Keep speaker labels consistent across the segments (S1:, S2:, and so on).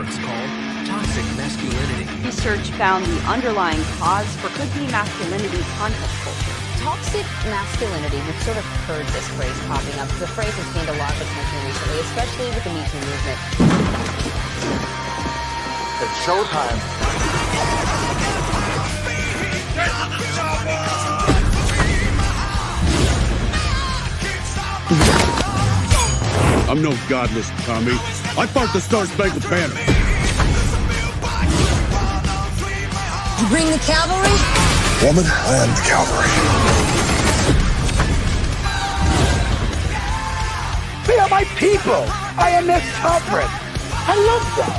S1: works called Toxic Masculinity.
S2: Research found the underlying cause for could-be masculinity context culture.
S3: Toxic masculinity, we've sort of heard this phrase popping up. The phrase has gained a lot of attention recently, especially with the Me Too movement.
S4: It's showtime.
S5: I'm no godless Tommy. I fought the Star-Spangled Banner.
S3: You bring the cavalry?
S4: Woman, I am the cavalry.
S6: They are my people. I am their sovereign. I love them.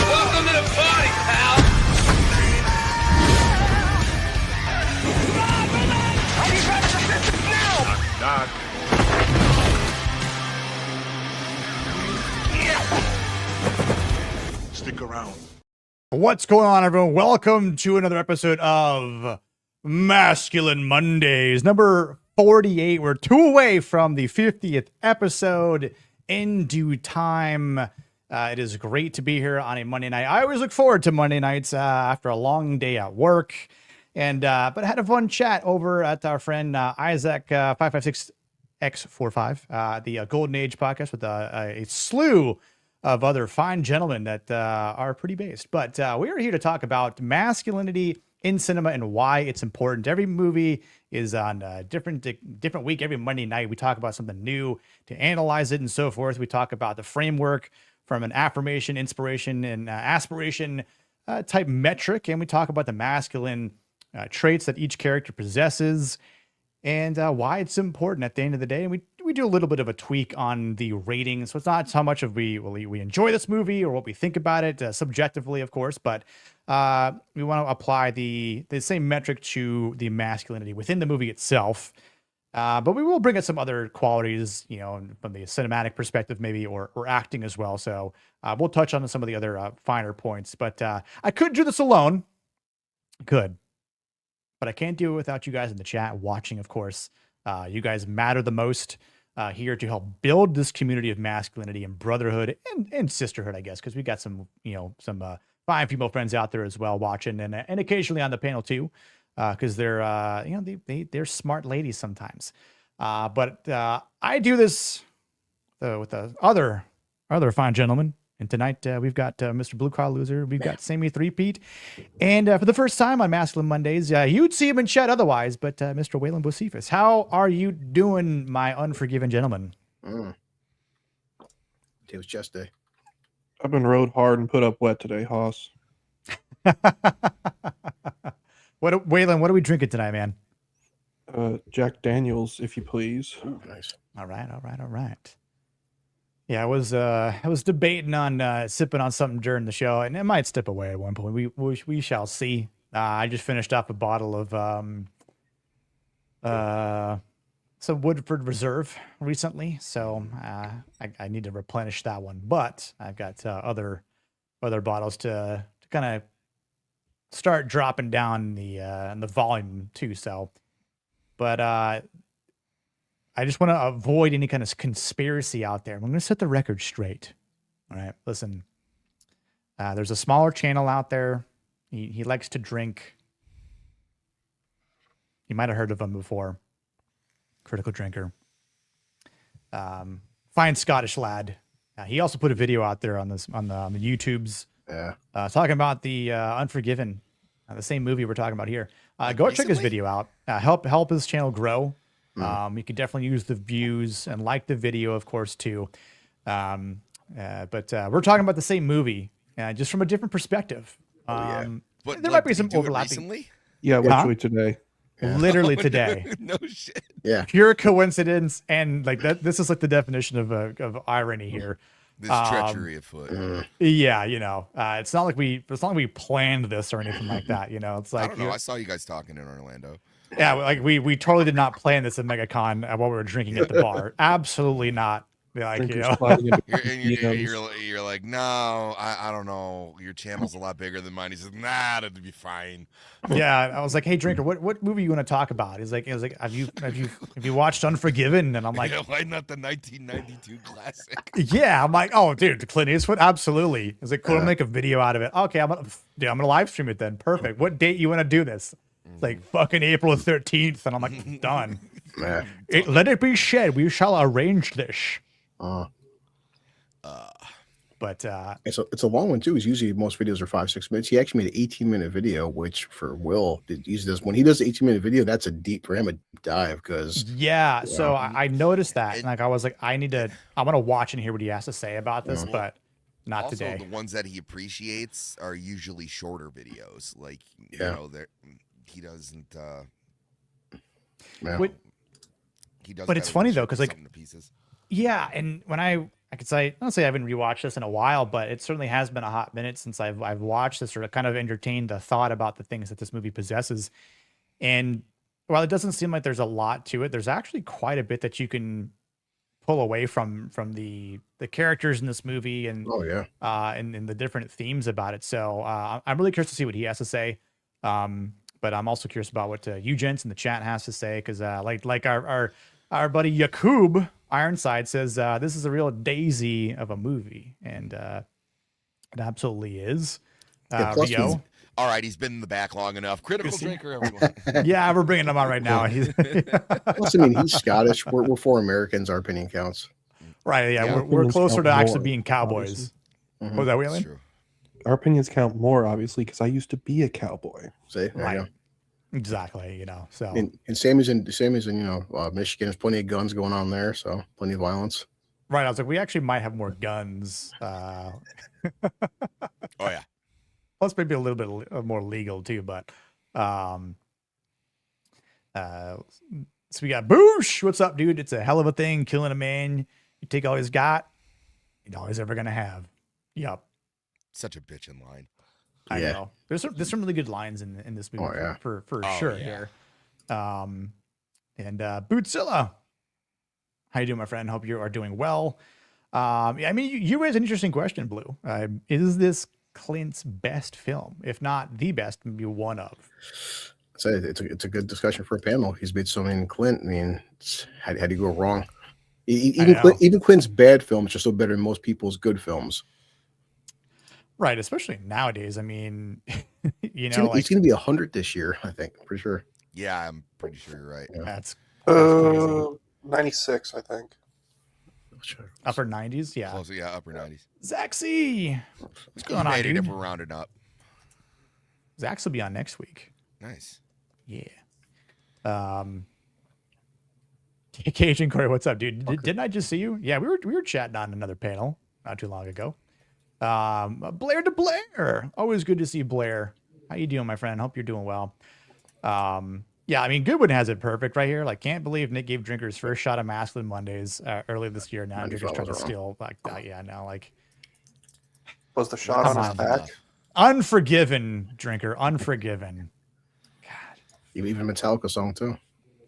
S7: Welcome to the party, pal.
S5: Knock. Stick around.
S8: What's going on, everyone? Welcome to another episode of Masculine Mondays, number 48. We're 2 away from the 50th episode in due time. It is great to be here on a Monday night. I always look forward to Monday nights after a long day at work. But I had a fun chat over at our friend Isaac 556X45, the Golden Age podcast with a slew of other fine gentlemen that are pretty based. But we are here to talk about masculinity in cinema and why it's important. Every movie is on a different week. Every Monday night, we talk about something new to analyze it and so forth. We talk about the framework from an affirmation, inspiration, and aspiration type metric. And we talk about the masculine traits that each character possesses and why it's important at the end of the day. And we do a little bit of a tweak on the rating. So it's not how much of we enjoy this movie or what we think about it subjectively, of course, but we want to apply the same metric to the masculinity within the movie itself. But we will bring up some other qualities, you know, from the cinematic perspective, maybe, or acting as well. So we'll touch on some of the other finer points, but I could do this alone. But I can't do it without you guys in the chat watching, of course. You guys matter the most here to help build this community of masculinity and brotherhood and sisterhood, I guess, because we got some fine female friends out there as well watching and occasionally on the panel too, because they're they're smart ladies sometimes. But I do this with the other fine gentlemen. And tonight we've got Mr. Blue Collar Loser. We've got Sammy Threepeat. And for the first time on Masculine Mondays, you'd see him in chat otherwise, but Mr. Waylon Bocephus. How are you doing, my Unforgiven gentleman?
S9: It was just day.
S10: I've been rode hard and put up wet today, Hoss.
S8: Waylon, what are we drinking tonight, man?
S10: Jack Daniels, if you please.
S9: Ooh, nice.
S8: All right. Yeah, I was debating on sipping on something during the show, and it might step away at one point. We shall see. I just finished off a bottle of some Woodford Reserve recently, so I need to replenish that one. But I've got other bottles to kind of start dropping down the volume too. So, but I just want to avoid any kind of conspiracy out there. I'm going to set the record straight. All right, listen. There's a smaller channel out there. He likes to drink. You might have heard of him before. Critical drinker. Fine Scottish lad. He also put a video out there on the YouTubes.
S9: Yeah.
S8: Talking about the Unforgiven, the same movie we're talking about here. Go check his video out. Help his channel grow. You can definitely use the views and like the video, of course, too. But we're talking about the same movie, just from a different perspective.
S7: But
S8: there might be some overlapping.
S7: Recently?
S10: Yeah, literally today.
S9: Yeah.
S8: Literally today.
S7: No shit.
S9: Yeah.
S8: Pure coincidence, and like that. This is like the definition of irony here.
S7: This treachery afoot.
S8: Yeah, it's not like we planned this or anything like that. It's like
S7: I don't know. I saw you guys talking in Orlando.
S8: Yeah, like we totally did not plan this at MegaCon while we were drinking at the bar. Absolutely not. Be like,
S10: Drinkers
S8: you know,
S10: sliding into
S7: You're like, no, I don't know. Your channel's a lot bigger than mine. He says, nah, that'd be fine.
S8: yeah. I was like, hey, Drinker, what movie you want to talk about? He was like, have you watched Unforgiven? And I'm like,
S7: Why not the 1992 classic?
S8: yeah. I'm like, oh, dude, Clint Eastwood, absolutely. It's like, cool, to make a video out of it. Okay, I'm gonna live stream it then. Perfect. What date you want to do this? It's like fucking April 13th, and I'm like, done. Let it be said, we shall arrange this. But
S9: it's a long one too. Is usually most videos are 5-6 minutes. He actually made an 18-minute video, which for Will, he does when he does the 18-minute video, that's a deep for him a deep dive because
S8: yeah. So I noticed that, and like I was like, I'm gonna watch and hear what he has to say about this, but not
S7: also,
S8: today.
S7: The ones that he appreciates are usually shorter videos. Like you know, he doesn't. He does.
S8: But it's funny though, because like,
S7: something to pieces.
S8: yeah, and when I could say, I'll say I haven't rewatched this in a while, but it certainly has been a hot minute since I've watched this or kind of entertained the thought about the things that this movie possesses. And while it doesn't seem like there's a lot to it, there's actually quite a bit that you can pull away from the characters in this movie and and the different themes about it. So I'm really curious to see what he has to say. But I'm also curious about what you gents in the chat has to say because like our buddy Yakub Ironside says this is a real daisy of a movie, and it absolutely is. Rio.
S7: All right, he's been in the back long enough. Critical drinker, everyone.
S8: Yeah, we're bringing him on right now.
S9: Plus, I mean, he's Scottish. We're 4 Americans. Our opinion counts.
S8: Right? Yeah, we're closer to actually being cowboys. Was that William?
S7: True.
S10: Our opinions count more, obviously, because I used to be a cowboy.
S9: See,
S8: right? Exactly. You know, so
S9: and same as in Michigan. There's plenty of guns going on there, so plenty of violence.
S8: Right. I was like, we actually might have more guns.
S7: Oh yeah.
S8: Plus, maybe a little bit more legal too. But so we got Boosh. What's up, dude? It's a hell of a thing. Killing a man. You take all he's got, and all he's ever gonna have. Yup.
S7: Such a bitch in line.
S8: I know. There's some really good lines in this movie for sure here. And Bootzilla, how you doing, my friend? Hope you are doing well. I mean, you raised an interesting question, Blue. Is this Clint's best film? If not the best, maybe one of.
S9: So it's a good discussion for a panel. He's made so many Clint. I mean, how do you go wrong? Even Clint's bad films are still better than most people's good films.
S8: Right, especially nowadays. I mean, you
S9: know, he's going to be 100 this year. I think, pretty sure.
S7: Yeah, I'm pretty sure you're right.
S9: Yeah.
S8: That's
S10: crazy. 96, I think.
S8: Upper 90s, yeah.
S7: Close, yeah, upper 90s.
S8: Zaxy, what's going on, dude?
S7: If we're rounding up.
S8: Zax will be on next week.
S7: Nice.
S8: Yeah. Cajun Corey, what's up, dude? Didn't I just see you? Yeah, we were chatting on another panel not too long ago. Blair to Blair, always good to see Blair. How you doing, my friend? Hope you're doing well. Yeah, I mean, Goodwin has it perfect right here. Like, can't believe Nick gave Drinker his first shot of Masculine Mondays earlier this year. Now Drinker's trying to steal like that. Yeah, now like
S10: was the shot on his back?
S8: Unforgiven, Drinker, Unforgiven. God,
S9: even Metallica song too.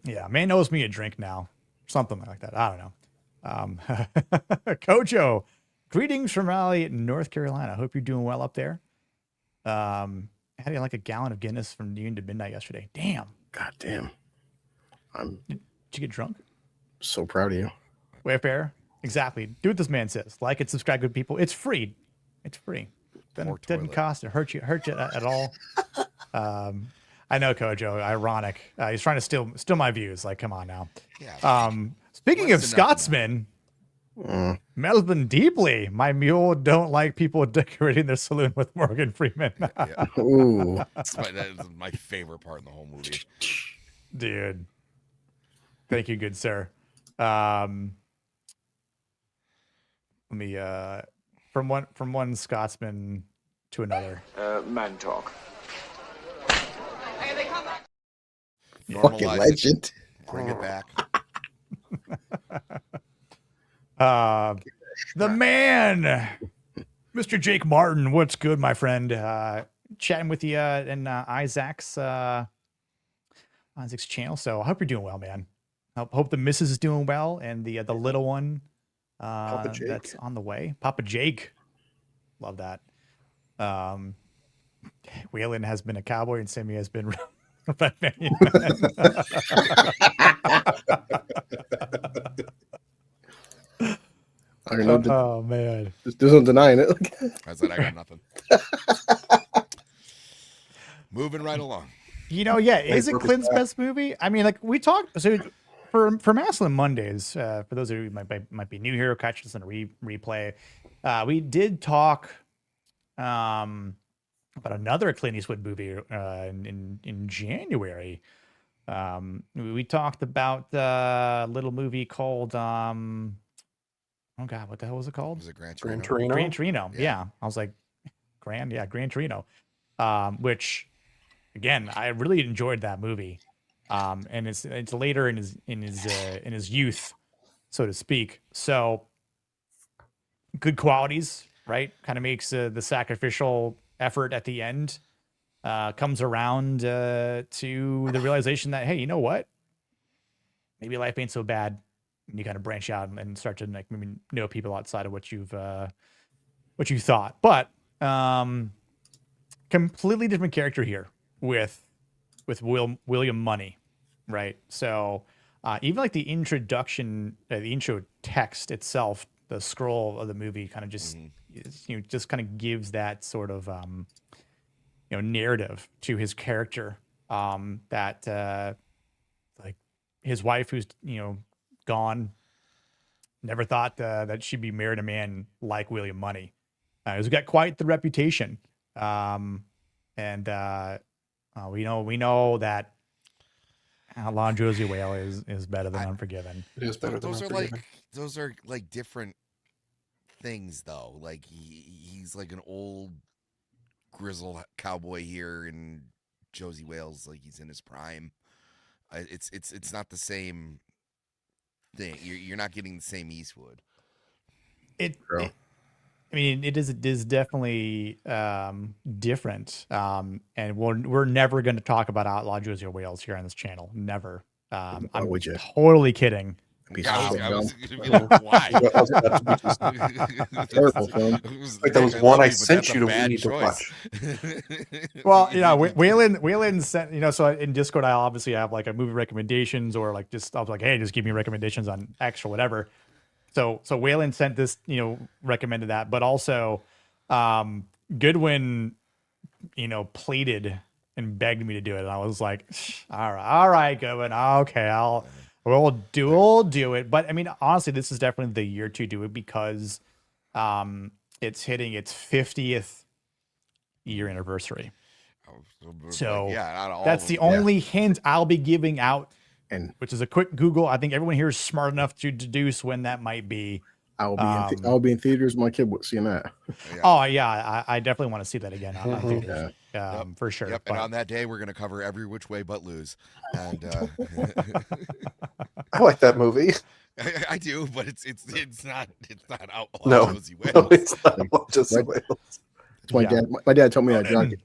S8: Yeah, man knows me a drink now, something like that. I don't know. Kojo. Greetings from Raleigh, North Carolina. Hope you're doing well up there. I had like a gallon of Guinness from noon to midnight yesterday. Damn.
S9: God damn.
S8: Did you get drunk?
S9: So proud of you.
S8: Wayfair. Exactly. Do what this man says. Like it, subscribe, good people. It's free. It's free. Doesn't cost or hurt you at all. I know, Kojo. Ironic. He's trying to steal my views. Like, come on now. Yeah. Speaking of Scotsmen. Melvin Deeply, my mule don't like people decorating their saloon with Morgan Freeman.
S9: Ooh,
S7: that is my favorite part in the whole movie,
S8: dude. Thank you, good sir. Let me from one Scotsman to another.
S1: Man talk.
S9: Fucking legend.
S7: Bring it back.
S8: The man, Mr. Jake Martin. What's good, my friend? Chatting with you in Isaac's channel. So I hope you're doing well, man. Hope the missus is doing well, and the little one
S10: Jake.
S8: that's on the way. Papa Jake, love that. Waylon has been a cowboy, and Sammy has been.
S9: I don't know.
S8: Oh man,
S9: There's no denying it.
S7: I said I got nothing. Moving right along.
S8: Yeah, is it Clint's best movie? I mean, like we talked. So for Masculine Mondays, for those of you who might be new here, catch this in a replay. We did talk about another Clint Eastwood movie in January. We talked about a little movie called oh god, what the hell was it called?
S7: Was it Gran
S10: Gran
S7: Torino?
S10: Torino.
S8: Gran Torino. Yeah. I was like, Gran Torino. Which again, I really enjoyed that movie. And it's later in his youth, so to speak. So good qualities, right? Kind of makes the sacrificial effort at the end comes around to the realization that, hey, you know what? Maybe life ain't so bad. And you kind of branch out and start to like maybe know people outside of what you thought. But completely different character here with William Munny, right? So even like the introduction, the intro text itself, the scroll of the movie kind of just just kind of gives that sort of narrative to his character that like his wife who's gone, never thought that she'd be married a man like William Munny. He's got quite the reputation, and we know that Outlaw Josie Whale is better than Unforgiven.
S10: It is better than Unforgiven.
S7: Those are like different things though. Like he's like an old grizzled cowboy here, and Josie Wales like he's in his prime. It's not the same thing. You're not getting the same Eastwood.
S8: It is definitely different. And we're never going to talk about Outlaw Josie Wales here on this channel. Never. I'm totally kidding.
S7: I was gonna be like, why?
S9: Terrible film.
S10: Like that was one I sent you to need to watch.
S8: Well, Waylon sent, so in Discord, I obviously have like a movie recommendations or like I was like, hey, just give me recommendations on X or whatever. So Waylon sent this, recommended that, but also Goodwin, pleaded and begged me to do it. And I was like, all right, Goodwin. Okay, we'll do it. But I mean, honestly, this is definitely the year to do it because it's hitting its 50th year anniversary. So that's the only hint I'll be giving out, and which is a quick Google. I think everyone here is smart enough to deduce when that might be.
S9: I'll be in theaters. My kid was seeing that.
S8: Oh yeah, I definitely want to see that again on theaters. For sure.
S7: Yep. And on that day, we're going to cover Every Which Way But Lose. And
S10: I like that movie.
S7: I do, but it's not Outlaw Josie Wales.
S10: No, it's not Outlaw Josie Wales.
S9: That's my dad. My dad told me I jogged.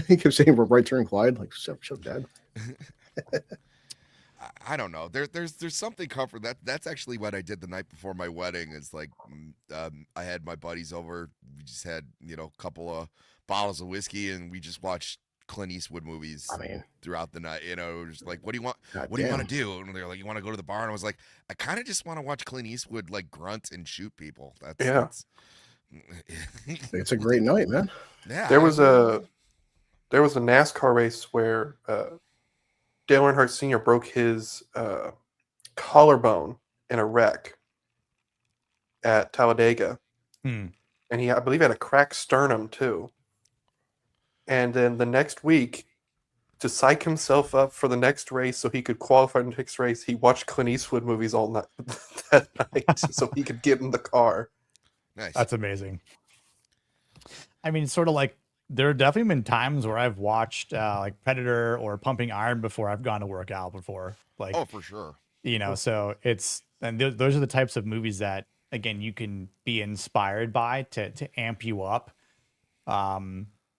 S9: He kept saying we're right turn Clyde. Like, shut Dad.
S7: I don't know. There's something comfort. That's actually what I did the night before my wedding. Is like I had my buddies over. We just had a couple of bottles of whiskey, and we just watched Clint Eastwood movies throughout the night. Just like, what do you want? What do you want to do? And they're like, you want to go to the bar? And I was like, I kind of just want to watch Clint Eastwood like grunt and shoot people. That's
S9: it's a great night, man.
S7: Yeah.
S10: There was a NASCAR race where Dale Earnhardt Sr. broke his collarbone in a wreck at Talladega. And he, I believe, had a cracked sternum too. And then the next week, to psych himself up for the next race so he could qualify in the next race, he watched Clint Eastwood movies all night that night so he could get in the car.
S7: Nice.
S8: That's amazing. I mean, sort of like there have definitely been times where I've watched like Predator or Pumping Iron before I've gone to work out before. Like,
S7: oh, for sure.
S8: So those are the types of movies that, again, you can be inspired by to amp you up.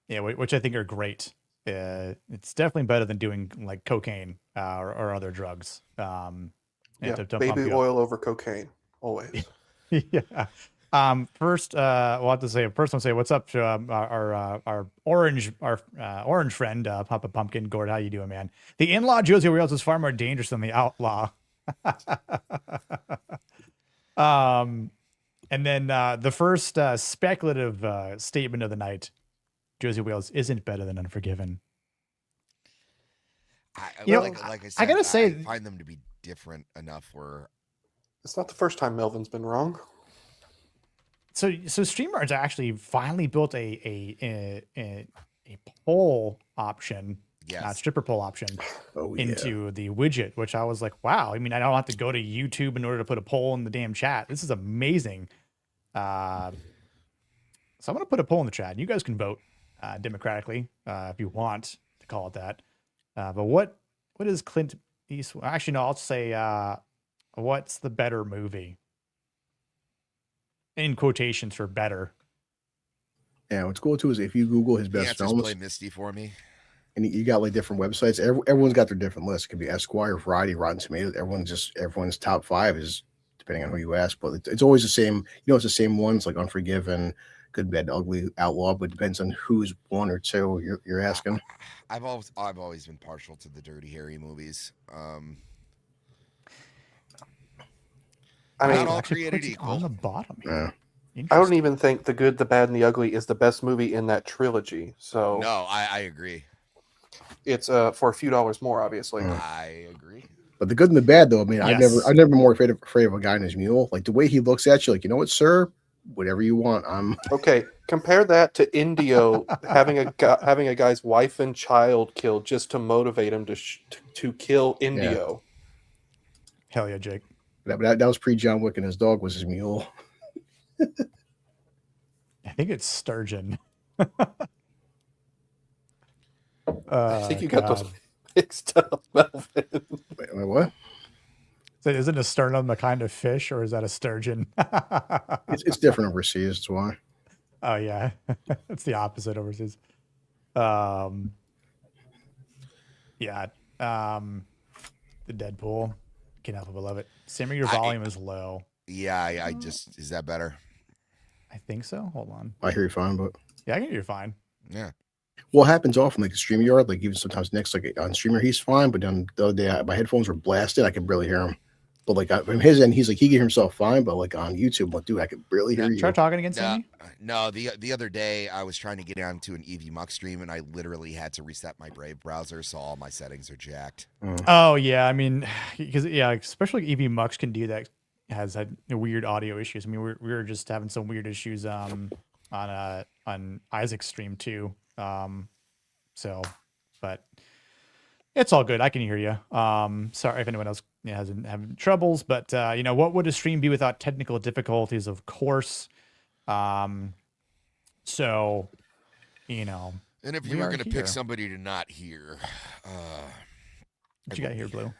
S8: Which I think are great. It's definitely better than doing like cocaine or other drugs.
S10: Baby oil over cocaine, always.
S8: Yeah. First, we'll have to say first. I'll say what's up to our orange friend Papa Pumpkin. Gord, how you doing, man? The in-law Josie Wales is far more dangerous than the outlaw. And then the first speculative statement of the night: Josie Wales isn't better than Unforgiven.
S7: Like I said,
S8: I gotta say,
S7: I find them to be different enough where
S10: It's not the first time Melvin's been wrong.
S8: So StreamYard's actually finally built a poll option, not stripper poll option, into the widget, which I was like, wow. I mean, I don't have to go to YouTube in order to put a poll in the damn chat. This is amazing. So I'm gonna put a poll in the chat, and you guys can vote democratically if you want to call it that. But what is Clint Eastwood? Actually, no, I'll say what's the better movie? In quotations for better.
S9: Yeah, what's cool too is if you Google his best films,
S7: play Misty for me,
S9: and you got like different websites. Everyone's got their different lists. It could be Esquire, Variety, Rotten Tomatoes. Everyone's top 5 is depending on who you ask, but it's always the same. You know, it's the same ones like Unforgiven, Good, Bad, Ugly, Outlaw, but it depends on who's 1 or 2 you're asking.
S7: I've always been partial to the Dirty Harry movies.
S10: I mean,
S7: not all created equal.
S8: On the bottom here.
S10: I don't even think The Good, the Bad, and the Ugly is the best movie in that trilogy. So
S7: no, I agree.
S10: It's for a few dollars more, obviously.
S7: I agree.
S9: But the good and the bad, though, I mean, I've never been more afraid of a guy and his mule. Like the way he looks at you, like, you know what, sir, whatever you want.
S10: Okay. Compare that to Indio having a guy's wife and child killed just to motivate him to kill Indio.
S8: Yeah. Hell yeah, Jake.
S9: That was pre John Wick, and his dog was his mule.
S8: I think it's Sturgeon.
S10: I think you got those mixed up, Melvin.
S9: Wait, what?
S8: So isn't a sternum a kind of fish, or is that a sturgeon?
S9: It's different overseas. That's why.
S8: Oh yeah, it's the opposite overseas. Yeah. The Deadpool. Can't help but love it. Simmer, your volume is low.
S7: Yeah, I just is that better?
S8: I think so. Hold on.
S9: I hear you fine, but
S8: yeah, I can hear you fine.
S7: Yeah.
S9: Well, it happens often, like StreamYard, like even sometimes Nick's like on Streamer, he's fine, but then the other day my headphones were blasted. I could barely hear him. But like from his end, he's like he can hear himself fine, but like on YouTube, like dude, I could barely hear you.
S8: Try talking again, Sammy.
S7: No, the other day I was trying to get onto an EV Muck stream, and I literally had to reset my Brave browser, so all my settings are jacked.
S8: Oh yeah, I mean, because especially EV Mux can do that. Has had weird audio issues. I mean, we were just having some weird issues on Isaac's stream too. So, but it's all good. I can hear you. Sorry if anyone else hasn't having troubles, but what would a stream be without technical difficulties? Of course. So, and
S7: if you were going to pick somebody to not hear,
S8: what you got here, Blue?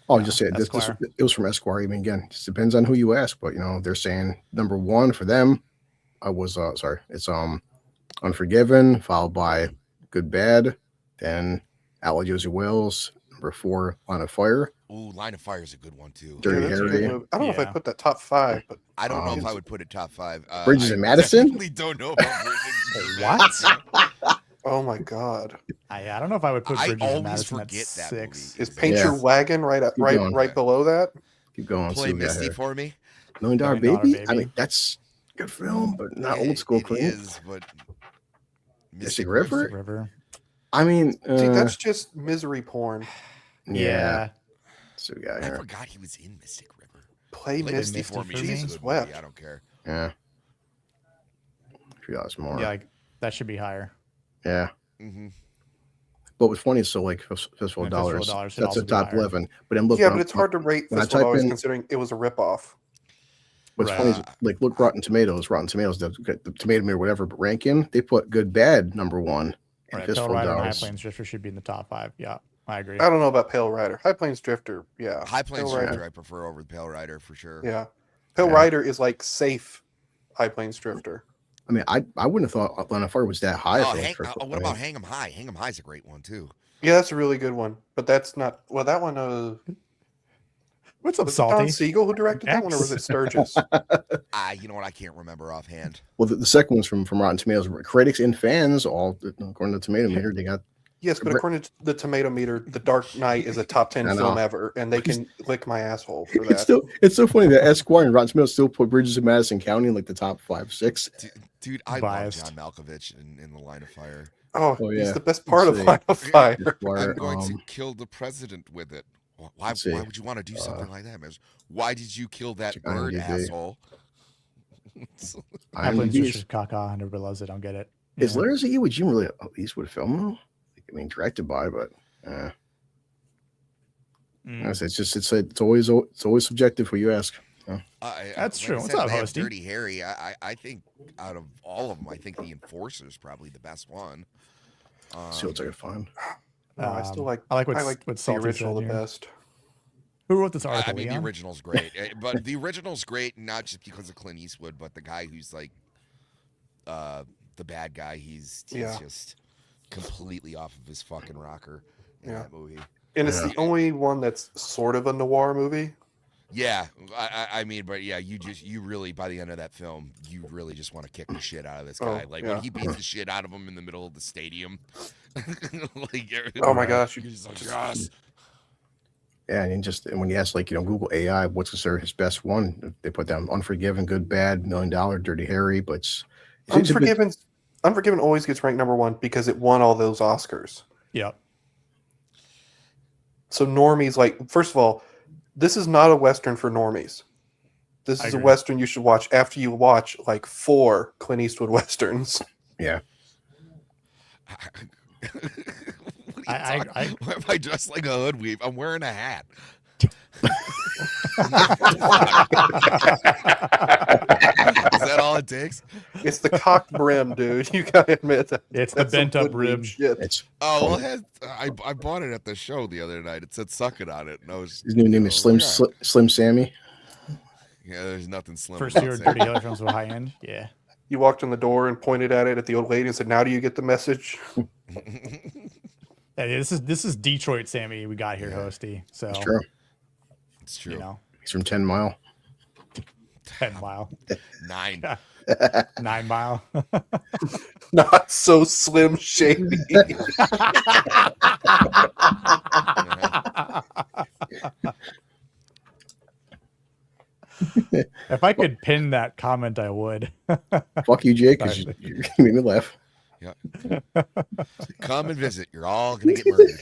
S9: Oh, just say this. It was from Esquire. I mean, again, it just depends on who you ask, but they're saying number 1 for them. It's Unforgiven, followed by Good, Bad, then Outlaw Josie Wales, number 4, Line of Fire.
S7: Ooh, Line of Fire is a good one too.
S9: Dirty Harry.
S10: I don't know if I put that top 5, but
S7: I don't know if I would put it top 5.
S9: Bridges in Madison.
S7: I definitely don't know about Bridges.
S8: What?
S10: Oh my God!
S8: I don't know if I would put Bridges in Madison at
S7: forget that
S8: 6.
S10: Is Paint Your Wagon right below that?
S9: Keep going.
S7: Play Misty for me.
S9: $1 Million Baby. I mean, that's a good film, but not old school.
S7: It is, but
S9: Mystic River.
S8: River.
S9: I mean,
S10: see, that's just misery porn.
S8: Yeah.
S9: So yeah,
S7: I forgot he was in Mystic River.
S10: Play Misty for me. Jesus wept.
S7: I don't care.
S9: Yeah. $3 more.
S8: Yeah, that should be higher.
S9: Yeah.
S7: Mm-hmm.
S9: But what's funny is so like Fistful of Dollars. That's a top 11. But then look.
S10: Yeah, but it's hard to rate Fistful of Dollars considering it was a ripoff.
S9: What's funny is like look Rotten Tomatoes, the Tomato Meter, whatever, but ranking, they put Good, Bad number 1.
S8: Right. Pale Rider and High Plains Drifter should be in the top 5. Yeah, I agree.
S10: I don't know about Pale Rider. High Plains Drifter, yeah.
S7: High Plains Drifter I prefer over Pale Rider for sure.
S10: Yeah. Pale Rider is like safe High Plains Drifter.
S9: I mean, I wouldn't have thought Line of Fire was that high.
S7: What about Hang 'em High? Hang 'em High is a great one too.
S10: Yeah, that's a really good one. But that's not that one.
S8: What's up,
S10: Was it
S8: Salty?
S10: Don Siegel who directed that one, or was it Sturgis?
S7: You know what? I can't remember offhand.
S9: Well, the second one's from Rotten Tomatoes. Critics and fans, all according to the Tomato Meter, they got.
S10: Yes, but according to the Tomato Meter, The Dark Knight is a top 10 film ever, and they can lick my asshole for that.
S9: It's so funny that Esquire and Rotten Tomatoes still put Bridges of Madison County in like the top 5, 6.
S7: Dude, I love John Malkovich in The Line of Fire.
S10: Oh yeah, he's the best part of Line of Fire.
S7: I'm going to kill the president with it. Why would you want to do something like that, man? Why did you kill that bird, asshole?
S8: Apple's just caca and everybody loves it. I don't get it.
S9: Is Larry Z with Jim really Eastwood film though? I mean, directed by, but it's always subjective who you ask.
S8: That's true. What's up, Hosty?
S7: Dirty Harry. I think out of all of them, I think the Enforcer is probably the best one.
S9: See what's I can find.
S10: I still like.
S8: I like
S10: the
S8: Salty
S10: original
S8: said
S10: the
S8: here.
S10: best.
S8: Who wrote this article?
S7: I mean,
S8: Leon?
S7: the original's great, but the original's great not just because of Clint Eastwood, but the guy who's like the bad guy. He's just completely off of his fucking rocker in that movie.
S10: And it's the only one that's sort of a noir movie.
S7: Yeah, I mean, but yeah, you really by the end of that film, you really just want to kick the shit out of this guy. When he beats the shit out of him in the middle of the stadium.
S10: Oh my gosh,
S7: you're just like, yes.
S9: Yeah, and when you ask Google AI, what's considered his best one? They put down Unforgiven, Good Bad, $1 Million, Dirty Harry, but
S10: Unforgiven always gets ranked number 1 because it won all those Oscars.
S8: Yep.
S10: So normies, first of all, this is not a Western for normies. This is a Western you should watch after you watch 4 Clint Eastwood Westerns.
S9: Yeah.
S7: Why am I dressed like a hoodweave? I'm wearing a hat. Is that all it takes?
S10: It's the cocked brim, dude. You gotta admit that.
S8: It's the bent up rim.
S7: I bought it at the show the other night. It said "suck it" on it, and I was.
S9: His new name is Slim Sammy.
S7: Yeah, there's nothing slim.
S8: First year Dirty Harry films were high end. Yeah.
S10: You walked in the door and pointed at the old lady and said, "Now do you get the message?"
S8: Yeah, this is Detroit Sammy we got here, Hosty. So
S9: it's true.
S7: It's true.
S9: He's from 10 Mile.
S8: 10 Mile.
S7: 9.
S8: 9 Mile.
S10: Not so Slim Shady.
S8: If I could pin that comment, I would.
S9: Fuck you, Jake, because you made me laugh.
S7: Yeah. Come and visit. You're all gonna get murdered.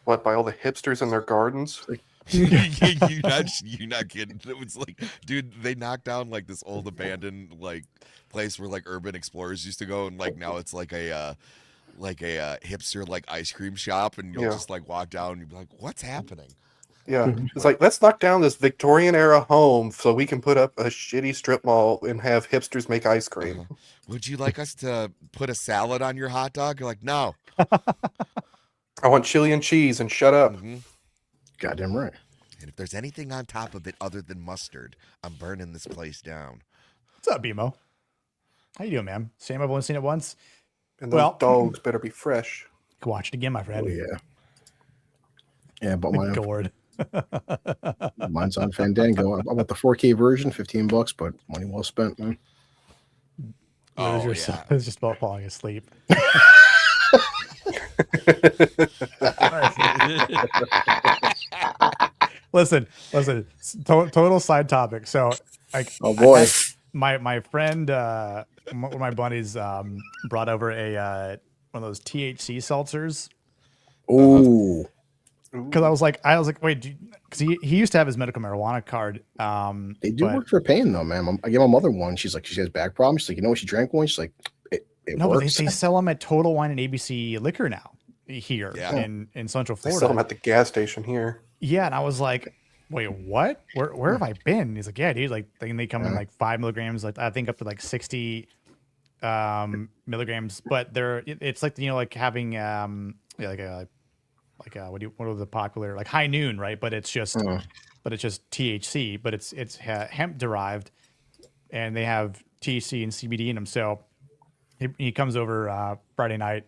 S10: What, by all the hipsters in their gardens?
S7: You're not kidding. It was like, dude, they knocked down this old abandoned place where urban explorers used to go, and now it's like a hipster ice cream shop, and you'll just walk down and you'll be like, what's happening?
S10: Yeah, it's let's knock down this Victorian era home so we can put up a shitty strip mall and have hipsters make ice cream.
S7: Would you like us to put a salad on your hot dog? You're like, no.
S10: I want chili and cheese and shut up.
S7: Mm-hmm.
S9: Goddamn right.
S7: And if there's anything on top of it other than mustard, I'm burning this place down.
S8: What's up, BMO? How you doing, man? Same, I've only seen it once.
S10: And those dogs better be fresh.
S8: Can watch it again, my friend.
S9: Oh, yeah. Yeah, but
S8: Gourd.
S9: Mine's on Fandango. I bought the 4K version, $15, but money well spent, man.
S8: It's just about falling asleep. Listen. Total side topic. So,
S9: oh boy,
S8: my friend, one of my buddies, brought over one of those THC seltzers.
S9: Ooh.
S8: Because I was like, wait, because he used to have his medical marijuana card.
S9: They do work for pain though, man. I gave my mother one. She's like, she has back problems. She's like, when she drank one, she's like, it
S8: no,
S9: works.
S8: but they sell them at Total Wine and ABC Liquor now here in Central Florida.
S10: They sell them at the gas station here.
S8: Yeah, and I was like, wait, what? Where have I been? He's like, yeah, dude. They come in 5 milligrams, I think up to 60 milligrams. But it's having what are the popular High Noon, right? But it's just THC, but it's hemp derived, and they have THC and CBD in them. So he comes over Friday night,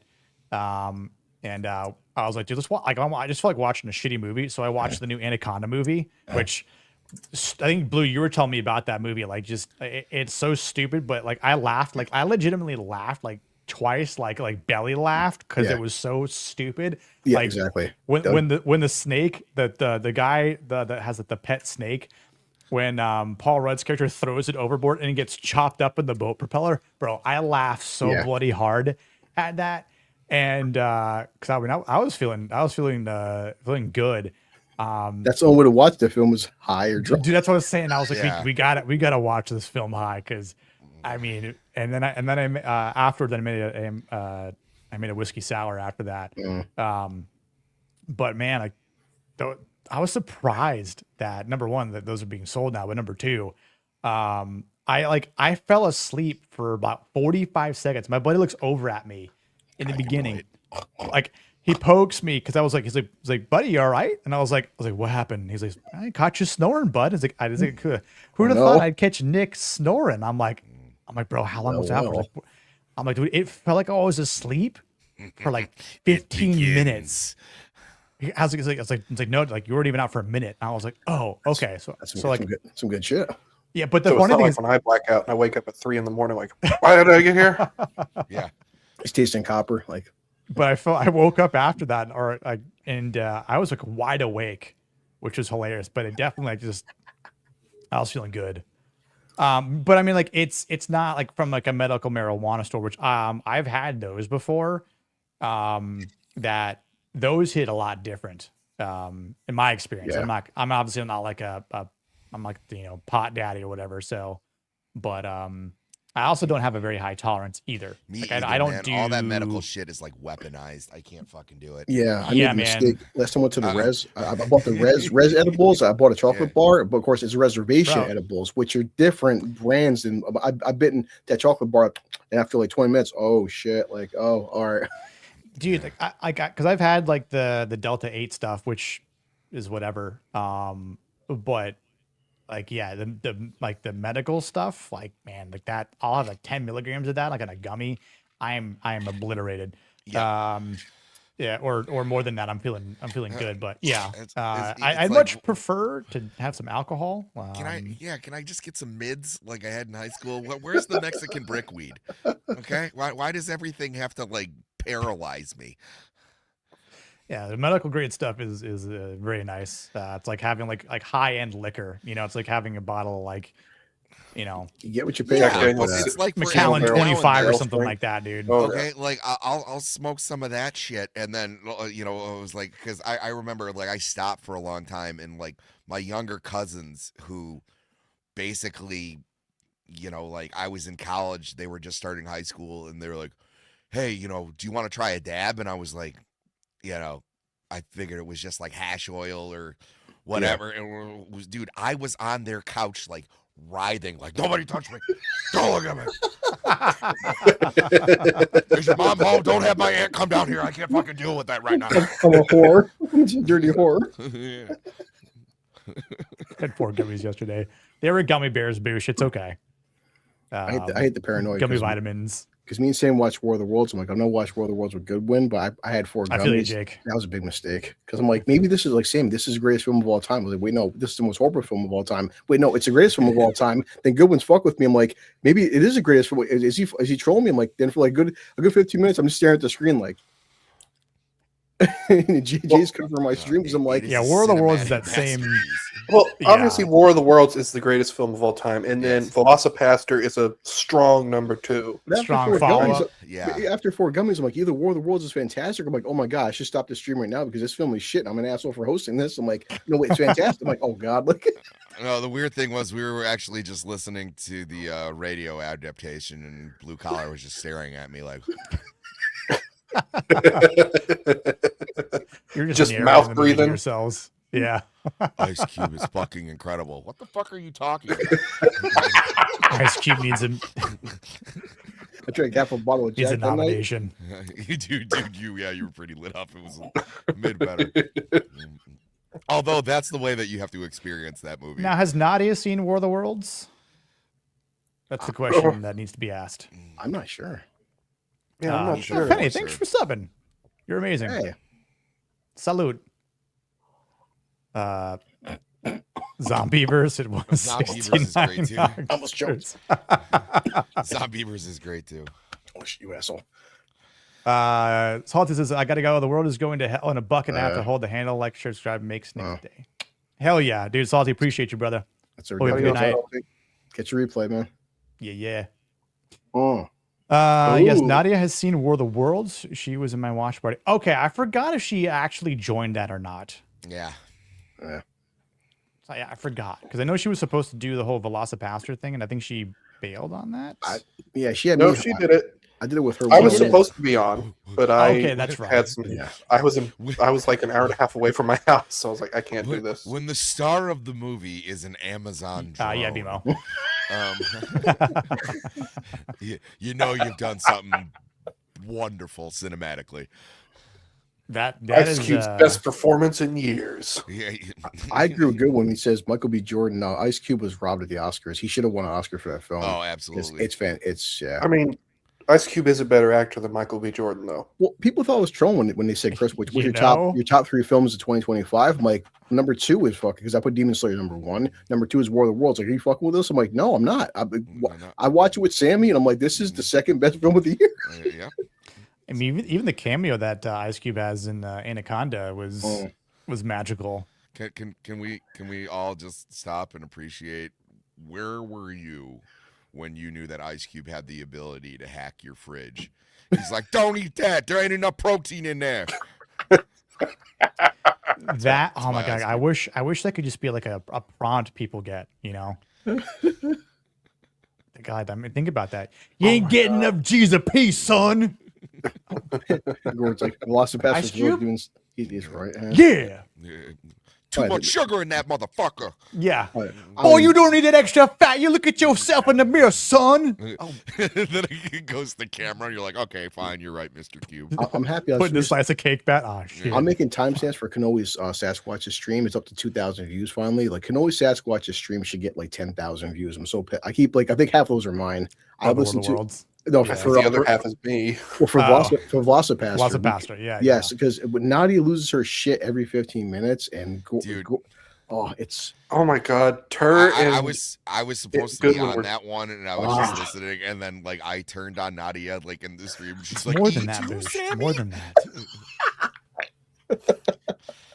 S8: And I was like, dude, let's watch. Like, I just feel like watching a shitty movie, so I watched the new Anaconda movie, which I think Blue, you were telling me about that movie. Like, just it's so stupid, but like I laughed, like I legitimately laughed like twice, like belly laughed because it was so stupid.
S9: Yeah,
S8: like,
S9: exactly.
S8: When the snake the guy that has the pet snake. When Paul Rudd's character throws it overboard and it gets chopped up in the boat propeller, bro, I laughed so bloody hard at that, and because I was feeling good.
S9: That's the only way to watch the film was high or drunk.
S8: Dude, that's what I was saying. I was like, we gotta watch this film high, because I mean, and then I afterward then I made a whiskey sour after that. But man, I was surprised that, number one, that those are being sold now, but number two, I fell asleep for about 45 seconds. My buddy looks over at me in the beginning, like he pokes me because he's like, buddy, you all right? And I was like, what happened? He's like, I caught you snoring, bud. Who'd have thought I'd catch Nick snoring? I'm like, bro, how long was that? I'm like, dude, it felt like I was asleep for like 15 minutes. I was like, no, like you weren't even out for a minute. And I was like, oh, okay. So
S9: some good shit.
S8: Yeah, but the
S10: so
S8: funny thing is,
S10: when I black out and I wake up at 3 a.m, like, why did I get here?
S7: Yeah,
S9: it's tasting copper. Like,
S8: but I woke up after that, and I was like wide awake, which was hilarious. But it definitely I was feeling good. But I mean, like it's not like from like a medical marijuana store, which I've had those before. That those hit a lot different in my experience.
S9: Yeah.
S8: I'm obviously not like I'm like, pot daddy or whatever. So, but I also don't have a very high tolerance either.
S7: Me
S8: like,
S7: either,
S8: I don't
S7: man.
S8: do
S7: all that medical shit is like weaponized. I can't fucking do it.
S9: Yeah, I made a mistake. Last time I went to the res, I bought the res edibles. I bought a chocolate bar, but of course it's reservation edibles, which are different brands. And I've bitten that chocolate bar, and after like 20 minutes, oh shit, like all right.
S8: Dude, like because I've had like the Delta 8 stuff, which is whatever. But like, yeah, the medical stuff, like, man, like that, I'll have like 10 milligrams of that, like in a gummy. I am obliterated. Yeah. Yeah, or more than that. I'm feeling good, but yeah, I'd much prefer to have some alcohol.
S7: Can I just get some mids like I had in high school? Where's the Mexican brickweed? Okay, why does everything have to like paralyze me?
S8: Yeah, the medical grade stuff is very nice. It's like having like high end liquor. It's like having a bottle of like,
S9: you get what you pay.
S7: Yeah, it's like
S8: Macallan 25 or something like that, dude.
S7: Okay, like I'll smoke some of that shit, and then it was like, because I remember like I stopped for a long time, and like my younger cousins who basically, like I was in college, they were just starting high school, and they were like, hey, do you want to try a dab? And I was like, I figured it was just like hash oil or whatever. Yeah. And it was, dude, I was on their couch like writhing, like, nobody touch me. Don't look at me. Is your mom home? Don't have my aunt come down here. I can't fucking deal with that right now.
S9: I'm a whore. I'm a dirty whore.
S8: Had 4 gummies yesterday. They were gummy bears, Boosh. It's okay.
S9: I hate the paranoia.
S8: Gummy vitamins.
S9: Because me and Sam watched War of the Worlds. I'm like, I'm gonna watch War of the Worlds with Goodwin, but I had 4 gummies.
S8: I feel you, Jake.
S9: That was a big mistake. Because I'm like, maybe this is like Sam. This is the greatest film of all time. I was like, wait, no, this is the most horrible film of all time. Wait, no, it's the greatest film of all time. Then Goodwin's fuck with me. I'm like, maybe it is the greatest film. Is he trolling me? I'm like, then for like a good 15 minutes, I'm just staring at the screen like. Jay's covering my stream because I'm like,
S8: yeah, War of the Worlds is that same.
S10: Well, obviously, War of the Worlds is the greatest film of all time, and then Velocipaster is a strong number 2.
S8: Strong follow-up.
S7: Yeah.
S9: After 4 gummies, I'm like, either War of the Worlds is fantastic. I'm like, oh my god, I should stop the stream right now because this film is shit. I'm an asshole for hosting this. I'm like, no, it's fantastic. I'm like, oh god, look.
S7: No, the weird thing was we were actually just listening to the radio adaptation, and Blue Collar was just staring at me like.
S8: You're
S10: just mouth breathing
S8: yourselves. Yeah.
S7: Ice Cube is fucking incredible. What the fuck are you talking about?
S8: Ice Cube needs him.
S9: I drank half a bottle of Jack.
S8: He's a nomination.
S7: Dude, you were pretty lit up. It was mid better. Although that's the way that you have to experience that movie.
S8: Now, has Nadia seen War of the Worlds? That's the question that needs to be asked.
S9: I'm not sure.
S10: Yeah, I'm not sure.
S8: Penny, thanks for subbing. You're amazing.
S9: Hey.
S8: Salute. Zombieverse, it was
S7: Zombieverse is great, too.
S9: Almost joked.
S7: Zombieverse is great, too.
S9: Oh, you asshole.
S8: Salty says, I gotta go. The world is going to hell in a bucket and I have to hold the handle like Shirts Drive makes next day. Hell yeah, dude. Salty, appreciate you, brother.
S9: That's a good night. Catch your replay, man.
S8: Yeah.
S9: Oh.
S8: Yes, Nadia has seen War of the Worlds. She was in my watch party. Okay, I forgot if she actually joined that or not.
S7: Yeah.
S8: So, yeah, I forgot because I know she was supposed to do the whole Velocipaster thing, and I think she bailed on that.
S9: She had
S10: no, she did it.
S9: I did it with her.
S10: I was supposed to be on, but I
S8: that's right.
S10: had some. Yeah. I was like an hour and a half away from my house, so I was like, I can't do this.
S7: When the star of the movie is an Amazon drone,
S8: yeah, BMO.
S7: You know you've done something wonderful cinematically.
S8: That
S10: Ice Cube's best performance in years.
S7: Yeah,
S9: I agree with good when he says Michael B. Jordan. No, Ice Cube was robbed at the Oscars. He should have won an Oscar for that film.
S7: Oh, absolutely.
S9: It's yeah.
S10: I mean, Ice Cube is a better actor than Michael B. Jordan, though.
S9: Well, people thought it was trolling when they said, Chris, what's your top 3 films of 2025? I'm like, number 2 is fucking, because I put Demon Slayer number 1. Number 2 is War of the Worlds. Like, are you fucking with us? I'm like, no, I'm not. I watch it with Sammy, and I'm like, this is the second best film of the year.
S7: Yeah.
S8: I mean, even the cameo that Ice Cube has in Anaconda was magical.
S7: Can we all just stop and appreciate where were you when you knew that Ice Cube had the ability to hack your fridge? He's like, don't eat that. There ain't enough protein in there.
S8: That oh my god, I wish that could just be like a prompt people get, you know. God, I mean, think about that. You ain't getting enough G's apiece, son.
S9: It's like Velocipaster doing he's right.
S8: Yeah.
S7: Too much sugar in that motherfucker.
S8: Yeah. Oh, you don't need that extra fat. You look at yourself in the mirror, son.
S7: Then it goes to the camera, and you're like, okay, fine, you're right, Mr. Cube.
S9: I'm happy.
S8: Putting a slice of cake back. Oh, shit.
S9: I'm making timestamps for Kanoe's Sasquatch's stream. It's up to 2,000 views finally. Like Kanoe's Sasquatch's stream should get like 10,000 views. I'm so pissed. I keep I think half those are mine. I listen to
S8: Worlds.
S9: No,
S10: yeah, for the other half is me.
S9: Well, for Velocipaster.
S8: Velocipaster, yeah.
S9: Yes, because Nadia loses her shit every 15 minutes, and it's
S10: oh my god,
S7: I was supposed to be on that one, and I was just listening, and then I turned on Nadia in the stream. She's like,
S8: more than that, more than
S10: that.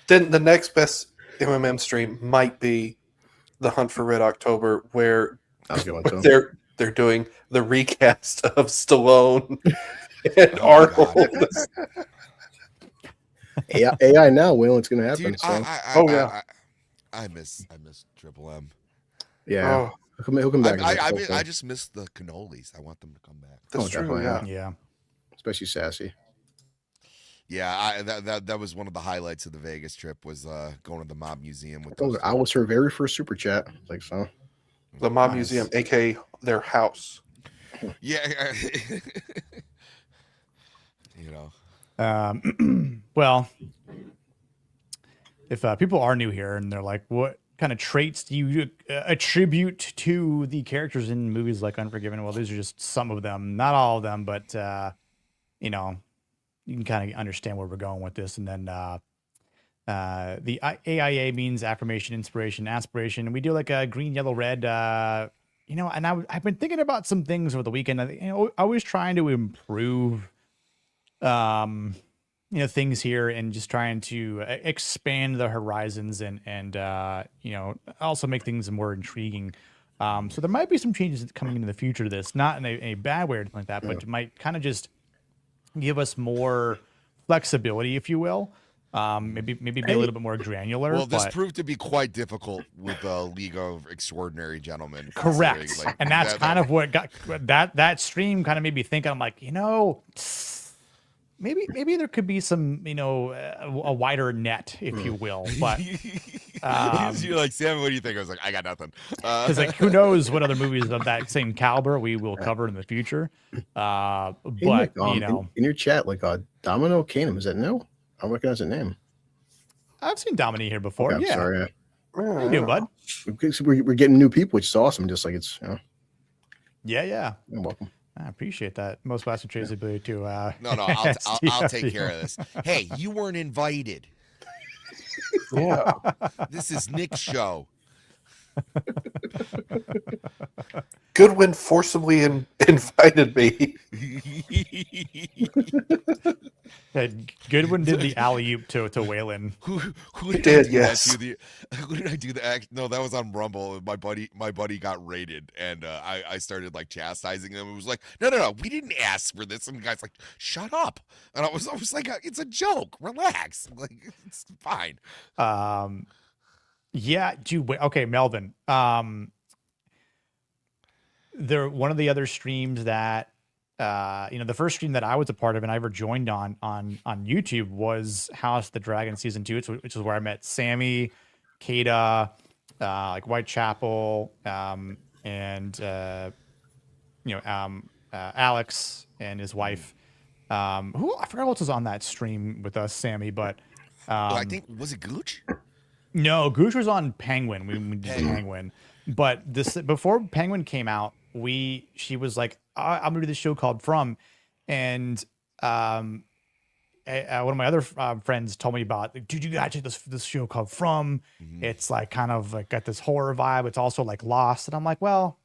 S10: Then the next best MMM stream might be the Hunt for Red October, where they're doing the recast of Stallone and Arnold.
S9: AI now, Will, it's going to happen.
S7: Dude, I miss Triple M.
S9: Yeah, he'll come back.
S7: I just miss the cannolis. I want them to come back.
S10: That's true.
S8: Yeah,
S9: especially Sassy.
S7: Yeah, that was one of the highlights of the Vegas trip was going to the Mob Museum with.
S9: I was her very first super chat. So.
S10: The Mob Museum, aka their house.
S7: Yeah. You know.
S8: Well, if people are new here and they're like, what kind of traits do you attribute to the characters in movies like Unforgiven? Well, these are just some of them, not all of them, but you know, you can kind of understand where we're going with this. And then the AIA means affirmation, inspiration, aspiration. And we do like a green, yellow, red, you know, and I've been thinking about some things over the weekend. I was trying to improve, you know, things here and just trying to expand the horizons and you know, also make things more intriguing. So there might be some changes coming into the future to this, not in a bad way or anything like that, but it might kind of just give us more flexibility, if you will. Maybe be a little bit more granular.
S7: Well, this proved to be quite difficult with the League of Extraordinary Gentlemen.
S8: Correct, and that's kind of what got that stream kind of made me think. I'm like, you know, maybe there could be some, you know, a wider net, if you will. But
S7: you're like, Sam, what do you think? I was like, I got nothing.
S8: Because who knows what other movies of that same caliber we will cover in the future. But you know,
S9: in your chat, Domino Canum, is that no? I recognize the name.
S8: I've seen Dominique here before.
S9: Okay,
S8: yeah.
S9: Sorry.
S8: How you doing, bud?
S9: We're getting new people, which is awesome. Just like it's, you know.
S8: Yeah.
S9: You're welcome.
S8: I appreciate that. Most Western Trade's ability to.
S7: No, I'll take care of this. Hey, you weren't invited.
S10: Yeah.
S7: This is Nick's show.
S10: Goodwin forcibly invited me.
S8: Yeah, Goodwin did the alley-oop to Waylon.
S7: Who
S10: He
S7: did
S10: did, yes.
S7: who did I do the act? No, that was on Rumble. My buddy got raided, and I started like chastising him. It was like, no, we didn't ask for this. And the guy's like, shut up. And I was like, it's a joke. Relax. Like, it's fine.
S8: Yeah, dude. Okay, Melvin. There, one of the other streams that, the first stream that I was a part of and I ever joined on YouTube was House of the Dragon season 2, which is where I met Sammy, Kada, like Whitechapel, and Alex and his wife. Who I forgot what was on that stream with us, Sammy, but
S7: I think was it Gooch?
S8: No, Gooch was on Penguin. We did Penguin, but this before Penguin came out, she was like, I'm gonna do this show called From, and one of my other friends told me about, like, dude, you gotta check this show called From. It's like kind of like got this horror vibe. It's also like Lost, and I'm like, well,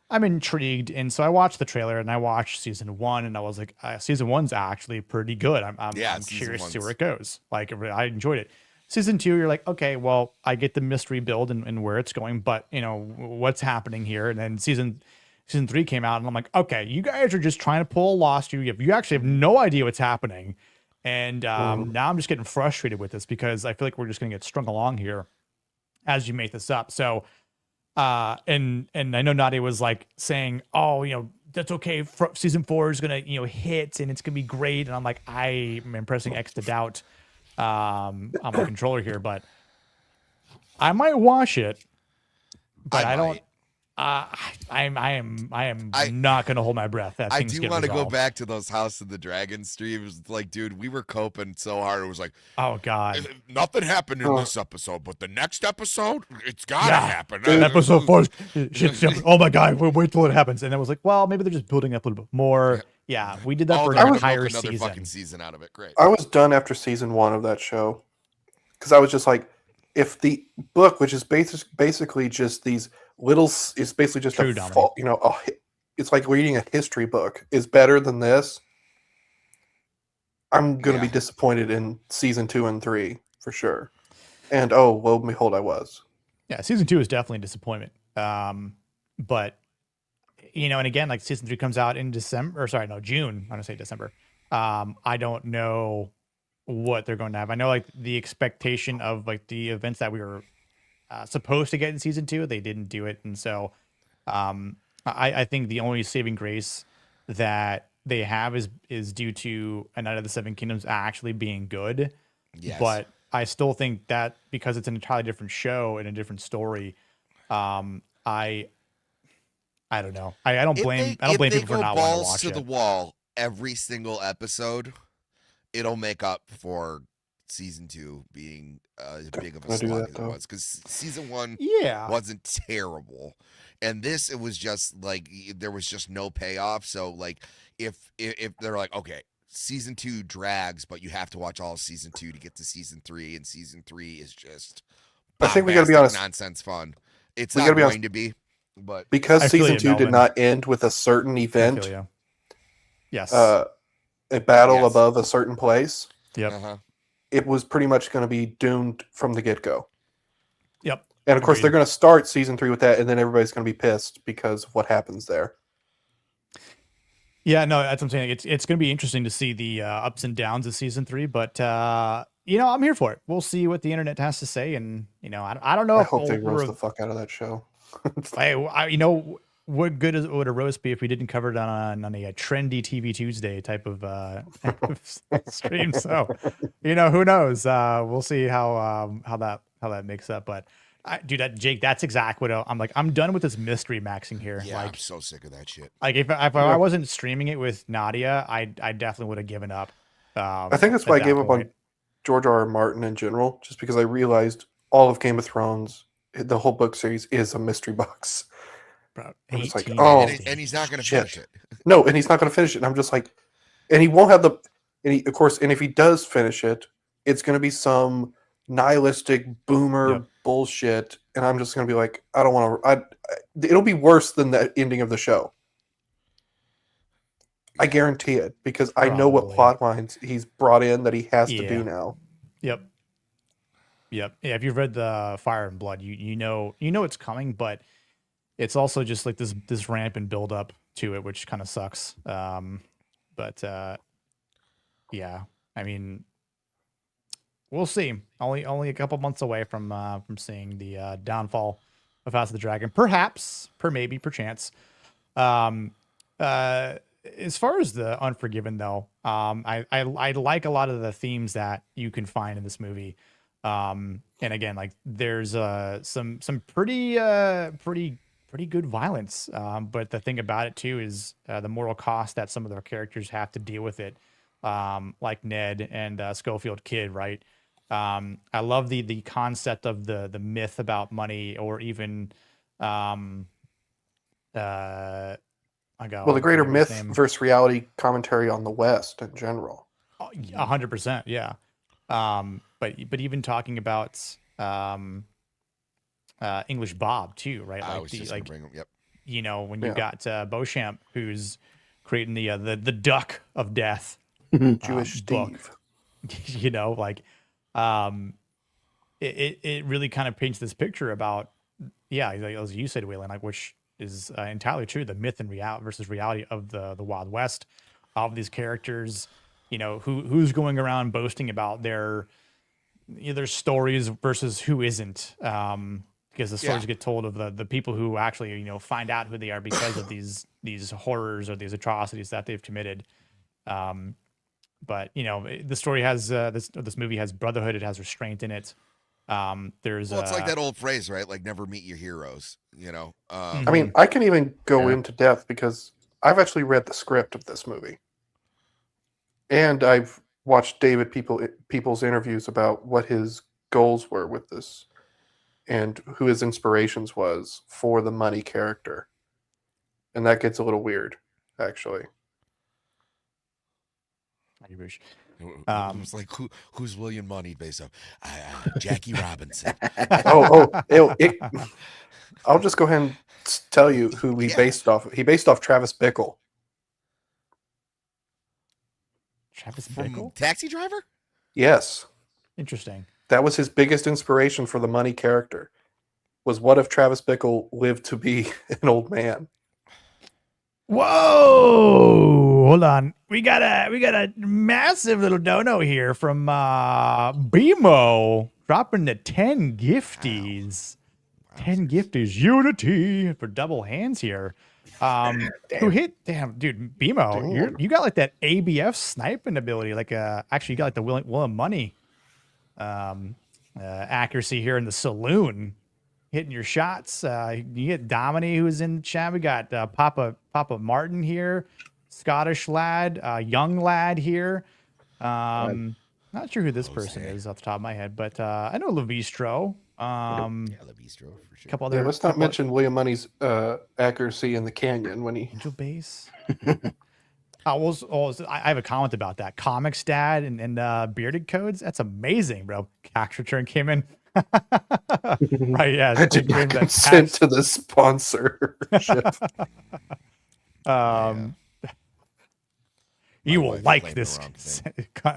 S8: I'm intrigued, and so I watched the trailer and I watched season 1, and I was like, season 1's actually pretty good. I'm curious to see where it goes. Like, I enjoyed it. Season 2, you're like, okay, well, I get the mystery build and where it's going, but what's happening here? And then season 3 came out, and I'm like, okay, you guys are just trying to pull a Lost. You actually have no idea what's happening, and now I'm just getting frustrated with this because I feel like we're just gonna get strung along here as you make this up. So, and I know Nadia was like saying, oh, that's okay. Season 4 is gonna hit and it's gonna be great, and I'm like, I'm pressing X to doubt. I'm a controller here, but I might watch it, but I don't. I am not going to hold my breath.
S7: I do want to go back to those House of the Dragon streams. Like, dude, we were coping so hard. It was like,
S8: oh god,
S7: nothing happened in this episode, but the next episode, it's gotta happen.
S8: Episode 4, shit, oh my god, wait till it happens. And I was like, well, maybe they're just building up a little bit more. Yeah, we did that for an entire season.
S7: Fucking season out of it. Great.
S10: I was done after season 1 of that show because I was just like, if the book, which is basically just these little, it's basically just it's like reading a history book, is better than this, I'm going to be disappointed in season 2 and 3 for sure. And oh, well, behold, I was.
S8: Yeah, season 2 is definitely a disappointment. But and again, like season 3 comes out in June. I'm gonna say December. I don't know what they're going to have. I know like the expectation of like the events that we were supposed to get in season 2, they didn't do it, and so I think the only saving grace that they have is due to A Night of the Seven Kingdoms actually being good.
S7: Yes.
S8: But I still think that because it's an entirely different show and a different story, I don't know. I don't blame people for not wanting to watch it. If they go balls to
S7: the wall every single episode, it'll make up for season 2 being as big of a slog as it was. Because season 1 wasn't terrible. And this, it was just like, there was just no payoff. So like, if they're like, okay, season 2 drags, but you have to watch all of season 2 to get to season 3, and season 3 is just
S10: I think we gotta be honest.
S7: Nonsense fun. It's not going to be. But
S10: because season 2 did not end with a certain event,
S8: yes,
S10: a battle above a certain place,
S8: it
S10: was pretty much going to be doomed from the get-go.
S8: Yep.
S10: And of course, they're going to start season 3 with that, and then everybody's going to be pissed because of what happens there.
S8: Yeah, no, that's what I'm saying. It's going to be interesting to see the ups and downs of season 3, but I'm here for it. We'll see what the internet has to say, and I don't know.
S10: I hope they roast the fuck out of that show.
S8: What good would a roast be if we didn't cover it on a trendy TV Tuesday type of stream? So, who knows? We'll see how that makes up. But Jake, that's exactly what I'm like. I'm done with this mystery maxing here.
S7: Yeah,
S8: like,
S7: I'm so sick of that shit.
S8: Like if I wasn't streaming it with Nadia, I definitely would have given up.
S10: I think that's why I gave up on George R.R. Martin in general, just because I realized all of Game of Thrones, the whole book series, is a mystery box.
S8: Bro,
S10: I'm just like,
S8: 18,
S10: oh,
S7: and he's not going to
S10: shit.
S7: finish it.
S10: No, and he's not going to finish it. And I'm just like, and he won't have the, and he, of course, and if he does finish it, it's going to be some nihilistic boomer bullshit. And I'm just going to be like, I don't want to, it'll be worse than the ending of the show. I guarantee it, because I know what plot lines he's brought in that he has to do now.
S8: Yep. Yeah, if you've read the Fire and Blood, you know it's coming, but it's also just like this ramp and build up to it, which kind of sucks. But yeah, I mean, we'll see. Only a couple months away from seeing the downfall of House of the Dragon, perhaps, perchance. As far as the Unforgiven, though, I like a lot of the themes that you can find in this movie. And again, like there's some pretty good violence. But the thing about it too is the moral cost that some of their characters have to deal with it. Like Ned and Schofield Kid, right? I love the concept of the myth about money, or even the
S10: greater myth versus reality commentary on the West in general.
S8: 100%, yeah. But even talking about English Bob too, right?
S7: I was just gonna bring him. Yep.
S8: You know, when you got Beauchamp, who's creating the duck of death,
S10: Jewish Steve.
S8: You know, like it really kind of paints this picture about, as you said, Waylon, like, which is entirely true. The myth and reality versus reality of the Wild West, of these characters, you know, who's going around boasting about their stories versus who isn't, because the stories get told of the people who actually, you know, find out who they are because of these horrors or these atrocities that they've committed. But you know, the story has this movie has brotherhood, it has restraint in it. It's
S7: like that old phrase, right? Like, never meet your heroes, you know?
S10: I mean, I can even go into depth because I've actually read the script of this movie. And I've watched David People's interviews about what his goals were with this and who his inspirations was for the money character. And that gets a little weird, actually.
S7: It's like, who's William Munny based on? Jackie Robinson.
S10: I'll just go ahead and tell you who he based off. He based off Travis Bickle.
S8: Travis
S7: From
S8: Bickle?
S7: Taxi Driver?
S10: Yes.
S8: Interesting.
S10: That was his biggest inspiration for the money character. Was what if Travis Bickle lived to be an old man?
S8: Whoa! Hold on. We got a massive little dono here from BMO dropping the 10 gifties. 10 gifties. Unity for double hands here. Who hit? Damn, dude, BMO, you got like that ABF sniping ability. Like actually you got like the William Munny accuracy here in the saloon. Hitting your shots. You get Domini, who's in the chat. We got Papa Martin here, Scottish lad, young lad here. Not sure who this person is off the top of my head, but I know Levistro.
S7: Levistro for sure.
S8: Couple other.
S10: Let's not mention William Munny's accuracy in the canyon when he
S8: Angel Base. I have a comment about that. Comics Dad and Bearded Codes. That's amazing, bro. Cash return came in. Right, yeah.
S10: I did not consent to the sponsorship.
S8: You will like this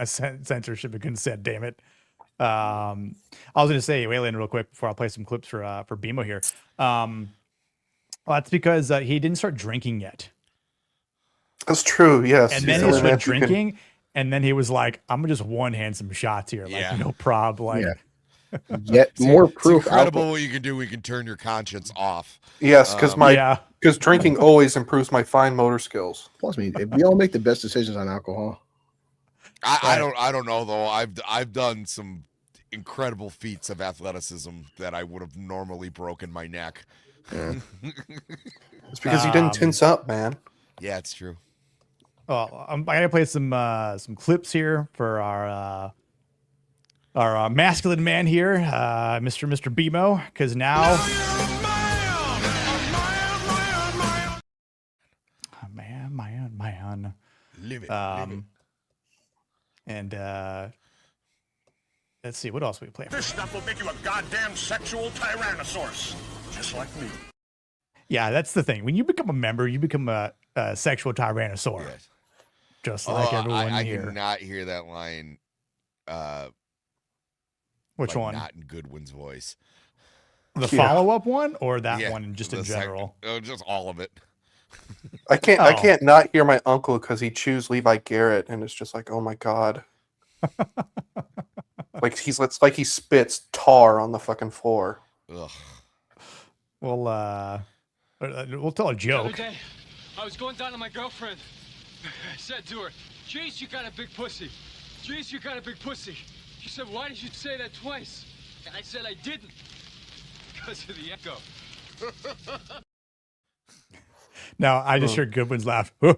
S8: censorship and consent, damn it. I was going to say, Waylon, real quick before I play some clips for BMO here. Well, that's because he didn't start drinking yet.
S10: That's true, yes.
S8: And then he started drinking, and then he was like, I'm going to just one-hand some shots here. Like, no problem. Like,
S9: Yet more proof.
S7: It's incredible what you can do. We can turn your conscience off.
S10: Yes, because drinking always improves my fine motor skills.
S9: Plus, we all make the best decisions on alcohol.
S7: I don't know though. I've done some incredible feats of athleticism that I would have normally broken my neck.
S9: Yeah.
S10: It's because you didn't tense up, man.
S7: Yeah, it's true.
S8: Well, I gotta play some clips here for our masculine man here, Mr. BMO, because now on.
S7: Live it.
S8: And let's see, what else we play?
S4: This stuff will make you a goddamn sexual tyrannosaurus, just like me.
S8: Yeah, that's the thing. When you become a member, you become a sexual tyrannosaur.
S7: Yes.
S8: Just like everyone
S7: I
S8: here.
S7: cannot hear that line.
S8: Which one?
S7: Not in Goodwin's voice.
S8: The follow-up one, or that one just in general?
S7: Just all of it.
S10: I can't not hear my uncle because he chews Levi Garrett, and it's just like, oh my god. It's like he spits tar on the fucking floor.
S7: Ugh.
S8: We'll tell a joke.
S11: The other day, I was going down to my girlfriend. I said to her, "Jeez, you got a big pussy. Jeez, you got a big pussy." She said, "Why did you say that twice?" And I said, "I didn't. Because of the echo."
S8: Now, I just heard Goodwin's laugh.
S10: So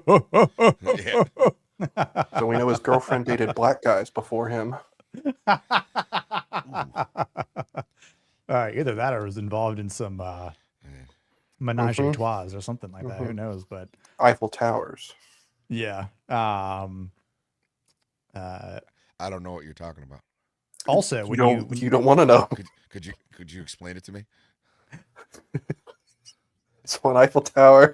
S10: we know his girlfriend dated black guys before him.
S8: Either that or was involved in some menage a trois or something like that. Who knows? But
S10: Eiffel Towers.
S8: Yeah.
S7: I don't know what you're talking about.
S8: Also, when
S10: you don't want to know.
S7: Could you explain it to me?
S10: It's one Eiffel Tower.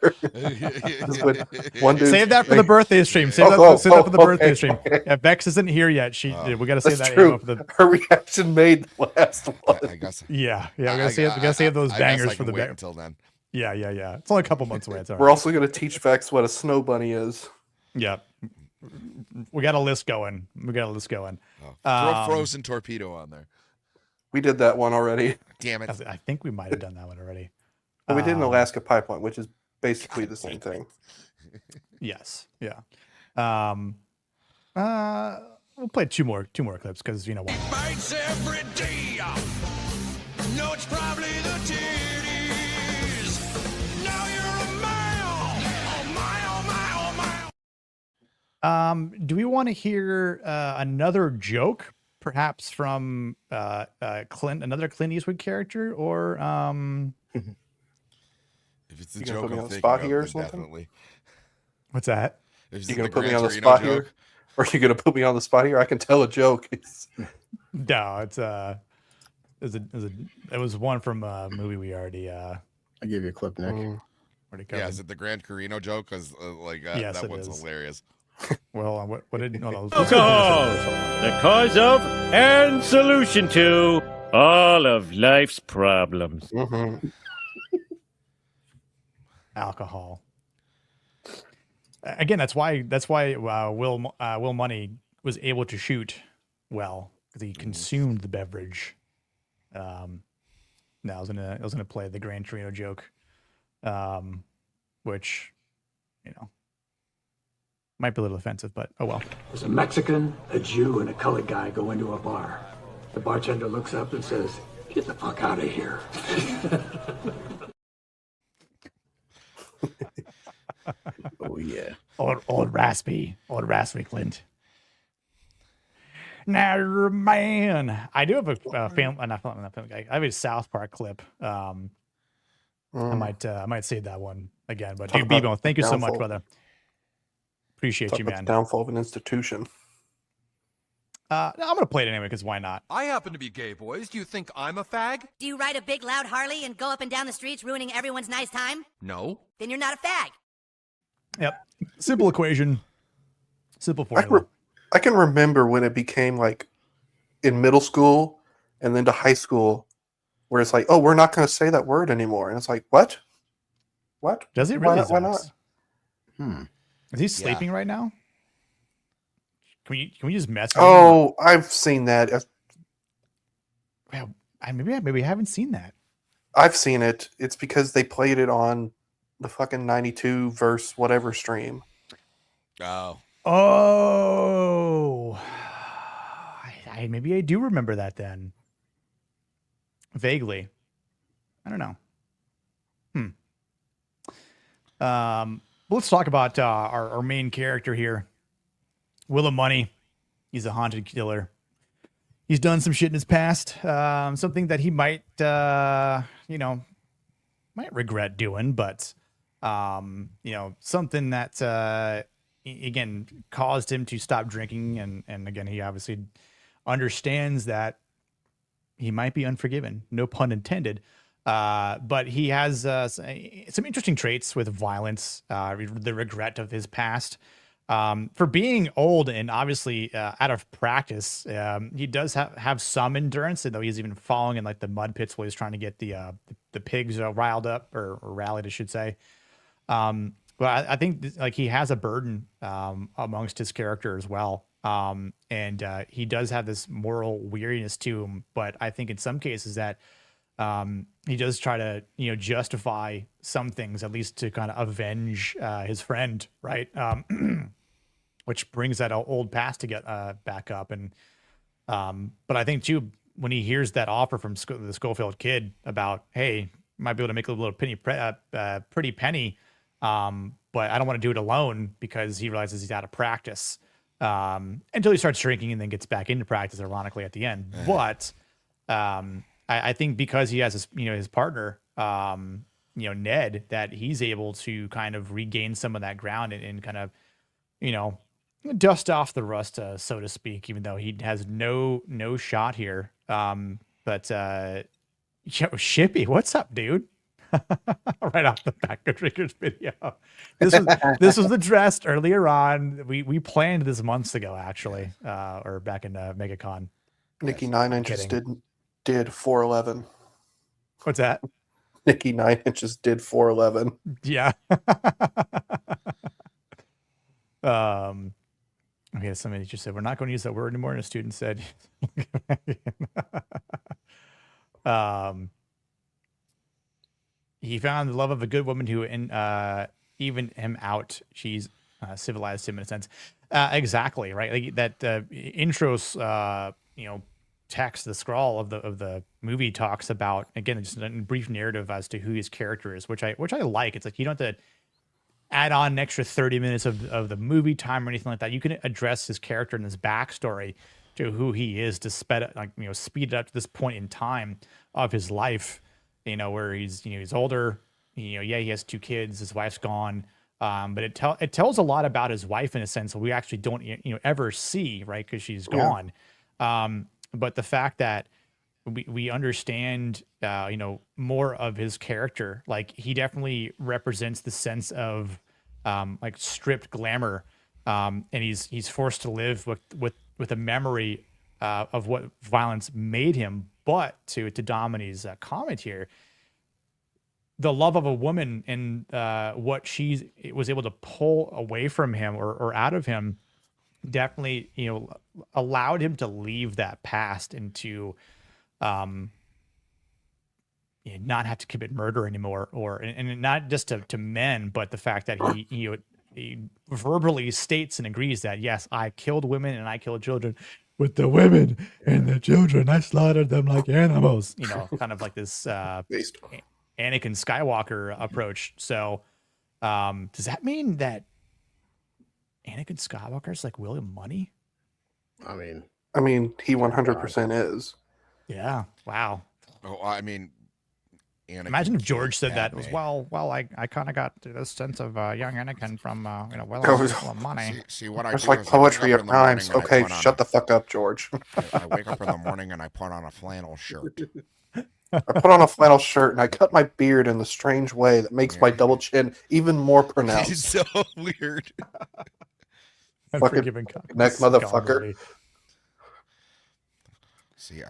S10: One dude
S8: save that for the birthday stream. Save that for the birthday stream. Yeah, Bex isn't here yet. We got to save that.
S10: True. Her reaction made the last one.
S7: I guess.
S8: Yeah. We gotta save those bangers for the
S7: wait until then.
S8: Yeah. It's only a couple months away. It's all right.
S10: We're also gonna teach Vex what a snow bunny is.
S8: Yeah. We got a list going.
S7: Throw frozen torpedo on there.
S10: We did that one already.
S7: Damn it.
S8: I think we might have done that one already.
S10: Well, we did an Alaska pipeline, which is basically the same thing.
S8: Yes. Yeah. We'll play two more clips because you know what.
S4: Bites every day. No, it's probably the titties. Now you're a mile. Oh my.
S8: Do we want to hear another joke, perhaps from Clint, another Clint Eastwood character, or
S7: If it's a
S10: you
S7: joke,
S10: put me
S7: I'm
S10: on the
S7: thinking
S10: spot
S7: of,
S10: here or
S7: then
S10: something?
S7: definitely.
S8: What's that?
S7: If
S10: You
S7: it's
S10: gonna
S7: the
S10: put me
S7: Gran
S10: on the
S7: Torino
S10: spot
S7: joke,
S10: here? Or are you gonna put me on the spot here? I can tell a joke.
S8: No, it was one from a movie we already.
S9: I gave you a clip, Nick.
S8: Already covered.
S7: Yeah, is it the Gran Torino joke? Because
S8: Yes,
S7: that
S8: it
S7: one's
S8: is.
S7: hilarious.
S8: Well, what did
S12: Alcohol, the cause of and solution to all of life's problems.
S8: Alcohol. Again, that's why Will Munny was able to shoot well because he consumed the beverage. Now I was gonna play the Gran Torino joke, which might be a little offensive, but oh well.
S13: There's a Mexican, a Jew, and a colored guy go into a bar. The bartender looks up and says, "Get the fuck out of here."
S9: Oh yeah.
S8: Old raspy Clint. Now you're a man. I do have a film. Not film guy. I have a South Park clip. I might save that one again. But dude, Bebo, thank you so much, brother. Appreciate you, man.
S10: The downfall of an institution.
S8: I'm gonna play it anyway because why not?
S1: I happen to be gay, boys. Do you think I'm a fag?
S14: Do you ride a big loud Harley and go up and down the streets ruining everyone's nice time?
S1: No.
S14: Then you're not a fag.
S8: Yep. Simple equation. Simple formula.
S10: I can remember when it became like in middle school and then to high school where it's like, oh, we're not going to say that word anymore. And it's like, what?
S8: Does he really?
S10: Why not?
S8: Is he sleeping right now? Can we just mess with him?
S10: Oh, I've seen that.
S8: Well, maybe I haven't seen that.
S10: I've seen it. It's because they played it on the fucking 92 verse whatever stream.
S8: Oh, maybe I do remember that then. Vaguely. I don't know. Let's talk about our main character here. William Munny. He's a haunted killer. He's done some shit in his past. Something that he might regret doing, but something that again, caused him to stop drinking. And again, he obviously understands that he might be unforgiven, no pun intended. But he has some interesting traits with violence, the regret of his past. For being old and obviously out of practice, he does have some endurance, though he's even falling in like the mud pits while he's trying to get the pigs riled up or rallied, I should say. But I think like he has a burden amongst his character as well. And he does have this moral weariness to him, but I think in some cases that he does try to, justify some things, at least to kind of avenge his friend, right? Which brings that old past to get back up. And but I think too, when he hears that offer from the Schofield Kid about, hey, might be able to make a little pretty penny, but I don't want to do it alone, because he realizes he's out of practice. Until he starts drinking and then gets back into practice, ironically, at the end. But I think because he has his partner, Ned, that he's able to kind of regain some of that ground and kind of, dust off the rust, so to speak, even though he has no shot here. But Shippy, what's up, dude? Right off the back of Trigger's video. This was addressed earlier on. We planned this months ago, actually, or back in MegaCon.
S10: Nikki 9 Inches did 411.
S8: What's that?
S10: Nikki 9 Inches did 411.
S8: Yeah. Okay, somebody just said we're not going to use that word anymore, and a student said he found the love of a good woman who evened him out. She's civilized him in a sense. Exactly, right? Like that intros, text, the scrawl of the movie talks about, again, just a brief narrative as to who his character is, which I like. It's like you don't have to add on an extra 30 minutes of the movie time or anything like that. You can address his character and his backstory to who he is to speed it up to this point in time of his life. Where he's older, he has 2 kids, his wife's gone. But it tells a lot about his wife in a sense that we actually don't, ever see, right? Cause she's gone. But the fact that we understand, more of his character, like he definitely represents the sense of, like stripped glamour. And he's forced to live with a memory, of what violence made him. But to Domini's comment here, the love of a woman and what she was able to pull away from him or out of him definitely, allowed him to leave that past and to not have to commit murder anymore, and not just to men, but the fact that he verbally states and agrees that, yes, I killed women and I killed children. With the women and the children, I slaughtered them like animals. Kind of like this Anakin Skywalker approach. So, does that mean that Anakin Skywalker is like William Munny?
S9: I mean,
S10: he 100% is.
S8: Yeah. Wow.
S7: Oh, I mean, Anakin,
S8: imagine if George said that. It was I kind of got this sense of young Anakin from William Munny.
S7: See what I
S10: It's
S7: do
S10: like
S7: is
S10: poetry
S7: I
S10: of
S7: wake up in the
S10: rhymes.
S7: morning and I
S10: Okay,
S7: put on
S10: shut the fuck up, George.
S7: I wake up in the morning and I put on a flannel shirt.
S10: I put on a flannel shirt and I cut my beard in the strange way that makes my double chin even more pronounced.
S7: It's so weird.
S10: Fucking neck motherfucker.
S7: See,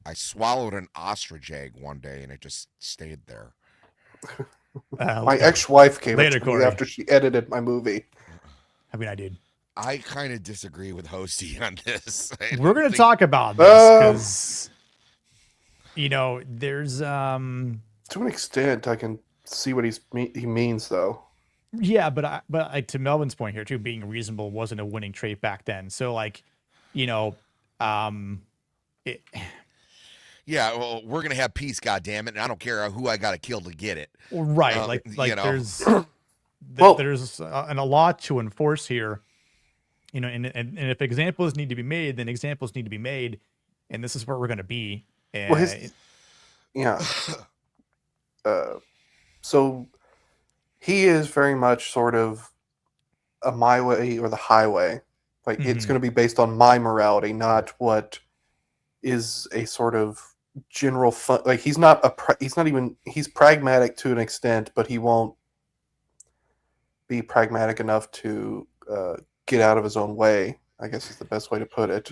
S7: I swallowed an ostrich egg one day and it just stayed there.
S10: My ex-wife came
S8: later,
S10: up to me after she edited my movie.
S8: I mean, I did.
S7: I kind of disagree with Hosty on this.
S8: We're going to talk about this because, there's
S10: to an extent I can see what he means though.
S8: Yeah, but to Melvin's point here too, being reasonable wasn't a winning trait back then. So
S7: yeah, well, we're gonna have peace, goddammit, and I don't care who I gotta kill to get it.
S8: Right, there's there's a lot to enforce here, and if examples need to be made, then examples need to be made, and this is where we're gonna be. And,
S10: so he is very much sort of a my way or the highway. Like it's
S8: Mhm.
S10: going to be based on my morality, not what is a sort of general fun. Like he's pragmatic to an extent, but he won't be pragmatic enough to get out of his own way, I guess is the best way to put it.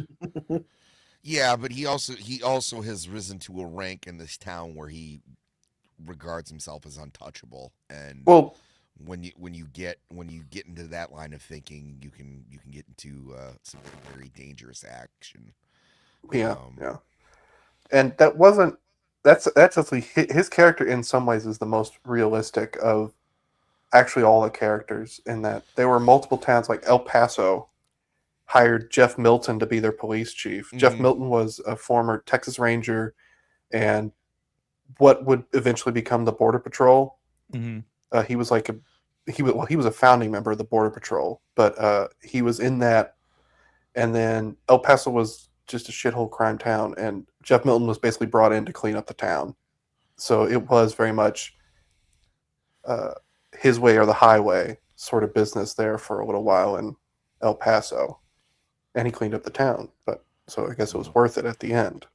S7: Yeah, but he also has risen to a rank in this town where he regards himself as untouchable. And when you get into that line of thinking, you can get into some very dangerous action.
S10: Yeah, yeah. And that's actually his character in some ways is the most realistic of actually all the characters, in that there were multiple towns, like El Paso hired Jeff Milton to be their police chief.
S7: Mm-hmm.
S10: Jeff Milton was a former Texas Ranger and what would eventually become the Border Patrol.
S8: Mm-hmm.
S10: He was a founding member of the Border Patrol, but he was in that. And then El Paso was just a shithole crime town, and Jeff Milton was basically brought in to clean up the town. So it was very much his way or the highway sort of business there for a little while in El Paso. And he cleaned up the town, but so I guess it was worth it at the end.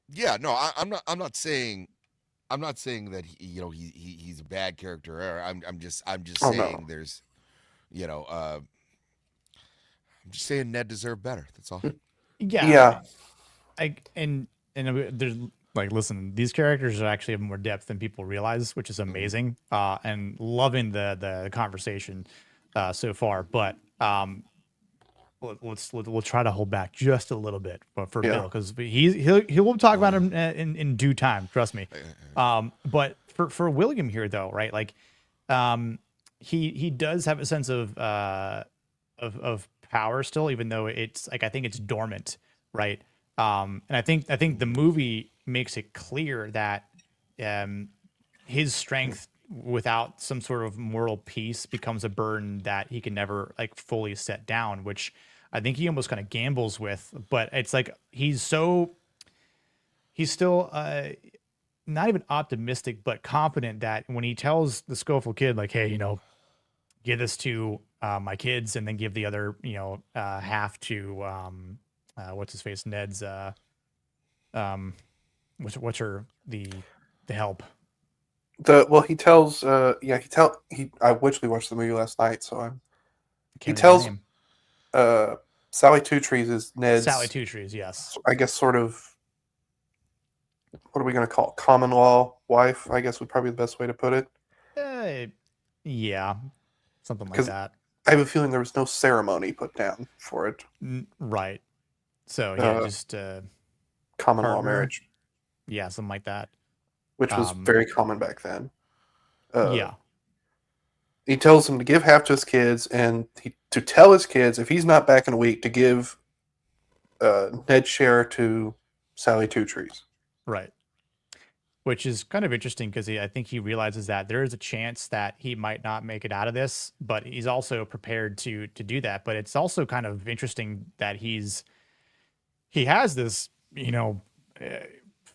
S7: Yeah, no, I'm not saying that he's a bad character. I'm just saying there's, I'm just saying Ned deserved better. That's all.
S8: Yeah. And there's like, listen, these characters actually have more depth than people realize, which is amazing. And loving the conversation so far. But we'll try to hold back just a little bit for Bill, because he will talk about him in due time. Trust me. But for William here, though, right? Like, he does have a sense of power still, even though it's like, I think it's dormant, right? And I think the movie makes it clear that his strength without some sort of moral peace becomes a burden that he can never like fully set down, which I think he almost kind of gambles with. But it's like he's still not even optimistic, but confident that when he tells the Schofield Kid, like, hey, give this to my kids, and then give the other half to what's his face, Ned's what's her the help.
S10: He tells I literally watched the movie last night, so he tells Sally Two Trees is Ned's
S8: Sally Two Trees, yes.
S10: I guess sort of, what are we going to call it? Common law wife, I guess would probably be the best way to put it.
S8: Yeah, something like that.
S10: I have a feeling there was no ceremony put down for it.
S8: Right. So yeah, just
S10: common law marriage.
S8: Yeah, something like that.
S10: Which was very common back then.
S8: Yeah.
S10: He tells him to give half to his kids, and to tell his kids if he's not back in a week to give Ned's share to Sally Two Trees.
S8: Right. Which is kind of interesting, because I think he realizes that there is a chance that he might not make it out of this, but he's also prepared to do that. But it's also kind of interesting that he has this,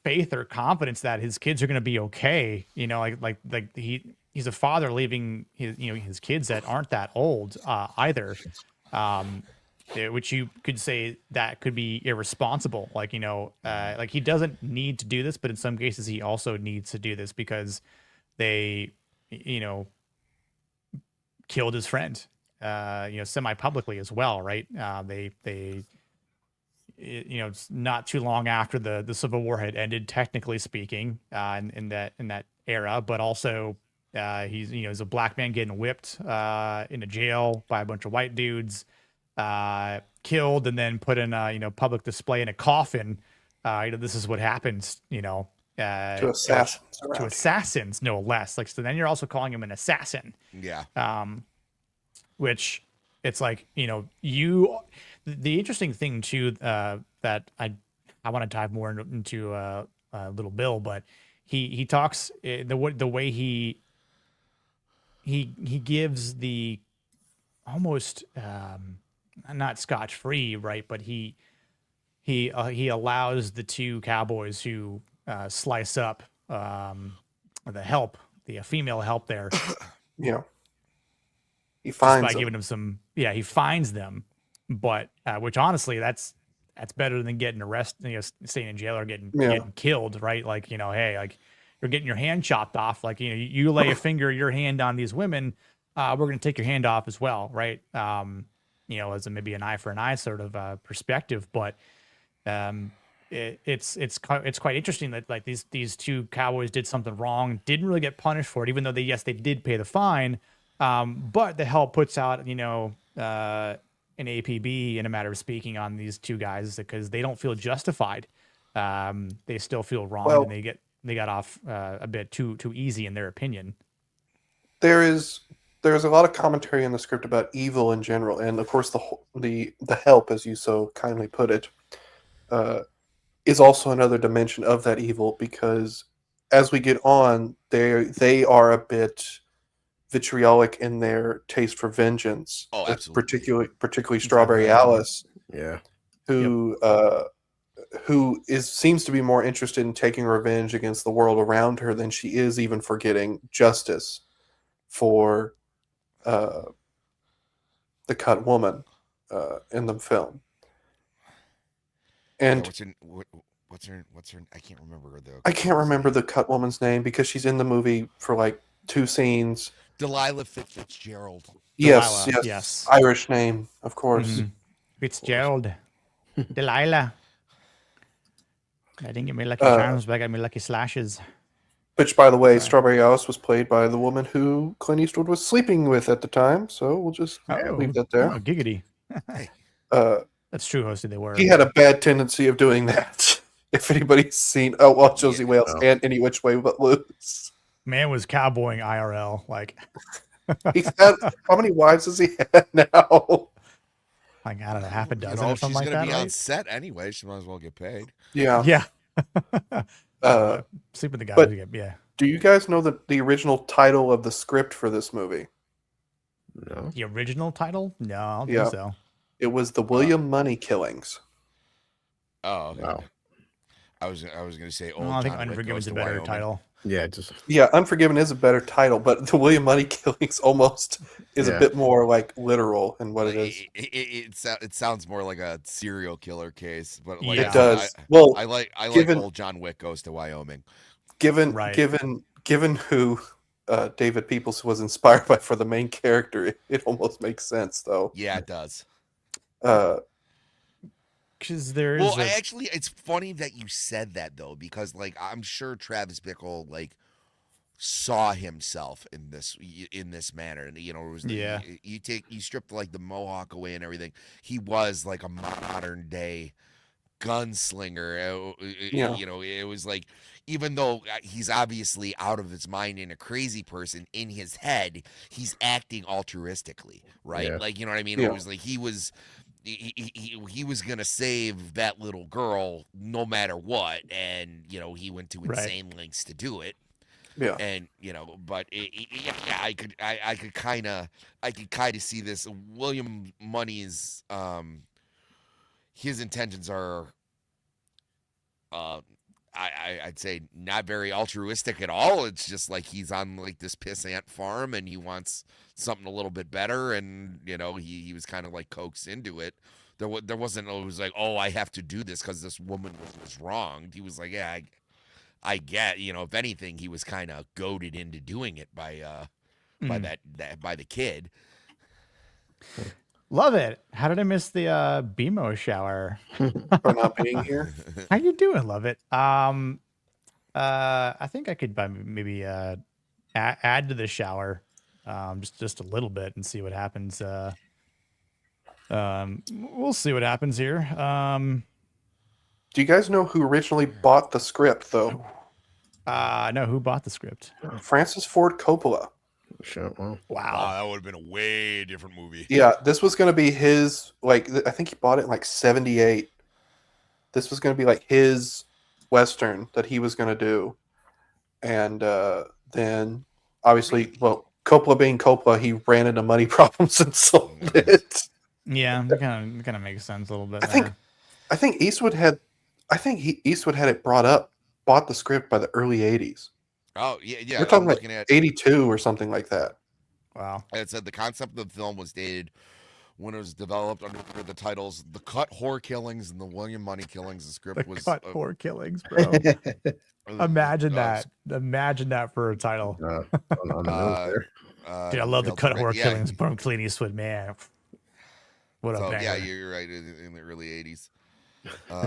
S8: faith or confidence that his kids are going to be okay. He's a father leaving his kids that aren't that old either. Which you could say that could be irresponsible. Like he doesn't need to do this, but in some cases he also needs to do this because they, killed his friend, semi-publicly as well. Right. They it's not too long after the Civil War had ended, technically speaking, in that era, but also he's a black man getting whipped in a jail by a bunch of white dudes, killed, and then put in a public display in a coffin. This is what happens, to assassins, no less. Like, so then you're also calling him an assassin.
S7: Yeah.
S8: Which it's like, the interesting thing too, that I want to dive more into Little Bill, but he talks the way he gives the almost not scotch-free, right? But he allows the two cowboys who slice up the female help there.
S10: Yeah. He finds
S8: just by giving them some. Yeah, he finds them, but which honestly, that's better than getting arrested, staying in jail or getting killed, right? Like, hey, like you're getting your hand chopped off. Like, you lay a finger, your hand on these women, we're going to take your hand off as well, right? As maybe an eye for an eye sort of perspective, but it's quite interesting that like these two cowboys did something wrong, didn't really get punished for it, even though they did pay the fine, but the help puts out an APB, in a matter of speaking, on these two guys because they don't feel justified. They still feel wrong, and they got off a bit too easy in their opinion.
S10: There's a lot of commentary in the script about evil in general, and of course the help, as you so kindly put it, is also another dimension of that evil, because as we get on, they are a bit vitriolic in their taste for vengeance.
S7: Oh, absolutely.
S10: Particularly Strawberry Alice.
S9: Yeah.
S10: Who seems to be more interested in taking revenge against the world around her than she is even for getting justice for the cut woman in the film. And
S7: what's her? I can't remember
S10: I can't remember the cut woman's name because she's in the movie for like 2 scenes.
S7: Delilah Fitzgerald.
S10: Yes. Irish name, of course.
S8: Mm-hmm. Fitzgerald. Delilah. I didn't get me lucky charms, but I got me lucky slashes.
S10: Which, by the way, Strawberry Alice was played by the woman who Clint Eastwood was sleeping with at the time. So we'll just leave that there.
S8: Oh, giggity. That's true, hosted they were.
S10: He had a bad tendency of doing that. If anybody's seen Josie Wales and Any Which Way But Loose.
S8: Man was cowboying IRL. Like,
S10: he's had, how many wives has he had now?
S8: Like, I don't know, half a dozen or something like that.
S7: She's going to be
S8: right?
S7: on set anyway. She might as well get paid.
S10: Yeah.
S8: Sleep with the guy. Yeah.
S10: Do you guys know the original title of the script for this movie?
S9: No.
S8: The original title? No, I don't think so.
S10: It was the William Munny killings.
S7: Oh, okay. Wow. I was going to say,
S8: I think Unforgiven is a better title.
S9: Yeah,
S10: Unforgiven is a better title, but the William Munny killings almost is a bit more like literal in what it is.
S7: It sounds more like a serial killer case, but like,
S10: it does.
S7: I like old John Wick Goes to Wyoming.
S10: Given who David Peoples was inspired by for the main character, it almost makes sense, though.
S7: Yeah, it does.
S8: Because there's
S7: actually, it's funny that you said that though, because like I'm sure Travis Bickle like saw himself in this manner, and it was you stripped like the mohawk away and everything. He was like a modern day gunslinger. It was like, even though he's obviously out of his mind and a crazy person, in his head he's acting altruistically, right?
S9: Yeah.
S7: Like, you know what I mean? It was like he was gonna save that little girl no matter what, and he went to insane lengths to do it.
S10: Yeah,
S7: and but I could kind of see this. William Munny's his intentions are I'd say not very altruistic at all. It's just like he's on like this pissant farm and he wants something a little bit better, and he was kind of like coaxed into it. There wasn't, it was like, oh, I have to do this because this woman was wronged. He was like, yeah, I get, if anything, he was kind of goaded into doing it by the kid.
S8: Love it. How did I miss the BMO shower?
S10: For not being here.
S8: How you doing? Love it. I think I could maybe add to the shower, just a little bit and see what happens. We'll see what happens here.
S10: Do you guys know who originally bought the script, though?
S8: No, who bought the script?
S10: Francis Ford Coppola.
S9: Shit, wow.
S7: That would have been a way different movie.
S10: Yeah, this was going to be his, like, I think he bought it in like 78. This was going to be like his Western that he was going to do. And then, obviously, Coppola being Coppola, he ran into money problems and sold it.
S8: Yeah, that kind of makes sense a little bit.
S10: I think Eastwood had it bought the script by the early 80s.
S7: Oh, yeah.
S10: We're talking like 82 or something like that.
S8: Wow.
S7: And it said the concept of the film was dated when it was developed under the titles "The Cut Whore Killings" and "The William Munny Killings." The script was
S8: Cut Whore Killings, bro. Imagine that. Imagine that for a title.
S9: On the nose there.
S8: Dude, I love the Cut Whore Killings from Clint Eastwood, man. What
S7: so,
S8: a banger.
S7: yeah, you're right. In the early '80s.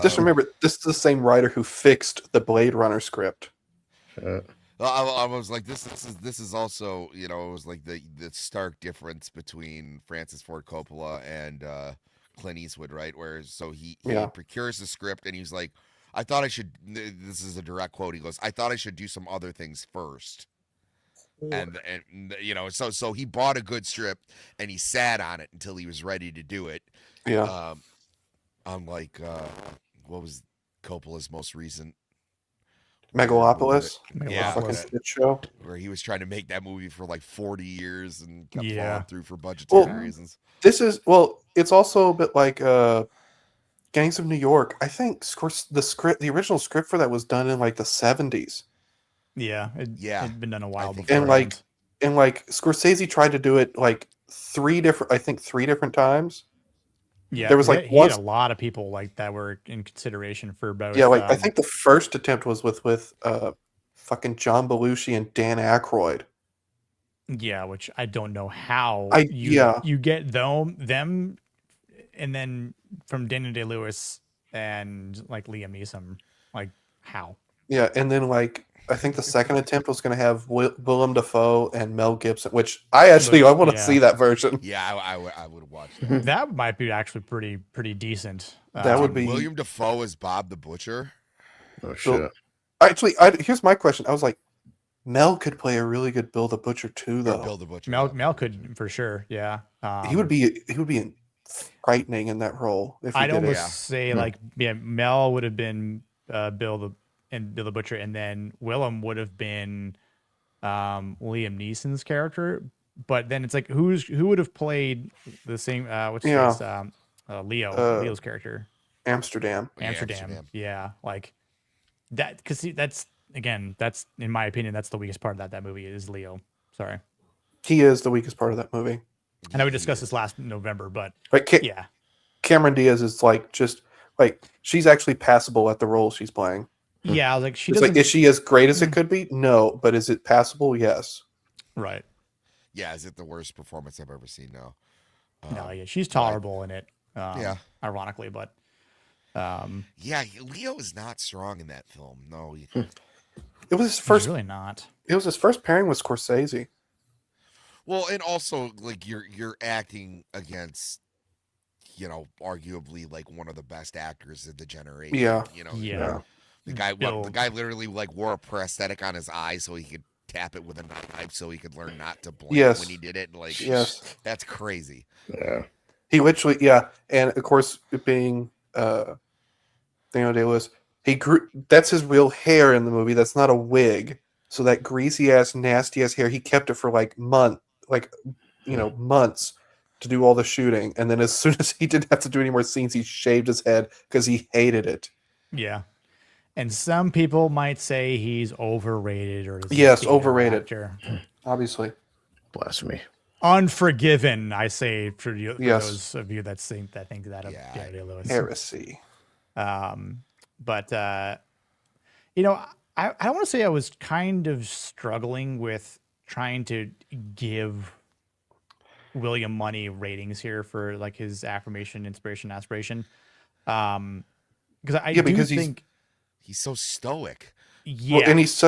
S10: Just remember, this is the same writer who fixed the Blade Runner script.
S7: I was like, this is also, it was like the stark difference between Francis Ford Coppola and Clint Eastwood, right? Whereas, so he procures the script and he's like, I thought I should. This is a direct quote. He goes, I thought I should do some other things first. And so he bought a good script and he sat on it until he was ready to do it.
S10: Yeah.
S7: Unlike what was Coppola's most recent
S10: Megalopolis.
S7: Yeah,
S10: fucking shit show.
S7: Where he was trying to make that movie for like 40 years and kept falling through for budgetary reasons.
S10: It's also a bit like Gangs of New York. I think the original script for that was done in like the 70s.
S8: Yeah, it'd been done a while before.
S10: And like Scorsese tried to do it like three different times.
S8: Yeah,
S10: there was like
S8: he had a lot of people like that were in consideration for both.
S10: Yeah, like I think the first attempt was with fucking John Belushi and Dan Aykroyd.
S8: Yeah, which I don't know how you get them, and then from Daniel Day-Lewis and like Liam Neeson, like how?
S10: Yeah, and then like I think the second attempt was going to have Willem Dafoe and Mel Gibson, which I want to see that version.
S7: Yeah, I would watch that.
S8: That might be actually pretty decent.
S10: That would be
S7: William Dafoe as Bob the Butcher.
S9: Oh shit!
S10: Here's my question. I was like, Mel could play a really good Bill the Butcher too, though.
S7: Bill the Butcher.
S8: Mel could for sure. Yeah,
S10: he would be frightening in that role.
S8: I'd almost say Mel would have been Bill the Butcher, and then Willem would have been Liam Neeson's character. But then it's like who would have played the same? Leo's character.
S10: Amsterdam.
S8: Yeah, like that because that's in my opinion that's the weakest part of that movie is Leo. Sorry,
S10: he is the weakest part of that movie.
S8: I know we discussed this last November, but
S10: Cameron Diaz is like just like she's actually passable at the role she's playing.
S8: Yeah, I was like,
S10: is she as great as it could be? No, but is it passable? Yes.
S8: Right.
S7: Yeah, is it the worst performance I've ever seen? No.
S8: No, she's tolerable in it. Ironically, but
S7: Leo is not strong in that film. No,
S10: it was his first.
S8: He's really not.
S10: It was his first pairing with Scorsese.
S7: Well, and also like you're acting against, arguably like one of the best actors of the generation.
S10: Yeah.
S7: Yeah. The guy literally like wore a prosthetic on his eye so he could tap it with a knife so he could learn not to blink when he did it. Like, that's crazy.
S9: Yeah.
S10: He literally, and of course, being Daniel Day-Lewis, that's his real hair in the movie. That's not a wig. So that greasy ass, nasty ass hair, he kept it for like months to do all the shooting. And then as soon as he didn't have to do any more scenes, he shaved his head because he hated it.
S8: Yeah. And some people might say he's overrated or
S10: overrated. Actor. Obviously.
S9: Blasphemy.
S8: Unforgiven, I say for those of you that think that Daniel Lewis.
S10: Heresy.
S8: But I don't want to say I was kind of struggling with trying to give William Munny ratings here for like his affirmation, inspiration, aspiration. Because I do think
S7: he's so stoic.
S8: Yeah.
S10: Well, and he's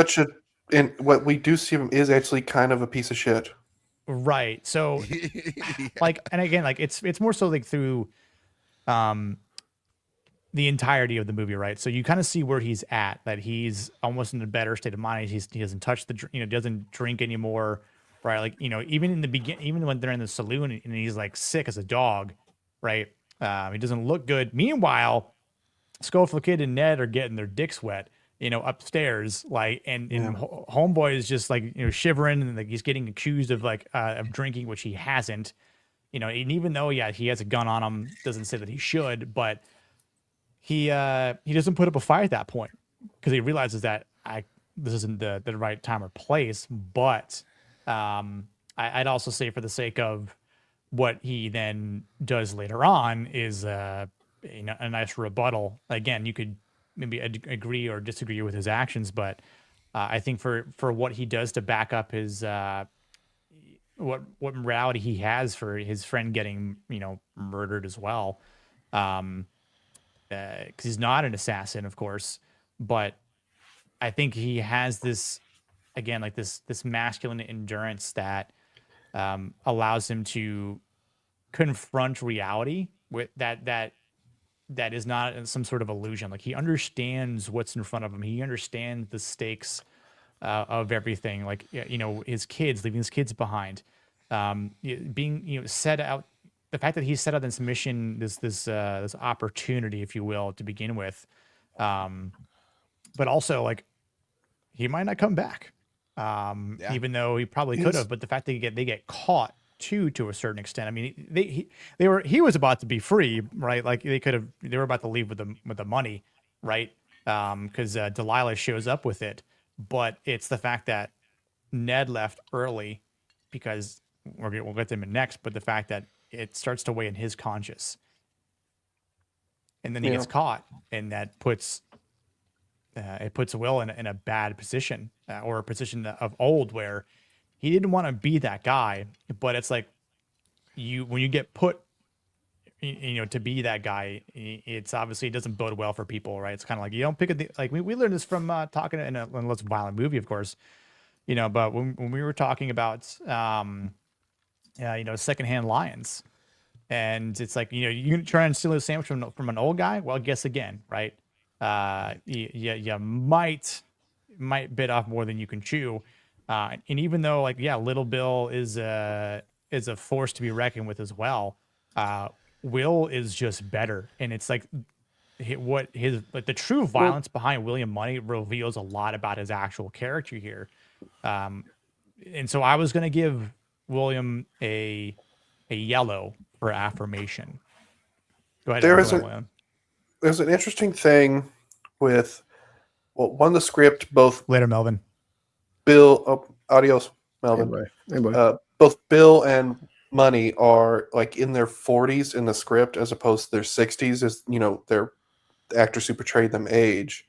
S10: and what we do see him is actually kind of a piece of shit.
S8: Right. So like, and again, like it's more so like through, the entirety of the movie, right? So you kind of see where he's at, that he's almost in a better state of mind. He doesn't touch doesn't drink anymore, right? Like, even in the beginning, even when they're in the saloon and he's like sick as a dog, right? He doesn't look good. Meanwhile, Schofield Kid and Ned are getting their dicks wet, upstairs, like, and Homeboy is just like, shivering, and like he's getting accused of like of drinking, which he hasn't, and even though he has a gun on him, doesn't say that he should, but he doesn't put up a fight at that point because he realizes that this isn't the right time or place. But I I'd also say for the sake of what he then does later on is a nice rebuttal. Again, you could maybe agree or disagree with his actions, but I think for what he does to back up his what morality he has for his friend getting murdered as well, because he's not an assassin, of course, but I think he has this, again, like this masculine endurance that allows him to confront reality with that is not some sort of illusion. Like, he understands what's in front of him. He understands the stakes of everything. Like, his kids, leaving his kids behind, being set out. The fact that he set out this mission, this opportunity, if you will, to begin with, but also like he might not come back, even though he probably could have. But the fact that they get caught too, to a certain extent. I mean, he was about to be free, right? Like they were about to leave with the money, right? Because Delilah shows up with it, but it's the fact that Ned left early because we'll get to him next. But the fact that it starts to weigh in his conscience, and then he gets caught, and that puts Will in a bad position, or a position of old where he didn't want to be that guy. But it's like when you get put, to be that guy, it's obviously, it doesn't bode well for people, right? It's kind of like you don't pick like we learned this from talking in a less violent movie, of course, but when we were talking about secondhand lions, and it's like you can try and steal a sandwich from an old guy. Well, guess again, right? You might bit off more than you can chew, and even though Little Bill is a force to be reckoned with as well, Will is just better, and it's like the true violence behind William Munny reveals a lot about his actual character here, and so I was gonna give William a yellow for affirmation. Go ahead.
S10: There's an interesting thing with, the script, both
S8: later, Melvin.
S10: Bill, adios, Melvin.
S9: Anybody.
S10: Both Bill and Munny are like in their 40s in the script, as opposed to their 60s, as their actors who portrayed them age.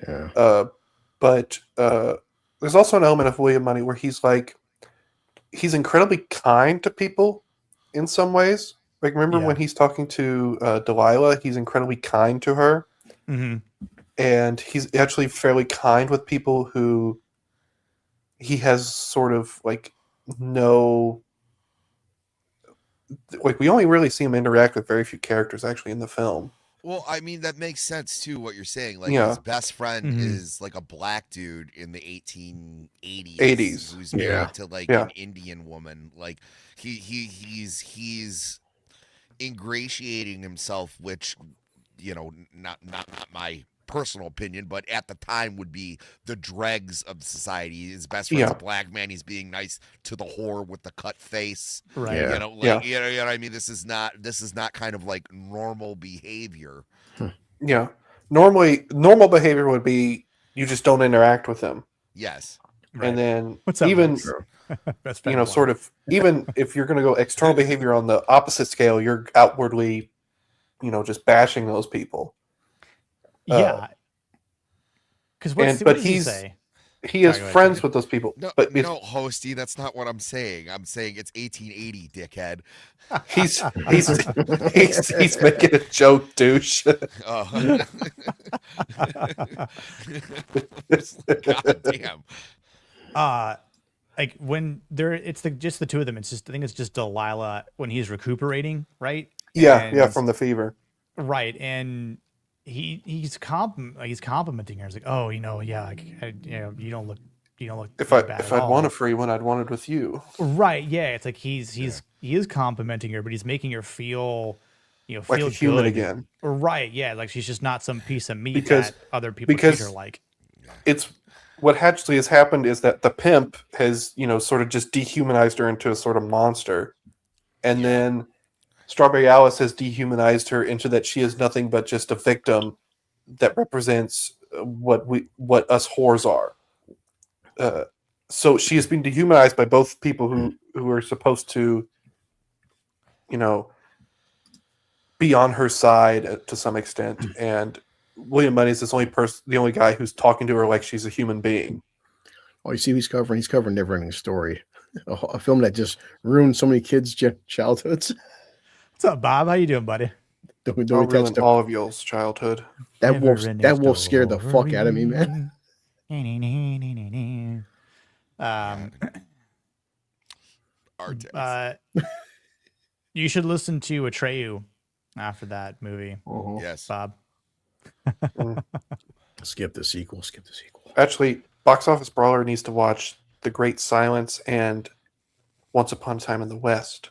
S9: Yeah.
S10: But there's also an element of William Munny where he's incredibly kind to people in some ways. Like, remember when he's talking to Delilah, he's incredibly kind to her.
S8: Mm-hmm.
S10: And he's actually fairly kind with people who he has sort of we only really see him interact with very few characters actually in the film.
S7: Well, I mean, that makes sense too, what you're saying. Like, his best friend is like a black dude in the 1880s who's married to an Indian woman. Like, he's ingratiating himself, which, not my personal opinion, but at the time would be the dregs of society. His best friend's a black man. He's being nice to the whore with the cut face.
S8: Right.
S7: You know what I mean? This is not kind of like normal behavior.
S10: Yeah. Normal behavior would be you just don't interact with them.
S7: Yes.
S10: Right. And then
S8: what's up,
S10: even sort of, even if you're going to go external behavior on the opposite scale, you're outwardly, just bashing those people.
S8: Yeah. Because
S10: but he is friends with those people.
S7: No,
S10: but
S7: Hosty, that's not what I'm saying. I'm saying it's 1880, dickhead.
S10: He's making a joke, douche.
S7: Oh. God damn.
S8: Like when it's just the two of them. I think it's just Delilah when he's recuperating, right?
S10: From the fever.
S8: Right, and he's complimenting her. He's like, oh, you don't look.
S10: If I'd want a free one, I'd want it with you.
S8: Right. Yeah. It's like he is complimenting her, but he's making her feel, feel
S10: like a human
S8: good
S10: again.
S8: Right. Yeah. Like she's just not some piece of meat that other people treat her like.
S10: It's what actually has happened is that the pimp has, sort of just dehumanized her into a sort of monster, and then Strawberry Alice has dehumanized her into that she is nothing but just a victim that represents what us whores are. so she has been dehumanized by both people who are supposed to, be on her side to some extent, and William Munny is the only guy who's talking to her like she's a human being.
S9: Oh, you see, he's covering Neverending Story, a film that just ruined so many kids' childhoods.
S8: What's up, Bob? How you doing, buddy?
S10: Don't ruin all of y'all's childhood.
S9: That wolf scared the fuck out of me, man.
S8: You should listen to Atreyu after that movie.
S7: Yes,
S8: Bob.
S9: Skip the sequel.
S10: Actually, Box Office Brawler needs to watch The Great Silence and Once Upon a Time in the West.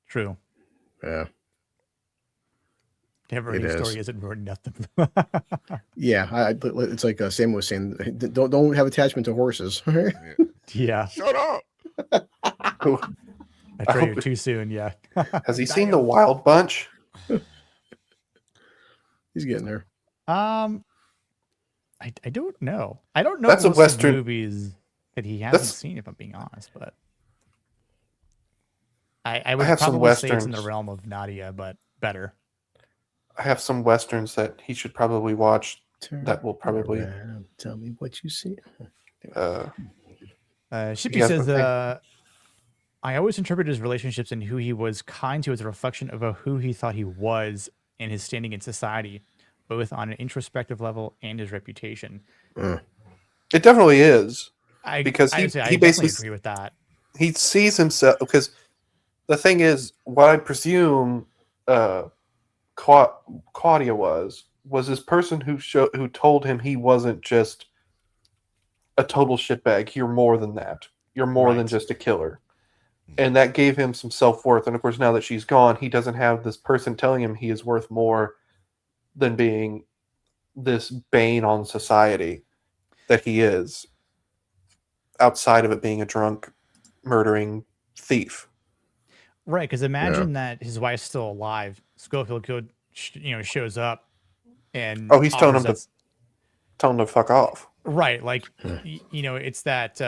S8: True.
S9: Yeah.
S8: Neverending Story isn't worth nothing.
S9: Yeah, it's like Sam was saying. Don't have attachment to horses.
S8: Yeah.
S7: Shut up.
S8: I try you too soon. Yeah.
S10: Has he seen The Wild Bunch?
S9: He's getting there.
S8: I don't know. I don't know.
S10: That's a
S8: most
S10: Western
S8: movies that he hasn't seen, if I'm being honest. But I would
S10: have some
S8: probably say it's in
S10: Westerns.
S8: the realm of Nadia, but better.
S10: I have some Westerns that he should probably watch. That will probably
S9: tell me what you see.
S8: Shippy says, I always interpreted his relationships and who he was kind to as a reflection of who he thought he was and his standing in society, both on an introspective level and his reputation.
S10: It definitely is. Because
S8: I
S10: he
S8: definitely
S10: basically
S8: agree with that.
S10: He sees himself, because the thing is, what I presume Claudia was this person who told him he wasn't just a total shitbag. You're more than that. You're more than just a killer. And that gave him some self-worth. And of course, now that she's gone, he doesn't have this person telling him he is worth more than being this bane on society that he is, outside of it being a drunk, murdering thief.
S8: Right, because imagine that his wife's still alive. Schofield Kid, shows up, and
S10: he's telling him to fuck off.
S8: Right, like it's that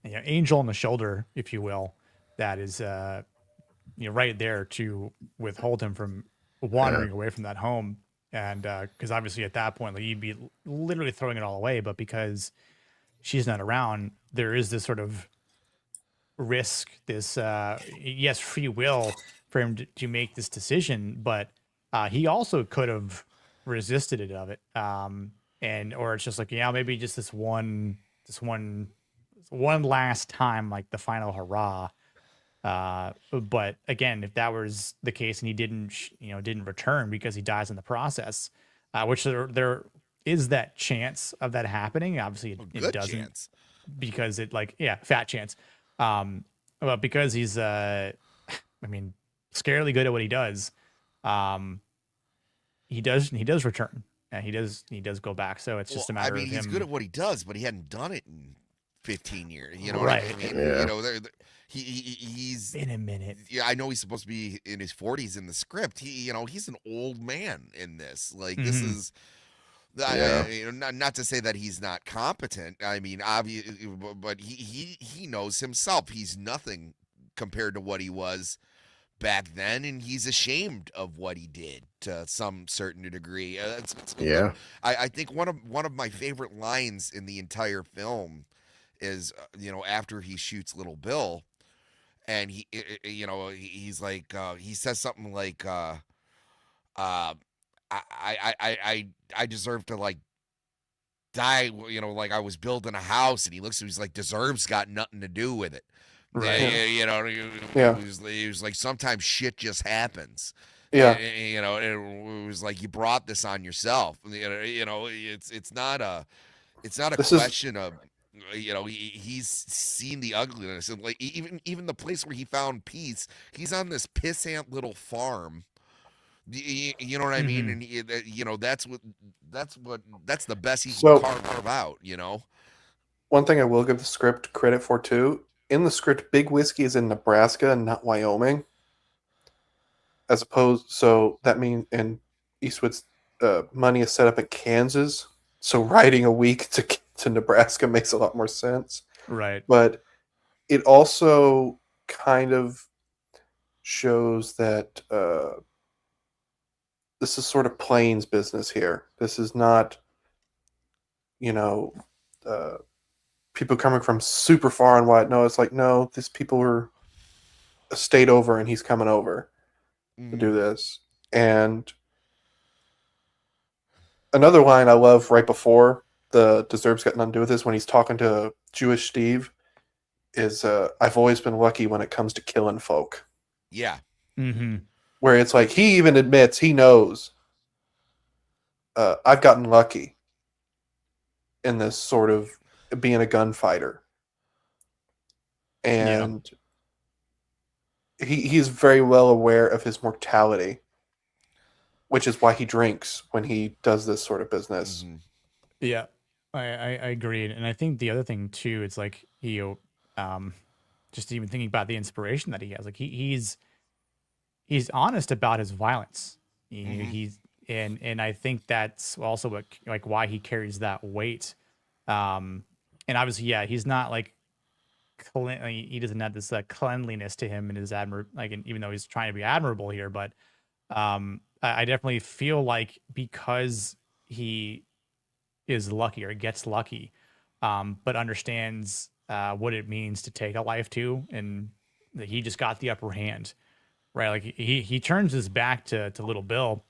S8: angel on the shoulder, if you will, that is right there to withhold him from wandering away from that home. And because obviously at that point, like, you'd be literally throwing it all away, but because she's not around, there is this sort of risk, this free will for him to make this decision, but he also could have resisted it or it's just like, maybe just this one last time, like the final hurrah. But again, if that was the case and he didn't return because he dies in the process, which there is that chance of that happening. Obviously it doesn't,
S7: chance.
S8: Because fat chance. But because he's scarily good at what he does, he does return. He does go back. So it's just a matter of him.
S7: He's good at what he does, but he hadn't done it in 15 years. You know
S8: right.
S7: what I mean?
S9: Yeah.
S7: He's
S8: in a minute.
S7: Yeah, I know he's supposed to be in his 40s in the script. He's an old man in this. Like, this is, not to say that he's not competent. I mean, obviously, but he knows himself. He's nothing compared to what he was back then, and he's ashamed of what he did to some certain degree. I think one of my favorite lines in the entire film is after he shoots Little Bill, and he's like he says something like I deserve to like die, like I was building a house, and he looks at him, he's like, deserves got nothing to do with it.
S10: Right.
S7: He was like, sometimes shit just happens.
S10: Yeah.
S7: It was like, you brought this on yourself. It's not a question of, he's seen the ugliness, and like even the place where he found peace, he's on this pissant little farm. You know what I mean? And that's the best he can carve out.
S10: One thing I will give the script credit for too. In the script, Big Whiskey is in Nebraska and not Wyoming. So that means, and Eastwood's Munny is set up in Kansas. So riding a week to to Nebraska makes a lot more sense.
S8: Right.
S10: But it also kind of shows that this is sort of Plains business here. This is not, people coming from super far and wide. No, it's like, no, these people were a state over and he's coming over to do this. And another line I love right before the deserves got nothing to do with this, when he's talking to Jewish Steve, is I've always been lucky when it comes to killing folk.
S7: Yeah.
S8: Mm-hmm.
S10: Where it's like he even admits, he knows I've gotten lucky in this sort of being a gunfighter. And he's very well aware of his mortality, which is why he drinks when he does this sort of business.
S7: Mm-hmm.
S8: Yeah, I agreed. And I think the other thing too, it's like he just even thinking about the inspiration that he has, like he's honest about his violence. He's and I think that's also what, like, why he carries that weight. And obviously, yeah, he's not like he doesn't have this cleanliness to him and his even though he's trying to be admirable here, but I definitely feel like because he is lucky or gets lucky, but understands what it means to take a life too, and that he just got the upper hand, right? Like he turns his back to little Bill,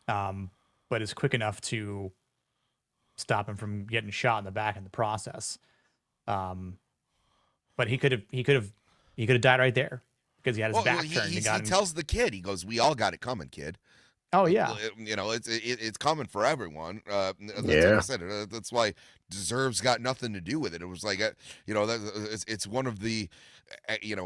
S8: but is quick enough to stop him from getting shot in the back in the process. But he could have died right there because he had his back turned.
S7: He tells the kid, he goes, "We all got it coming, kid."
S8: Oh yeah,
S7: it's coming for everyone. That's
S9: Yeah.
S7: like I said, that's why deserves got nothing to do with it. It was like it's one of the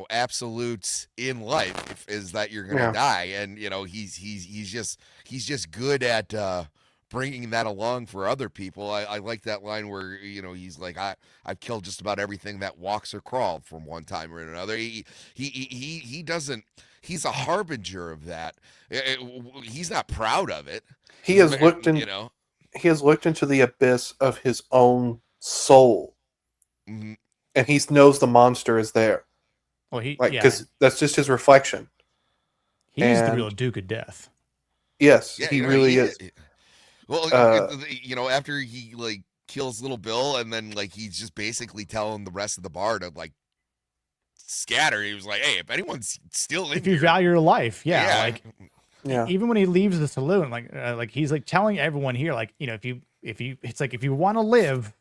S7: absolutes in life is that you're gonna die, and he's just good at bringing that along for other people. I like that line where he's like, I've killed just about everything that walks or crawled from one time or another. He doesn't. He's a harbinger of that. He's not proud of it.
S10: He has looked in. He has looked into the abyss of his own soul, and he knows the monster is there.
S8: Well,
S10: because that's just his reflection.
S8: He's the real Duke of Death.
S10: Yes, he really is.
S7: Well, after he kills little Bill, and then he's just basically telling the rest of the bar to scatter. He was like, "Hey, if anyone's still in
S8: if you value your life,
S7: yeah.
S8: Even when he leaves the saloon, he's telling everyone here, if you want to live,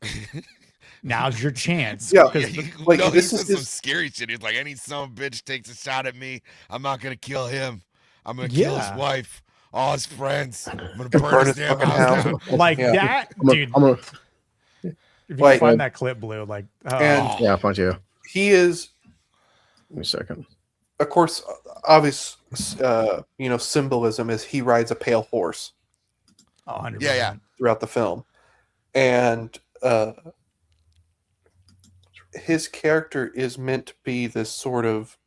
S8: now's your chance.
S7: Yeah,
S10: this is
S7: some scary shit. He's like, any son of a bitch takes a shot at me, I'm not gonna kill him. I'm gonna kill his wife, all his friends. I'm gonna burn his damn house down.
S8: That, dude. If you can find that clip, Blue,
S9: I'll find you.
S10: He is.
S9: Give me a second.
S10: Of course, obvious, symbolism is he rides a pale horse.
S8: 100%.
S7: Yeah.
S10: Throughout the film, and his character is meant to be this sort of.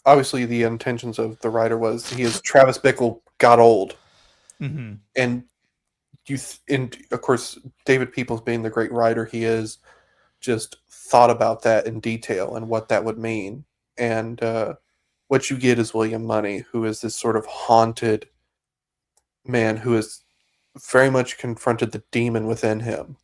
S10: Obviously, the intentions of the writer was Travis Bickle got old, and of course, David Peoples being the great writer he is, just thought about that in detail and what that would mean. And what you get is William Munny, who is this sort of haunted man who has very much confronted the demon within him.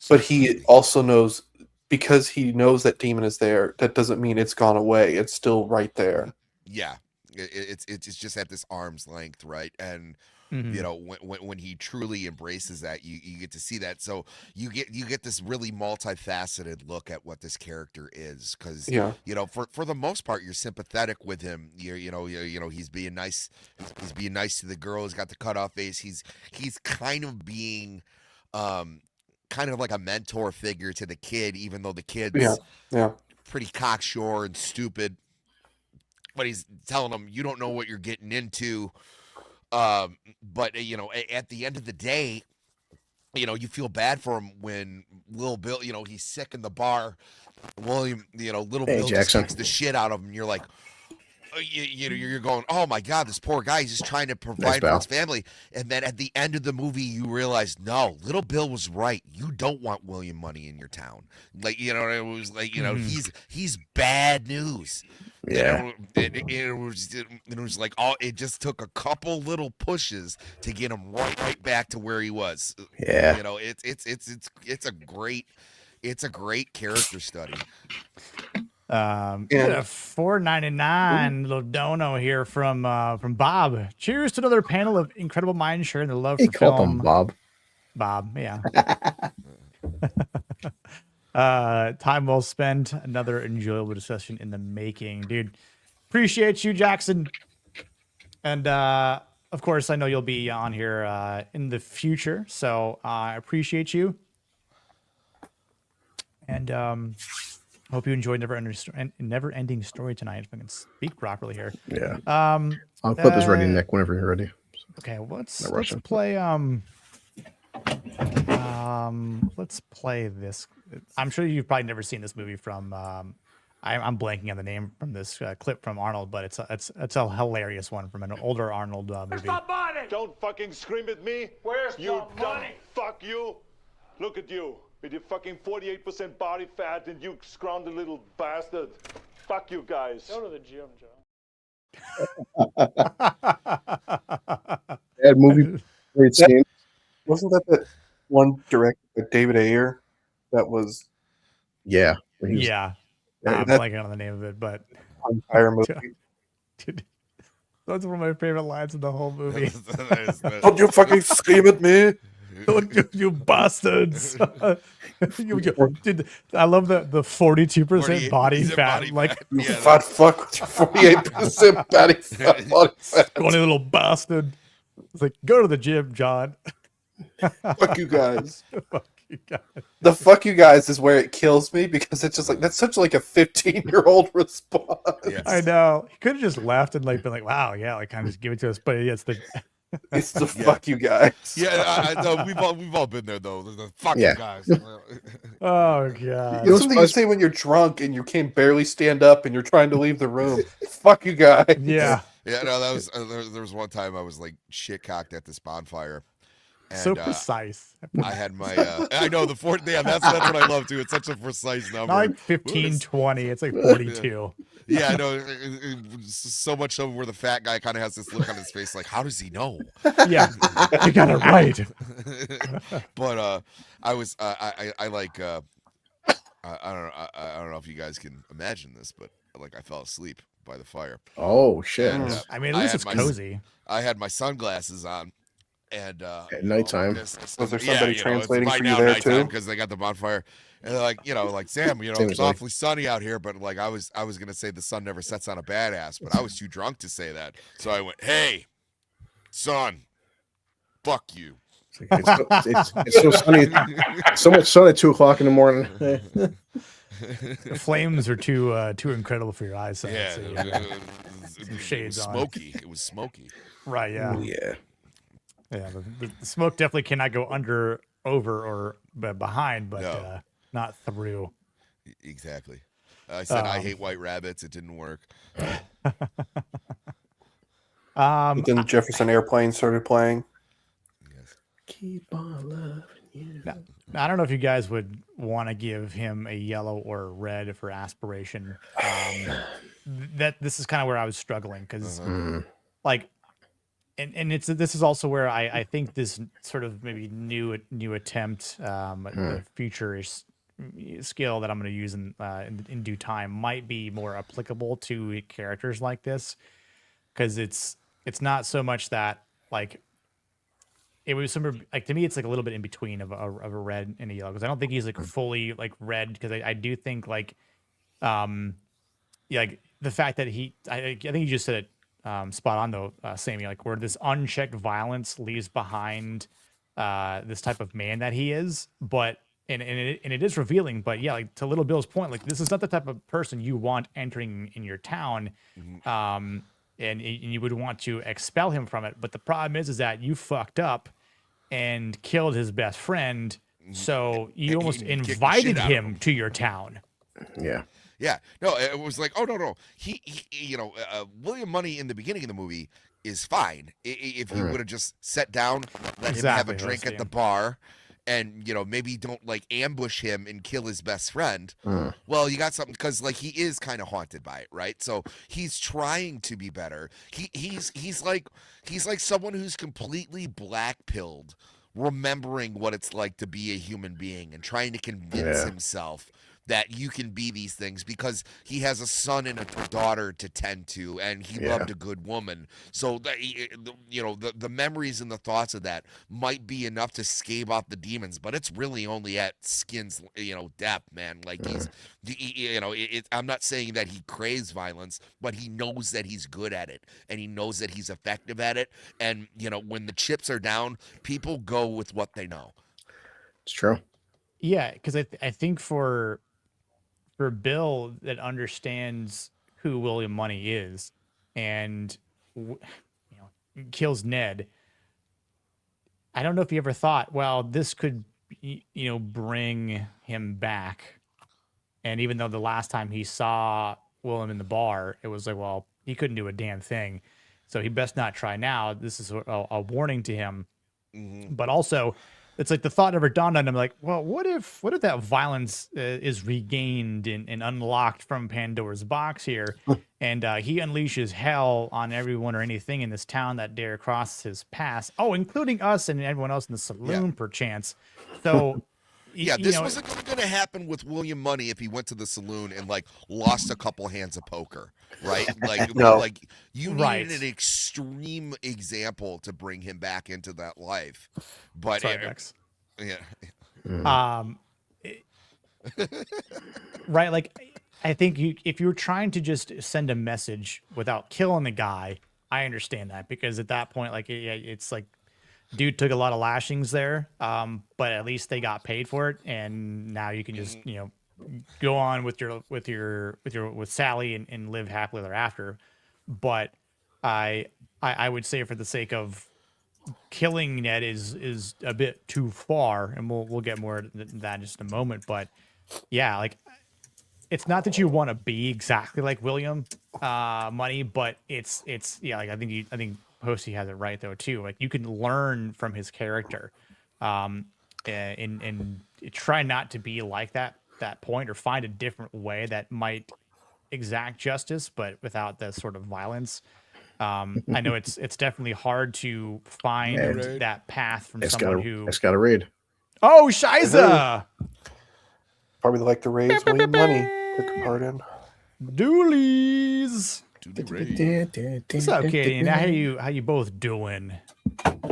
S10: But he also knows, because he knows that demon is there, that doesn't mean it's gone away. It's still right there.
S7: Yeah. It's just at this arm's length, right? And when he truly embraces that, you get to see that. So you get this really multifaceted look at what this character is, because for the most part you're sympathetic with him. He's being nice. He's being nice to the girl. He's got the cut off face. He's kind of being kind of like a mentor figure to the kid, even though the kid's pretty cocksure and stupid. But he's telling him, you don't know what you're getting into. But at the end of the day, you feel bad for him when little Bill, he's sick in the bar. William, little Bill just kicks the shit out of him. And you're like, you're going, oh my God, this poor guy, he's just trying to provide for his family. And then at the end of the movie, you realize, no, Little Bill was right. You don't want William Munny in your town. Like, it was like, he's bad news.
S9: Yeah.
S7: It was like, it just took a couple little pushes to get him right back to where he was.
S9: Yeah.
S7: It's a great character study.
S8: $4.99 little dono here from Bob. Cheers to another panel of incredible minds sharing the love for
S9: called
S8: film.
S9: him Bob.
S8: Bob, yeah. Time well spent. Another enjoyable discussion in the making, dude. Appreciate you, Jackson. And of course, I know you'll be on here in the future, so I appreciate you. And hope you enjoyed Never Ending Story tonight. If I can speak properly here.
S9: Yeah. I'll put this ready, Nick, whenever you're ready.
S8: Okay, let's play let's play this. I'm sure you've probably never seen this movie from I'm blanking on the name from this clip from Arnold, but it's a hilarious one from an older Arnold movie.
S15: Don't fucking scream at me.
S11: Where's
S15: you
S11: the
S15: dumb
S11: money?
S15: fuck you. Look at you with your fucking 48% body fat and you scroungy little bastard. Fuck you guys.
S11: Go to the gym, John.
S9: Bad movie. Great scene.
S10: Wasn't that one directed by David Ayer? That was.
S9: Yeah.
S8: Yeah. I'm blanking on the name of it, but.
S10: Entire movie.
S8: Dude, that's one of my favorite lines in the whole movie.
S10: Don't you fucking scream at me.
S8: Don't you bastards. Dude, I love the 42% body fat. Like,
S10: you fat fuck with your 48% body fat.
S8: Scrawny little bastard. It's like, go to the gym, John.
S10: Fuck you guys.
S8: Fuck you guys.
S10: The fuck you guys is where it kills me because it's just like, that's such like a 15-year-old response.
S7: Yes.
S8: I know. He could have just left and like been like, wow, yeah, like kind of just give it to us. But it's the
S10: fuck you guys.
S7: Yeah, no, we've all been there though. The fuck you guys.
S8: Oh god.
S10: It's something you say when you're drunk and you can barely stand up and you're trying to leave the room. Fuck you guys.
S8: Yeah.
S7: Yeah, no, that was there was one time I was like shit cocked at this bonfire. And,
S8: so precise.
S7: I had my I know the fourth. Yeah, that's what I love too. It's such a precise number.
S8: Not like 15, 20. It's like 42.
S7: Yeah, I know. So much so where the fat guy kind of has this look on his face, like, how does he know?
S8: Yeah, you got it right.
S7: But I was I like I don't know if you guys can imagine this, but like I fell asleep by the fire.
S9: Oh shit!
S8: I mean, at least it's cozy.
S7: I had my sunglasses on. And
S9: at nighttime,
S10: was there somebody translating for you there too?
S7: Because they got the bonfire, and they're like, like Sam, it's awfully sunny out here, but like I was gonna say the sun never sets on a badass, but I was too drunk to say that, so I went, hey, sun, fuck you.
S9: It's so sunny, so much sun at 2:00 in the morning.
S8: The flames are too incredible for your eyesight.
S7: Yeah,
S8: so some shades on.
S7: Smoky. It was smoky.
S8: Right. Yeah.
S9: Ooh, yeah.
S8: Yeah, the smoke definitely cannot go over, or behind, but
S7: No.
S8: not through.
S7: Exactly. I said I hate white rabbits. It didn't work.
S10: But then Jefferson Airplane started playing.
S7: Yes.
S9: Keep on loving you.
S8: Now, I don't know if you guys would want to give him a yellow or a red for aspiration. That this is kind of where I was struggling because, like. And this is also where I think this sort of maybe new attempt, the future skill that I'm going to use in due time might be more applicable to characters like this, because it's not so much that like it was some like to me it's like a little bit in between of a red and a yellow, because I don't think he's like fully like red, because I do think like like the fact that I think you just said it. Spot on though, Sammy, like where this unchecked violence leaves behind this type of man that he is, but and it is revealing, but yeah, like to Little Bill's point, like this is not the type of person you want entering in your town, and you would want to expel him from it. But the problem is that you fucked up and killed his best friend, so you almost invited him to your town.
S9: Yeah.
S7: Yeah, no, it was like, oh no, he William Munny in the beginning of the movie is fine if he would have just sat down, let him have a drink at the bar, and maybe don't like ambush him and kill his best friend. Well, you got something, because like he is kind of haunted by it, right? So he's trying to be better. He's like someone who's completely black-pilled, remembering what it's like to be a human being and trying to convince himself that you can be these things, because he has a son and a daughter to tend to, and he loved a good woman. So the memories and the thoughts of that might be enough to scave off the demons, but it's really only at skin's depth, man. Like I'm not saying that he craves violence, but he knows that he's good at it, and he knows that he's effective at it. And when the chips are down, people go with what they know.
S9: It's true.
S8: Yeah, because I think for Bill, that understands who William Munny is, and kills Ned. I don't know if he ever thought, well, this could bring him back. And even though the last time he saw William in the bar, it was like, well, he couldn't do a damn thing, so he best not try now. This is a warning to him. But also, it's like the thought never dawned on him, like, well, what if that violence is regained and unlocked from Pandora's box here, and he unleashes hell on everyone or anything in this town that dare cross his path, including us and everyone else in the saloon, perchance. So
S7: yeah, this wasn't going to happen with William Munny if he went to the saloon and like lost a couple hands of poker, right? Like, like you needed an extreme example to bring him back into that life. But
S8: right, like I think if you were trying to just send a message without killing the guy, I understand that, because at that point, like it's like, dude took a lot of lashings there, but at least they got paid for it, and now you can just go on with Sally and live happily thereafter. But I would say, for the sake of killing Ned is a bit too far, and we'll get more to that in just a moment. But yeah, like it's not that you want to be exactly like William Munny, but it's like I think Posey has it right though too. Like you can learn from his character, and try not to be like that point, or find a different way that might exact justice, but without the sort of violence. I know it's definitely hard to find that path from someone who.
S9: It's got a raid.
S8: Oh, Shiza!
S10: Probably like to raise William Munny. Took part in.
S8: Doolies. What's up, Katie? Now, how you both doing?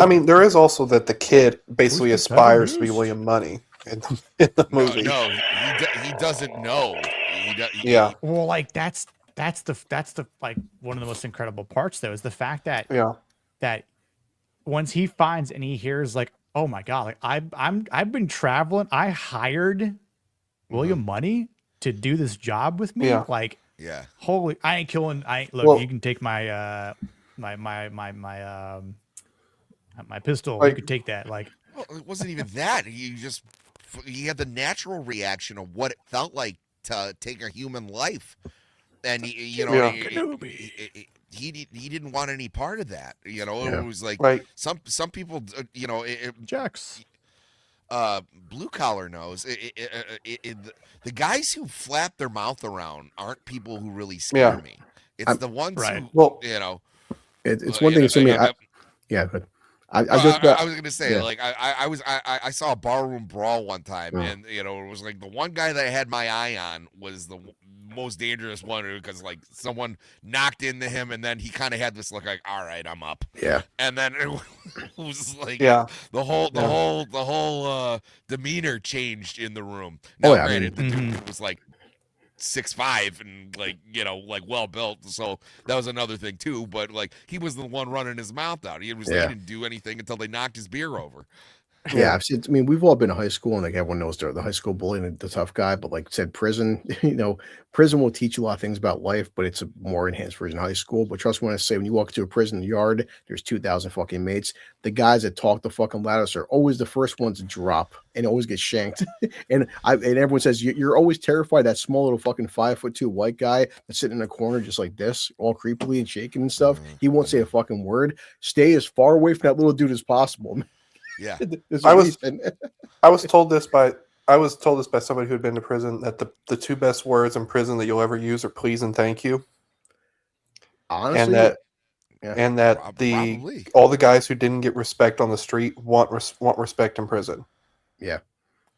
S10: I mean, there is also that the kid basically aspires to be William Munny in the movie.
S7: No, he doesn't know.
S10: Yeah.
S8: Well, like that's the like one of the most incredible parts, though, is the fact that that once he finds and he hears, like, oh my god, like I've been traveling. I hired William Munny to do this job with me.
S10: Yeah.
S8: Like,
S7: yeah,
S8: holy, I ain't killing. Look, you can take my my pistol.
S10: Like,
S8: you could take that. Like,
S7: well, it wasn't even that. He had the natural reaction of what it felt like to take a human life, and he didn't want any part of that. It was like some people,
S8: Jax.
S7: Blue collar knows. The guys who flap their mouth around aren't people who really scare me. It's the ones who,
S9: it's one thing to me. But I
S7: was gonna say, like, I saw a barroom brawl one time, and it was like the one guy that I had my eye on was the most dangerous one, because like someone knocked into him, and then he kind of had this look like, all right, I'm up.
S9: Yeah.
S7: And then it was like the whole demeanor changed in the room. Now, granted, the dude was like 6'5" and like well built, so that was another thing too. But like he was the one running his mouth out. He didn't do anything until they knocked his beer over.
S9: Yeah, I've seen. I mean, we've all been to high school, and like everyone knows the high school bully and the tough guy. But like said, prison, prison will teach you a lot of things about life, but it's a more enhanced version of high school. But trust me when I say, when you walk into a prison yard, there's 2,000 fucking mates. The guys that talk the fucking loudest are always the first ones to drop and always get shanked. and everyone says you're always terrified of that small little fucking 5'2" white guy that's sitting in a corner just like this, all creepily and shaking and stuff. He won't say a fucking word. Stay as far away from that little dude as possible.
S7: Yeah,
S10: I was told this by somebody who had been to prison that the two best words in prison that you'll ever use are please and thank you.
S9: Honestly,
S10: and that all the guys who didn't get respect on the street want respect in prison.
S9: Yeah.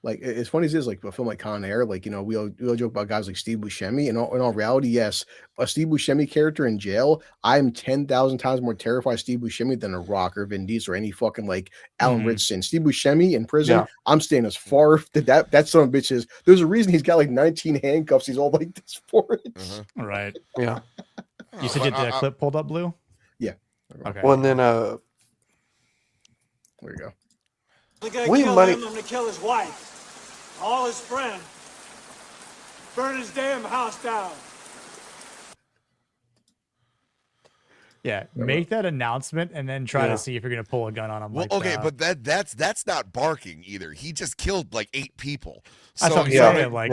S9: Like, as funny as it is, like a film like Con Air, like, we all joke about guys like Steve Buscemi. In all reality, yes, a Steve Buscemi character in jail, I'm 10,000 times more terrified of Steve Buscemi than a Rock or Vin Diesel or any fucking like Alan Ritchson. Steve Buscemi in prison, I'm staying as far that son of a bitch is. There's a reason he's got like 19 handcuffs. He's all like this for it.
S8: Right.
S10: Yeah.
S8: You said you had the clip pulled up, Blue?
S9: Yeah.
S10: Okay. Well, and then
S9: there you go.
S16: The guy
S10: William
S16: killed
S10: Munny.
S16: him to kill his wife. All his friends. Burn his damn house down.
S8: Yeah, make that announcement and then try to see if you're gonna pull a gun on him.
S7: Well,
S8: like
S7: okay,
S8: that.
S7: but that's not barking either. He just killed like 8 people.
S8: That's what I'm saying. Like,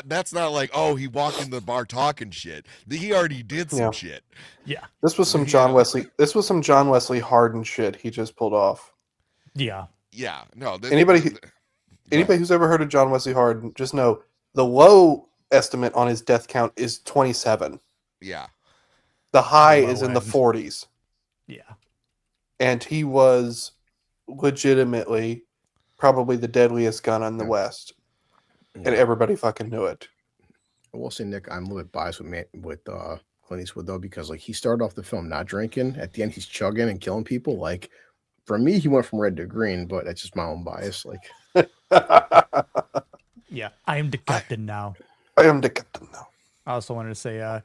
S7: that's not like, oh, he walked into the bar talking shit. He already did some shit.
S8: Yeah,
S10: this was some John Wesley. This was some John Wesley Harden shit he just pulled off.
S8: Yeah.
S7: Yeah. No.
S10: Anybody who's ever heard of John Wesley Harden, just know the low estimate on his death count is 27.
S7: Yeah.
S10: The high is in the 40s.
S8: Yeah.
S10: And he was legitimately probably the deadliest gun in the West. And everybody fucking knew it.
S9: I will say, Nick, I'm a little bit biased with Clint Eastwood, though, because like he started off the film not drinking. At the end, he's chugging and killing people. Like, for me, he went from red to green, but that's just my own bias. Like,
S8: yeah, I am the captain now.
S10: I am the captain now.
S8: I also wanted to say,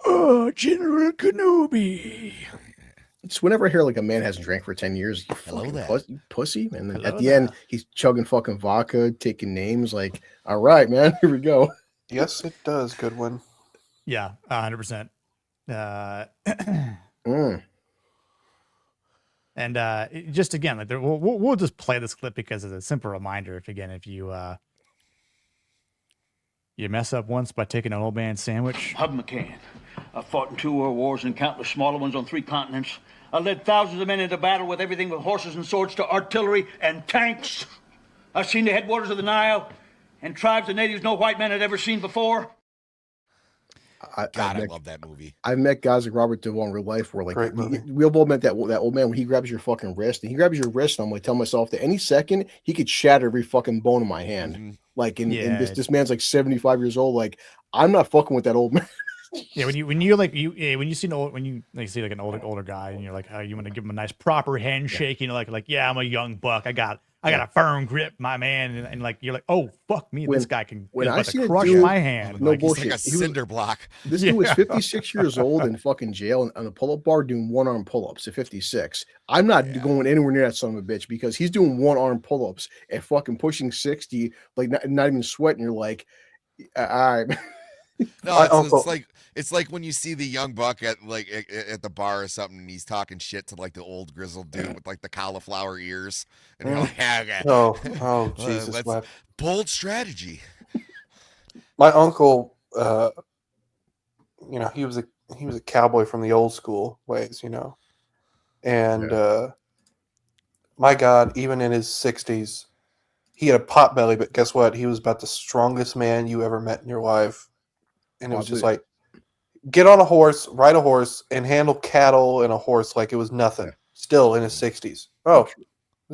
S8: General Kenobi.
S9: Just whenever I hear like a man hasn't drank for 10 years, you
S7: Hello
S9: fucking
S7: there.
S9: pussy. And then at the end, he's chugging fucking vodka, taking names. Like, all right, man, here we go.
S10: Yes, it does. Good one.
S8: Yeah, 100%. And just again, like we'll just play this clip because it's a simple reminder. If you mess up once by taking an old man's sandwich.
S17: Hub McCann. I fought in 2 world wars and countless smaller ones on 3 continents. I led thousands of men into battle with everything from horses and swords to artillery and tanks. I've seen the headwaters of the Nile and tribes of natives no white man had ever seen before.
S7: I love that movie.
S9: I've met guys like Robert Duvall in real life where like we all met that old man when he grabs your fucking wrist and I'm like tell myself that any second he could shatter every fucking bone in my hand. Like and this man's like 75 years old. Like I'm not fucking with that old man.
S8: Yeah, when you see like an older guy and you're like, oh, you want to give him a nice proper handshake, like yeah, I'm a young buck. I got a firm grip, my man, and like you're like, oh fuck me, this guy can crush my hand.
S9: No
S8: like,
S9: bullshit.
S7: Like a cinder block.
S9: This dude was 56 years old in fucking jail on a pull-up bar doing one-arm pull-ups at 56. I'm not going anywhere near that son of a bitch because he's doing one-arm pull-ups at fucking pushing 60, like not even sweating. You're like, all right.
S7: No, it's like when you see the young buck at the bar or something, and he's talking shit to like the old grizzled dude with like the cauliflower ears, and you're like, okay.
S10: Oh, Jesus!
S7: That's bold strategy.
S10: My uncle, he was a cowboy from the old school ways, and my God, even in his 60s, he had a pot belly, but guess what? He was about the strongest man you ever met in your life. And it was just like, get on a horse, ride a horse, and handle cattle and a horse like it was nothing. Still in his 60s. Oh,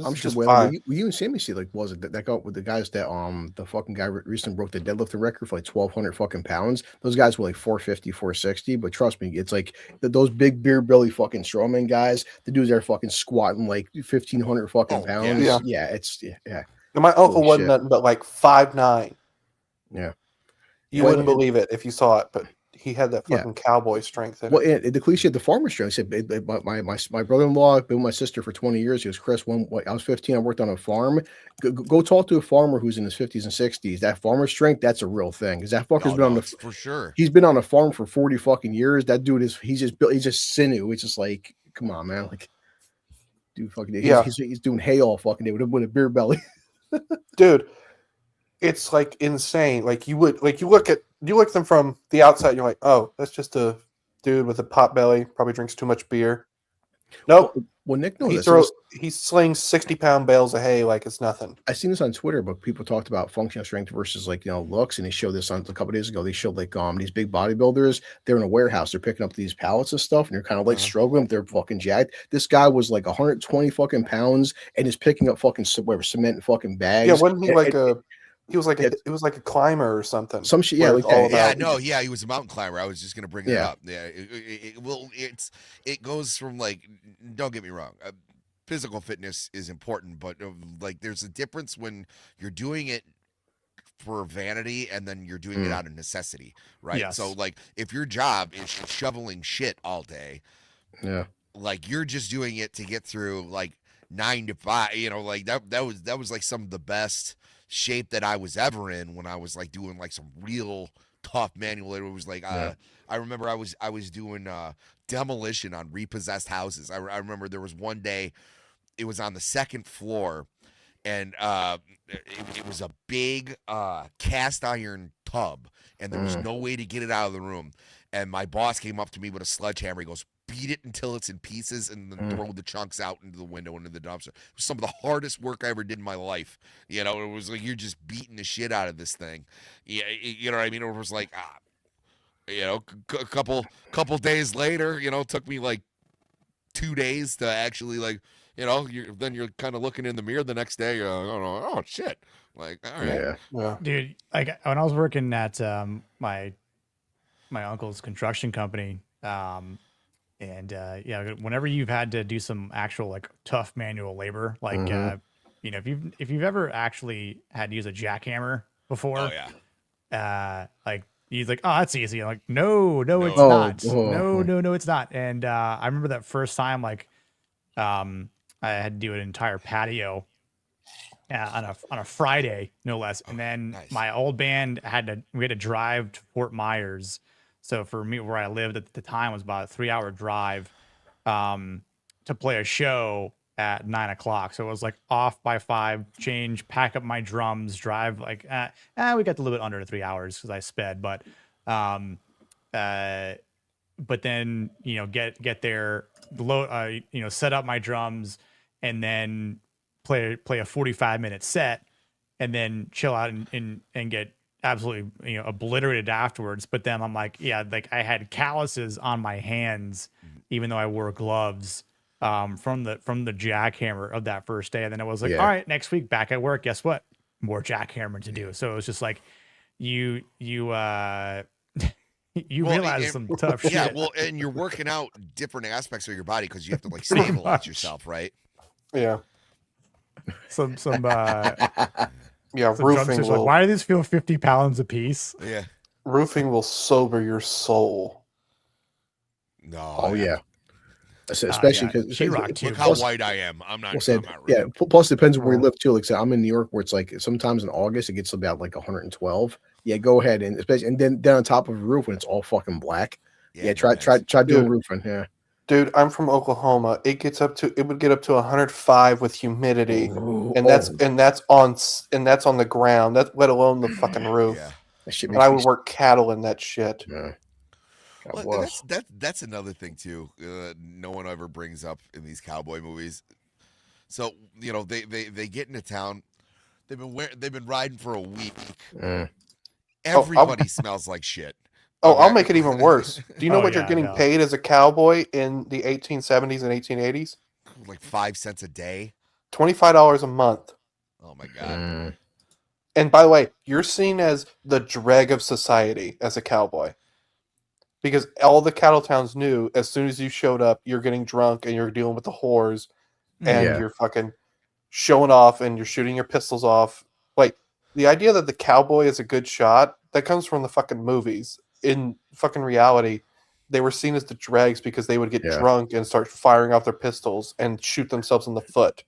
S9: I'm sure. Well, you and Sammy see, like, was it that guy with the guys that the fucking guy recently broke the deadlifting record for like 1,200 fucking pounds. Those guys were like 450, 460. But trust me, it's like those big beer belly fucking strongman guys. The dudes are fucking squatting like 1,500 fucking pounds. Yeah.
S10: And my uncle wasn't nothing but like 5'9".
S9: Yeah.
S10: You wouldn't believe it if you saw it, but he had that fucking cowboy strength. In
S9: Well,
S10: it.
S9: and the cliche of the farmer strength. Said my brother-in-law been with my sister for 20 years. He was Chris. When I was 15, I worked on a farm. Go talk to a farmer who's in his 50s and 60s. That farmer strength, that's a real thing. Because that fucker's been on the
S7: for sure.
S9: He's been on a farm for 40 fucking years. That dude he's just sinew. It's just like, come on, man. Like, dude, fucking, he's doing hay all fucking day with a beer belly.
S10: Dude, it's like insane. Like you look at them from the outside, and you're like, oh, that's just a dude with a pot belly, probably drinks too much beer. Nope.
S9: Well, Nick knows
S10: he slings 60-pound bales of hay like it's nothing.
S9: I seen this on Twitter, but people talked about functional strength versus looks, and they showed this on a couple days ago. They showed these big bodybuilders. They're in a warehouse. They're picking up these pallets of stuff, and they're kind of struggling. They're fucking jacked. This guy was like 120 fucking pounds, and is picking up fucking cement and fucking bags.
S10: Yeah, wasn't he He was like it was like a climber or something.
S9: Some shit, yeah, like that.
S7: He was a mountain climber. I was just gonna bring it up. Yeah, it goes from don't get me wrong, physical fitness is important, but there's a difference when you're doing it for vanity and then you're doing it out of necessity, right?
S8: Yes.
S7: So if your job is shoveling shit all day, you're just doing it to get through 9 to 5, that was some of the best shape that I was ever in when I was doing some real tough manual labor. It was I remember I was doing demolition on repossessed houses. I remember there was one day, it was on the second floor, and it was a big cast iron tub, and there was no way to get it out of the room. And my boss came up to me with a sledgehammer. He goes, beat it until it's in pieces and then throw the chunks out into the window, into the dumpster. It was some of the hardest work I ever did in my life. It was you're just beating the shit out of this thing. Yeah, you know what I mean? It was a couple days later, it took me 2 days to actually then you're kind of looking in the mirror the next day. You're oh shit. All right.
S8: Yeah. Dude, when I was working at my uncle's construction company, whenever you've had to do some actual tough manual labor, if you've ever actually had to use a jackhammer before, he's like, oh, that's easy. I'm like, no, it's not. No, it's not. And I remember that first time, I had to do an entire patio on a Friday, no less. And then my old band we had to drive to Fort Myers. So for me, where I lived at the time was about a 3-hour drive to play a show at 9 o'clock. So it was off by 5, change, pack up my drums, drive we got a little bit under 3 hours because I sped, but then get there, load, set up my drums, and then play a 45-minute set, and then chill out and get absolutely obliterated afterwards. But then I'm I had calluses on my hands even though I wore gloves from the jackhammer of that first day. And then it was all right, next week back at work, guess what, more jackhammer to do. So it was just you realize some tough shit.
S7: Yeah, well, and you're working out different aspects of your body because you have to stabilize yourself, right?
S10: Yeah.
S8: Some
S10: roofing will,
S8: why do these feel 50 pounds a piece?
S7: Yeah.
S10: Roofing will sober your soul.
S7: No.
S9: Oh, yeah. Especially because
S7: look how white I am. I'm not.
S9: Yeah. Plus, it depends on where you live too. Like I said, I'm in New York, where it's sometimes in August it gets about 112. Yeah, go ahead and especially then on top of a roof when it's all fucking black. Yeah, try doing roofing. Yeah.
S10: Dude, I'm from Oklahoma. It would get up to 105 with humidity, and that's on the ground. That's let alone the fucking roof.
S7: Yeah.
S10: And I would work cattle in that shit.
S9: Yeah.
S7: Well, that's another thing too. No one ever brings up in these cowboy movies. So they get into town. They've been riding for a week. Everybody smells like shit.
S10: Oh, I'll make it even worse. Do you know what you're getting paid as a cowboy in the 1870s and 1880s?
S7: 5 cents a day?
S10: $25 a month.
S7: Oh, my God.
S10: And by the way, you're seen as the dreg of society as a cowboy. Because all the cattle towns knew as soon as you showed up, you're getting drunk and you're dealing with the whores and you're fucking showing off and you're shooting your pistols off. The idea that the cowboy is a good shot, that comes from the fucking movies. in fucking reality, they were seen as the dregs because they would get drunk and start firing off their pistols and shoot themselves in the foot.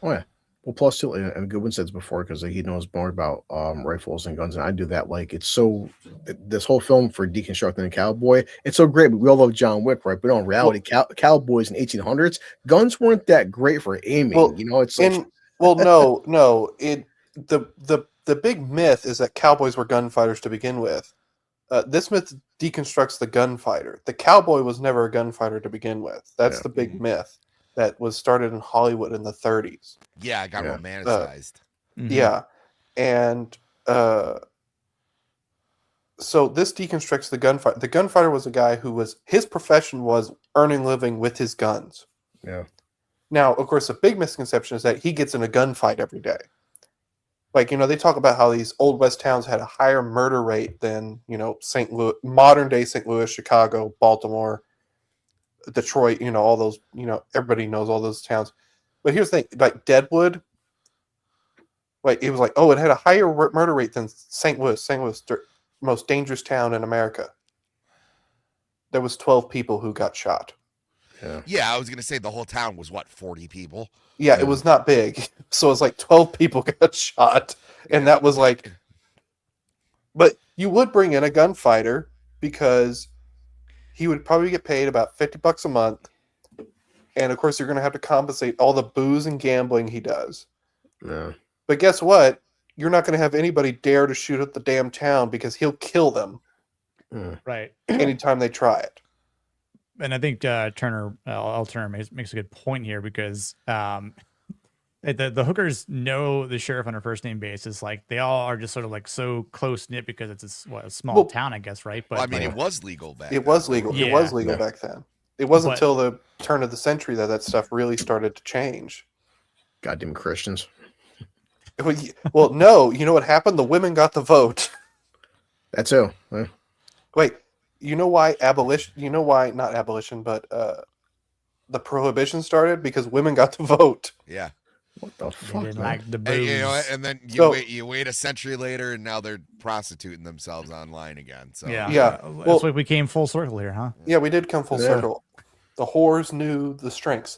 S9: Oh yeah. Well, plus too, and Goodwin said this before because he knows more about rifles and guns, and I do that. Like, it's so this whole film for deconstructing a cowboy, it's so great. But we all love John Wick, right? But in reality, cowboys in 1800s, guns weren't that great for aiming.
S10: Well,
S9: you know, it's
S10: no. The big myth is that cowboys were gunfighters to begin with. This myth deconstructs the gunfighter. The cowboy was never a gunfighter to begin with. That's the big myth that was started in Hollywood in the 30s.
S7: Yeah, it got romanticized.
S10: Yeah. And so this deconstructs the gunfighter. The gunfighter was a guy who his profession was earning living with his guns.
S9: Yeah.
S10: Now, of course, a big misconception is that he gets in a gunfight every day. Like, they talk about how these old West towns had a higher murder rate than, St. Louis, modern day St. Louis, Chicago, Baltimore, Detroit, all those, everybody knows all those towns. But here's the thing, like Deadwood, like it was like, oh, it had a higher murder rate than St. Louis. St. Louis, most dangerous town in America. There was 12 people who got shot.
S7: Yeah, I was going to say the whole town was, 40 people?
S10: Yeah, it was not big. So it's like 12 people got shot. And that was like... But you would bring in a gunfighter because he would probably get paid about $50 a month. And of course, you're going to have to compensate all the booze and gambling he does.
S9: Yeah.
S10: But guess what? You're not going to have anybody dare to shoot at the damn town because he'll kill them.
S8: Right.
S10: Anytime they try it.
S8: And I think Turner makes a good point here because the hookers know the sheriff on a first name basis. Like, they all are just sort of like so close knit because it's a small town, I guess, right? But
S7: I mean, it was legal back
S10: then. It was legal.
S8: Yeah.
S10: It was legal back then. It wasn't until the turn of the century that stuff really started to change.
S9: Goddamn Christians.
S10: Well, no. You know what happened? The women got the vote.
S9: That's who.
S10: Wait. You know why abolition? You know why not abolition, but the prohibition started because women got to vote.
S7: Yeah.
S9: What the fuck?
S8: They didn't like the booze.
S7: And then you wait a century later, and now they're prostituting themselves online again. So
S8: yeah. Well, like we came full circle here, huh?
S10: Yeah, we did come full circle. The whores knew the strengths,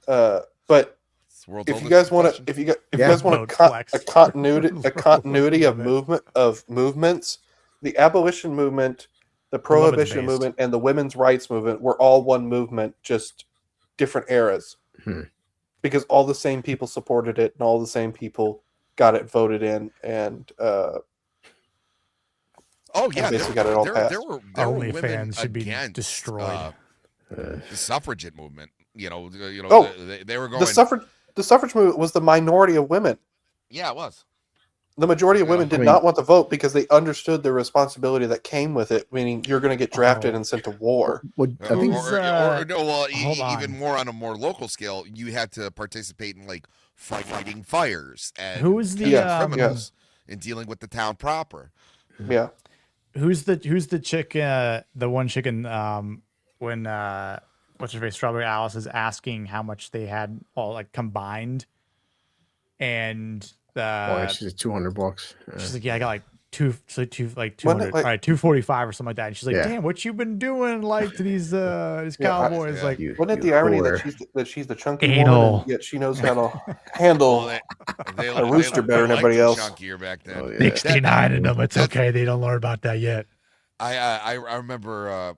S10: but if you guys want a continuity of movements, the abolition movement, the prohibition movement, and the women's rights movement were all one movement, just different eras. Because all the same people supported it, and all the same people got it voted in, and basically got it all passed.
S7: There were women should be destroyed. The suffragette movement, they were going.
S10: The suffrage movement was the minority of women.
S7: Yeah, it was.
S10: The majority of women did not want to vote because they understood the responsibility that came with it, meaning you're going to get drafted and sent to war.
S7: Even more on a more local scale, you had to participate in like fighting fires and
S8: who's the
S7: criminals and dealing with the town proper.
S10: Yeah.
S8: Who's the chick? The one chicken when what's her face? Strawberry Alice is asking how much they had all like combined, and
S9: she's $200.
S8: She's like, yeah, I got like two, like 200, all right, 245 or something like that. And she's like, damn, what you been doing like to these cowboys? Like,
S10: wasn't it the irony that she's the chunky woman, yet she knows how to handle a rooster better than everybody else?
S7: Chunkier back then.
S8: 69 in them. It's okay. They don't learn about that yet.
S7: I remember.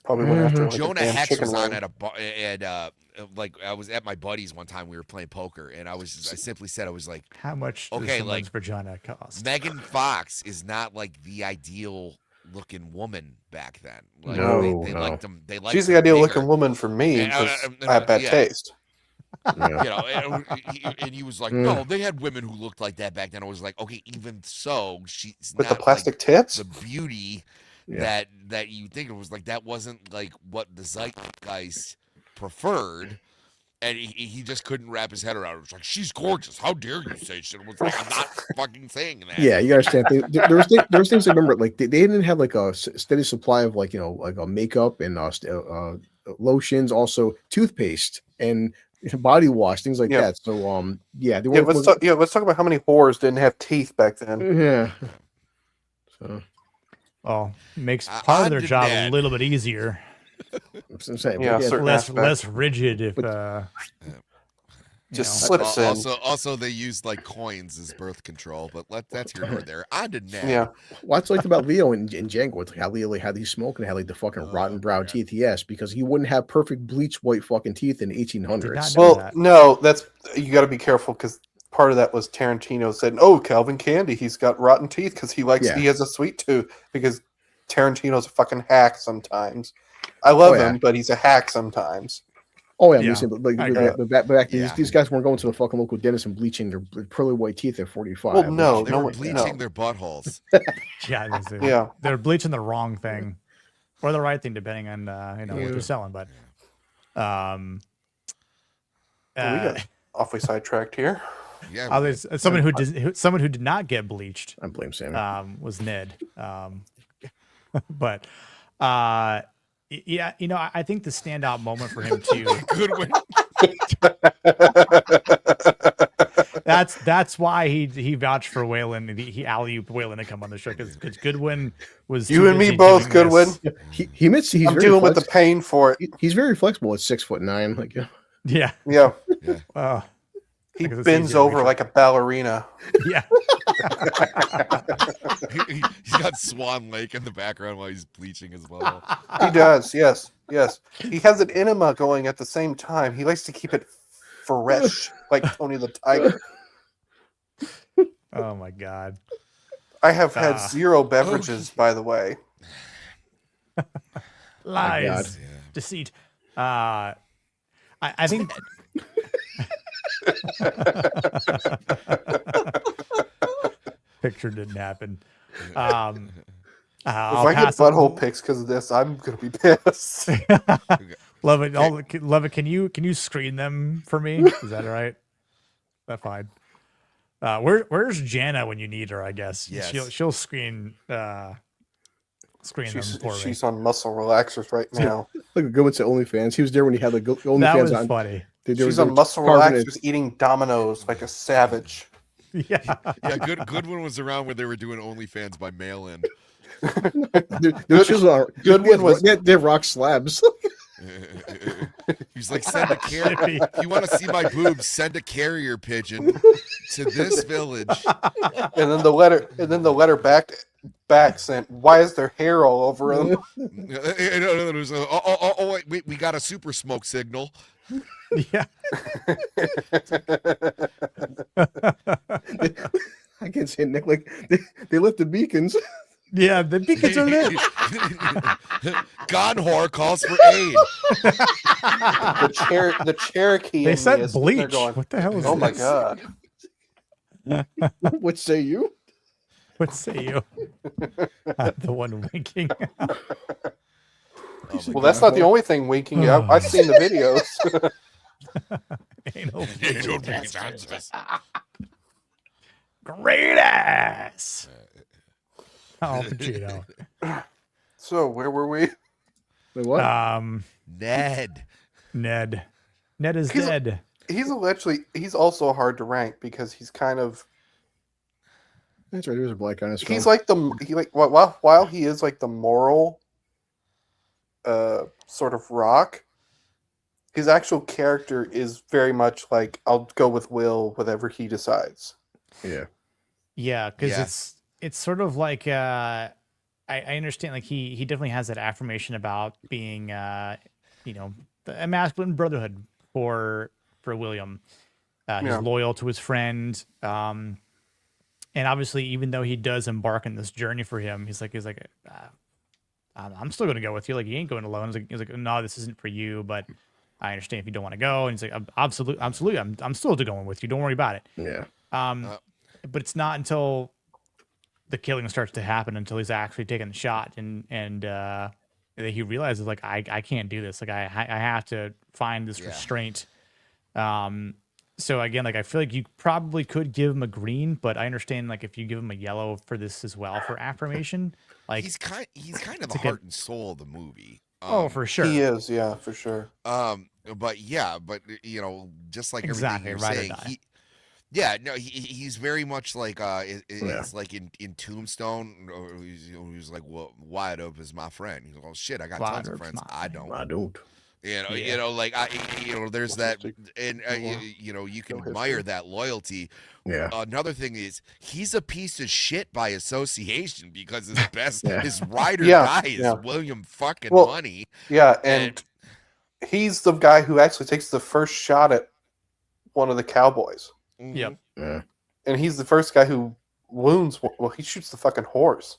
S10: Probably went after
S7: Jonah Hex was on at a bar, and I was at my buddy's one time. We were playing poker, and I simply said, I was like,
S8: how much?
S7: Okay,
S8: like for Jonah cost?
S7: Megan Fox is not like the ideal looking woman back then. Like,
S10: no,
S7: they liked them. They liked.
S10: She's the ideal looking woman for me because I have bad taste.
S7: And he was like, no, they had women who looked like that back then. I was like, okay, even so, she's
S10: with
S7: not
S10: the plastic tits,
S7: the beauty. That you think it was like that wasn't like what the zeitgeist preferred, and he just couldn't wrap his head around it. It was like, she's gorgeous. How dare you say shit? It was like, I'm not fucking saying that.
S9: Yeah, you understand. There was things I remember, like they didn't have like a steady supply of like like a makeup and lotions, also toothpaste and body wash, things like that. So
S10: let's talk about how many whores didn't have teeth back then.
S9: Yeah. So.
S8: Well, makes part of their job a little bit easier.
S9: I'm saying,
S10: Yeah,
S9: but
S10: certain
S8: less rigid if
S10: just
S8: you know.
S10: slips in.
S7: Also, they use like coins as birth control, but that's here nor there. On to Ned.
S10: Yeah.
S9: What's liked about Leo in Django? It's how Leo had these smoking, had like the fucking rotten brown teeth. Yes, because he wouldn't have perfect bleach white fucking teeth in 1800s.
S10: Well, no, that's you got to be careful because part of that was Tarantino said, "Oh, Calvin Candy, he's got rotten teeth because he has a sweet tooth." Because Tarantino's a fucking hack sometimes. I love him, but he's a hack sometimes.
S9: Oh yeah, but back then, these guys weren't going to the fucking local dentist and bleaching their pearly white teeth at 45.
S10: Well, no,
S7: they were bleaching their buttholes.
S8: Yeah, they're bleaching the wrong thing or the right thing, depending on what they're selling. But
S10: we got awfully sidetracked here.
S7: Yeah,
S8: someone who did not get bleached.
S9: I blame Sammy.
S8: Was Ned. But yeah, I think the standout moment for him too.
S7: Goodwin.
S8: That's why he vouched for Waylon. He alley-ooped Waylon to come on the show because Goodwin was
S10: you and me both, Goodwin.
S9: He admits he's
S10: I'm dealing with the pain for it.
S9: He's very flexible at 6'9". Like
S8: yeah.
S10: He bends over like a ballerina.
S8: Yeah.
S7: He's got Swan Lake in the background while he's bleaching as well.
S10: He does, yes. He has an enema going at the same time. He likes to keep it fresh, like Tony the Tiger.
S8: Oh my God.
S10: I have had 0 beverages, by the way.
S8: Lies, deceit. I think. Picture didn't happen.
S10: If I get butthole pics because of this, I'm gonna be pissed.
S8: Love it. Love it. Can you screen them for me? Is that all right? That's fine. Where's Jana when you need her? I guess she'll screen them for me.
S10: She's on muscle relaxers right now.
S9: Look, go into OnlyFans. He was there when he had the OnlyFans
S8: that was
S9: on.
S8: Funny.
S10: She's on muscle relaxers, eating Dominoes like a savage.
S8: Yeah.
S7: Goodwin was around when they were doing OnlyFans by mail-in.
S9: Goodwin was they rock slabs.
S7: He's like, send a carrier. If you want to see my boobs, send a carrier pigeon to this village.
S10: And then the letter back sent, why is there hair all over him?
S7: Wait, we got a super smoke signal.
S8: Yeah.
S9: I can't say Nick, like they left the beacons.
S8: Yeah, the beacons are lit.
S7: God whore calls for aid.
S10: The Cherokee.
S8: They said bleach.
S10: Going,
S8: what the hell is
S10: this?
S8: my
S10: God.
S9: What say you?
S8: What say you? I'm the one winking.
S10: Well, that's not the only thing winking. I've seen the videos.
S8: Great ass. Oh, Pacino.
S10: So where were we?
S9: Wait, what?
S7: Ned
S8: is dead.
S10: He's also hard to rank because he's kind of.
S9: That's right. There's a black on his phone.
S10: He's like while he is like the moral, sort of rock. His actual character is very much like, I'll go with Will, whatever he decides.
S8: Yeah, because it's sort of like I understand, like he definitely has that affirmation about being a masculine brotherhood for William. He's loyal to his friend, and obviously, even though he does embark on this journey for him, he's like I'm still going to go with you. Like, he ain't going alone. He's like, no, this isn't for you, but I understand if you don't want to go. And he's like, absolutely, I'm still going with you. Don't worry about it.
S9: Yeah.
S8: But it's not until the killing starts to happen, until he's actually taking the shot, and he realizes, like, I can't do this. Like, I have to find this restraint. So again, like, I feel like you probably could give him a green, but I understand, like, if you give him a yellow for this as well for affirmation, like,
S7: he's kind of the heart and soul of the movie.
S8: For sure.
S10: He is, yeah, for sure.
S7: But just like everything you're saying, Yeah, no, he's very much like it's like in Tombstone, he's like, well, Wyatt Earp is my friend. He's like, well, shit, I got tons of friends. I don't. You know, like there's that, and you can admire that loyalty.
S9: Yeah.
S7: Another thing is he's a piece of shit by association because his best his ride or
S10: Yeah,
S7: die is
S10: yeah.
S7: William fucking
S10: Well,
S7: Munny.
S10: Yeah, and he's the guy who actually takes the first shot at one of the cowboys.
S8: Yep.
S9: Yeah.
S10: And he's the first guy who wounds. Well, he shoots the fucking horse.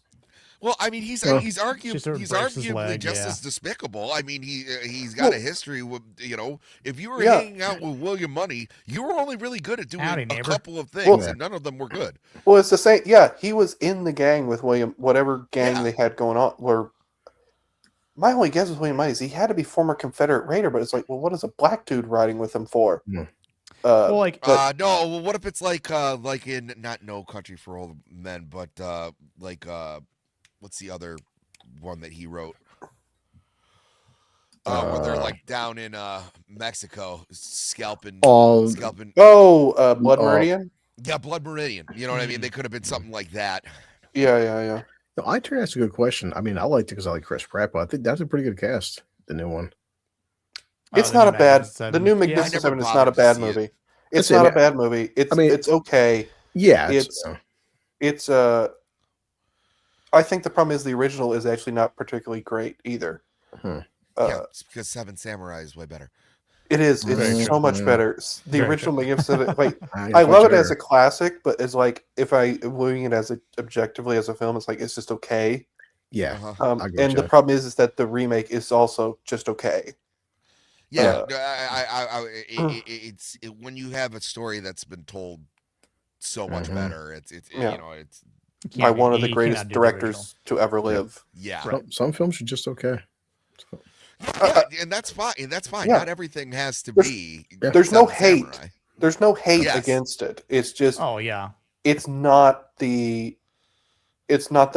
S7: Well, I mean, he's
S8: just
S7: arguably
S8: sort of breaks his leg,
S7: just
S8: yeah.
S7: as despicable. I mean, he's got a history with if you were
S10: Yeah.
S7: hanging out with William Munny, you were only really good at doing
S8: Howdy,
S7: a
S8: neighbor.
S7: couple of things,
S10: Well-
S7: and none of them were good.
S10: Well, it's the same. Yeah, he was in the gang with William, whatever gang they had going on. Where my only guess with William Munny is he had to be former Confederate raider, but it's like, well, what is a black dude riding with him for?
S8: Well, like,
S7: No, well, what if it's like in not No Country for Old Men, but what's the other one that he wrote? Where they're like down in Mexico, scalping.
S10: Blood Meridian.
S7: Yeah, Blood Meridian. You know what I mean? They could have been something like that.
S10: Yeah.
S9: No, I think that's a good question. I mean, I liked it because I like Chris Pratt, but I think that's a pretty good cast. The new one.
S10: It's
S8: the
S10: not
S8: new
S10: a bad.
S8: Magnificent
S10: The new
S8: Seven.
S10: Magnificent
S7: Yeah, I
S10: Seven
S7: never
S10: is not a
S7: bothered to
S10: bad
S7: see it.
S10: movie. It's
S9: That's it,
S10: not a
S9: yeah.
S10: bad movie. It's.
S9: I mean,
S10: it's okay.
S9: Yeah.
S10: It's. I think the problem is the original is actually not particularly great either.
S9: Hmm.
S7: Yeah, it's because Seven Samurai is way better.
S10: It is.
S9: Very
S10: It's
S9: true.
S10: so much better. The
S8: Very
S10: original
S8: true.
S10: Magnificent. Like
S9: I
S10: I love it as
S9: better.
S10: a classic, but it's like if I viewing it as objectively as a film, it's like it's just okay.
S9: Yeah.
S7: Uh-huh.
S9: I agree
S10: And
S9: with
S10: the
S9: you.
S10: problem is that the remake is also just okay.
S7: Yeah, it's when you have a story that's been told so much better. It's
S10: Yeah.
S7: it's
S10: By one of the
S8: you
S10: greatest
S8: cannot do the original.
S10: directors to ever live.
S7: yeah.
S9: Some films are just okay.
S7: Yeah, and that's fine. And that's fine.
S10: Yeah.
S7: Not everything has to
S10: There's-
S7: be.
S10: There's no
S7: Seven
S10: hate.
S7: Samurai.
S10: There's no hate
S7: Yes.
S10: against it. It's just
S8: oh yeah,
S10: it's not the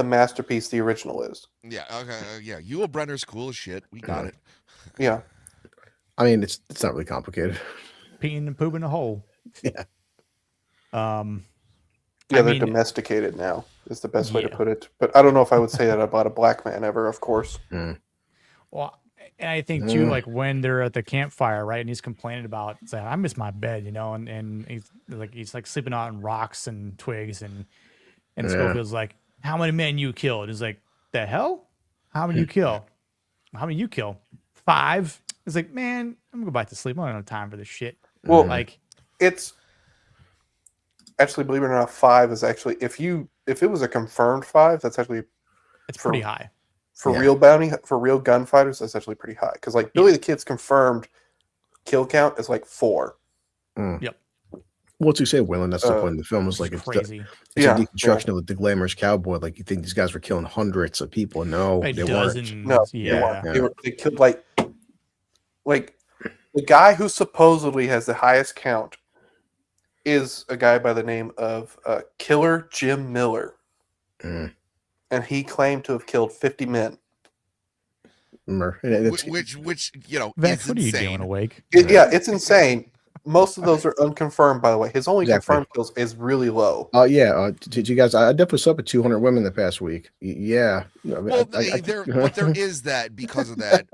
S10: masterpiece the original is.
S7: Yeah. Okay. Yeah. Yul Brenner's cool as shit. We got it.
S10: Yeah.
S9: I mean, it's not really complicated.
S8: peeing and pooping a hole.
S9: Yeah.
S10: Yeah,
S8: I
S10: they're
S8: mean-
S10: domesticated now, is the best way to
S8: Yeah.
S10: put it. But I don't know if I would say that about a black man ever, of course.
S8: Well, and I think too, like when they're at the campfire, right, and he's complaining about, saying, "I miss my bed," and he's like sleeping on rocks and twigs, and Schofield's like, "How many men you killed?" He's like, "The hell? How many you kill? How many you kill? 5?" It's like, man, I'm gonna go back to sleep. I don't have time for this shit.
S10: Well,
S8: like,
S10: it's actually, believe it or not, 5 is actually if it was a confirmed 5, that's actually
S8: it's pretty high.
S10: for real gunfighters. That's actually pretty high because like Billy the Kid's confirmed kill count is like 4.
S8: Yep.
S9: What's you say, Willen? That's the point of the film. Is like it's
S8: crazy.
S9: It's a deconstruction of the glamorous cowboy. Like you think these guys were killing hundreds of people. No, they weren't.
S10: No, they killed like the guy who supposedly has the highest count is a guy by the name of Killer Jim Miller, and he claimed to have killed 50 men.
S7: Which
S8: Vex,
S7: is
S8: what are you
S7: insane.
S8: doing awake?
S10: It's insane. Most of those are unconfirmed, by the way. His only confirmed kills is really low.
S9: Did you guys? I definitely saw up at 200 women the past week. Yeah.
S7: Well, there is that because of that.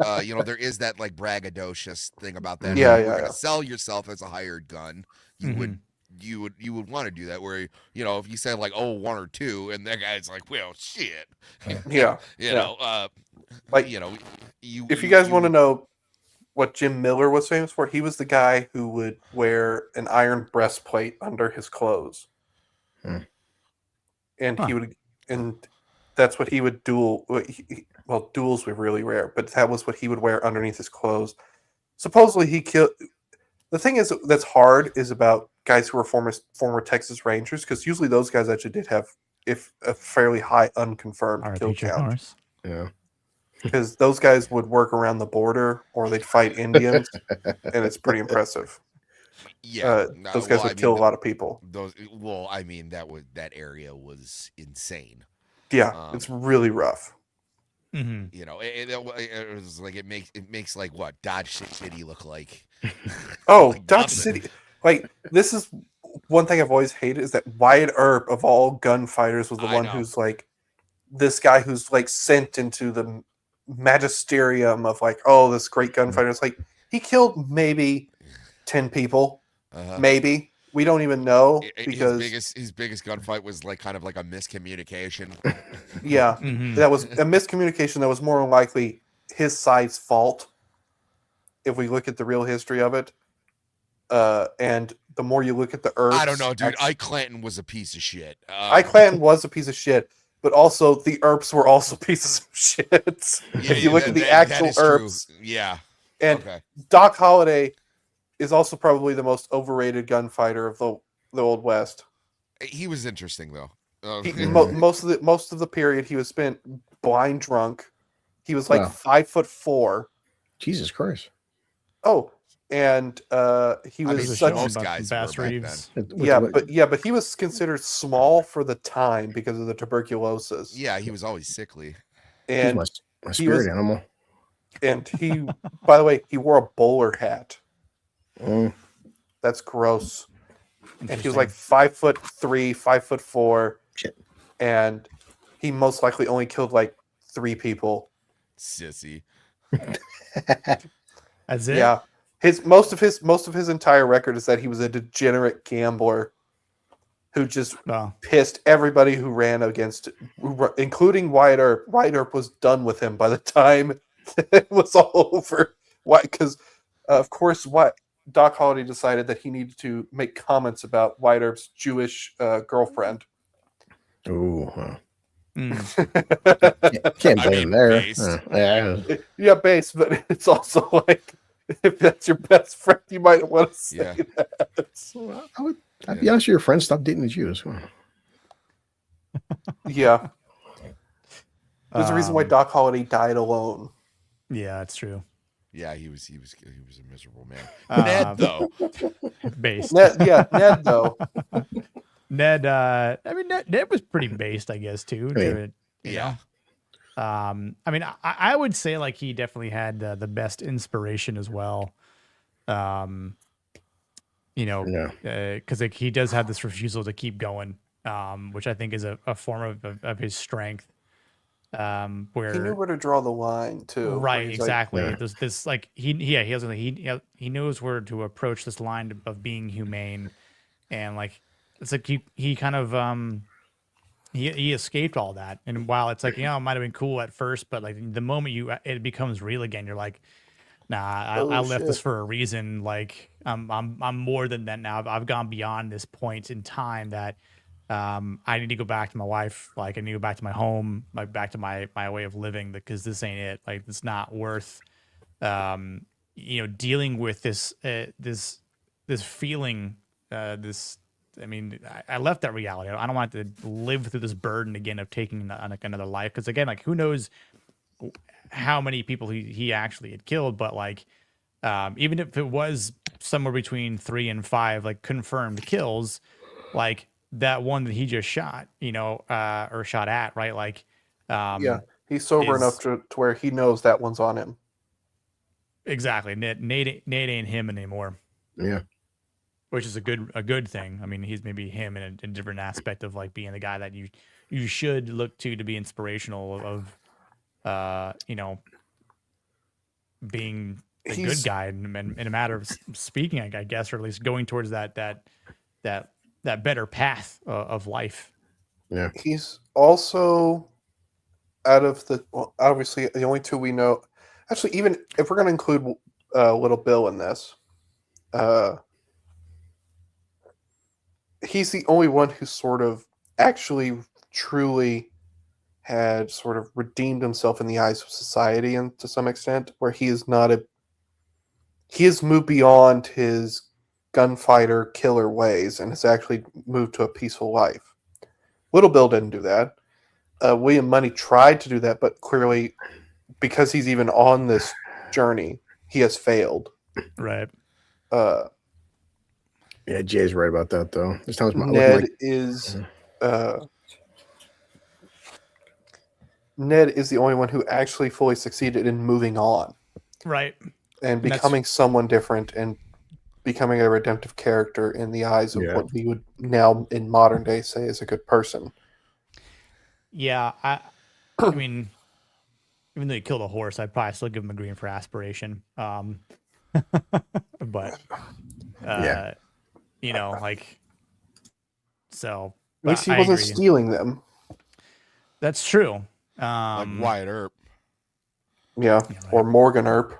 S7: There is that like braggadocious thing about that.
S10: Yeah,
S7: If you're
S10: yeah.
S7: gonna sell yourself as a hired gun. You would want to do that. Where if you say like 1 or 2, and that guy's like, well, shit.
S10: Yeah. If you guys want to know what Jim Miller was famous for, he was the guy who would wear an iron breastplate under his clothes. And he would, and that's what he would duel. Well, duels were really rare, but that was what he would wear underneath his clothes. Supposedly, he killed. The thing is that's hard is about guys who were former Texas Rangers, because usually those guys actually did have a fairly high unconfirmed kill count.
S9: Yeah.
S10: Because those guys would work around the border or they'd fight Indians, and it's pretty impressive.
S7: Yeah,
S10: those guys would kill a lot of people.
S7: That area was insane.
S10: Yeah, it's really rough.
S7: It was like it makes like what Dodge City look like.
S10: Oh,
S7: like
S10: Dodge
S7: nothing.
S10: City! Like this is one thing I've always hated is that Wyatt Earp, of all gunfighters, was the one
S7: know.
S10: who's like this guy who's like sent into the magisterium of like, oh, this great gunfighter. It's like he killed maybe 10 people, maybe. We don't even know because
S7: his biggest gunfight was like kind of like a miscommunication.
S10: Yeah, that was a miscommunication that was more than likely his side's fault. If we look at the real history of it, and the more you look at the Earps,
S7: I don't know, dude. Ike Clanton was a piece of shit.
S10: Ike Clanton was a piece of shit, but also the Earps were also pieces of shit. If you look at the actual Earps,
S7: yeah,
S10: and Doc Holliday is also probably the most overrated gunfighter of the Old West.
S7: He was interesting though.
S10: Most of the period he was spent blind drunk. He was like 5'4".
S9: Jesus Christ.
S10: Oh, and he was such
S7: most guys
S8: Bass
S7: were back
S8: Reeves.
S7: then.
S10: but he was considered small for the time because of the tuberculosis.
S7: Yeah, he was always sickly.
S10: And
S9: He's my spirit animal.
S10: And he, by the way, he wore a bowler hat. That's gross. And he was like 5'3", 5'4", and he most likely only killed like 3 people.
S7: Sissy.
S8: That's it.
S10: Yeah, most of his entire record is that he was a degenerate gambler who just pissed everybody who ran against, including Wyatt Earp. Wyatt Earp was done with him by the time it was all over. Why? Because of course, Doc Holliday decided that he needed to make comments about Wyatt Earp's Jewish girlfriend.
S9: Ooh.
S10: Can't
S9: blame him there.
S10: Yeah, base, but it's also like if that's your best friend, you might want to say that.
S9: I'd be honest with your friends, stop dating the Jews.
S10: Yeah. There's a reason why Doc Holliday died alone.
S8: Yeah, that's true.
S7: Yeah, he was a miserable man. Ned though,
S8: based.
S10: Ned though.
S8: Ned, I mean, Ned was pretty based, I guess, too.
S7: Yeah.
S8: I mean, I would say like he definitely had the best inspiration as well. Because like he does have this refusal to keep going, which I think is a form of his strength. Where
S10: he knew where to draw the line too.
S8: Right, exactly. There's this like he knows where to approach this line of being humane, and like it's like he kind of he escaped all that. And while it's like, it might have been cool at first, but like the moment it becomes real again, you're like, nah, I left this for a reason. Like I'm more than that now. I've gone beyond this point in time that I need to go back to my wife. Like I need to go back to my home, like back to my way of living, because this ain't it. Like it's not worth, dealing with this feeling, I mean, I left that reality. I don't want to live through this burden again of taking on another life. Because again, like who knows how many people he actually had killed, but like, even if it was somewhere between 3 and 5, like confirmed kills, like that one that he just shot, or shot at, right? Like,
S10: he's sober enough to where he knows that one's on him.
S8: Exactly. Nate ain't him anymore.
S9: Yeah.
S8: Which is a good thing. I mean, he's maybe him in a different aspect of like being the guy that you should look to be inspirational of, being a good guy in a matter of speaking, I guess, or at least going towards that better path of life.
S9: Yeah.
S10: He's also obviously the only 2 we know. Actually, even if we're going to include Little Bill in this, he's the only one who sort of actually truly had sort of redeemed himself in the eyes of society, and to some extent, where he has moved beyond his gunfighter killer ways and has actually moved to a peaceful life. Little Bill didn't do that. William Munny tried to do that, but clearly, because he's even on this journey, he has failed.
S8: Right.
S9: Yeah, Jay's right about that though. This time's
S10: Ned is the only one who actually fully succeeded in moving on.
S8: Right.
S10: And becoming someone different and becoming a redemptive character in the eyes of what we would now in modern day say is a good person.
S8: Yeah, I mean, even though he killed a horse, I'd probably still give him a green for aspiration. But you know, like, so
S10: at least he wasn't stealing them.
S8: That's true.
S7: Like Wyatt Earp.
S10: Yeah, or Morgan Earp.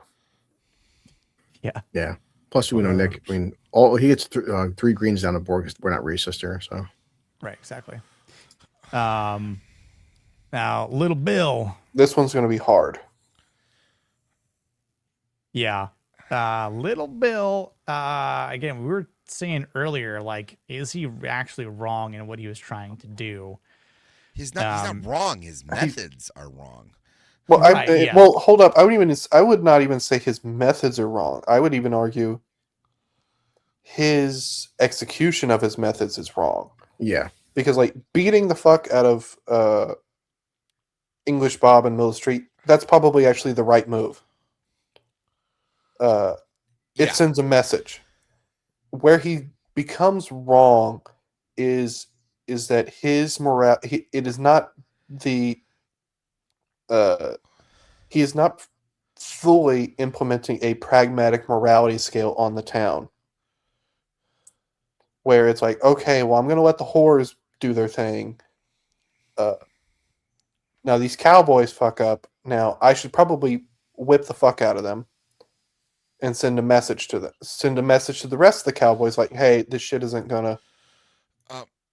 S8: Yeah.
S9: Yeah. Plus, we know Nick. I mean, he gets 3 greens down the board because we're not racist here. So.
S8: Right. Exactly. Now, Little Bill.
S10: This one's going to be hard.
S8: Yeah. Little Bill. Again, we were saying earlier, like, is he actually wrong in what he was trying to do?
S7: He's not wrong. His methods are wrong.
S10: Well, well, hold up. I would not even say his methods are wrong. I would even argue his execution of his methods is wrong.
S9: Yeah.
S10: Because, like, beating the fuck out of English Bob in Mill Street, that's probably actually the right move. It sends a message. Where he becomes wrong is that his morale. It is not the. He is not fully implementing a pragmatic morality scale on the town. Where it's like, okay, well, I'm going to let the whores do their thing. Now these cowboys fuck up. Now I should probably whip the fuck out of them and send a message to them. Send a message to the rest of the cowboys, like, hey, this shit isn't gonna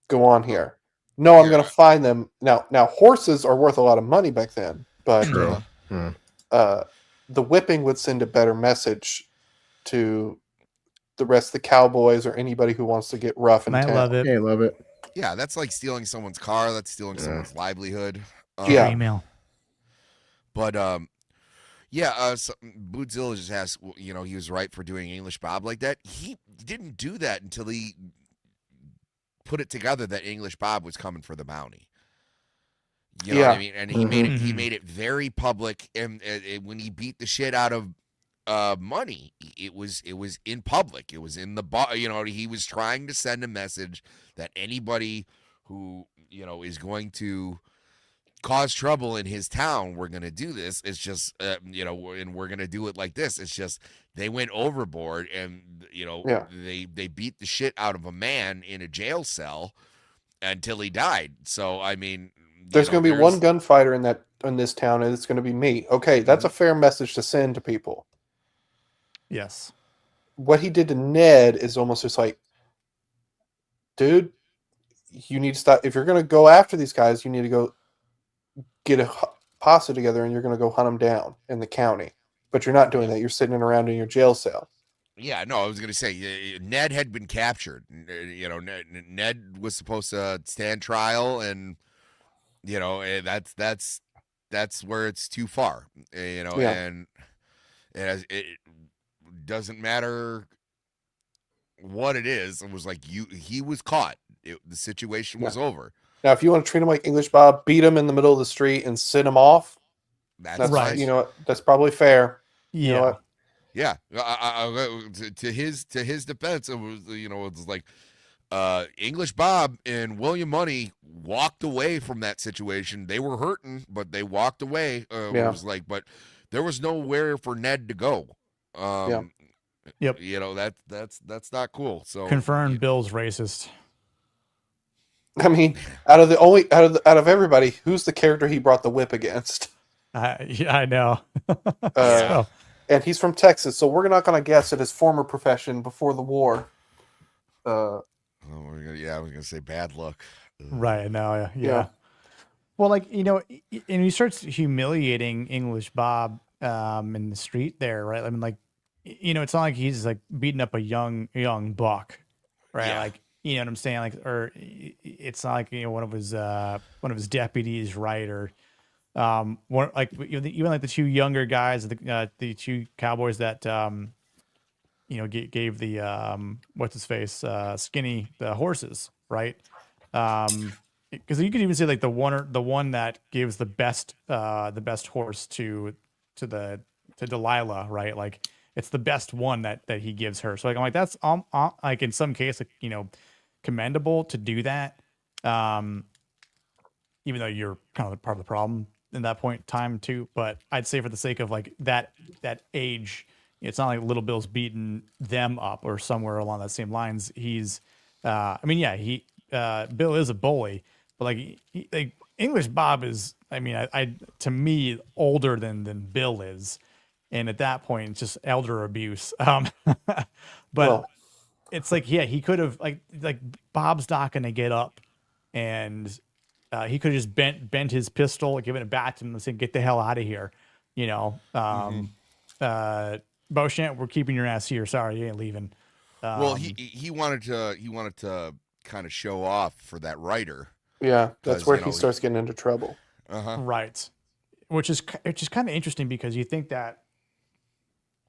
S10: go on here. No, I'm gonna find them. Now horses are worth a lot of money back then, but the whipping would send a better message to the rest of the cowboys or anybody who wants to get rough in town.
S8: I love it.
S9: Yeah, I love it.
S7: Yeah, that's like stealing someone's car. That's stealing someone's livelihood.
S8: Email.
S7: But so Bootzilla just asked, you know, he was right for doing English Bob like that. He didn't do that until he put it together that English Bob was coming for the bounty. You know what I mean? And he made it very public. And when he beat the shit out of Munny, it was in public. It was in the bar. You know, he was trying to send a message that anybody who, you know, is going to cause trouble in his town, we're going to do this. It's just, you know, and we're going to do it like this. It's just they went overboard and, you know, they beat the shit out of a man in a jail cell until he died. So, I mean,
S10: there's going to be one gunfighter in this town, and it's going to be me. Okay, that's a fair message to send to people.
S8: Yes.
S10: What he did to Ned is almost just like, dude, you need to stop. If you're going to go after these guys, you need to go get a posse together and you're going to go hunt them down in the county. But you're not doing that. You're sitting around in your jail cell.
S7: Yeah, no, I was going to say Ned had been captured. You know, Ned was supposed to stand trial, and you know, that's where it's too far. You know, and it doesn't matter what it is. It was like he was caught. The situation was over.
S10: Now, if you want to treat him like English Bob, beat him in the middle of the street and send him off, that's
S8: right.
S10: You know, that's probably fair.
S8: Yeah.
S10: You know what?
S7: Yeah. To his defense, it was, you know, it was like English Bob and William Munny walked away from that situation. They were hurting, but they walked away. It was like, but there was nowhere for Ned to go.
S8: Yep.
S7: You know, that's not cool. So
S8: confirmed, Bill's racist.
S10: I mean, out of everybody, who's the character he brought the whip against?
S8: Yeah, I know.
S10: And he's from Texas, so we're not going to guess at his former profession before the war.
S7: I was going to say bad luck.
S8: Right now, yeah. Well, like, you know, and he starts humiliating English Bob in the street there, right? I mean, like, you know, it's not like he's like beating up a young buck, right?
S7: Yeah.
S8: Like, you know what I'm saying? Like, or it's not like, you know, one of his deputies, right? Or one, like, even like the two younger guys, the two cowboys that you know gave the what's his face Skinny the horses, right? Because you could even say like the one that gives the best horse to Delilah, right? Like, it's the best one that he gives her. So like I'm like that's like in some case like, you know, commendable to do that. Even though you're kind of part of the problem in that point in time too, but I'd say for the sake of like that age, it's not like Little Bill's beating them up or somewhere along that same lines. He's, I mean, yeah, Bill is a bully, but like English Bob is, I mean, I to me older than Bill is, and at that point it's just elder abuse. But well, it's like, yeah, he could have like Bob's not gonna get up, and he could have just bent his pistol, given it back to him, and said, "Get the hell out of here," you know. Beauchamp, we're keeping your ass here. Sorry, you ain't leaving.
S7: Well, he wanted to kind of show off for that writer.
S10: Yeah, that's where he starts getting into trouble.
S8: Right, which is kind of interesting because you think that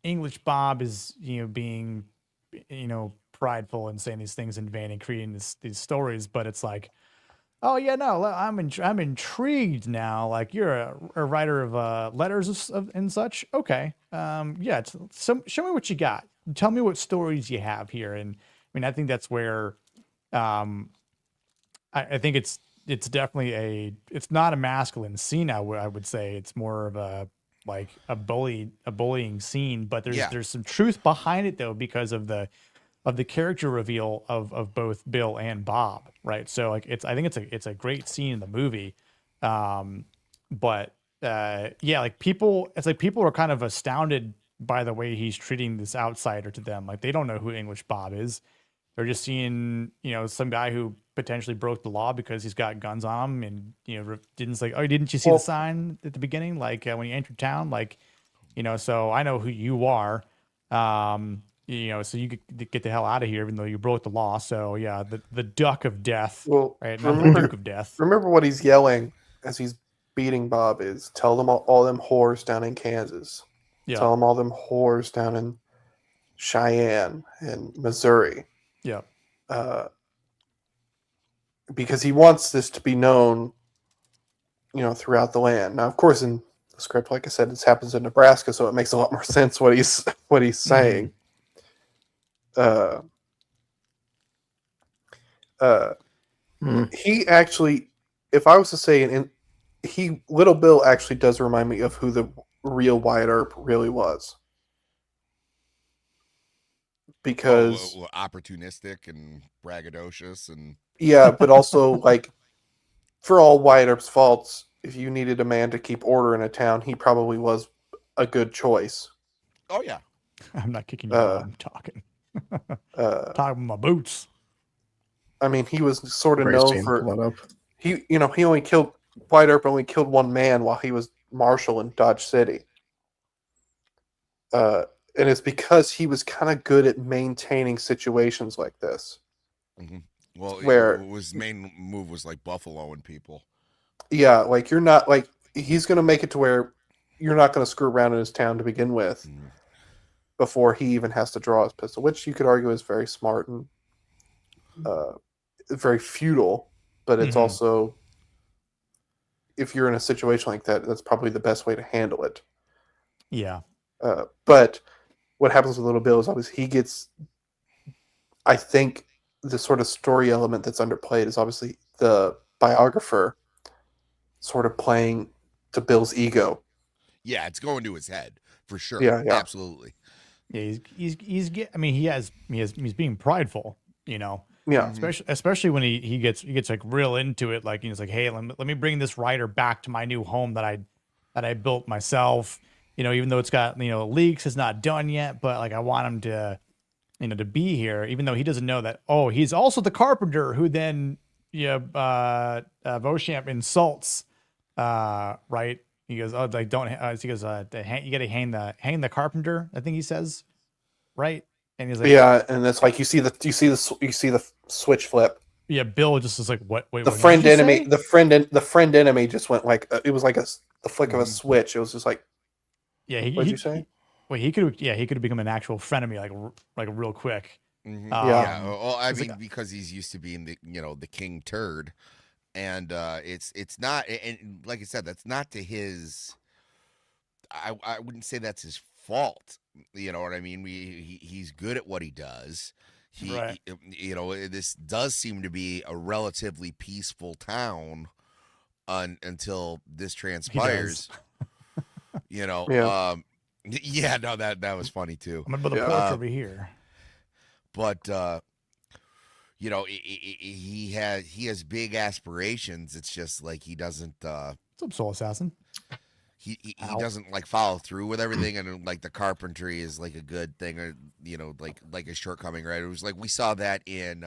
S8: English Bob is, you know, being, you know, prideful and saying these things in vain and creating these stories, but it's like, oh yeah, no, I'm intrigued now. Like you're a writer of letters and such. Okay, yeah. Show me what you got. Tell me what stories you have here. And I mean, I think that's where, I think it's definitely it's not a masculine scene. I would say it's more of a bullying scene. But there's some truth behind it though, because of the character reveal of both Bill and Bob, right? So like I think it's a great scene in the movie, but yeah, like people are kind of astounded by the way he's treating this outsider to them. Like they don't know who English Bob is. They're just seeing, you know, some guy who potentially broke the law because he's got guns on him, and you know didn't say, oh, didn't you see the sign at the beginning, like when you entered town, like, you know, so I know who you are. You know, so you get the hell out of here, even though you broke the law. So yeah, the duck of death.
S10: Well,
S8: right? Not the Duke of Death.
S10: Remember what he's yelling as he's beating Bob is, tell them all them whores down in Kansas. Yeah. Tell them all them whores down in Cheyenne and Missouri.
S8: Yeah.
S10: Because he wants this to be known, you know, throughout the land. Now, of course, in the script, like I said, this happens in Nebraska, so it makes a lot more sense what he's saying. He actually, if I was to say, Little Bill actually does remind me of who the real Wyatt Earp really was. Because
S7: opportunistic and braggadocious and
S10: yeah, but also like for all Wyatt Earp's faults, if you needed a man to keep order in a town, he probably was a good choice.
S7: Oh yeah.
S8: I'm not kicking you out, I'm talking. Talking my boots.
S10: I mean, he was sort of known for Wyatt Earp only killed one man while he was marshal in Dodge City. And it's because he was kind of good at maintaining situations like this.
S7: Mm-hmm. Well, his main move was like buffaloing people.
S10: Yeah, like you're not like he's going to make it to where you're not going to screw around in his town to begin with before he even has to draw his pistol, which you could argue is very smart and very futile. But it's also, if you're in a situation like that, that's probably the best way to handle it.
S8: Yeah.
S10: But what happens with Little Bill is obviously he gets, I think the sort of story element that's underplayed is obviously the biographer sort of playing to Bill's ego.
S7: Yeah, it's going to his head for sure.
S10: Yeah.
S7: Absolutely.
S8: Yeah, he's being prideful, you know.
S10: Yeah.
S8: Especially when he gets like real into it, like he's like, hey, let me bring this writer back to my new home that I built myself. You know, even though it's got, you know, leaks, it's not done yet, but like I want him to, you know, to be here, even though he doesn't know that. Oh, he's also the carpenter who then, Beauchamp insults, right? He goes, oh, like don't. He goes, you got to hang the carpenter. I think he says, right? And he's like,
S10: yeah, and it's like you see the switch flip.
S8: Yeah, Bill just is like, what? Wait,
S10: the friend enemy, the friend enemy just went like it was like the flick of a switch. It was just like.
S8: Yeah,
S10: what'd you say?
S8: Well, he could have become an actual frenemy like real quick.
S7: Mm-hmm. Yeah. Well, I mean, because he's used to being the king turd, and it's not, and like I said, that's not to his. I wouldn't say that's his fault. You know what I mean? He's good at what he does.
S8: Right.
S7: This does seem to be a relatively peaceful town until this transpires.
S10: Yeah.
S7: Yeah, no, that was funny too.
S8: I'm gonna build a porch over here.
S7: But he has big aspirations. It's just like he doesn't.
S8: What's up, Soul Assassin?
S7: He doesn't like follow through with everything, and like the carpentry is like a good thing, or like a shortcoming, right? It was like we saw that in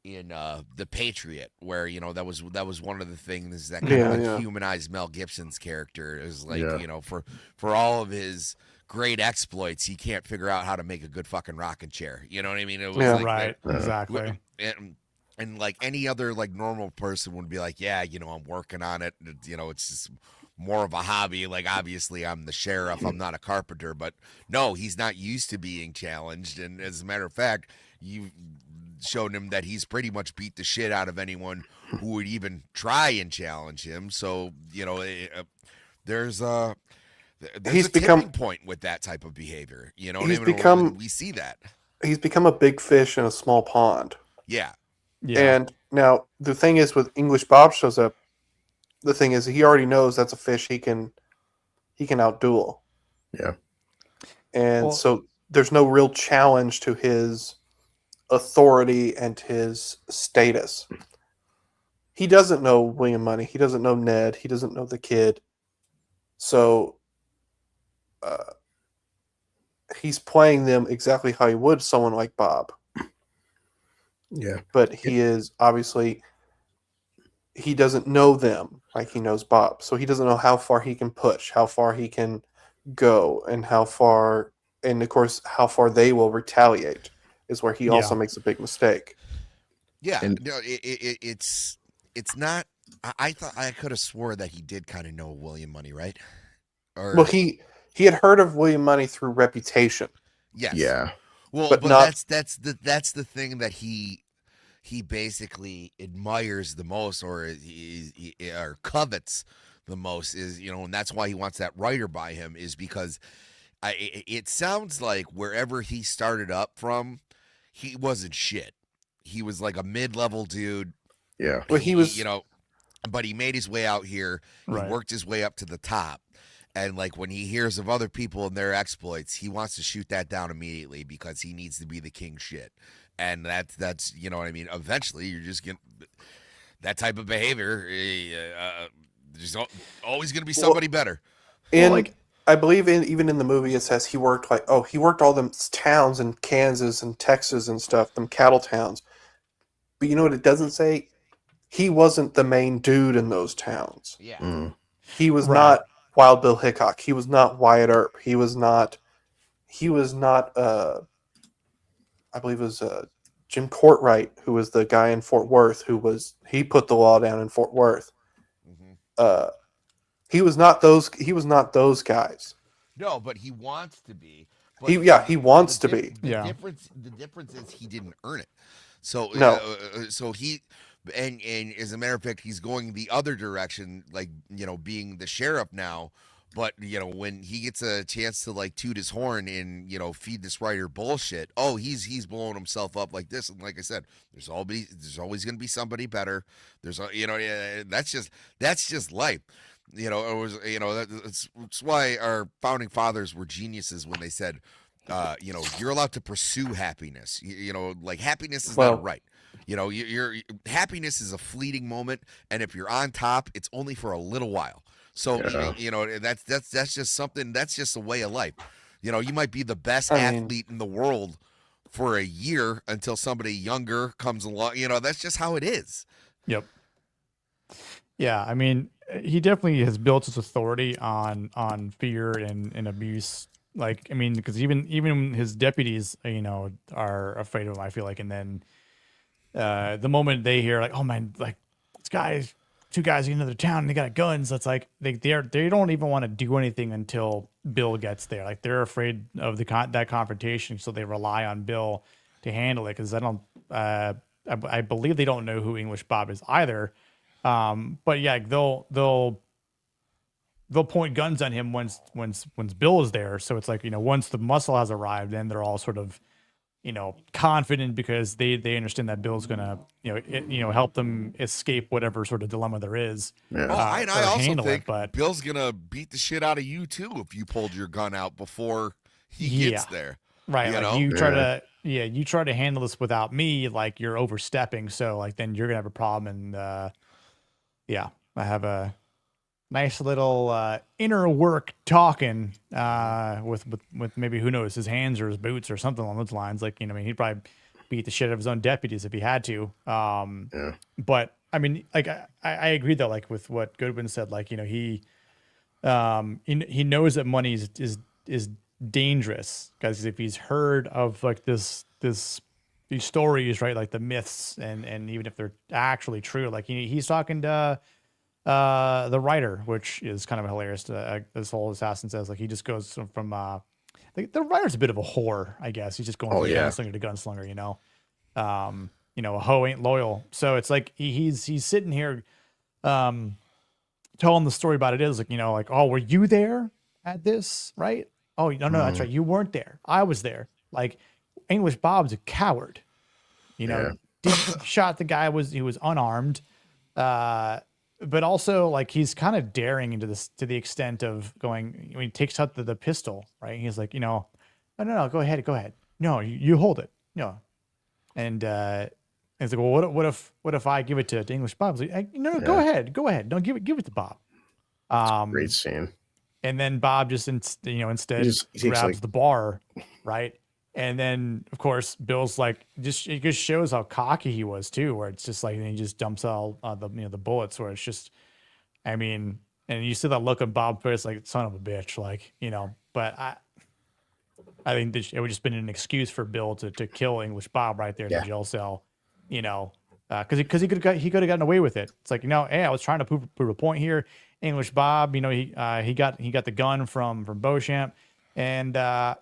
S7: The Patriot, where that was one of the things that kind of humanized Mel Gibson's character. Is like for all of his great exploits, he can't figure out how to make a good fucking rocking chair. You know what I mean? It was
S8: Exactly.
S7: And like any other like normal person would be like, yeah, I'm working on it. It's just more of a hobby. Like, obviously I'm the sheriff, I'm not a carpenter, but no, he's not used to being challenged. And as a matter of fact, you've shown him that he's pretty much beat the shit out of anyone who would even try and challenge him. So, there's a tipping point with that type of behavior. We see that.
S10: He's become a big fish in a small pond.
S7: Yeah.
S10: And now the thing is, with English Bob shows up, the thing is he already knows that's a fish he can outduel.
S9: Yeah.
S10: And so there's no real challenge to his authority and his status. He doesn't know William Munny. He doesn't know Ned. He doesn't know the kid. So he's playing them exactly how he would someone like Bob.
S9: Yeah.
S10: But he is obviously, he doesn't know them like he knows Bob. So he doesn't know how far he can push, how far he can go, and how far they will retaliate is where he also makes a big mistake.
S7: Yeah. It's not, I thought I could have swore that he did kind of know William Munny, right?
S10: Well, he had heard of William Munny through reputation.
S7: Yes.
S9: Yeah.
S7: Well, but that's the thing that he basically admires the most, or or covets the most, is and that's why he wants that writer by him, is because it sounds like wherever he started up from, he wasn't shit. He was like a mid-level dude.
S9: Yeah.
S10: Well, he was,
S7: but he made his way out here. He worked his way up to the top. And like when he hears of other people and their exploits, he wants to shoot that down immediately because he needs to be the king shit. And that's you know what I mean? Eventually you're just going to, that type of behavior, there's always going to be somebody better.
S10: And I believe even in the movie it says he worked all them towns in Kansas and Texas and stuff, them cattle towns. But you know what it doesn't say? He wasn't the main dude in those towns.
S7: Yeah.
S10: He was not Wild Bill Hickok. He was not Wyatt Earp. He was not I believe it was Jim Courtwright, who was the guy in Fort Worth, he put the law down in Fort Worth.
S7: Mm-hmm.
S10: He was not those guys.
S7: No, but he wants to be.
S10: He wants to be.
S7: The difference is he didn't earn it. So so he and as a matter of fact, he's going the other direction, like being the sheriff now. But when he gets a chance to like toot his horn and feed this writer bullshit, he's blowing himself up like this. And like I said, there's always going to be somebody better. There's that's just life. That's why our founding fathers were geniuses when they said, you're allowed to pursue happiness. Like happiness is not a right. Your happiness is a fleeting moment, and if you're on top, it's only for a little while. So that's just something. That's just a way of life. You might be the best athlete in the world for a year until somebody younger comes along. That's just how it is.
S8: Yep. Yeah, I mean, he definitely has built his authority on fear and abuse. Like, I mean, because even his deputies, are afraid of him, I feel like. And then the moment they hear like, oh man, like two guys in another town and they got guns, that's like they don't even want to do anything until Bill gets there. Like they're afraid of that confrontation, so they rely on Bill to handle it. Because I believe they don't know who English Bob is either. But yeah, they'll they'll point guns on him once Bill is there. So it's like, once the muscle has arrived, then they're all sort of, confident because they understand that Bill's gonna, help them escape whatever sort of dilemma there is.
S9: Yeah.
S7: And I also think
S8: but
S7: Bill's gonna beat the shit out of you too if you pulled your gun out before he gets there.
S8: Right.
S7: You
S8: Like
S7: know?
S8: you try to handle this without me, like you're overstepping. So like then you're gonna have a problem. And I have a nice little inner work talking with maybe, who knows, his hands or his boots or something along those lines. Like, he'd probably beat the shit out of his own deputies if he had to. But I mean, like I agree though, like with what Goodwin said, like, he knows that money is dangerous, because if he's heard of like these stories, right, like the myths, and even if they're actually true, like he's talking to the writer, which is kind of hilarious. This whole assassin says, like, he just goes from like the writer's a bit of a whore, I guess. He's just going from gunslinger to gunslinger, a hoe ain't loyal. So it's like he's sitting here telling the story about it is like, like, oh, were you there at this, right? Oh, no, that's right. You weren't there. I was there. Like, English Bob's a coward. Shot the guy, he was unarmed. But also, like, he's kind of daring into this to the extent of going, when he takes out the pistol, right? He's like, no, go ahead. No, you hold it. No. And it's like, well, what if I give it to English Bob? He's like, no, go ahead. Don't give it to Bob.
S9: Great scene.
S8: And then Bob just instead
S9: he
S8: grabs the bar, right? And then, of course, Bill's like, it just shows how cocky he was too, where it's just like, and he just dumps all the bullets, where it's just, I mean, and you see that look on Bob's face, like, son of a bitch, like, but I think it would just been an excuse for Bill to kill English Bob right there in the jail cell, because he could have gotten away with it. It's like, hey, I was trying to prove a point here. English Bob, he got the gun from Beauchamp, and had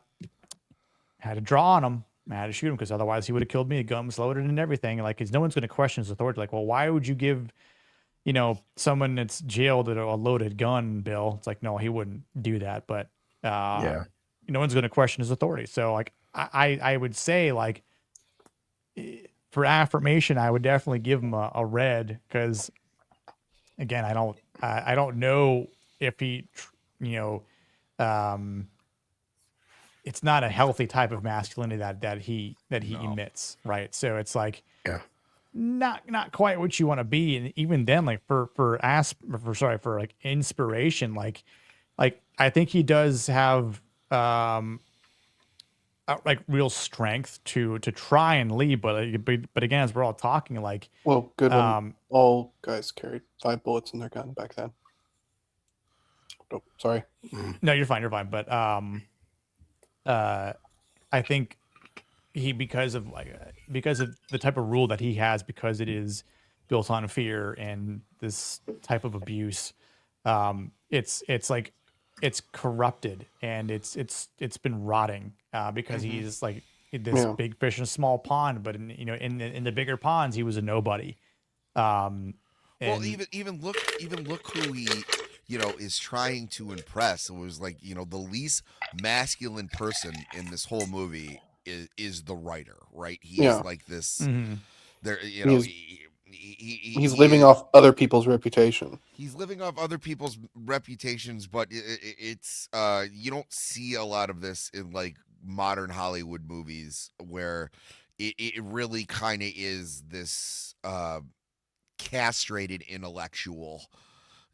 S8: to draw on him. I had to shoot him, because otherwise he would have killed me. The gun was loaded and everything. Like, no one's going to question his authority. Like, well, why would you give, someone that's jailed a loaded gun, Bill? It's like, no, he wouldn't do that. But no one's going to question his authority. So, like, I would say, like, for affirmation, I would definitely give him a red, because, again, I don't know if he, it's not a healthy type of masculinity that he emits, right? So it's like, not quite what you want to be. And even then, like for like inspiration, like I think he does have like real strength to try and lead, but again, as we're all talking, like,
S10: well, good one. All guys carried 5 bullets in their gun back then. Oh, sorry.
S8: No, you're fine. But I think because of the type of rule that he has, because it is built on fear and this type of abuse, it's like, it's corrupted, and it's been rotting, because he's like this big fish in a small pond, but in the bigger ponds, he was a nobody.
S7: Well, even look who he is trying to impress. It was like, the least masculine person in this whole movie is the writer, right? He is like this. There,
S10: he's living off other people's reputation.
S7: He's living off other people's reputations, but it's you don't see a lot of this in like modern Hollywood movies, where it really kind of is this castrated intellectual.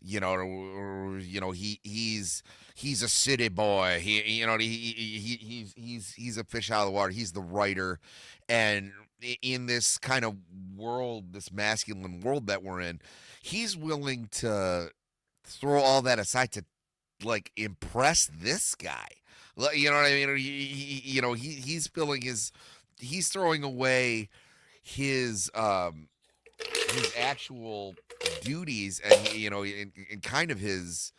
S7: He's a city boy. He's a fish out of the water. He's the writer, and in this kind of world, this masculine world that we're in, he's willing to throw all that aside to like impress this guy. You know what I mean? He's throwing away his actual duties and and kind of his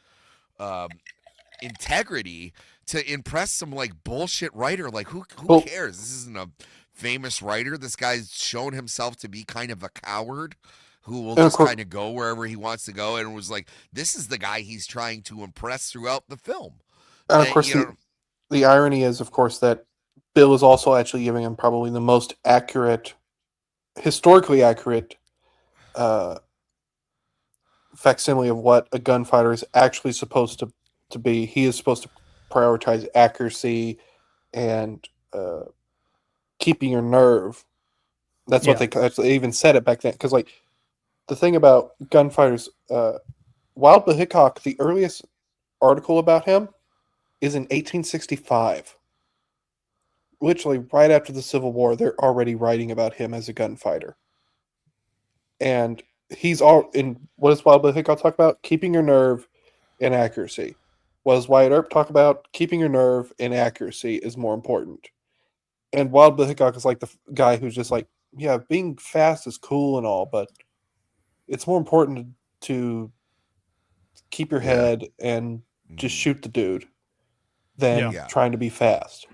S7: integrity to impress some like bullshit writer. Like who cares? This isn't a famous writer. This guy's shown himself to be kind of a coward, who will
S10: And of
S7: just
S10: course-
S7: kind of go wherever he wants to go, and was like, this is the guy he's trying to impress throughout the film.
S10: And of course,
S7: you know,
S10: the irony is, of course, that Bill is also actually giving him probably the most accurate, historically accurate facsimile of what a gunfighter is actually supposed to be. He is supposed to prioritize accuracy and keeping your nerve. That's what they even said it back then. Because, like, the thing about gunfighters, Wild Bill Hickok, the earliest article about him is in 1865. Literally right after the Civil War, they're already writing about him as a gunfighter. And he's all in. What does Wild Bill Hickok talk about? Keeping your nerve and accuracy. What does Wyatt Earp talk about? Keeping your nerve and accuracy is more important. And Wild Bill Hickok is like the guy who's just like, yeah, being fast is cool and all, but it's more important to keep your head and just shoot the dude than trying to be fast.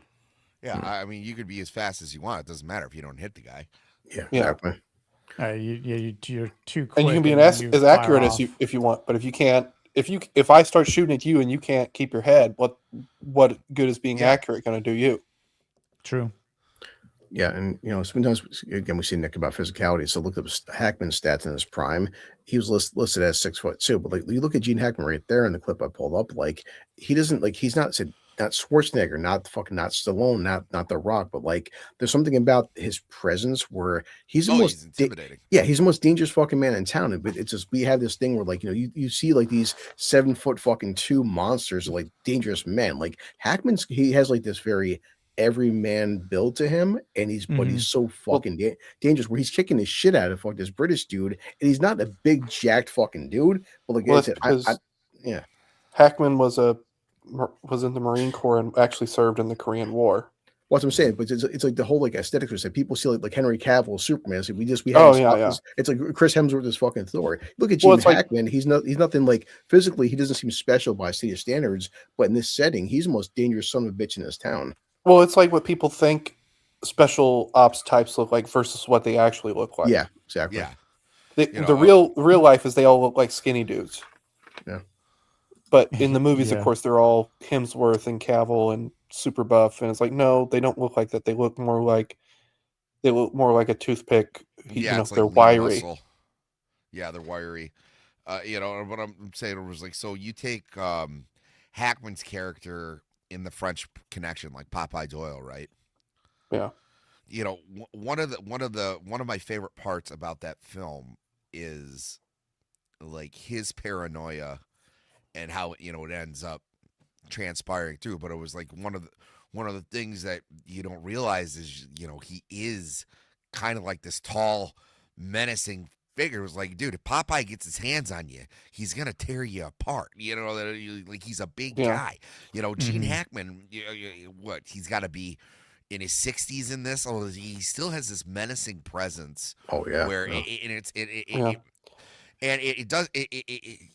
S7: Yeah, I mean, you could be as fast as you want. It doesn't matter if you don't hit the guy.
S9: Yeah, exactly.
S8: You're too quick.
S10: And you can be as accurate as you if you want, but if you can't, if I start shooting at you and you can't keep your head, what good is being accurate going to do you?
S8: True.
S9: Yeah, and sometimes again we see Nick about physicality. So look up Hackman's stats in his prime. He was listed as 6'2", but like you look at Gene Hackman right there in the clip I pulled up, like he doesn't he's not Schwarzenegger, not Stallone, not The Rock, but like there's something about his presence where he's the most
S7: intimidating.
S9: He's the most dangerous fucking man in town. But it's just we have this thing where like you see like these 7'2" monsters, like dangerous men. Like Hackman's he has like this very everyman build to him, and but he's so fucking dangerous where he's kicking the shit out of this British dude, and he's not a big jacked fucking dude. But like
S10: Hackman was in the Marine Corps and actually served in the Korean War.
S9: What I'm saying, but it's like the whole like aesthetics was that people see like Henry Cavill, Superman. So we have it's like Chris Hemsworth is fucking Thor. Look at Gene Hackman. He's nothing like physically. He doesn't seem special by city standards, but in this setting, he's the most dangerous son of a bitch in this town.
S10: Well, it's like what people think special ops types look like versus what they actually look like.
S9: Yeah, exactly.
S7: Yeah,
S10: the real life is they all look like skinny dudes.
S9: Yeah.
S10: But in the movies, of course, they're all Hemsworth and Cavill and super buff, and it's like, no, they don't look like that. They look more like a toothpick. They're wiry.
S7: Muscle. Yeah, they're wiry. What I'm saying was like, so you take Hackman's character in The French Connection, like Popeye Doyle, right?
S10: Yeah.
S7: One of my favorite parts about that film is like his paranoia and how it ends up transpiring through. But it was like one of the things that you don't realize is he is kind of like this tall, menacing figure. It was like, dude, if Popeye gets his hands on you, he's gonna tear you apart. Like he's a big guy. Gene Hackman, what he's got to be in his 60s in this. Oh, he still has this menacing presence.
S9: Oh yeah,
S7: where it does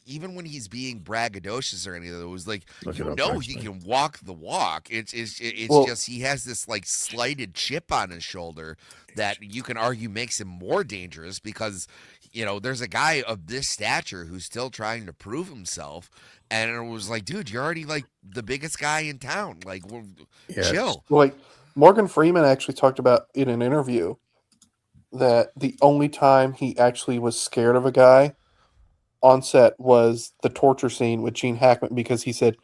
S7: even when he's being braggadocious or anything. It was like he can walk the walk. It's just he has this like slighted chip on his shoulder that you can argue makes him more dangerous because there's a guy of this stature who's still trying to prove himself, and it was like, dude, you're already like the biggest guy in town. Like, chill.
S10: Like Morgan Freeman actually talked about in an interview that the only time he actually was scared of a guy on set was the torture scene with Gene Hackman, because he said,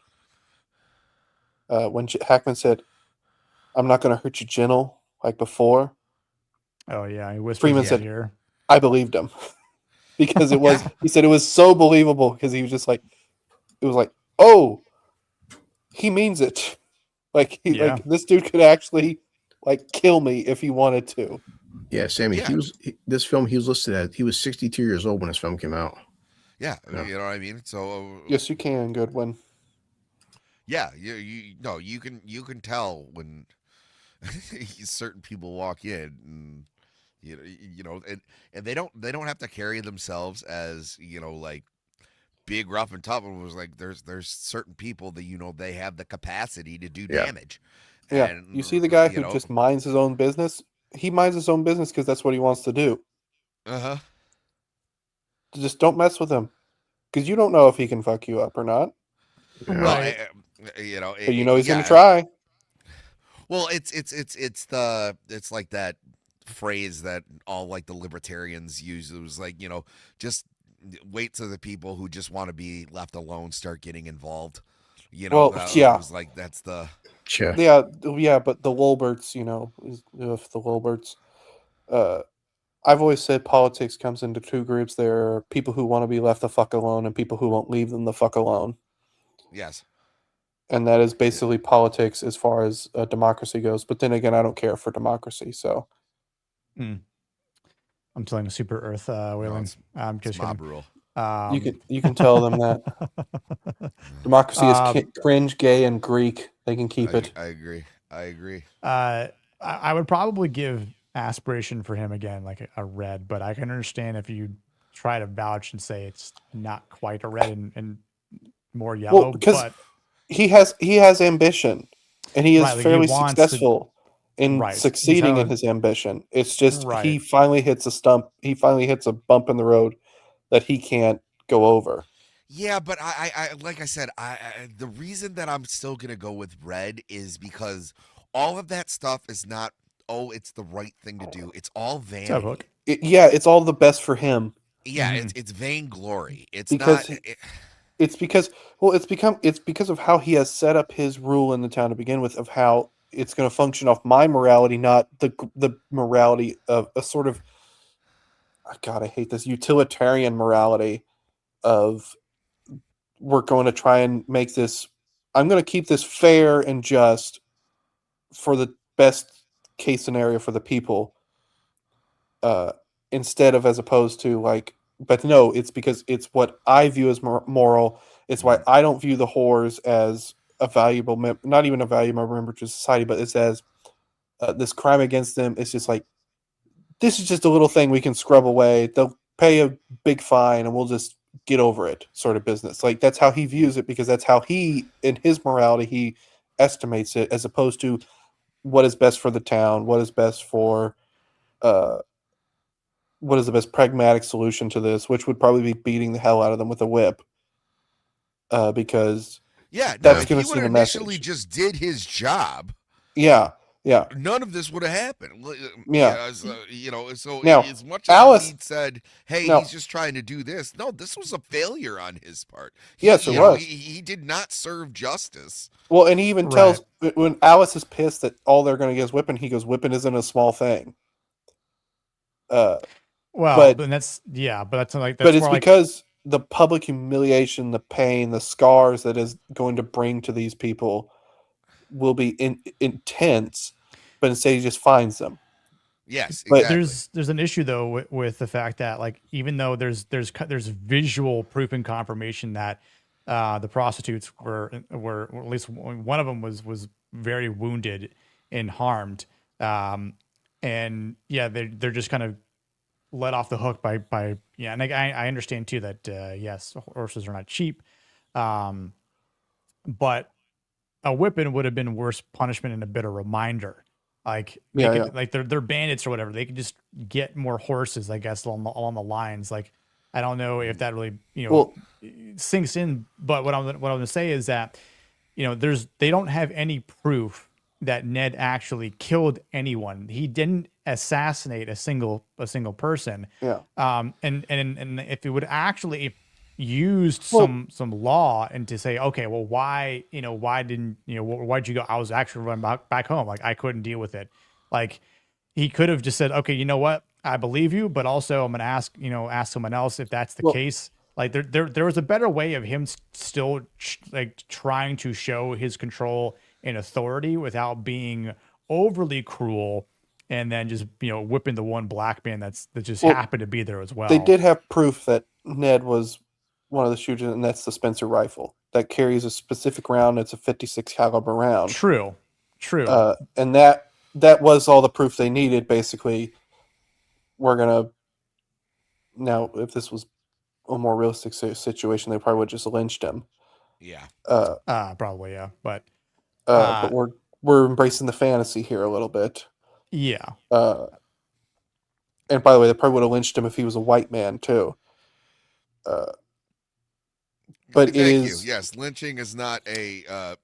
S10: when Hackman said, "I'm not going to hurt you gentle like before."
S8: Oh yeah, he whispered.
S10: Freeman said, "I believed him," because it was. He said it was so believable because he was just like, it was like, oh, he means it. Like like this dude could actually like kill me if he wanted to.
S9: Yeah, Sammy. He was listed as he was 62 years old when this film came out.
S7: Yeah, you know what I mean. So
S10: yes, you can, Goodwin.
S7: Yeah, you can tell when certain people walk in, and and they don't have to carry themselves as like big, rough, and tough. It was like there's certain people that they have the capacity to do damage.
S10: Yeah,
S7: and,
S10: you see the guy who just minds his own business. He minds his own business because that's what he wants to do. Just don't mess with him, because you don't know if he can fuck you up or not.
S8: Right.
S10: But you know he's gonna try.
S7: Well, it's like that phrase that all like the libertarians use. It was like, just wait till the people who just want to be left alone start getting involved. It was like that's the
S10: Yeah, but the Lolberts, if the Lolberts, I've always said politics comes into two groups. There are people who want to be left the fuck alone and people who won't leave them the fuck alone.
S7: Yes.
S10: And that is basically politics as far as democracy goes. But then again, I don't care for democracy, so.
S8: I'm telling the Super Earth, William. I'm just
S7: mob
S8: kidding.
S7: rule.
S10: You can tell them that democracy is cringe, gay, and Greek. They can keep it.
S7: I agree.
S8: I would probably give aspiration for him again, like a red, but I can understand if you try to vouch and say it's not quite a red and more yellow.
S10: Well, because
S8: but
S10: he has ambition, and he is
S8: Right, like, he
S10: fairly
S8: wants
S10: successful in
S8: Right.
S10: succeeding
S8: He's
S10: in his ambition. It's just
S8: Right.
S10: he finally hits a stump. He finally hits a bump in the road that he can't go over.
S7: Yeah, but I like I said, the reason that I'm still gonna go with red is because all of that stuff is not. Oh, it's the right thing to do. It's all vanity.
S10: It's all the best for him.
S7: Yeah, it's vainglory. It's
S10: Because
S7: not.
S10: It's because it's because of how he has set up his rule in the town to begin with, of how it's going to function off my morality, not the morality of a sort of, God, I hate this utilitarian morality of we're going to try and make this. I'm going to keep this fair and just for the best case scenario for the people, instead of as opposed to like. But no, it's because it's what I view as moral. It's why I don't view the whores as a valuable, not even a valuable member to society, but it's as this crime against them. It's just like, this is just a little thing we can scrub away. They'll pay a big fine and we'll just get over it sort of business. Like that's how he views it, because that's how he, in his morality, he estimates it, as opposed to what is best for the town, what is best for, what is the best pragmatic solution to this, which would probably be beating the hell out of them with a whip, because that's going to send a message.
S7: Initially just did his job.
S10: Yeah.
S7: None of this would have happened.
S10: Yeah.
S7: So
S10: Now,
S7: as much
S10: Alice,
S7: as he said, "Hey,
S10: now,
S7: he's just trying to do this," no, this was a failure on his part.
S10: Yes, it was.
S7: He did not serve justice.
S10: Well, and he even tells when Alice is pissed that all they're going to get is whipping. He goes, "Whipping isn't a small thing."
S8: Well, but that's
S10: but it's because the public humiliation, the pain, the scars that is going to bring to these people will be intense. But instead, he just finds them.
S7: Yes,
S10: but
S7: exactly.
S8: There's an issue though with the fact that, like, even though there's visual proof and confirmation that the prostitutes were at least one of them was very wounded and harmed, and yeah, they're just kind of let off the hook by and I understand too that yes, horses are not cheap, but a whipping would have been worse punishment and a better reminder. Like like they're bandits or whatever. They could just get more horses, I guess, along the lines. Like, I don't know if that really sinks in. But what I'm going to say is that they don't have any proof that Ned actually killed anyone. He didn't assassinate a single person.
S10: Yeah.
S8: And if he would actually used some law and to say, okay, well, why'd you go? I was actually running back home. Like, I couldn't deal with it. Like, he could have just said, okay, you know what? I believe you, but also I'm going to ask someone else if that's the case. Like, there was a better way of him still trying to show his control and authority without being overly cruel, and then just whipping the one black man that just happened to be there as well.
S10: They did have proof that Ned was one of the shooters, and that's the Spencer rifle that carries a specific round. It's a 56 caliber round.
S8: True.
S10: And that was all the proof they needed. Basically, now, if this was a more realistic situation, they probably would just lynched him.
S7: Yeah.
S8: Probably, yeah. But
S10: we're embracing the fantasy here a little bit.
S8: Yeah.
S10: And by the way, they probably would have lynched him if he was a white man too. But
S7: Thank you. Yes, lynching is not a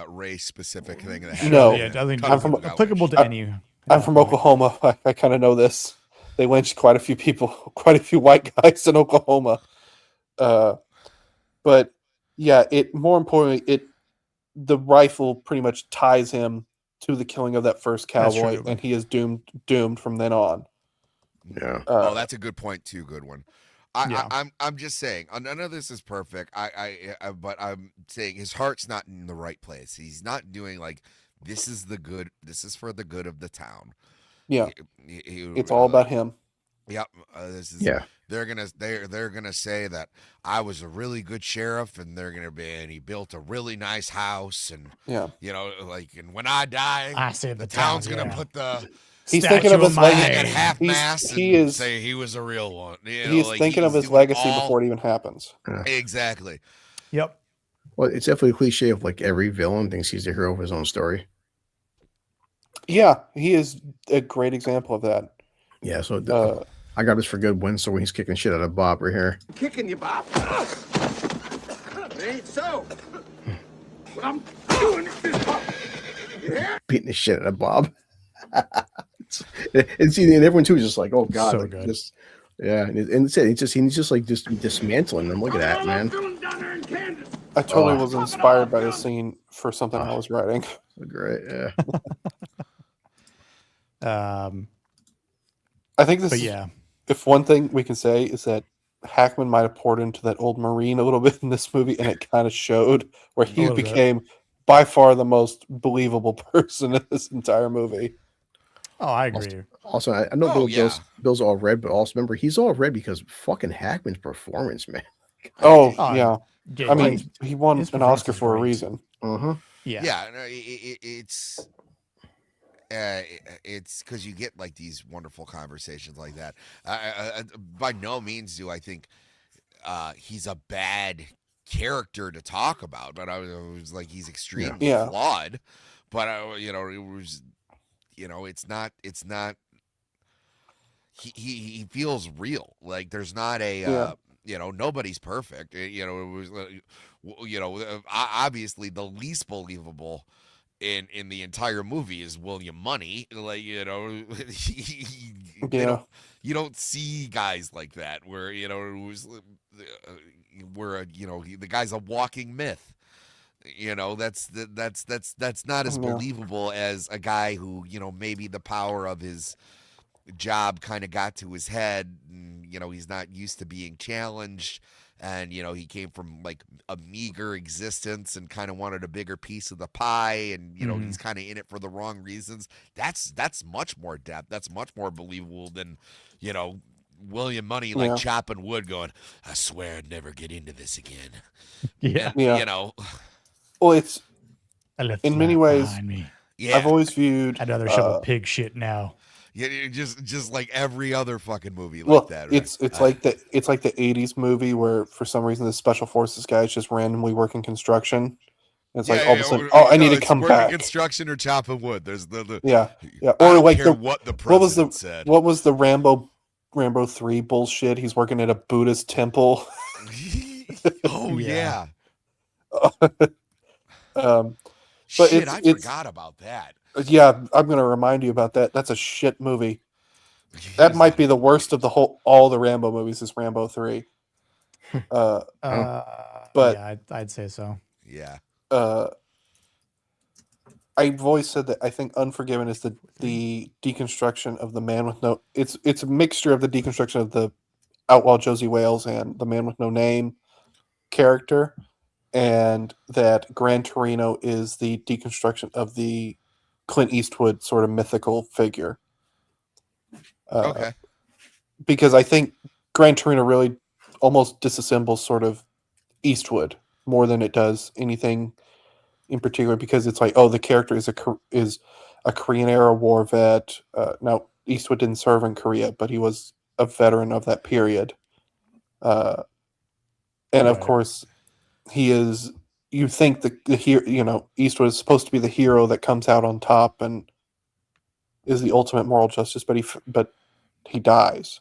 S7: race specific thing.
S10: No,
S8: yeah, I think it's applicable to any.
S10: I'm from Oklahoma. I kind of know this. They lynched quite a few people, quite a few white guys in Oklahoma. But yeah, more importantly, the rifle pretty much ties him to the killing of that first cowboy, and he is doomed from then on.
S9: Yeah.
S7: That's a good point too. Good one. I'm just saying. None of this is perfect. But I'm saying his heart's not in the right place. He's not doing like this is the good. This is for the good of the town.
S10: Yeah, it's all about him.
S7: Yep. They're gonna say that I was a really good sheriff, and and he built a really nice house, and and when I die, the town's gonna put the.
S10: He's thinking of his legacy
S7: at half mast. Say he was a real one.
S10: He's thinking of his legacy before it even happens.
S7: Exactly.
S8: Yep.
S9: Well, it's definitely a cliche of like every villain thinks he's the hero of his own story.
S10: Yeah, he is a great example of that.
S9: Yeah, so I got this for good win. So when he's kicking shit out of Bob right here,
S6: Kicking you, Bob. It ain't so. What I'm doing is
S9: beating the shit out of Bob. and everyone too is just like, oh god,
S8: So
S9: like
S8: good.
S9: this, yeah. And he's just like just dismantling them. Look at that, man.
S10: I totally was inspired by this scene for something I was writing.
S9: Great, yeah.
S10: I think this
S8: But
S10: is,
S8: yeah.
S10: if one thing we can say is that Hackman might have poured into that old Marine a little bit in this movie, and it kind of showed where he became by far the most believable person in this entire movie.
S8: Oh, I agree.
S9: Also, I know Bill's all red, but also remember he's all red because fucking Hackman's performance, man.
S10: Yeah. I mean, he won an Oscar for a reason.
S8: Yeah.
S7: Yeah. No, it's because you get like these wonderful conversations like that. By no means do I think he's a bad character to talk about, but I was like he's extremely flawed. But it was, it's not. He feels real. Like there's not a. Nobody's perfect. It was, obviously the least believable in the entire movie is William Munny. Like, you don't see guys like that where, it was where, the guy's a walking myth. That's not as believable as a guy who, maybe the power of his job kind of got to his head, and he's not used to being challenged, and he came from like a meager existence and kind of wanted a bigger piece of the pie, and he's kind of in it for the wrong reasons. That's much more depth. That's much more believable than William Munny like chopping wood going, I swear I'd never get into this again.
S10: Well, it's in many ways I've always viewed
S8: I'd rather shovel pig shit now.
S7: Yeah, just like every other fucking movie like that. Right?
S10: It's like the 80s movie where for some reason the special forces guy is just randomly working construction. And it's like all of a sudden, I need to come back.
S7: Construction or chopping wood. There's the
S10: or like
S7: what the president said.
S10: What was the Rambo 3 bullshit? He's working at a Buddhist temple.
S7: Oh yeah.
S10: But
S7: shit, I forgot about that.
S10: Yeah, I'm going to remind you about that. That's a shit movie. That might be the worst of all the Rambo movies is Rambo 3. But
S8: yeah, I'd say so.
S7: Yeah.
S10: I've always said that I think Unforgiven is the deconstruction of the man with no. It's a mixture of the deconstruction of the outlaw Josie Wales and the man with no name character, and that Gran Torino is the deconstruction of the Clint Eastwood sort of mythical figure.
S7: Okay.
S10: Because I think Gran Torino really almost disassembles sort of Eastwood more than it does anything in particular, because it's like, the character is a Korean era war vet. Now Eastwood didn't serve in Korea, but he was a veteran of that period. And of course he is, you think the hero, Eastwood is supposed to be the hero that comes out on top and is the ultimate moral justice, but he dies.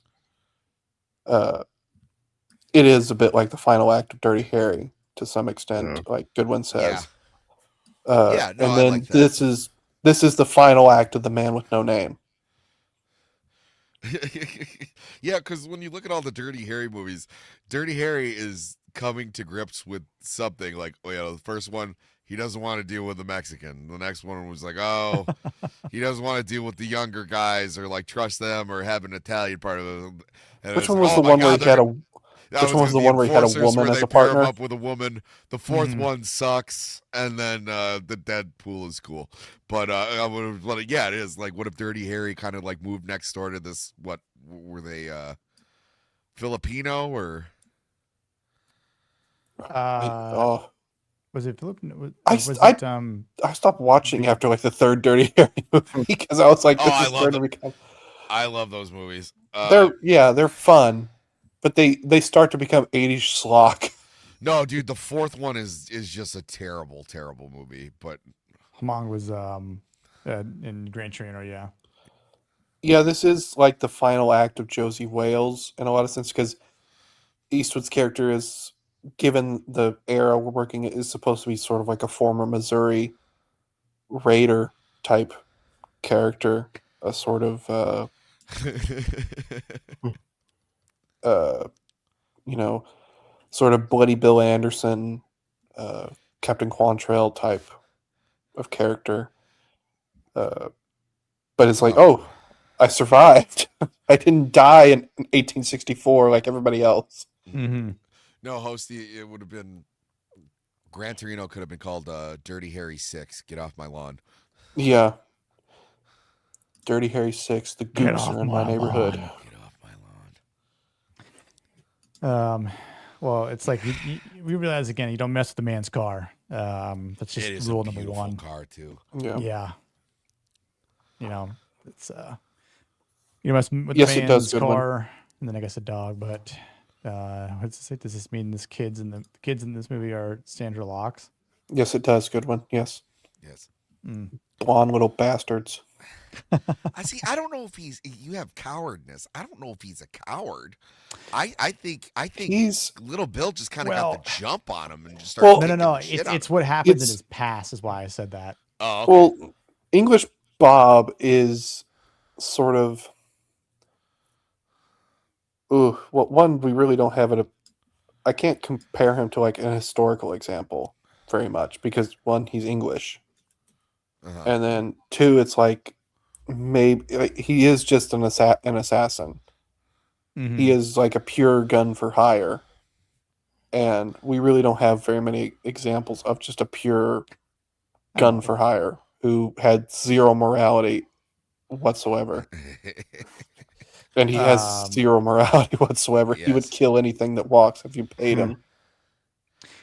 S10: it is a bit like the final act of Dirty Harry to some extent, like Goodwin says.
S7: Yeah, no,
S10: and
S7: I
S10: then
S7: like that.
S10: this is the final act of The Man with No Name.
S7: Yeah, because when you look at all the Dirty Harry movies, Dirty Harry is coming to grips with something like, the first one, he doesn't want to deal with the Mexican. The next one was like, he doesn't want to deal with the younger guys or like trust them or have an Italian part of it. And
S10: Which one was the one where he had a? Which one was the one where he had a woman as a partner?
S7: Pair him up with a woman. The fourth one sucks, and then the Deadpool is cool. But yeah, it is like, what if Dirty Harry kind of like moved next door to this? What were they? Filipino or?
S8: Was it Filipino?
S10: I stopped watching after like the third Dirty Harry movie because I was like,
S7: I love those movies.
S10: They're fun, but they start to become 80s schlock.
S7: No, dude, the fourth one is just a terrible, terrible movie. But
S8: Hamong was in Gran Torino, yeah.
S10: Yeah, this is like the final act of Josie Wales in a lot of sense because Eastwood's character is, given the era we're working at, is supposed to be sort of like a former Missouri Raider type character, a sort of sort of Bloody Bill Anderson, Captain Quantrill type of character. But it's like, I survived. I didn't die in 1864 like everybody else.
S8: Mm-hmm.
S7: No, Hosty, it would have been, Gran Torino could have been called Dirty Harry 6. Get off my lawn.
S10: Yeah. Dirty Harry 6. The goose are in my neighborhood.
S7: Get off my lawn.
S8: Well, it's like we realize again, you don't mess with the man's car. That's just rule number one.
S7: Car too.
S10: Yeah.
S8: You know, it's you mess with
S10: yes,
S8: the
S10: it does,
S8: man's car, and then I guess a dog. But what's it say? Does this mean the kids in this movie are Sandra Locks?
S10: Yes, it does. Good one. Yes.
S7: Yes.
S10: Blonde little bastards.
S7: I don't know if you have cowardness. I don't know if he's a coward. I think Little Bill just kind of got the jump on him and just started.
S8: No. It's what happens in his past is why I said that.
S7: Oh, okay.
S10: Well, English Bob is sort of. One, we really don't have it. I can't compare him to like an historical example very much because one, he's English, and then two, it's like maybe he is just an assassin.
S8: Mm-hmm.
S10: He is like a pure gun for hire, and we really don't have very many examples of just a pure gun for hire who had zero morality whatsoever. And he has zero morality whatsoever.
S7: Yes.
S10: He would kill anything that walks if you paid him.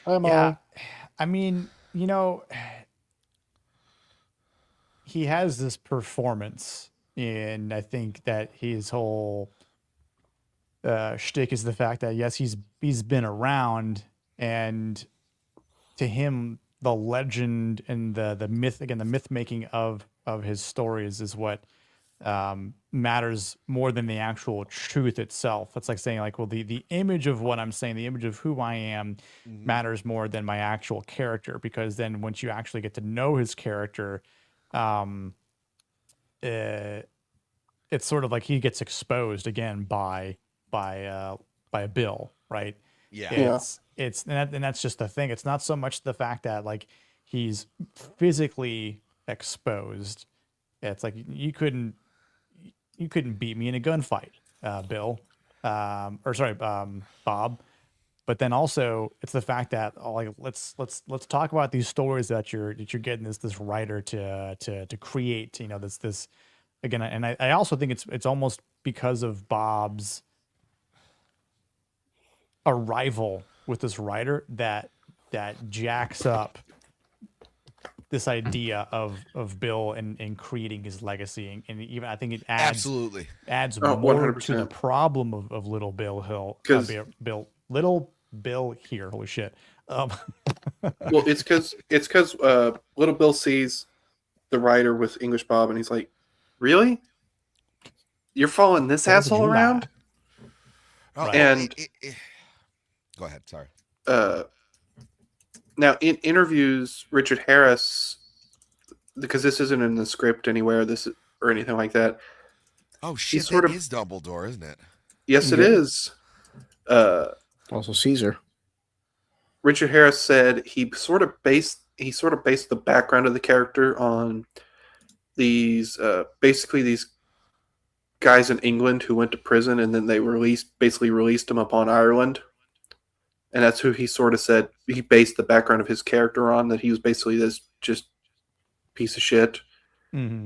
S8: I mean, he has this performance, and I think that his whole shtick is the fact that yes, he's been around, and to him, the legend and the myth, again, the myth making of his stories is what matters more than the actual truth itself. It's like saying like, well, the image of what I'm saying, the image of who I am matters more than my actual character, because then once you actually get to know his character, it's sort of like he gets exposed again by Bill, right?
S7: Yeah.
S8: And that's just the thing. It's not so much the fact that like he's physically exposed. It's like you couldn't beat me in a gunfight, Bill, Bob. But then also it's the fact that like let's talk about these stories that you're getting this writer to create. This again, and I also think it's almost because of Bob's arrival with this writer that jacks up this idea of Bill and creating his legacy, and even I think it adds more
S10: 100%.
S8: to the problem of Little Bill Hill. Little Bill here, holy shit.
S10: Well, it's because Little Bill sees the writer with English Bob, and he's like, "Really? You're following this asshole around?"
S7: Oh,
S10: And
S7: Go ahead. Sorry.
S10: Now, in interviews, Richard Harris, because this isn't in the script anywhere, or anything like that.
S7: Oh shit! That is Dumbledore, isn't it?
S10: Yes, it is.
S9: Also Caesar.
S10: Richard Harris said he sort of based the background of the character on these basically these guys in England who went to prison, and then they basically released them upon Ireland. And that's who he sort of said he based the background of his character on, that he was basically this just piece of shit.
S8: Mm-hmm.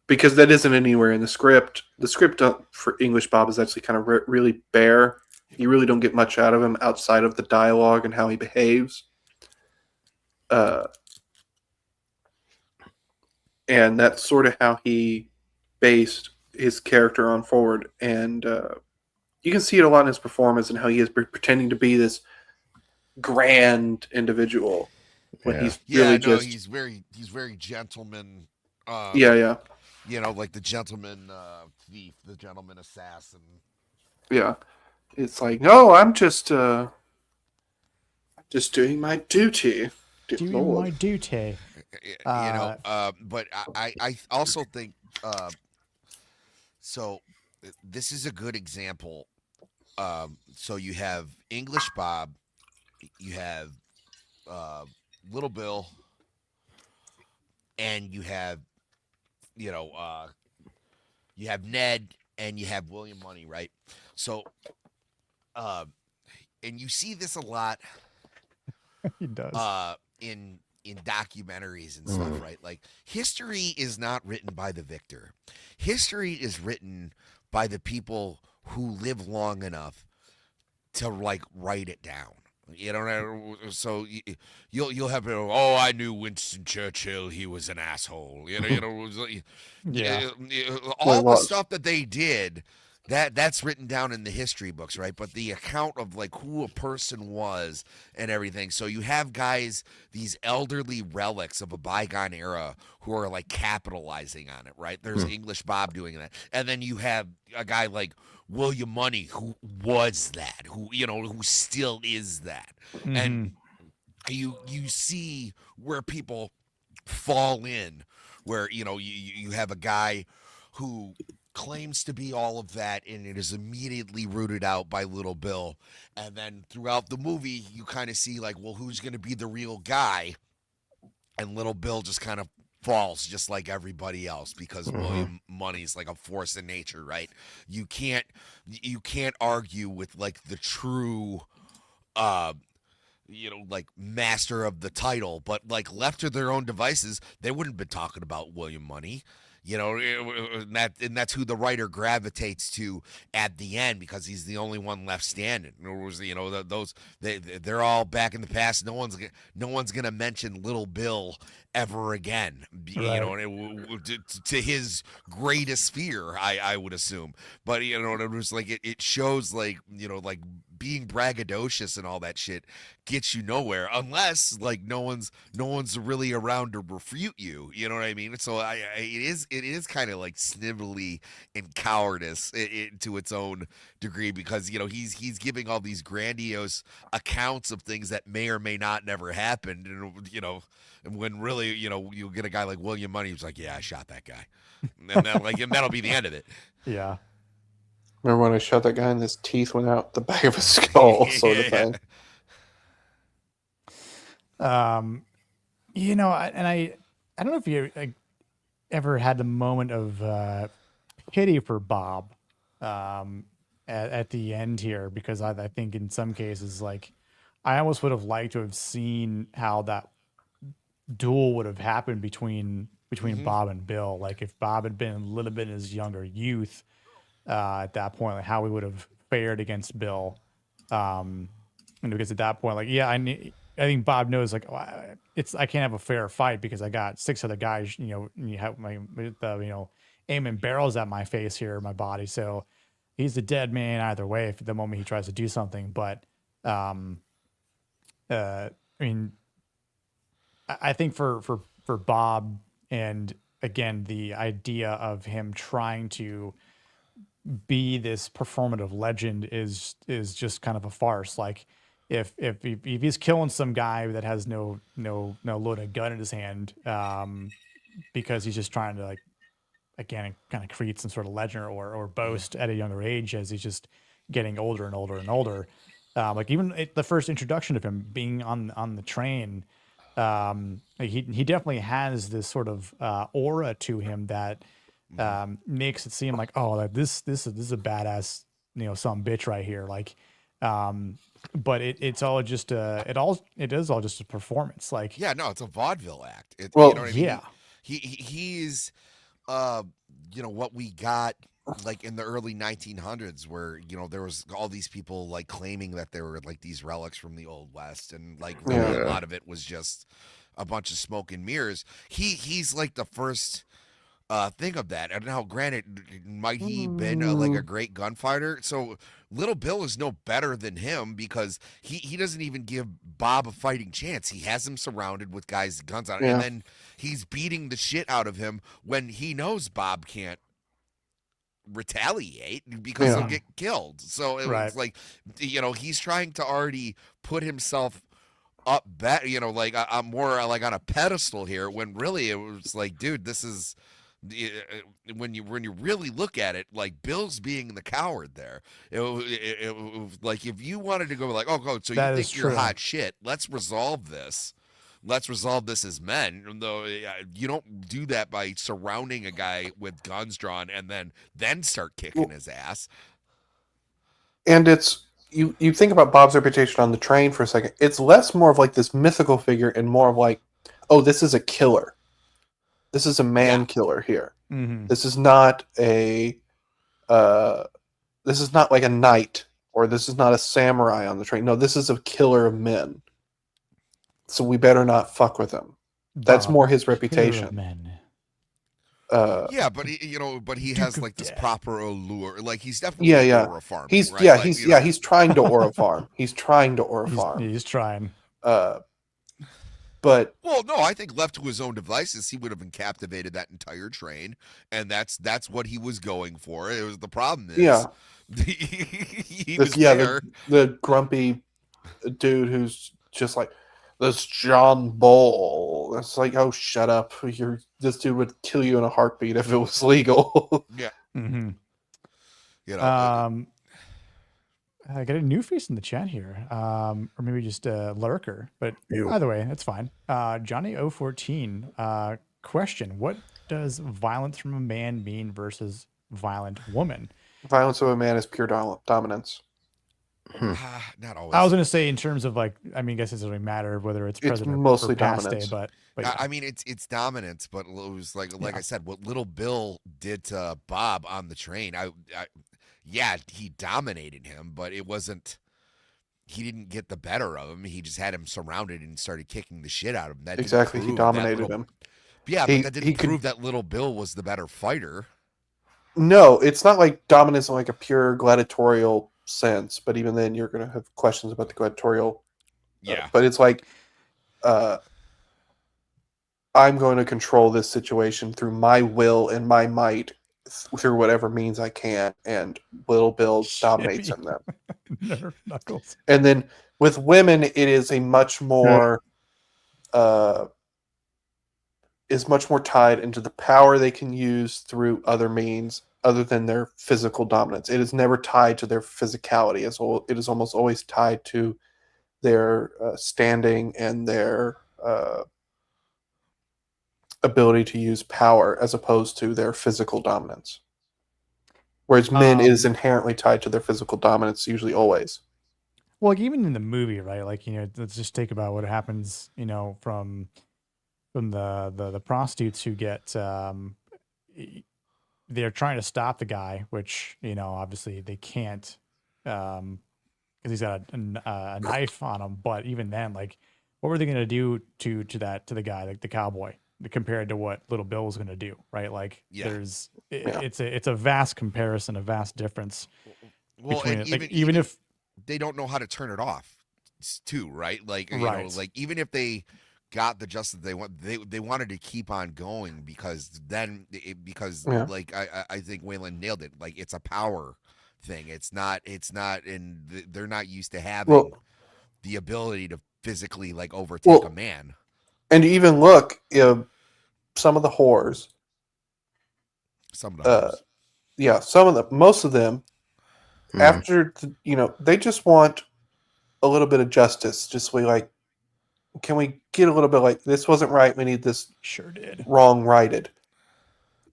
S10: Because that isn't anywhere in the script. The script for English Bob is actually kind of really bare. You really don't get much out of him outside of the dialogue and how he behaves. And that's sort of how he based his character on forward. And you can see it a lot in his performance and how he is pretending to be this grand individual when he's really
S7: he's very gentleman.
S10: Yeah.
S7: You know, like the gentleman thief, the gentleman assassin.
S10: Yeah, it's like, no, I'm just doing my duty.
S8: Doing my duty.
S7: But I also think so. This is a good example. So you have English Bob, you have Little Bill, and you have you have Ned and you have William Munny, right? So, and you see this a lot.
S8: He does.
S7: In documentaries and stuff, right? Like, history is not written by the victor. History is written by the people who live long enough to like write it down. You know, so you'll have I knew Winston Churchill. He was an asshole.
S8: Yeah.
S7: All the stuff that they did, that's written down in the history books, right? But the account of like who a person was and everything. So you have guys, these elderly relics of a bygone era, who are like capitalizing on it, right? There's English Bob doing that, and then you have a guy like William Munny, who was that, who still is that.
S8: Mm-hmm.
S7: And you see where people fall in, where you have a guy who claims to be all of that, and it is immediately rooted out by Little Bill. And then throughout the movie, you kind of see like, well, who's going to be the real guy? And Little Bill just kind of falls just like everybody else, because William Munny's like a force in nature, right? You can't argue with like the true like master of the title, but like left to their own devices, they wouldn't have been talking about William Munny. And that's who the writer gravitates to at the end, because he's the only one left standing. They're all back in the past. No one's gonna mention Little Bill ever again.
S8: Right.
S7: To his greatest fear, I would assume. But it was like it shows like like being braggadocious and all that shit gets you nowhere unless like no one's really around to refute you. You know what I mean? So it is kind of like snivelly and cowardice to its own degree, because he's giving all these grandiose accounts of things that may or may not never happened, and when really you get a guy like William Munny who's like, yeah, I shot that guy, and that'll be the end of it.
S8: Yeah.
S10: Remember when I shot that guy and his teeth went out the back of his skull, sort of thing.
S8: I don't know if you ever had the moment of pity for Bob at the end here, because I think in some cases, like, I almost would have liked to have seen how that duel would have happened between Bob and Bill. Like, if Bob had been a little bit in his younger youth at that point, like how we would have fared against Bill. And because at that point, like, yeah, I think Bob knows, like, I can't have a fair fight because I got 6 other guys, and you have aiming barrels at my face here, my body. So he's a dead man either way if the moment he tries to do something. But I think for Bob, and again, the idea of him trying to be this performative legend is just kind of a farce. Like if he's killing some guy that has no loaded gun in his hand, because he's just trying to, like, again, kind of create some sort of legend or boast at a younger age as he's just getting older and older and older. Like even the first introduction of him being on the train, like he definitely has this sort of aura to him that makes it seem like, oh, like this is a badass, some bitch right here. Like, but it's all just it is all just a performance. Like,
S7: yeah, no, it's a vaudeville act. You
S8: well,
S7: know what I mean?
S8: yeah.
S7: He's what we got like in the early 1900s, where there was all these people like claiming that they were like these relics from the old west, and like really a lot of it was just a bunch of smoke and mirrors. He's like the first thing of that. And now, granted, might he been like a great gunfighter? So Little Bill is no better than him, because he doesn't even give Bob a fighting chance. He has him surrounded with guys with guns on, and then he's beating the shit out of him when he knows Bob can't retaliate because he'll get killed. So it was like, he's trying to already put himself up back, like I'm more like on a pedestal here, when really it was like, dude, this is when you really look at it, like Bill's being the coward there. It like, if you wanted to go like, oh, so you think you're hot shit, let's resolve this as men. Though you don't do that by surrounding a guy with guns drawn and then start kicking his ass.
S10: And it's you think about Bob's reputation on the train for a second. It's less more of like this mythical figure and more of like, oh, this is a killer. This is a man killer here.
S8: Mm-hmm.
S10: This is not a this is not like a knight, or this is not a samurai on the train. No, this is a killer of men. So we better not fuck with him. That's more his reputation.
S7: But he has like this proper allure. Like he's definitely aura farming.
S10: He's
S7: right?
S10: he's trying to aura farm. He's trying to aura farm.
S8: He's trying.
S10: But
S7: no, I think left to his own devices, he would have encaptivated that entire train, and that's what he was going for. It was the problem is, he was there.
S10: The grumpy dude who's just like, this John Bull. It's like, oh, shut up! This dude would kill you in a heartbeat if it was legal.
S7: Yeah.
S8: Mm-hmm. I got a new face in the chat here, or maybe just a lurker, but either way, that's fine. Johnny 014, question: what does violence from a man mean versus violent woman?
S10: Violence of a man is pure dominance.
S7: Not always.
S8: I was going to say in terms of like, I mean, I guess it doesn't really matter whether it's present
S10: mostly
S8: or past
S10: dominance.
S8: day, but yeah.
S7: I mean, it's dominance, but it was like I said, what Little Bill did to Bob on the train. He dominated him, but it wasn't. He didn't get the better of him. He just had him surrounded and started kicking the shit out of him. That
S10: exactly, he dominated him.
S7: Yeah, but that didn't prove that Little Bill was the better fighter.
S10: No, it's not like dominance in like a pure gladiatorial sense. But even then, you're going to have questions about the gladiatorial. But it's like, I'm going to control this situation through my will and my might, through whatever means I can, and Little Bill dominates him then.
S8: Knuckles.
S10: And then with women, it is a much more is much more tied into the power they can use through other means other than their physical dominance. It is never tied to their physicality. It is almost always tied to their standing and their ability to use power as opposed to their physical dominance. Whereas men, it is inherently tied to their physical dominance, usually always.
S8: Well, like even in the movie, right? Like, let's just think about what happens, from the prostitutes who get, they're trying to stop the guy, which, obviously they can't, because he's got a knife on him. But even then, like, what were they going to do to the guy, like the cowboy, compared to what Little Bill was going to do, right? Like, it's a vast comparison, a vast difference.
S7: Well,
S8: between
S7: and
S8: it. Even if
S7: they don't know how to turn it off, too, right? Like,
S8: right.
S7: Like even if they got the justice they want. They wanted to keep on going because
S10: Yeah.
S7: like I think Waylon nailed it. Like it's a power thing. It's not, and they're not used to having the ability to physically like overtake a man.
S10: And even look, some of the whores.
S7: Some of the
S10: yeah, most of them, after they just want a little bit of justice. Just like, can we get a little bit like this wasn't right? We need this wrong righted.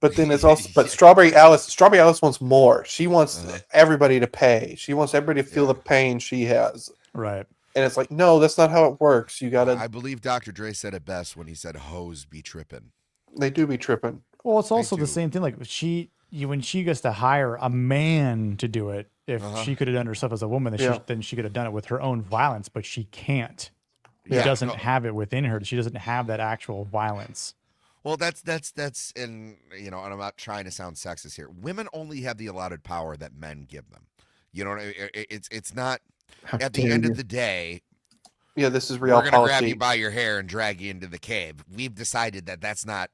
S10: But then it's also, but Strawberry Alice wants more. She wants everybody to pay. She wants everybody to feel the pain she has.
S8: Right.
S10: And it's like, no, that's not how it works. You gotta.
S7: I believe Dr. Dre said it best when he said, "Hoes be tripping."
S10: They do be tripping.
S8: Well, it's also the same thing. Like when she gets to hire a man to do it, if she could have done herself as a woman, then she could have done it with her own violence. But she can't. She doesn't have it within her. She doesn't have that actual violence.
S7: Well, that's and and I'm not trying to sound sexist here. Women only have the allotted power that men give them. You know what I mean? It's not at the end of the day.
S10: Yeah, this is real
S7: We're gonna
S10: policy.
S7: grab you by your hair and drag you into the cave. We've decided that that's not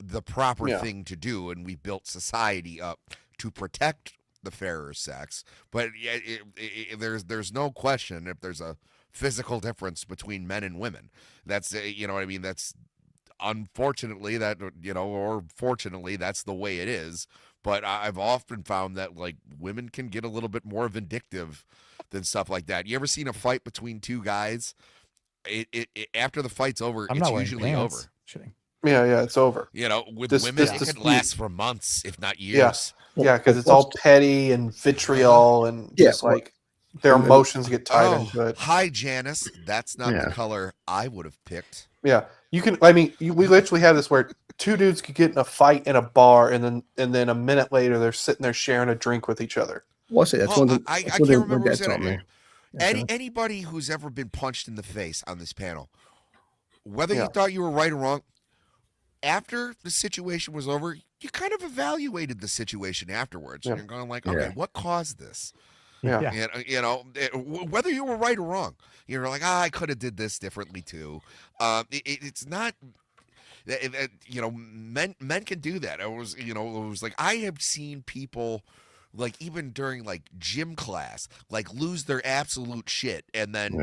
S7: the proper thing to do, and we built society up to protect the fairer sex. But there's no question if there's a physical difference between men and women. That's you know what I mean. That's unfortunately or fortunately that's the way it is. But I've often found that like women can get a little bit more vindictive than stuff like that. You ever seen a fight between two guys? It after the fight's over, it's usually over.
S10: Yeah, it's over.
S7: With women, it could last for months, if not years.
S10: Yeah, because it's all petty and vitriol and just like their emotions get tied into it.
S7: Hi, Janice. That's not the color I would have picked.
S10: Yeah, you can. I mean, we literally have this where two dudes could get in a fight in a bar, and then a minute later they're sitting there sharing a drink with each other.
S9: What's it? That's
S7: I can't remember who said it. Anybody who's ever been punched in the face on this panel, whether you thought you were right or wrong, after the situation was over, you kind of evaluated the situation afterwards. And you're going like, okay, what caused this?
S10: Yeah.
S7: Whether you were right or wrong, you're like, I could have did this differently too. It's not, men can do that. It was like, I have seen people like even during like gym class, like lose their absolute shit. And then,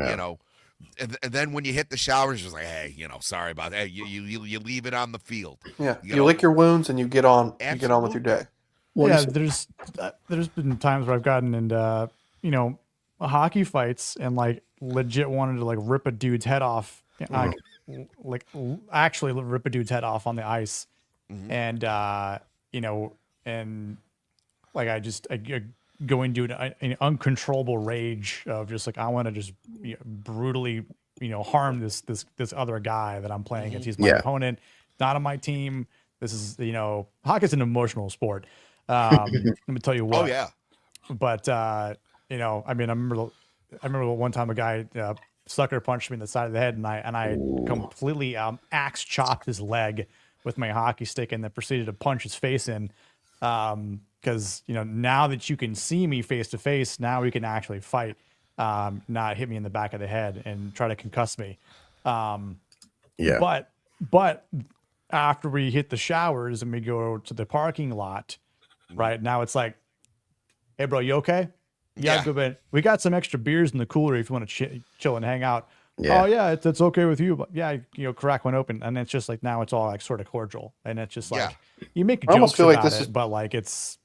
S7: and then when you hit the showers, it's like, hey, sorry about that. You leave it on the field.
S10: Yeah. You lick your wounds and you get on with your day.
S8: Well, there's been times where I've gotten into hockey fights and like legit wanted to like rip a dude's head off, like actually rip a dude's head off on the ice, and and like I go into an uncontrollable rage of just like I want to just brutally harm this other guy that I'm playing against. He's my opponent, not on my team. This is hockey's an emotional sport. Let me tell you what.
S7: Oh yeah.
S8: But I mean, I remember one time a guy sucker punched me in the side of the head, and I completely axe chopped his leg with my hockey stick, and then proceeded to punch his face in. Because now that you can see me face to face, now we can actually fight, not hit me in the back of the head and try to concuss me. But after we hit the showers and we go to the parking lot. Right now it's like, hey bro, you okay? Yeah, good man. We got some extra beers in the cooler if you want to chill and hang out. Yeah. Oh yeah, it's okay with you, but yeah, crack one open, and it's just like now it's all like sort of cordial, and it's just like you make jokes about it, but like it's.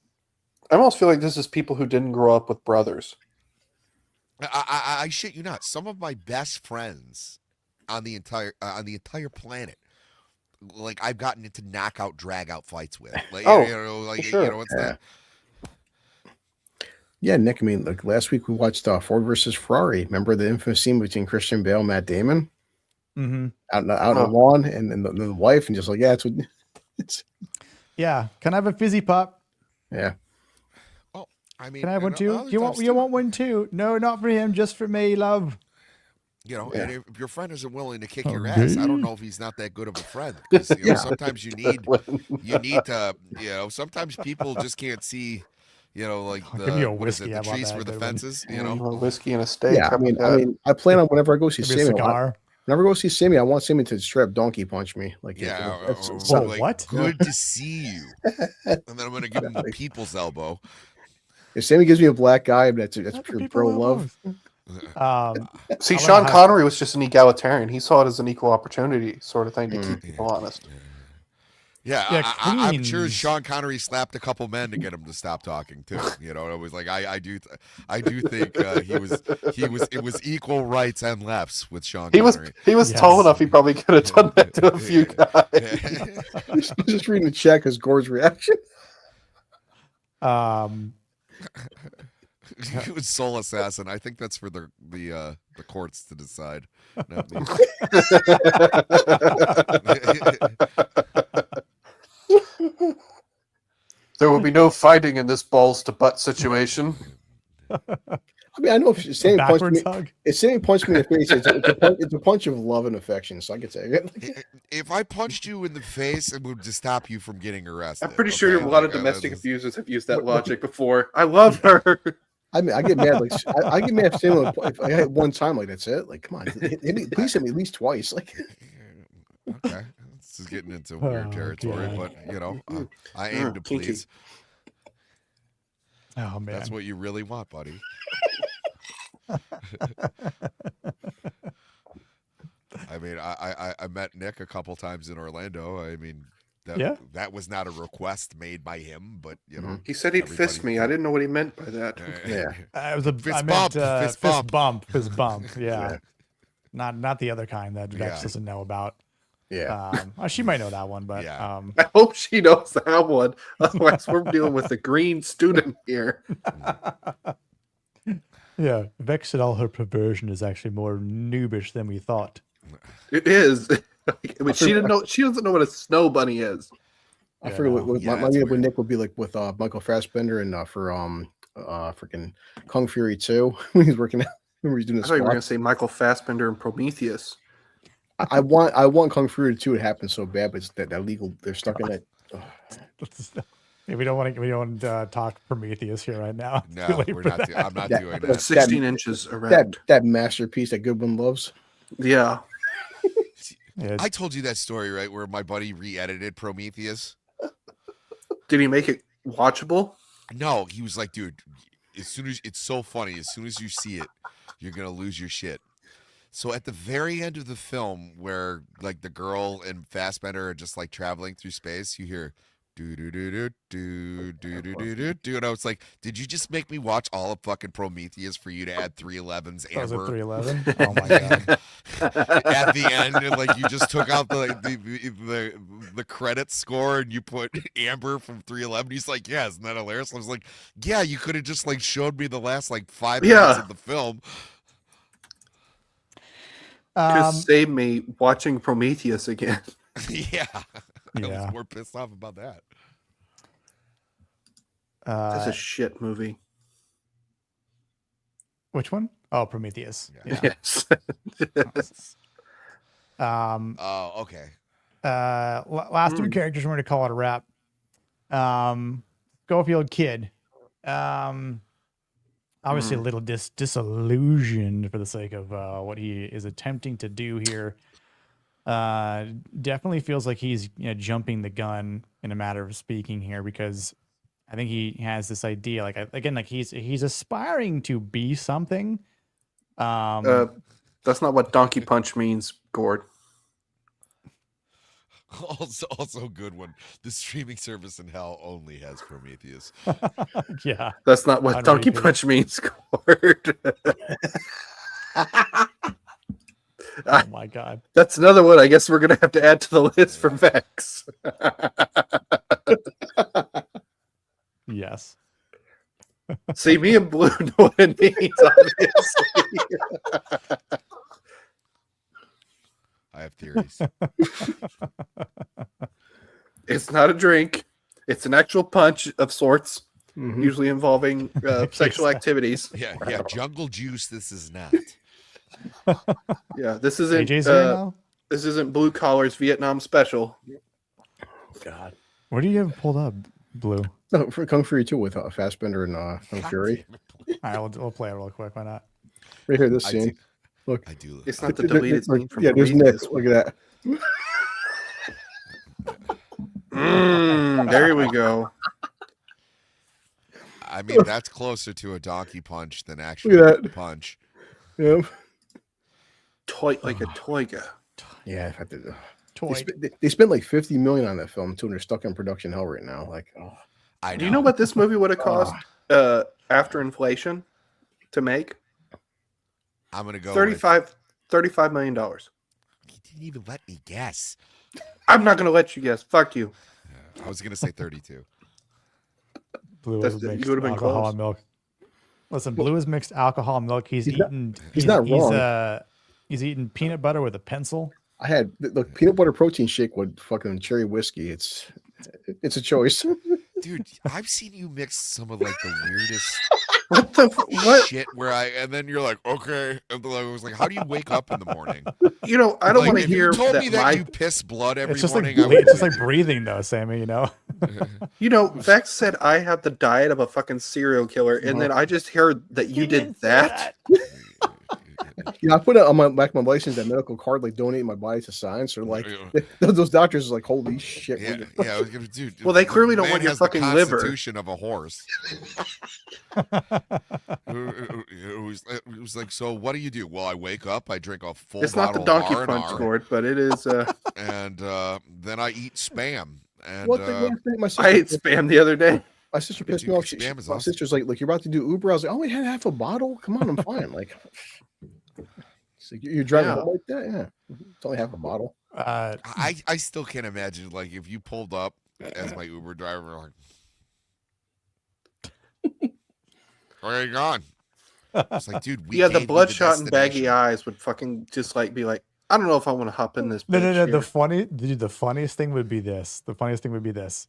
S10: I almost feel like this is people who didn't grow up with brothers.
S7: I shit you not. Some of my best friends on the entire planet. Like I've gotten into knockout, drag out fights with. Like, what's that?
S9: Yeah, Nick. I mean, like last week we watched Ford versus Ferrari. Remember the infamous scene between Christian Bale and Matt Damon?
S8: Mm-hmm.
S9: Out on the lawn, and the wife, and just like, yeah, it's.
S8: Yeah, can I have a fizzy pop?
S9: Yeah.
S7: Oh, I mean,
S8: can I have one too? You want one too? No, not for him, just for me, love.
S7: And if your friend isn't willing to kick your ass, I don't know if he's not that good of a friend. Because sometimes you need to, sometimes people just can't see, like the trees for the fences.
S10: A whiskey and a steak.
S9: Yeah, I mean, I plan on whenever I go see Samuel.
S8: Cigar.
S9: Whenever I go see Sammy, I want Sammy to straight donkey punch me. Like,
S8: what?
S7: Good to see you. And then I'm going to give him the people's elbow.
S9: If Sammy gives me a black eye, that's pure bro love.
S10: See, Sean Connery was just an egalitarian. He saw it as an equal opportunity sort of thing to keep people honest.
S7: Yeah, I'm sure Sean Connery slapped a couple men to get him to stop talking too. You know, it was like I do think it was equal rights and lefts with Sean Connery.
S10: He was tall enough. He probably could have done that to a few guys.
S9: Just reading the chat because Gore's reaction.
S7: It was Soul Assassin. I think that's for the courts to decide. Not me.
S10: There will be no fighting in this balls to butt situation.
S9: I mean, I know if Sammy punched me, if Sammy punched me in the face, it's a punch of love and affection. So I could say,
S7: if I punched you in the face, it would just stop you from getting arrested.
S10: I'm pretty sure a lot of domestic abusers have used that logic before. I love her.
S9: I mean, I get mad. Like I get mad if Sammy, if I hit one time, like that's it. Like, come on, please hit me at least twice. Like,
S7: okay, this is getting into weird territory, but you know, I aim to please.
S8: Oh man,
S7: that's what you really want, buddy. I mean, I met Nick a couple times in Orlando. I mean, that was not a request made by him, but you know,
S10: he said he'd fist me. I didn't know what he meant by that.
S8: It was a fist bump. Yeah. Not the other kind that Vex doesn't know about.
S9: Yeah,
S8: she might know that one, but
S10: I hope she knows that one. Otherwise, we're dealing with the green student here.
S8: Yeah, Vex and all her perversion is actually more noobish than we thought.
S10: It is. I mean, she didn't know. She doesn't know what a snow bunny is.
S9: I forget what my meetup with Nick would be like with Michael Fassbender and for freaking Kung Fury 2 when he's working. When he's doing
S10: I thought you were going to say Michael Fassbender and Prometheus.
S9: I want Kung Fury 2 to happen so bad, but it's that legal. They're stuck in that.
S8: Yeah, we don't want to talk Prometheus here right now.
S7: No, we're not. I'm not doing that.
S10: 16 inches erect.
S9: That masterpiece that Goodwin loves.
S10: Yeah.
S7: I told you that story, right, where my buddy re-edited Prometheus.
S10: Did he make it watchable?
S7: No, he was like, dude, as soon as it's so funny, as soon as you see it, you're gonna lose your shit. So at the very end of the film, where like the girl and Fassbender are just like traveling through space, you hear do do do do do do do do do, and I was like, did you just make me watch all of fucking Prometheus for you to add 311's Amber?
S8: Was it 311? Oh my god!
S7: At the end, and like you just took out the credit score and you put Amber from 311. He's like, yeah, isn't that hilarious? I was like, yeah, you could have just like showed me the last like 5 minutes of the film.
S10: Just save me watching Prometheus again.
S7: Yeah. I was more pissed off about that.
S10: That's a shit movie.
S8: Which one? Oh, Prometheus.
S10: Yeah. Yes.
S7: Oh, okay.
S8: Last two characters, we're going to call it a wrap. Schofield Kid. Obviously a little disillusioned for the sake of what he is attempting to do here. Definitely feels like he's jumping the gun in a matter of speaking here, because I think he has this idea, like again, like he's aspiring to be something.
S10: That's not what donkey punch means, Gord.
S7: Also a good one. The streaming service in hell only has Prometheus.
S8: Yeah.
S10: That's not what donkey punch means, Gord.
S8: Oh my god.
S10: That's another one I guess we're gonna have to add to the list for Vex.
S8: Yes.
S10: See, me and Blue know what it means, obviously.
S7: I have theories.
S10: It's not a drink. It's an actual punch of sorts, usually involving sexual activities.
S7: Yeah, jungle juice. This is not.
S10: Yeah, this isn't. This isn't Blue Collar's Vietnam special.
S9: God,
S8: what do you have pulled up, Blue?
S9: No, for Kung Fury 2 with Fassbender and Kung Fury.
S8: All right, we'll play it real quick. Why not?
S9: Right here, this scene. Look,
S7: I do.
S10: It's not the deleted scene from
S9: there's Nick. Look at
S10: that. There we go.
S7: I mean, that's closer to a donkey punch than actually
S9: Look at
S7: a punch.
S9: Yep.
S10: Like a toiga.
S9: Yeah, in fact, they spent like $50 million on that film too, and they're stuck in production hell right now. Like,
S7: I know.
S10: Do you know what this movie would have cost after inflation to make?
S7: I'm gonna go
S10: $35 million.
S7: You didn't even let me guess.
S10: I'm not gonna let you guess. Fuck you.
S7: I was gonna say 32.
S8: Blue
S10: That's-
S8: is
S10: you
S8: mixed
S10: would've been
S8: alcohol
S10: close.
S8: and milk. Listen, Blue is mixed alcohol and milk. He's eating peanut butter with a pencil.
S9: I had the peanut butter protein shake with fucking cherry whiskey. It's a choice.
S7: Dude, I've seen you mix some of like the weirdest
S10: what
S7: shit and then you're like, okay. And I was like, how do you wake up in the morning?
S10: You know, I don't want to hear
S7: you told
S10: that
S7: me that you piss blood every
S8: It's just
S7: morning.
S8: it's just like breathing, though, Sammy. You know.
S10: You know, Vex said I have the diet of a fucking serial killer, and then I just heard that you did that.
S9: Yeah, I put it on my license, that medical card, like donating my body to science, or like those doctors are like, holy shit.
S7: Yeah, I was gonna do.
S10: Well, they clearly don't
S7: man
S10: want your
S7: has the
S10: fucking liver.
S7: Constitution of a horse. It was like, so what do you do? Well, I wake up, I drink a full.
S10: It's not the
S7: bottle
S10: donkey
S7: of
S10: punch
S7: R&R,
S10: gourd, but it is.
S7: And then I eat Spam. And
S10: I ate Spam the other day.
S9: My sister pissed me off. My sister's like, you're about to do Uber. I was like, oh, we had half a bottle. Come on, I'm fine. Like, so you're driving home like that? Yeah, it's only half a bottle.
S7: I still can't imagine, like, if you pulled up as my Uber driver, like, where are you going? It's like, dude, we
S10: the
S7: gave you
S10: bloodshot and baggy
S7: destination.
S10: eyes would fucking just like be like, I don't know if I want to hop in this.
S8: No.
S10: bitch
S8: The funniest thing would be this. The funniest thing would be this.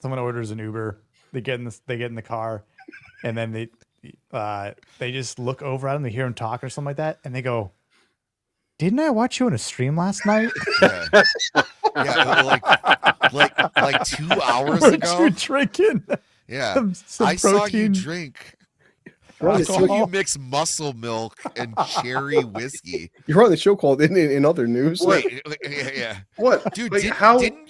S8: Someone orders an Uber. They get in the car, and then they just look over at him. They hear him talk or something like that, and they go, "Didn't I watch you on a stream last night?"
S7: Yeah, like 2 hours
S8: Weren't
S7: ago.
S8: you drinking?
S7: Yeah,
S8: some
S7: I saw you
S8: protein.
S7: drink. I saw you mix muscle milk and cherry whiskey.
S9: You're on the show called in other news.
S7: Wait, yeah.
S10: What,
S7: dude?
S10: Wait, how?
S7: Didn't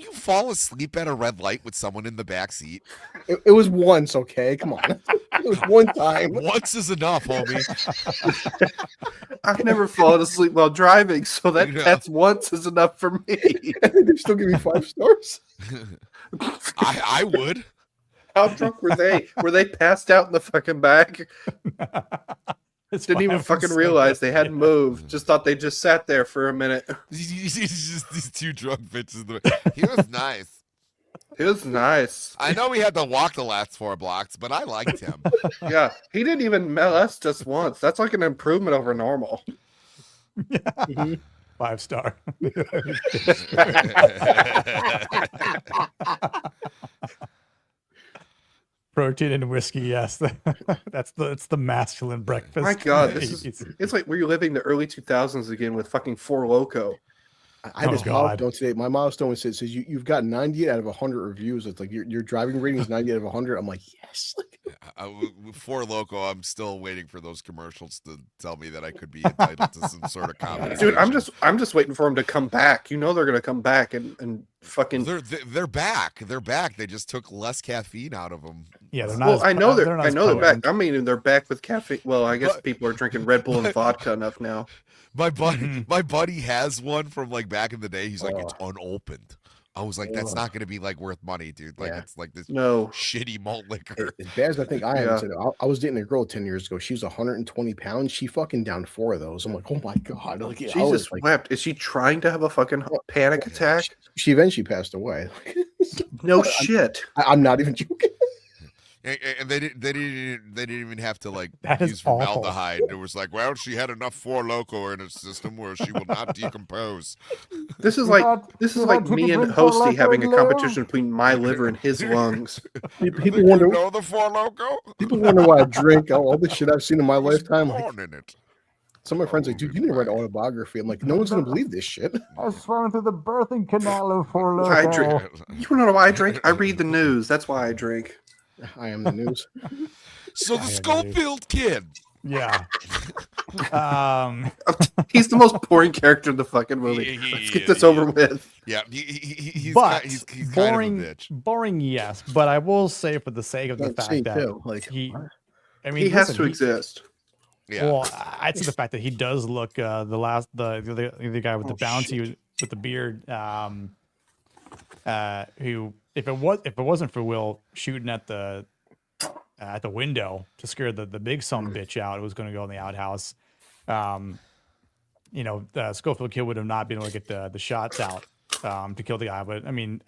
S7: you fall asleep at a red light with someone in the back seat?
S9: It was once, okay? Come on. It was one time.
S7: Once is enough, homie.
S10: I've never fallen asleep while driving, so that's once is enough for me.
S9: And they still give me 5 stars.
S7: I would.
S10: How drunk were they? Were they passed out in the fucking back? Didn't even fucking realize they hadn't moved. Just thought they just sat there for a minute.
S7: Just these two drunk bitches. He was nice.
S10: He was nice.
S7: I know we had to walk the last 4 blocks, but I liked him.
S10: Yeah, he didn't even molest us once. That's like an improvement over normal.
S8: Yeah. 5-star. Protein and whiskey, yes. It's the masculine breakfast.
S10: My God, it's like we're living the early 2000s again with fucking Four Loko.
S9: I had this milestone today. My milestone says you've got 98 out of 100 reviews. It's like your driving rating is 98 out of 100. I'm like, yes.
S7: For Loco, I'm still waiting for those commercials to tell me that I could be entitled to some sort of compensation.
S10: Dude, I'm just waiting for them to come back. You know they're gonna come back and fucking.
S7: They're back. They're back. They just took less caffeine out of them.
S8: Yeah, they're not.
S10: Well, I know they're back.
S8: potent.
S10: I mean, they're back with caffeine. Well, I guess people are drinking Red Bull and vodka enough now.
S7: My buddy has one from like back in the day. He's like, it's unopened. I was like, that's not going to be like worth money, dude. Like it's like this shitty malt liquor.
S9: As bad as I think I am, I was dating a girl 10 years ago. She was 120 pounds. She fucking downed 4 of those. I'm like, oh my God. Like,
S10: Jesus wept. Is she trying to have a fucking panic attack?
S9: She eventually passed away.
S10: No shit.
S9: I'm not even joking.
S7: And they didn't even have to like
S8: That
S7: use
S8: is awful.
S7: formaldehyde. It was like, well, she had enough Four Loco in her system where she will not decompose.
S10: This is like me and Hosty having a competition between my liver and his lungs.
S9: People wonder.
S7: Know the Four Loco?
S9: People wonder why I drink. All the shit I've seen in my lifetime. Like,
S7: Born in it.
S9: some of my friends are like, dude, you need to write an autobiography. I'm like, no one's gonna believe this shit.
S8: I swam through the birthing canal of Four
S10: I
S8: Loko.
S10: drink. You don't know why I drink? I read the news. That's why I drink.
S9: I am the news.
S7: So the Schofield Kid.
S8: Yeah.
S10: He's the most boring character in the fucking movie. Let's get this over with.
S7: Yeah, he's
S8: but
S7: he's
S8: boring,
S7: kind of a bitch.
S8: boring, yes. But I will say, for the sake of the fact that he
S10: has to exist.
S7: Yeah.
S8: Well, I'd say the fact that he does look the guy with the bounty with the beard, who if it wasn't for Will shooting at the window to scare the big son bitch out who was going to go in the outhouse, Schofield Kid would have not been able to get the shots out to kill the guy. But I mean,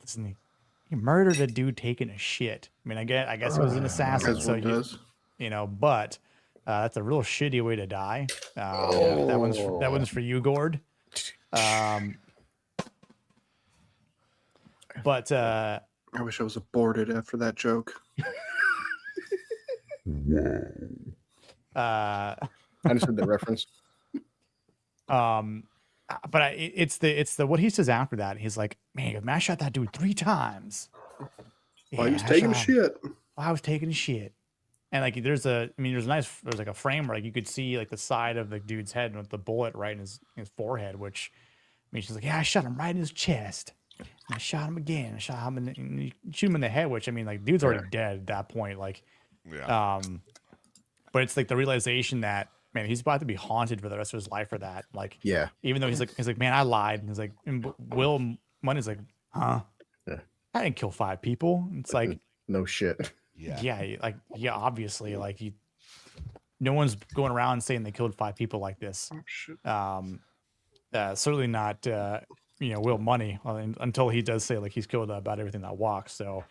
S8: listen, he murdered a dude taking a shit. I mean, I guess he was an assassin, so but that's a real shitty way to die. That one's for you, Gord. But
S10: I wish I was aborted after that joke.
S9: I understood the reference.
S8: But it's the what he says after that. He's like, man, I shot that dude 3 times.
S10: While he was taking shit.
S8: While I was taking shit. And like there's like a frame where like you could see like the side of the dude's head with the bullet right in his forehead, which I mean she's like, yeah, I shot him right in his chest. And I shot him again. I shot him and you shoot him in the head, which I mean like dude's already dead at that point. Like but it's like the realization that man, he's about to be haunted for the rest of his life for that. Like even though he's like, man, I lied. And he's like, and Will Munny's like, huh? Yeah. I didn't kill 5 people. It's like
S9: no shit.
S8: Obviously, like no one's going around saying they killed 5 people like this. Certainly not, Will Munny until he does say like he's killed about everything that walks. So,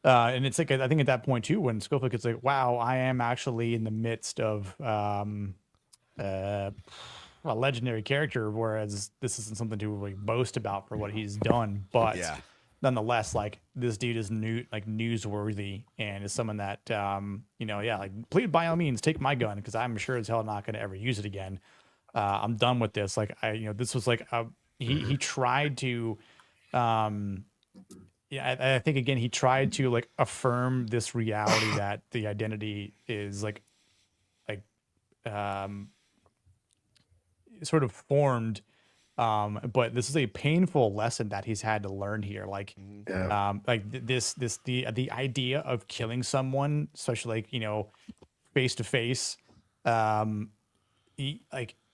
S8: and it's like I think at that point too, when Schofield gets like, wow, I am actually in the midst of a legendary character, whereas this isn't something to really boast about for what he's done, but. Yeah. Nonetheless, like this dude is newsworthy and is someone that, please by all means take my gun because I'm sure as hell not going to ever use it again. I'm done with this. Like this was like he tried to, I think again he tried to like affirm this reality that the identity is like sort of formed. But this is a painful lesson that he's had to learn here. Like, the idea of killing someone, especially like, face to face,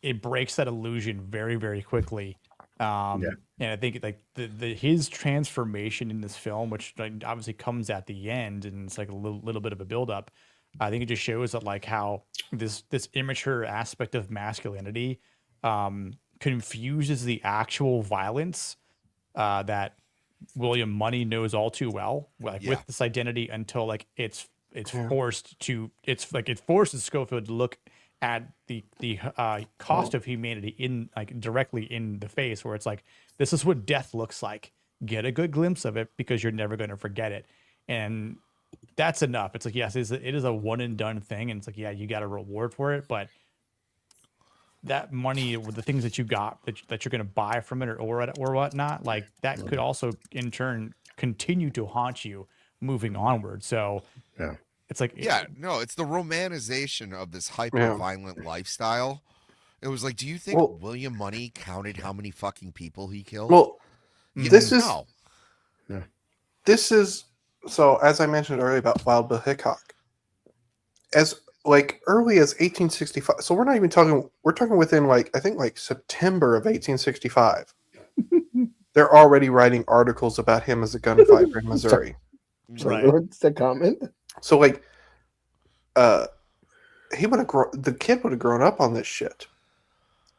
S8: it breaks that illusion very, very quickly. And I think like his transformation in this film, which obviously comes at the end and it's like a little bit of a buildup. I think it just shows that like how this immature aspect of masculinity, confuses the actual violence that William Munny knows all too well, with this identity until like it forces Schofield to look at the cost of humanity in like directly in the face, where it's like this is what death looks like. Get a good glimpse of it because you're never going to forget it, and that's enough. It's like yes, it is a one and done thing, and it's like you got a reward for it, but. That money with the things that you got that you're going to buy from it or whatnot, like that could also in turn continue to haunt you moving onward. So it's like,
S7: it's the romanization of this hyper violent lifestyle. It was like, do you think William Munny counted how many fucking people he killed?
S10: Well, this is so as I mentioned earlier about Wild Bill Hickok, as like early as 1865. So we're not even talking. We're talking within like I think like September of 1865. They're already writing articles about him as a gunfighter in Missouri.
S9: What's the comment?
S10: So like, the kid would have grown up on this shit,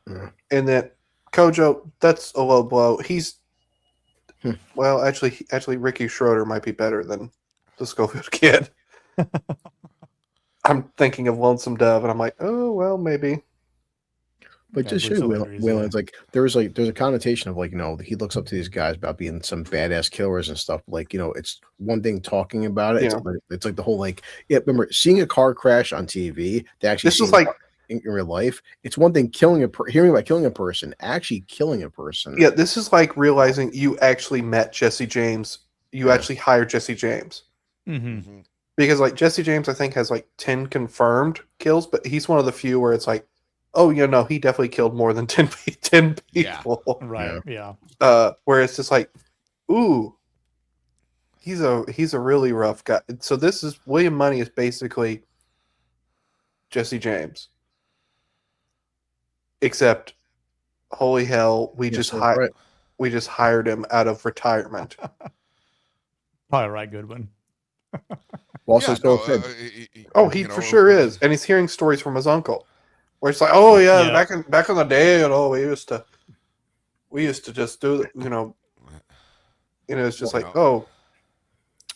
S10: and that Kojo, that's a low blow. He's well, actually, Ricky Schroeder might be better than the Schofield Kid. I'm thinking of Lonesome Dove, and I'm like, oh well, maybe.
S9: But just show Will, it's like there's a connotation of like he looks up to these guys about being some badass killers and stuff. Like it's one thing talking about it. It's like the whole like remember seeing a car crash on TV. They actually
S10: this is like
S9: in real life. It's one thing hearing about killing a person, actually killing a person.
S10: Yeah, this is like realizing you actually met Jesse James. You actually hired Jesse James.
S8: Mm-hmm.
S10: Because like Jesse James, I think has like 10 confirmed kills, but he's one of the few where it's like, oh, he definitely killed more than 10 people.
S8: Right. Yeah.
S10: Where it's just like, ooh, he's a really rough guy. So this is William Munny is basically Jesse James, except holy hell, we just hired him out of retirement.
S8: Probably right, Goodwin.
S9: Also,
S10: he for sure is, and he's hearing stories from his uncle, where it's like, oh yeah, back in the day, we used to just do it, it's just like, oh,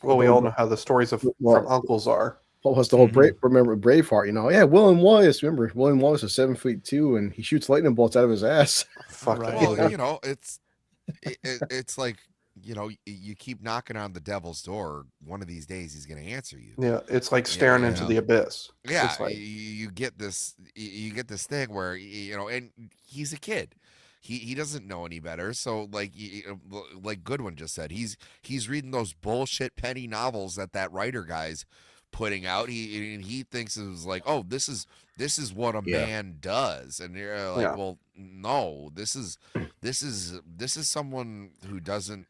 S10: well, we all know how the stories from uncles are.
S9: What was the whole remember Braveheart? Yeah, William Wallace. Remember, William Wallace is 7'2", and he shoots lightning bolts out of his ass.
S10: Fuck.
S7: Well, it's like, you keep knocking on the devil's door. One of these days, he's going to answer you.
S10: Yeah, it's like staring into the abyss.
S7: Yeah,
S10: it's like,
S7: you get this thing where and he's a kid. He doesn't know any better. So like Goodwin just said, he's reading those bullshit penny novels that writer guy's putting out. He thinks it was like, oh, this is what a man does, and you're like, well, no, this is someone who doesn't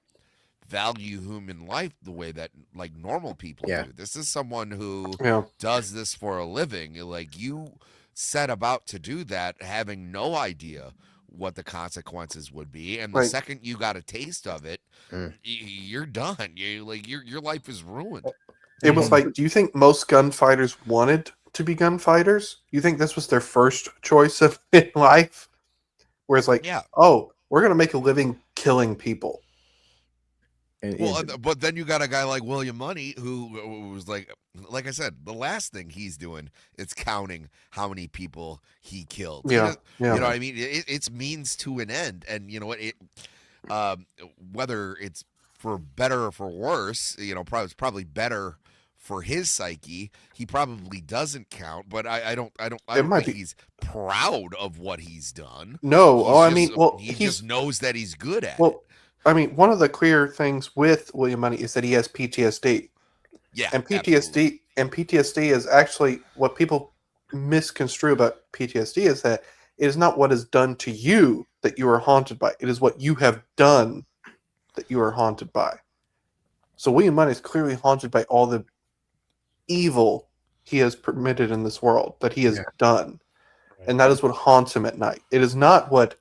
S7: value human life the way that like normal people do. This is someone who does this for a living. Like, you set about to do that having no idea what the consequences would be, and the second you got a taste of it, you're done. Your life is ruined.
S10: It was like, do you think most gunfighters wanted to be gunfighters? You think this was their first choice in life? Where it's like, oh, we're going to make a living killing people.
S7: But then you got a guy like William Munny who was like I said, the last thing he's doing is counting how many people he killed. You know what I mean? It's means to an end, and you know what? Whether it's for better or for worse, it's probably better for his psyche. He probably doesn't count, but I don't think he's proud of what he's done.
S10: No,
S7: he just knows that he's good at it.
S10: I mean, one of the clear things with William Munny is that he has PTSD.
S7: Yeah,
S10: and PTSD is actually what people misconstrue about PTSD is that it is not what is done to you that you are haunted by. It is what you have done that you are haunted by. So William Munny is clearly haunted by all the evil he has permitted in this world that he has done, and that is what haunts him at night. It is not what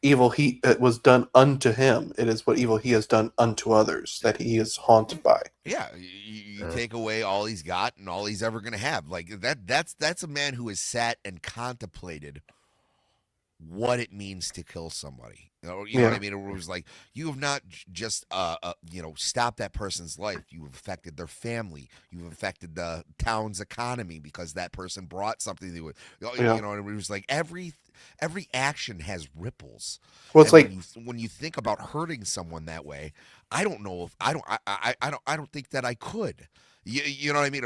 S10: evil was done unto him. It is what evil he has done unto others that he is haunted by.
S7: Yeah, you take away all he's got and all he's ever going to have. Like that's a man who has sat and contemplated what it means to kill somebody. You know what I mean? It was like, you have not just stopped that person's life. You've affected their family. You've affected the town's economy because that person brought something to it. It was like every action has ripples.
S10: Well, it's like
S7: when you think about hurting someone that way, I don't know if I don't think that I could. You know what I mean?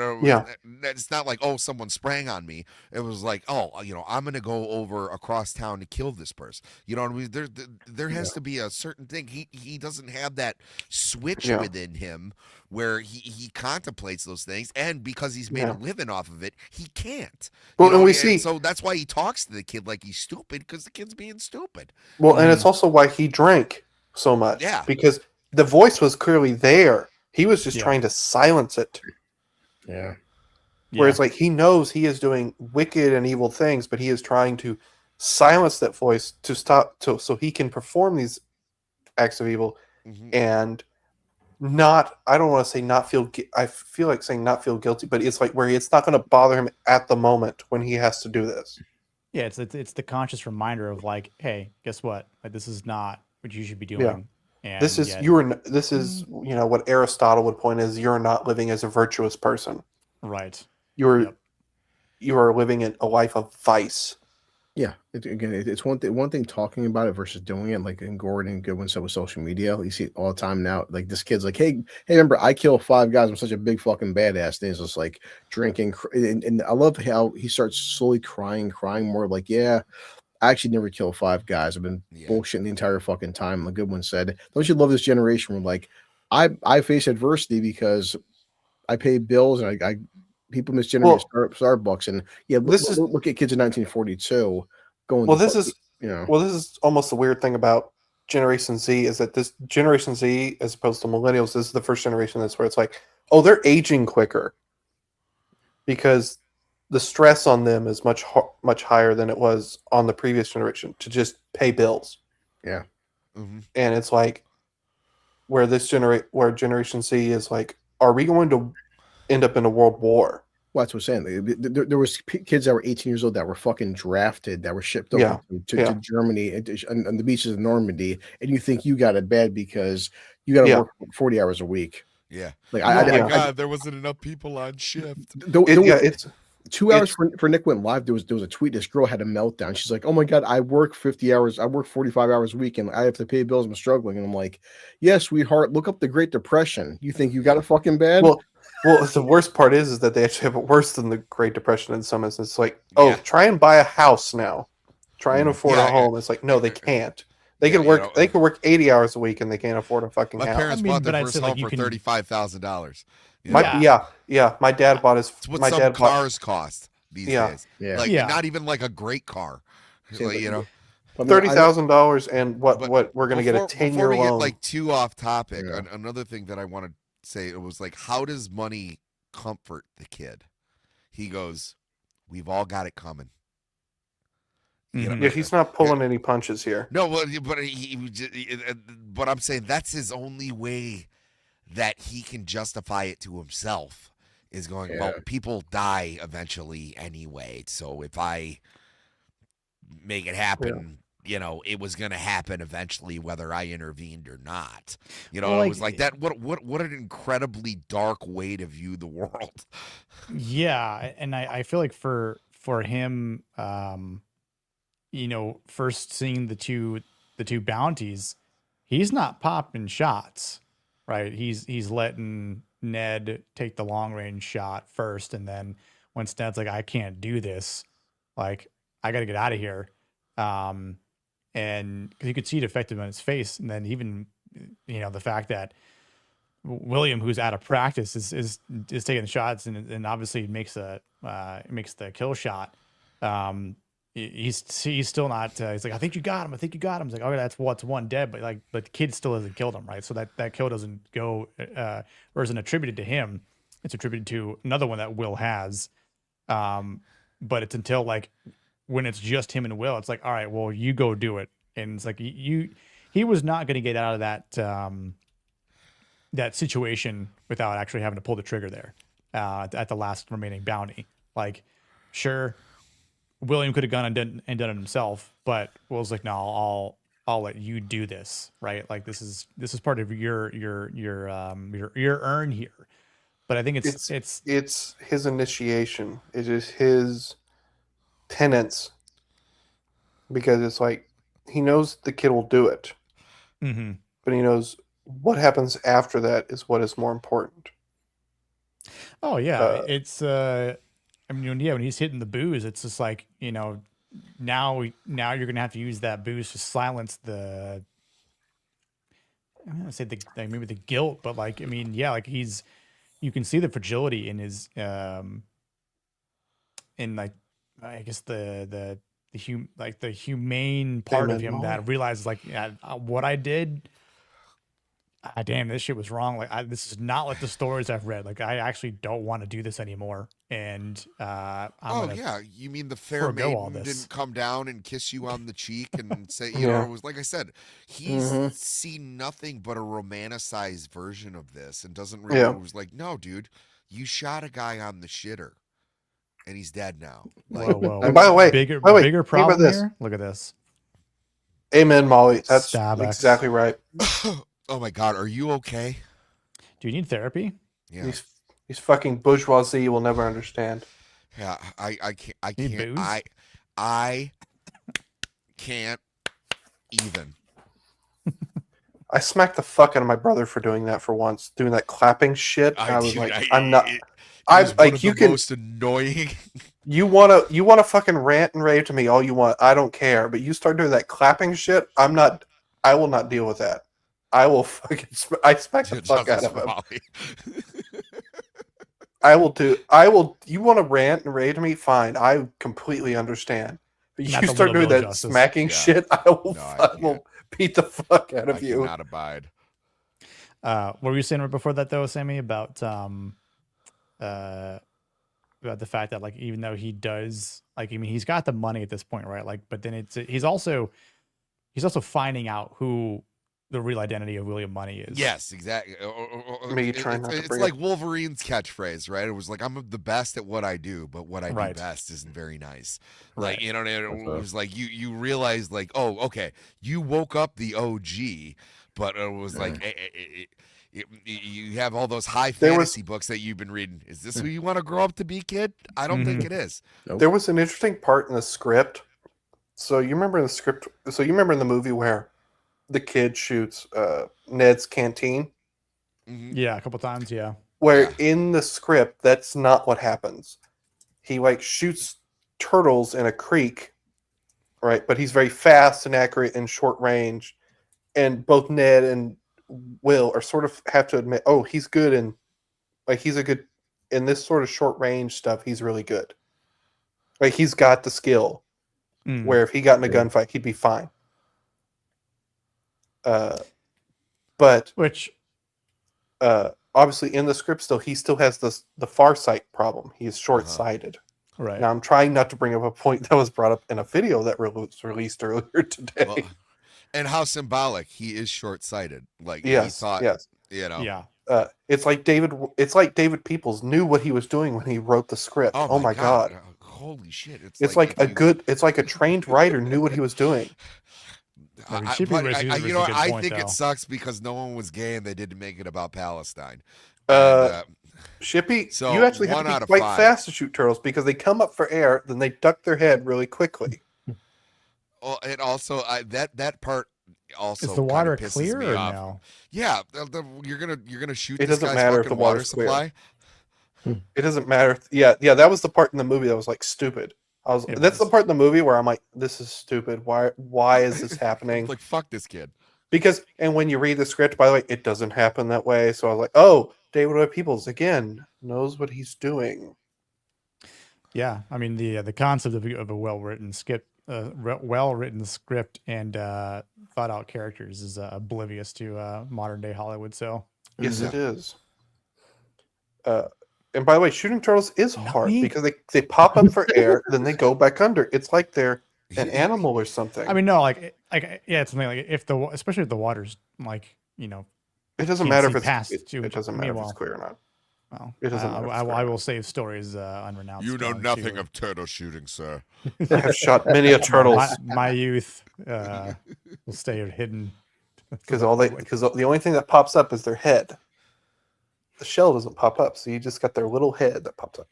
S7: It's not like, oh, someone sprang on me. It was like, oh, I'm going to go over across town to kill this person. You know what I mean? There has to be a certain thing. He doesn't have that switch within him where he contemplates those things, and because he's made a living off of it, he can't.
S10: Well, and see,
S7: so that's why he talks to the kid like he's stupid, because the kid's being stupid.
S10: Well, and it's also why he drank so much.
S7: Yeah,
S10: because the voice was clearly there. He was just trying to silence it.
S9: Yeah.
S10: Where it's like, he knows he is doing wicked and evil things, but he is trying to silence that voice to stop, so he can perform these acts of evil and not, I don't want to say not feel, I feel like saying not feel guilty, but it's like where it's not going to bother him at the moment when he has to do this.
S8: Yeah, it's the conscious reminder of like, hey, guess what? Like, this is not what you should be doing.
S10: Yeah.
S8: And
S10: this is what Aristotle would point is, you're not living as a virtuous person.
S8: Right.
S10: You are living a life of vice.
S9: Yeah. It's one thing talking about it versus doing it. Like in Gordon and Goodwin said with social media, you see it all the time now. Like this kid's like, hey, remember I killed 5 guys. I'm such a big fucking badass. And he's just like drinking. And I love how he starts slowly crying more like, yeah, I actually never killed 5 guys. I've been bullshitting the entire fucking time. Like Goodwin said, don't you love this generation where like, I face adversity because I pay bills, and I people misgenerate Starbucks, and look at kids in 1942 going.
S10: Well, this is almost the weird thing about Generation Z is that this Generation Z, as opposed to millennials, this is the first generation that's where it's like, oh, they're aging quicker because the stress on them is much higher than it was on the previous generation to just pay bills.
S9: Yeah,
S7: mm-hmm.
S10: And it's like where Generation Z is like, are we going to end up in a world war?
S9: Well, that's what I'm saying. There was kids that were 18 years old that were fucking drafted, that were shipped over to Germany and the beaches of Normandy, and you think you got it bad because you got to work 40 hours a week.
S7: Yeah.
S9: Like,
S7: God, there wasn't enough people on shift.
S9: It's 2 hours for Nick Went Live. There was a tweet. This girl had a meltdown. She's like, "Oh my God, I work 50 hours. I work 45 hours a week, and I have to pay bills. I'm struggling." And I'm like, "Yes, sweetheart. Look up the Great Depression. You think you got it fucking bad?"
S10: Well, the worst part is that they actually have it worse than the Great Depression in some instances. It's like, try and buy a house now. Try and afford a home. It's like, no, they can't. They can work. They can work 80 hours a week, and they can't afford a fucking house.
S7: My parents bought their first home for $35,000.
S10: My dad bought his.
S7: It's what some cars cost these days.
S9: Yeah.
S7: Like not even like a great car. Like, you know,
S10: $30,000, and what we're gonna get a 10-year loan.
S7: Before we get like too off topic, another thing that I want to say, it was like, how does money comfort the kid? He goes, "We've all got it coming."
S10: You know? Yeah, he's not pulling any punches here.
S7: No, but I'm saying that's his only way that he can justify it to himself, is going, well, people die eventually anyway, so if I make it happen, you know, it was going to happen eventually, whether I intervened or not. You know, it was like that. What an incredibly dark way to view the world.
S8: Yeah, and I feel like for him, you know, first seeing the two bounties, he's not popping shots, right? He's letting Ned take the long range shot first, and then when Ned's like, "I can't do this, like I got to get out of here," and because you could see it affected on his face, and then even, you know, the fact that William, who's out of practice, is taking shots, and obviously makes the kill shot. He's still not. He's like, "I think you got him. I think you got him." He's like, "Okay, that's one dead," but the kid still hasn't killed him, right? So that kill doesn't go or isn't attributed to him. It's attributed to another one that Will has. But it's until like when it's just him and Will, it's like, all right, well, you go do it. And it's like he was not going to get out of that situation without actually having to pull the trigger there at the last remaining bounty. Like, sure, William could have gone and done it himself, but Will's like, no, I'll let you do this, right? Like this is part of your earn here. But I think it's
S10: his initiation. It is his penance, because it's like he knows the kid will do it, but he knows what happens after that is what is more important.
S8: Oh yeah, it's I mean, when he's hitting the booze, it's just like, you know, now you're gonna have to use that booze to silence the, I'm gonna say maybe the guilt, but like, I mean, yeah, like you can see the fragility in his in like, I guess the humane part of him that realizes like, what I did, damn, this shit was wrong. Like this is not like the stories I've read. Like I actually don't want to do this anymore. And
S7: you mean the fair maiden didn't come down and kiss you on the cheek and say, you know, it was like I said, he's seen nothing but a romanticized version of this and doesn't really. It was like, no, dude, you shot a guy on the shitter. And he's dead now. Like,
S8: whoa.
S10: And by the way,
S8: bigger problem here. Look at this.
S10: Amen, Molly. That's exactly right.
S7: Oh my God, are you okay?
S8: Do you need therapy?
S7: Yeah.
S10: These fucking bourgeoisie will never understand.
S7: Yeah, I can't even.
S10: I smacked the fuck out of my brother for doing that for once, doing that clapping shit. I was like, I'm not. I like you can.
S7: Most annoying.
S10: You wanna fucking rant and rave to me all you want. I don't care. But you start doing that clapping shit. I'm not. I will not deal with that. I will fucking. I smack the fuck out of him. You want to rant and rage me? Fine. I completely understand. But
S8: Not
S10: you
S8: the
S10: start
S8: little
S10: doing
S8: Bill
S10: that
S8: justice.
S10: smacking
S7: Yeah.
S10: shit, I will beat the fuck out of
S7: I
S10: you.
S7: cannot abide.
S8: What were you saying right before that though, Sammy, about the fact that like even though he does like I mean he's got the money at this point, right? Like, but then he's also finding out who the real identity of William Munny is.
S7: Yes, exactly.
S10: Me trying not to
S7: It's
S10: bring
S7: like
S10: up-
S7: Wolverine's catchphrase, right? It was like, I'm the best at what I do, but what I
S8: Right.
S7: do best isn't very nice.
S8: Right.
S7: Like, you know, it was like you realize like, oh, okay, you woke up the OG, but it was like you have all those high fantasy books that you've been reading. Is this who you want to grow up to be, kid? I don't think it is.
S10: There was an interesting part in the script. So you remember in the script? So you remember in the movie where the kid shoots Ned's canteen?
S8: Yeah, a couple times, yeah.
S10: Where in the script, that's not what happens. He like shoots turtles in a creek, right? But he's very fast and accurate in short range. And both Ned and Will are sort of have to admit, oh, he's good in like he's a good in this sort of short range stuff, he's really good. Like he's got the skill. Where if he got in a gunfight, he'd be fine. But
S8: which
S10: obviously in the script still he still has the far sight problem. He's short-sighted.
S8: Right.
S10: Now I'm trying not to bring up a point that was brought up in a video that was released earlier today.
S7: Well, and how symbolic he is short-sighted. Like
S10: Yes,
S7: he thought,
S10: yes.
S7: you know.
S8: Yeah.
S10: It's like David Peoples knew what he was doing when he wrote the script. Oh my god.
S7: Holy shit.
S10: It's like a trained writer knew what he was doing.
S8: I mean,
S7: I
S8: point,
S7: think
S8: though.
S7: it sucks because no one was gay and they didn't make it about Palestine.
S10: Shippy,
S7: so
S10: you actually have
S7: 1
S10: to
S7: out
S10: be
S7: of
S10: quite
S7: 5.
S10: fast to shoot turtles because they come up for air, then they duck their head really quickly.
S7: Well, and also that part also
S8: Is the water
S7: kinda pisses
S8: clear
S7: me
S8: or
S7: off.
S8: no?
S7: Yeah, you're gonna shoot
S10: It
S7: this
S10: doesn't
S7: guy's
S10: matter if
S7: fucking
S10: the
S7: water
S10: water's clear.
S7: supply.
S10: It doesn't matter. Yeah, that was the part in the movie that was like stupid. That's the part in the movie where I'm like, this is stupid. Why is this happening?
S7: Like, fuck this kid.
S10: Because, and when you read the script, by the way, it doesn't happen that way. So I was like, oh, David Lloyd Peoples again knows what he's doing.
S8: Yeah, I mean the concept of a well-written script, script and thought-out characters is oblivious to modern-day Hollywood. So
S10: Yes, it is. And by the way, shooting turtles is hard because they pop up for air, then they go back under. It's like they're an animal or something.
S8: I mean, no, like yeah, it's something like especially if the water's like
S10: it doesn't
S8: can't
S10: matter
S8: see
S10: if it's
S8: past
S10: it
S8: too much.
S10: doesn't matter if
S8: Meanwhile,
S10: it's clear or not.
S8: Well,
S10: It doesn't matter if it's
S8: I will save stories unrenounced.
S7: You know
S8: to-
S7: nothing of turtle shooting, sir.
S10: I have shot many a turtles.
S8: My youth will stay hidden
S10: Because the only thing that pops up is their head. The shell doesn't pop up, so you just got their little head that pops up.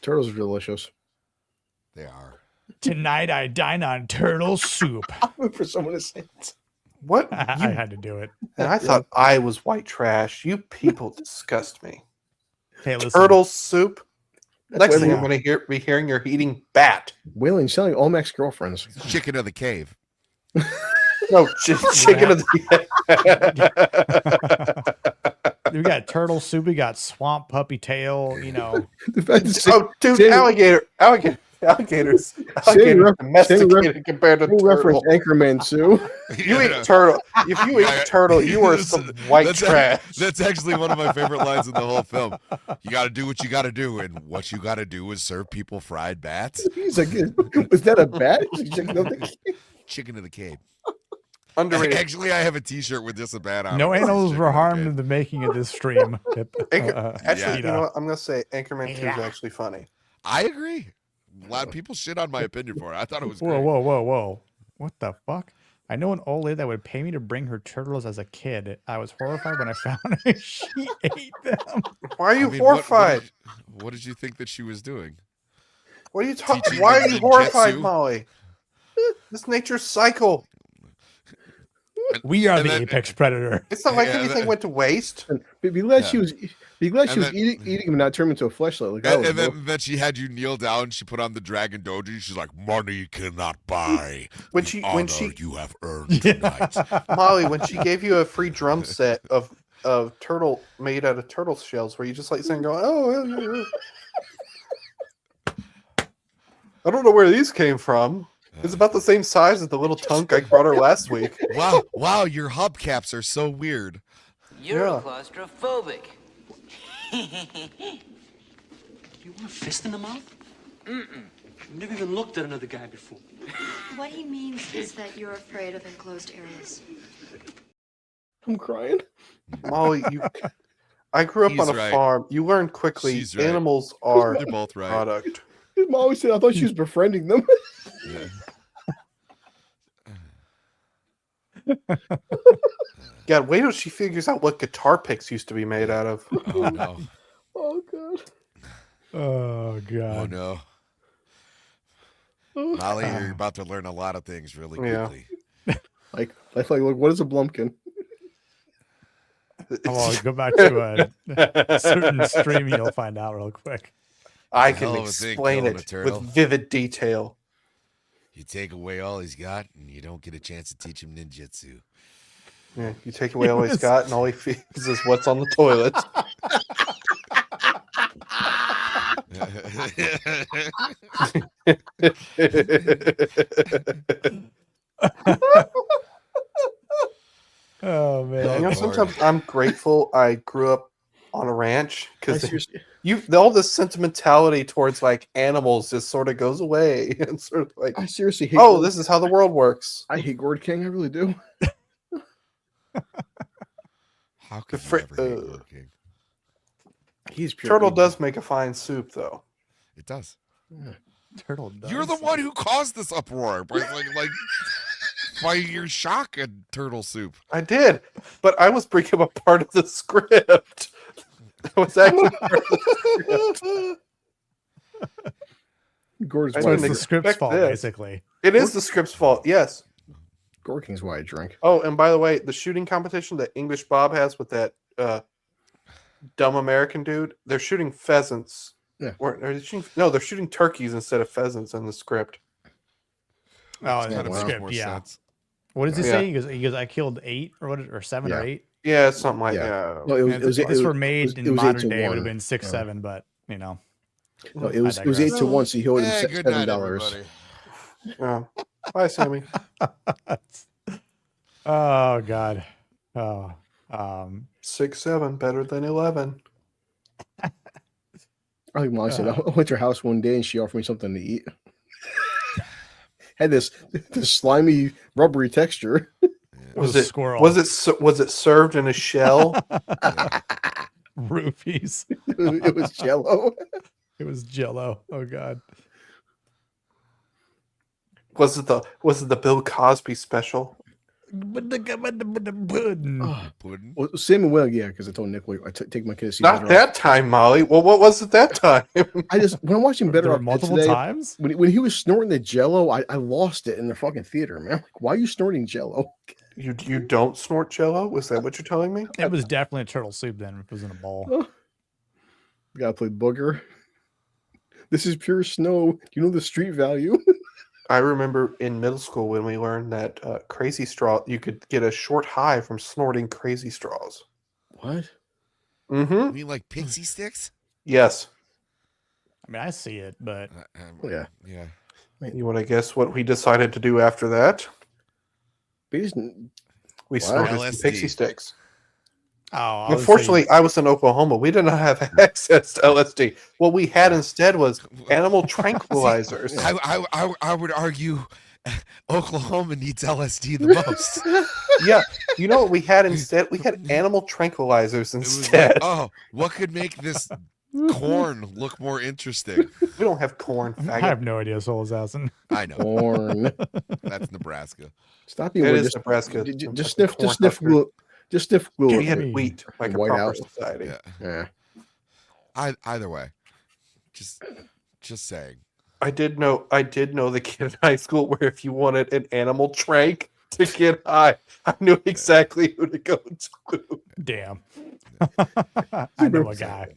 S9: Turtles are delicious.
S7: They are.
S8: Tonight I dine on turtle soup.
S9: For someone to say it.
S10: What?
S8: I had to do it.
S10: And I thought I was white trash. You people disgust me.
S8: Hey, listen.
S10: Turtle soup. Next thing
S9: William.
S10: I'm going to be hearing you're eating bat.
S9: Willing, selling Olmec's girlfriends.
S7: Chicken of the cave.
S10: No, chicken of the.
S8: We got turtle soup. We got swamp puppy tail. You know.
S10: Oh, dude, alligators. Domesticated compared to turtle.
S9: Reference Anchorman Sue.
S10: You eat turtle. If you eat turtle, you are some white trash.
S7: That's actually one of my favorite lines in the whole film. You got to do what you got to do, and what you got to do is serve people fried bats.
S9: He's like, was that a bat?
S7: Chicken of the cave.
S10: Underrated.
S7: Actually, I have a T-shirt with just a bat on.
S8: No
S7: it.
S8: animals
S7: Chicken
S8: were
S7: of the
S8: harmed
S7: cave.
S8: in the making of this stream.
S10: Actually, you know what? I'm going to say Anchorman 2 is actually funny.
S7: I agree. A lot of people shit on my opinion for it. I thought it was
S8: Whoa,
S7: great.
S8: whoa. What the fuck? I know an old lady that would pay me to bring her turtles as a kid. I was horrified when I found out she ate them.
S10: Why are you
S7: I mean,
S10: horrified?
S7: What did you think that she was doing?
S10: What are you talking?
S7: Teaching
S10: Why
S7: them
S10: are you horrified,
S7: ninjutsu?
S10: Molly? This nature's cycle.
S8: We are
S7: and
S8: the
S7: then-
S8: apex predator.
S10: It's not like
S7: Yeah,
S10: anything
S7: that-
S10: went to waste.
S9: Be glad she was. Be glad she
S7: And
S9: was
S7: then-
S9: eating him, not turn him into a fleshlight. Like,
S7: And then she had you kneel down. She put on the dragon doji. She's like, "Money cannot buy
S10: When
S7: the
S10: she-
S7: honor
S10: when she-
S7: you have earned tonight."
S10: Molly, when she gave you a free drum set of of turtle made out of turtle shells where you just like saying, "Going, oh, I don't know where these came from." It's about the same size as the little tunk I brought her last week.
S7: Wow, your hubcaps are so weird.
S18: You're claustrophobic.
S19: You want a fist in the mouth? Mm-mm. I've never even looked at another guy before.
S20: What he means is that you're afraid of enclosed areas.
S9: I'm crying.
S10: Molly, I grew up on a farm. You learn quickly animals are
S7: They're both right.
S10: product.
S9: Molly said, I thought she was befriending them.
S10: God, wait till she figures out what guitar picks used to be made out of.
S7: Oh no.
S9: Oh god.
S8: Oh god.
S7: Oh no. Molly, you're about to learn a lot of things really quickly.
S9: Like, look, what is a blumpkin?
S8: Oh, go back to a certain stream, you'll find out real quick.
S10: I can explain it with vivid detail.
S7: You take away all he's got, and you don't get a chance to teach him ninjutsu.
S10: Yeah, you take away all he's got, and all he feels is what's on the toilet.
S8: Oh man!
S10: You know, sometimes I'm grateful I grew up on a ranch because all this sentimentality towards like animals just sort of goes away and sort of like
S9: I seriously hate
S10: this is how the world works.
S9: I hate Gourd King, I really do.
S7: How could you ever hate Gourd King?
S9: He's pure
S10: Turtle
S9: evil.
S10: does make a fine soup though.
S7: It does.
S9: Yeah.
S8: Turtle does.
S7: You're the one who caused this uproar by your shock at turtle soup.
S10: I did, but I was bringing up part of the script. That was actually part of the script.
S9: Gourd's
S8: So it's the script's fault, basically.
S10: It is the script's fault, yes.
S9: Gourd King's why I drink.
S10: Oh, and by the way, the shooting competition that English Bob has with that dumb American dude, they're shooting pheasants.
S9: Yeah.
S10: They're shooting turkeys instead of pheasants in the script.
S8: Oh, in the script, yeah. What does he say? He goes, I killed 8 or 7 or 8.
S10: Yeah, something like that.
S9: No,
S8: If this were made in modern day, it would have been 6, 7, but you know.
S9: No, it was 8-1, so he owed him $7.
S10: Yeah. Bye, Sammy.
S8: Oh God. Oh.
S10: 6, 7, better than 11.
S9: I think Molly said I went to her house one day and she offered me something to eat. Had this slimy, rubbery texture.
S10: Was it served in a shell?
S8: Roofies.
S9: It was Jello.
S8: It was Jello. Oh God.
S10: Was it the Bill Cosby special?
S8: Pudding.
S9: Well, Sam and Will, yeah, because I told Nick I take my kids.
S10: Not that time, Molly. Well, what was it that time?
S9: When I'm watching Better Off
S8: multiple
S9: today,
S8: times.
S9: When he was snorting the Jello, I lost it in the fucking theater, man. I'm like, why are you snorting Jello?
S10: You don't snort Jello? Was that what you're telling me?
S8: It was definitely a turtle soup then. It was in a bowl.
S9: Oh. You gotta play booger. This is pure snow. You know the street value.
S10: I remember in middle school when we learned that crazy straw, you could get a short high from snorting crazy straws.
S9: What?
S10: Mm-hmm.
S7: You mean like pixie sticks?
S10: Yes.
S8: I mean, I see it, but
S9: yeah.
S10: You want to guess what we decided to do after that? We snorted some pixie sticks.
S8: Oh,
S10: unfortunately, I was in Oklahoma. We did not have access to LSD. What we had instead was animal tranquilizers.
S7: I would argue Oklahoma needs LSD the most.
S10: Yeah, you know what we had instead? We had animal tranquilizers instead.
S7: Like, what could make this corn look more interesting?
S10: We don't have corn.
S8: I have no idea, Soul Assassin.
S7: I know.
S9: Corn.
S7: That's Nebraska.
S9: Stop you.
S10: It is Nebraska.
S9: Just sniff glue. Just sniff glue.
S10: We had wheat like a proper society.
S9: Yeah.
S7: Either way, just saying.
S10: I did know the kid in high school where if you wanted an animal trank to get high, I knew exactly who to go to.
S8: Damn. I know a guy.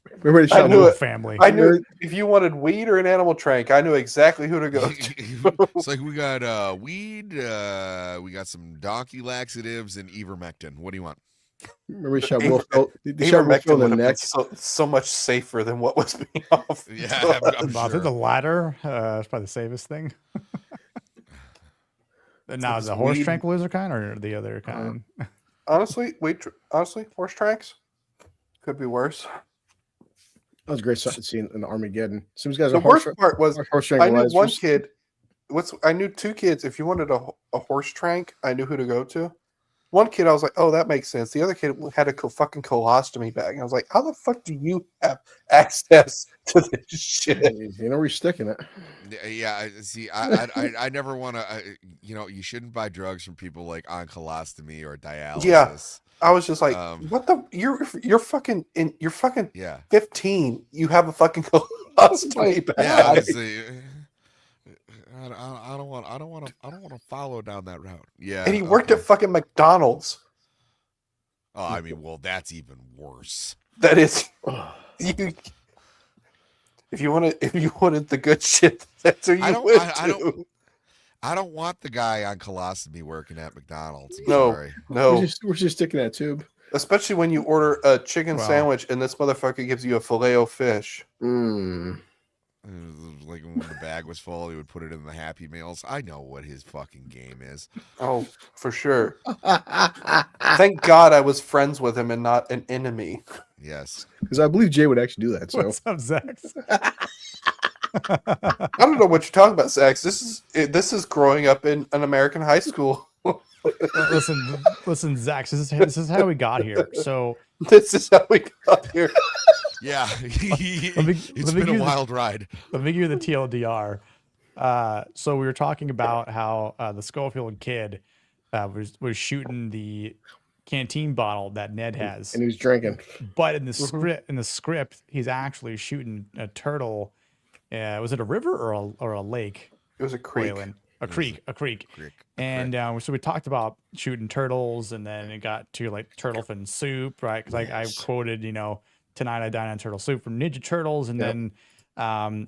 S9: I
S8: knew a family.
S10: I knew if you wanted weed or an animal trank, I knew exactly who to go to.
S7: It's like we got weed, we got some donkey laxatives and ivermectin. What do you want?
S9: Remember shot Will the
S10: Ivermectin would
S9: in the
S10: have been
S9: neck.
S10: so much safer than what was being offered.
S7: Yeah, I'm
S8: I
S7: sure.
S8: think the latter is probably the safest thing. Now,
S10: it's
S8: the horse
S10: weed.
S8: tranquilizer kind or the other kind?
S10: Honestly, horse tranks could be worse.
S9: That was a great scene in Armageddon. Some guys
S10: The
S9: are horse,
S10: worst part was
S9: horse
S10: I knew one
S9: tranquilizers.
S10: kid. I knew two kids. If you wanted a horse trank, I knew who to go to. One kid, I was like, "Oh, that makes sense." The other kid had a fucking colostomy bag, and I was like, "How the fuck do you have access to this shit?"
S9: You know where you're sticking it.
S7: Yeah, see, I never want to. You shouldn't buy drugs from people like on colostomy or dialysis.
S10: Yeah, I was just like, "What the? You're fucking 15. You have a fucking colostomy bag."
S7: Yeah, honestly, I don't want to follow down that route. Yeah,
S10: And he worked at fucking McDonald's.
S7: Oh, I mean, well, that's even worse.
S10: That is, if you wanted the good shit, that's who you went to.
S7: I don't want the guy on colostomy working at McDonald's. I'm
S10: No,
S7: sorry.
S10: no.
S9: We're just sticking that tube.
S10: Especially when you order a chicken sandwich and this motherfucker gives you a filet-o-fish.
S7: Like when the bag was full, he would put it in the Happy Meals. I know what his fucking game is.
S10: Oh, for sure. Thank God I was friends with him and not an enemy.
S7: Yes.
S9: Because I believe Jay would actually do that. So.
S8: What's up, Zach?
S10: I don't know what you're talking about, Sax. This is growing up in an American high school.
S8: listen, Zach. This is how we got here. So
S10: this is how we got here.
S7: Yeah,
S8: it's
S7: been a wild ride.
S8: Let me give you the TLDR. So we were talking about how the Schofield Kid was shooting the canteen bottle that Ned has,
S9: and he was drinking.
S8: But in the script, he's actually shooting a turtle. Was it a river or a lake?
S10: It was a creek.
S8: Whalen. A creek. And so we talked about shooting turtles, and then it got to like turtle fin soup, right? Because I quoted, "Tonight I dine on turtle soup" from Ninja Turtles, and then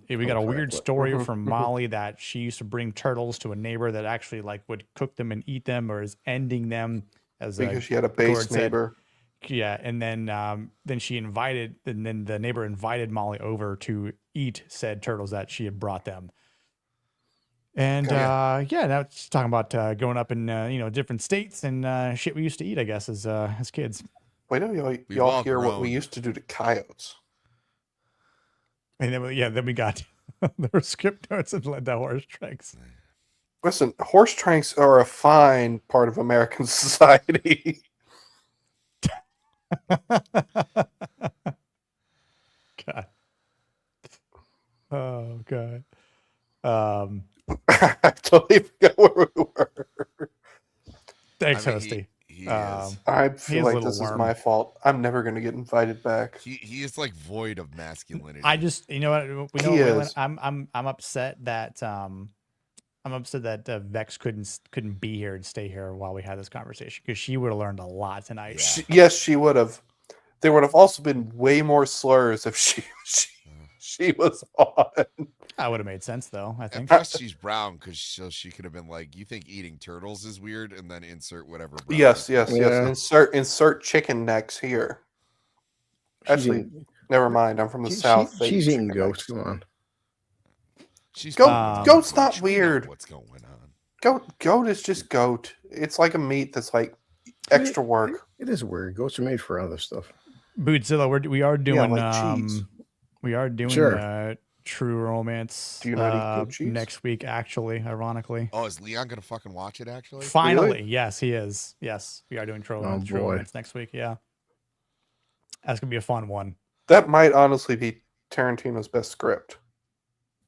S8: we got a weird story from Molly that she used to bring turtles to a neighbor that actually like would cook them and eat them, or is ending them
S10: because she had a base neighbor.
S8: Yeah, and then the neighbor invited Molly over to eat said turtles that she had brought them. And now it's talking about going up in different states and shit we used to eat, I guess, as kids.
S10: Wait till y'all hear what we used to do to coyotes.
S8: And then we got there were script notes that led to horse tranks.
S10: Listen, horse tranks are a fine part of American society.
S8: God. Oh God.
S10: I totally forgot where we were.
S8: Thanks, Hosty.
S10: I feel like this is my fault. I'm never going to get invited back.
S7: He is like void of masculinity.
S8: I just, I'm upset that Vex couldn't be here and stay here while we had this conversation, because she would have learned a lot tonight.
S10: Yes, she would have. There would have also been way more slurs if she was on.
S8: That would have made sense, though, I think.
S7: And plus, she's brown, because she could have been like, "You think eating turtles is weird?" And then insert whatever.
S10: Yes. Insert chicken necks here. Actually, never mind. I'm from the South.
S9: She's eating goats. Come on.
S10: Goat's not weird.
S7: What's going on?
S10: Goat is just goat. It's like a meat that's like extra work.
S9: It is weird. Goats are made for other stuff.
S8: Bootzilla, we are doing
S10: cheese.
S9: Sure.
S8: True Romance.
S10: Do you know how to eat cheese?
S8: Next week, actually, ironically.
S7: Oh, is Leon gonna fucking watch it? Actually,
S8: finally,
S10: really?
S8: Yes, he is. Yes, we are doing True Romance next week. Yeah, that's gonna be a fun one.
S10: That might honestly be Tarantino's best script.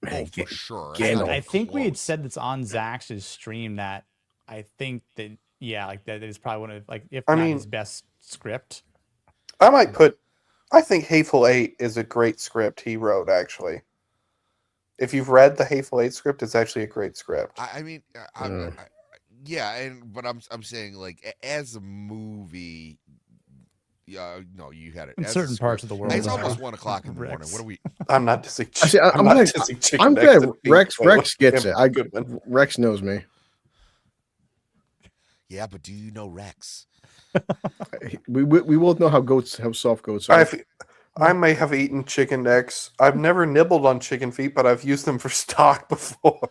S7: Oh, for sure.
S8: I think we had said that's on Zach's stream that I think that that is probably one of if not his best script.
S10: I think Hateful Eight is a great script he wrote, actually. If you've read the Hateful Eight script, it's actually a great script.
S7: But I'm saying, like, as a movie, no, you had it.
S8: In certain parts of the world.
S7: It's almost 1 o'clock in the morning. What are we?
S10: I'm not dissing.
S9: I'm glad Rex gets it. Rex knows me.
S7: Yeah, but do you know Rex?
S9: We will know how soft goats are.
S10: I may have eaten chicken necks. I've never nibbled on chicken feet, but I've used them for stock before.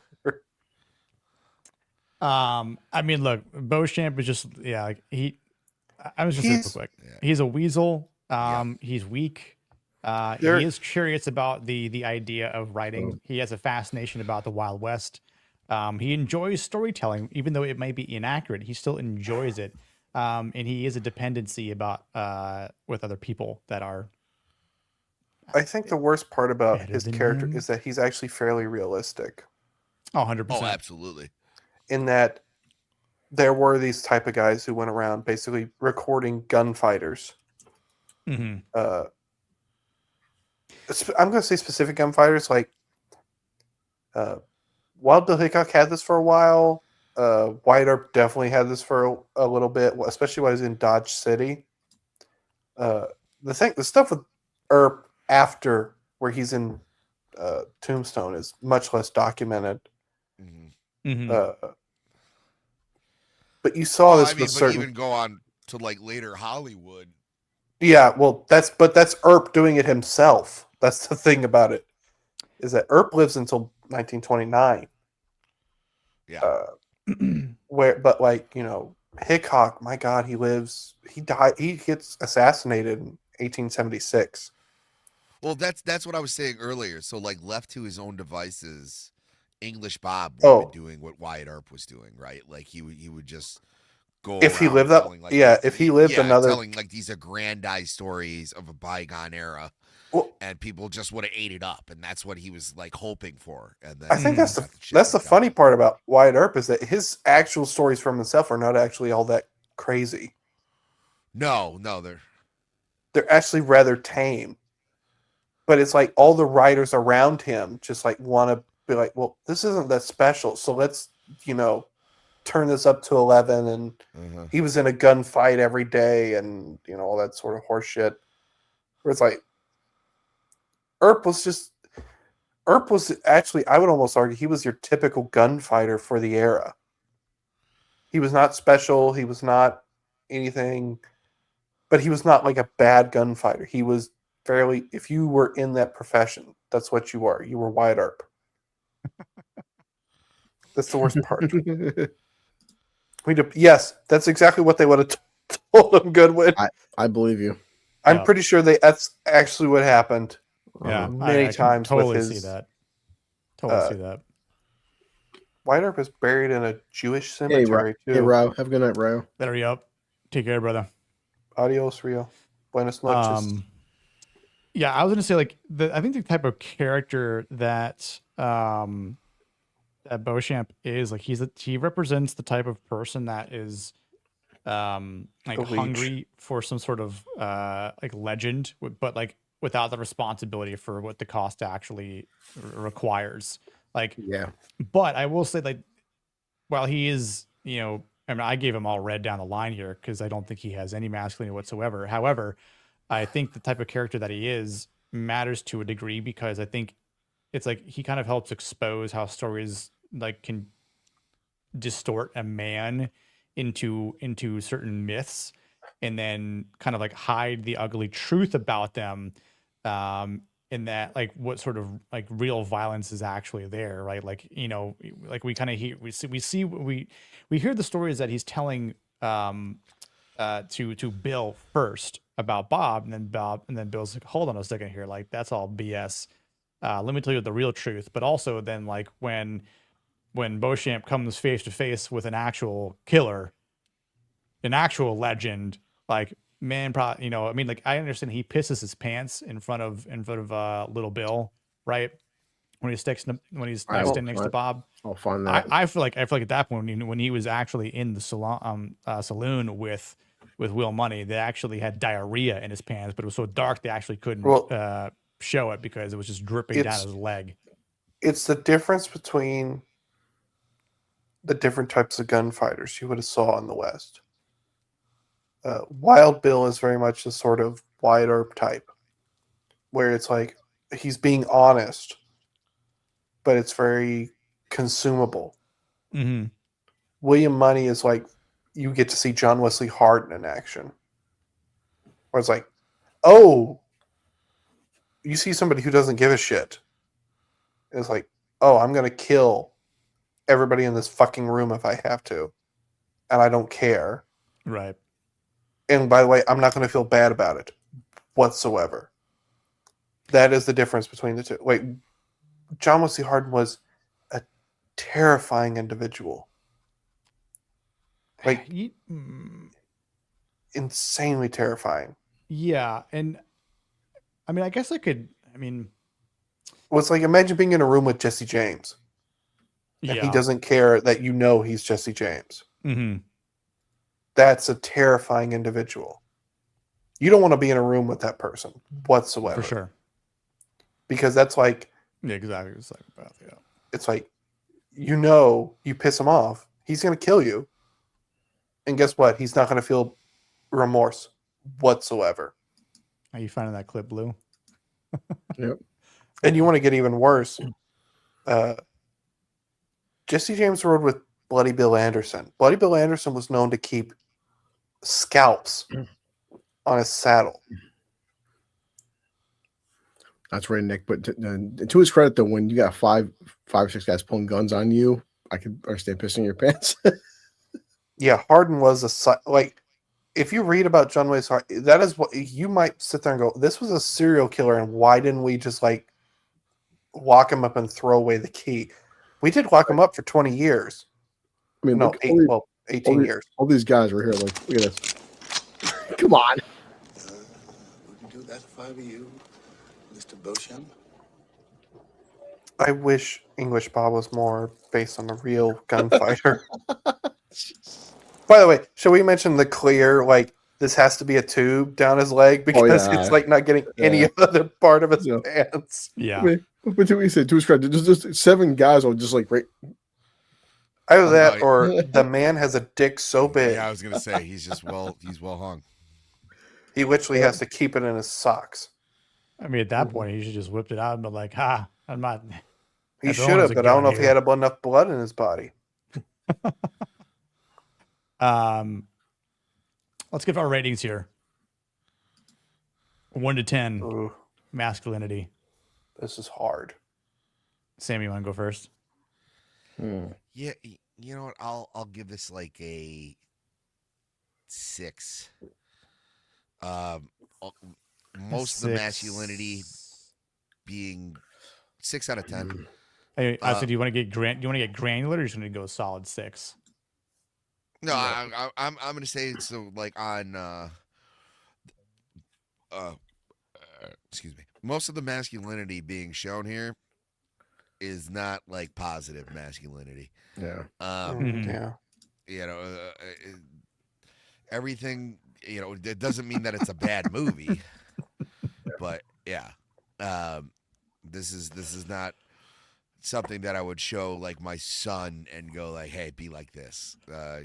S8: I mean, look, Beauchamp is just like I was just real quick. He's a weasel. He's weak. He is curious about the idea of writing. He has a fascination about the Wild West. He enjoys storytelling, even though it may be inaccurate. He still enjoys it, and he is a dependency about with other people that are.
S10: I think the worst part about his character is that he's actually fairly realistic.
S8: 100%.
S7: Oh, absolutely.
S10: In that there were these type of guys who went around basically recording gunfighters.
S8: Mm-hmm.
S10: I'm going to say specific gunfighters, like Wild Bill Hickok had this for a while. Wyatt Earp definitely had this for a little bit, especially when he was in Dodge City. The stuff with Earp after where he's in Tombstone is much less documented.
S8: Mm-hmm.
S10: But you saw this with certain.
S7: Even go on to like later Hollywood.
S10: Yeah, well, that's Earp doing it himself. That's the thing about it, is that Earp lives until 1929.
S7: Yeah.
S10: But Hickok, my God, he died. He gets assassinated in 1876.
S7: Well, that's what I was saying earlier. So, like, left to his own devices, English Bob would have been doing what Wyatt Earp was doing, right? Like he would just go.
S10: If he lived up, if he lived another,
S7: telling like these aggrandized stories of a bygone era, and people just would have ate it up, and that's what he was like hoping for. And then
S10: I think that's the funny part about Wyatt Earp is that his actual stories from himself are not actually all that crazy.
S7: No,
S10: they're actually rather tame. But it's like all the writers around him just like want to be like, well, this isn't that special, so let's turn this up to 11. And he was in a gunfight every day, and all that sort of horse shit. Where it's like Earp was actually, I would almost argue, he was your typical gunfighter for the era. He was not special. He was not anything, but he was not like a bad gunfighter. He was fairly, if you were in that profession, that's what you were. You were Wyatt Earp. That's the worst part. Yes, that's exactly what they would have told him, Goodwin.
S9: I believe you.
S10: I'm pretty sure that's actually what happened.
S8: Yeah,
S10: many times.
S8: Totally
S10: with
S8: see
S10: his,
S8: that. Totally see that.
S10: Wyatt Earp is buried in a Jewish cemetery too.
S9: Hey, Ro. Have a good night, Ro.
S8: There you go. Take care, brother.
S10: Adios, Rio. Buenas noches.
S8: Yeah, I was gonna say I think the type of character that that Beauchamp is he represents the type of person that is hungry for some sort of legend, but without the responsibility for what the cost actually requires. But I will say while he is I gave him all red down the line here because I don't think he has any masculinity whatsoever. However, I think the type of character that he is matters to a degree because I think it's he kind of helps expose how stories can distort a man into certain myths and then kind of hide the ugly truth about them, in that what sort of real violence is actually there, right? We kind of hear we hear the stories that he's telling to Bill first about Bob, and then Bill's like, hold on a second here, that's all BS. Let me tell you the real truth. But also then when Beauchamp comes face to face with an actual killer, an actual legend, man, I understand he pisses his pants in front of little Bill, right? When he's standing next to Bob.
S9: I'll find that.
S8: I feel like at that point when he was actually in the saloon with Will Munny, they actually had diarrhea in his pants, but it was so dark they actually couldn't show it because it was just dripping down his leg.
S10: It's the difference between the different types of gunfighters you would have saw in the West. Wild Bill is very much the sort of Wyatt Earp type, where it's he's being honest, but it's very consumable.
S8: Mm-hmm.
S10: William Munny is you get to see John Wesley Hardin in action. Where it's like, oh, you see somebody who doesn't give a shit. It's like, oh, I'm going to kill everybody in this fucking room if I have to. And I don't care.
S8: Right.
S10: And by the way, I'm not going to feel bad about it whatsoever. That is the difference between the two. Wait, John Wesley Hardin was a terrifying individual. Like, insanely terrifying.
S8: Yeah, and I mean, I guess I could. I mean,
S10: well, it's like imagine being in a room with Jesse James, and he doesn't care that you know he's Jesse James.
S8: Mm-hmm.
S10: That's a terrifying individual. You don't want to be in a room with that person whatsoever,
S8: for sure,
S10: because that's like
S8: exactly it's psychopath. Yeah,
S10: it's like you piss him off, he's going to kill you, and guess what? He's not going to feel remorse whatsoever.
S8: Are you finding that clip, Blue?
S9: Yep.
S10: And you want to get even worse. Jesse James rode with Bloody Bill Anderson. Bloody Bill Anderson was known to keep scalps on his saddle.
S9: That's right, Nick. But to his credit, though, when you got five or six guys pulling guns on you, I could understand pissing your pants.
S10: Yeah, Hardin was like, if you read about John Wayne's Hardin, that is what you might sit there and go, this was a serial killer, and why didn't we just like lock him up and throw away the key? We did lock him up for 20 years.
S9: I mean,
S10: no, 18 years.
S9: All these guys were here. Like, look at this. Come on.
S21: Would you do that if I were you, Mr. Beauchamp?
S10: I wish English Bob was more based on a real gunfighter. By the way, should we mention the clear, like, this has to be a tube down his leg because it's like not getting any other part of his pants.
S8: Yeah.
S9: I mean, but we said to his credit, just 7 guys will just like right.
S10: Either that or the man has a dick so big.
S7: Yeah, I was gonna say he's well hung.
S10: He literally has to keep it in his socks.
S8: I mean, at that point, he should just whipped it out and been like, "Ha, I'm not."
S10: He should have, but I don't know if he had enough blood in his body.
S8: Let's give our ratings here. 1 to 10.
S10: Ooh.
S8: Masculinity.
S10: This is hard.
S8: Sam, you want to go first?
S7: Yeah, you know what? I'll give this like a 6. Most of the masculinity being 6 out of 10.
S8: Hey, so do you want to get granular, or you just want to go a solid 6?
S7: No, I'm gonna say so. Like on excuse me. Most of the masculinity being shown here is not like positive masculinity.
S9: Yeah.
S10: Yeah.
S7: You know, everything. You know, it doesn't mean that it's a bad movie, but yeah, this is not something that I would show like my son and go like, hey, be like this.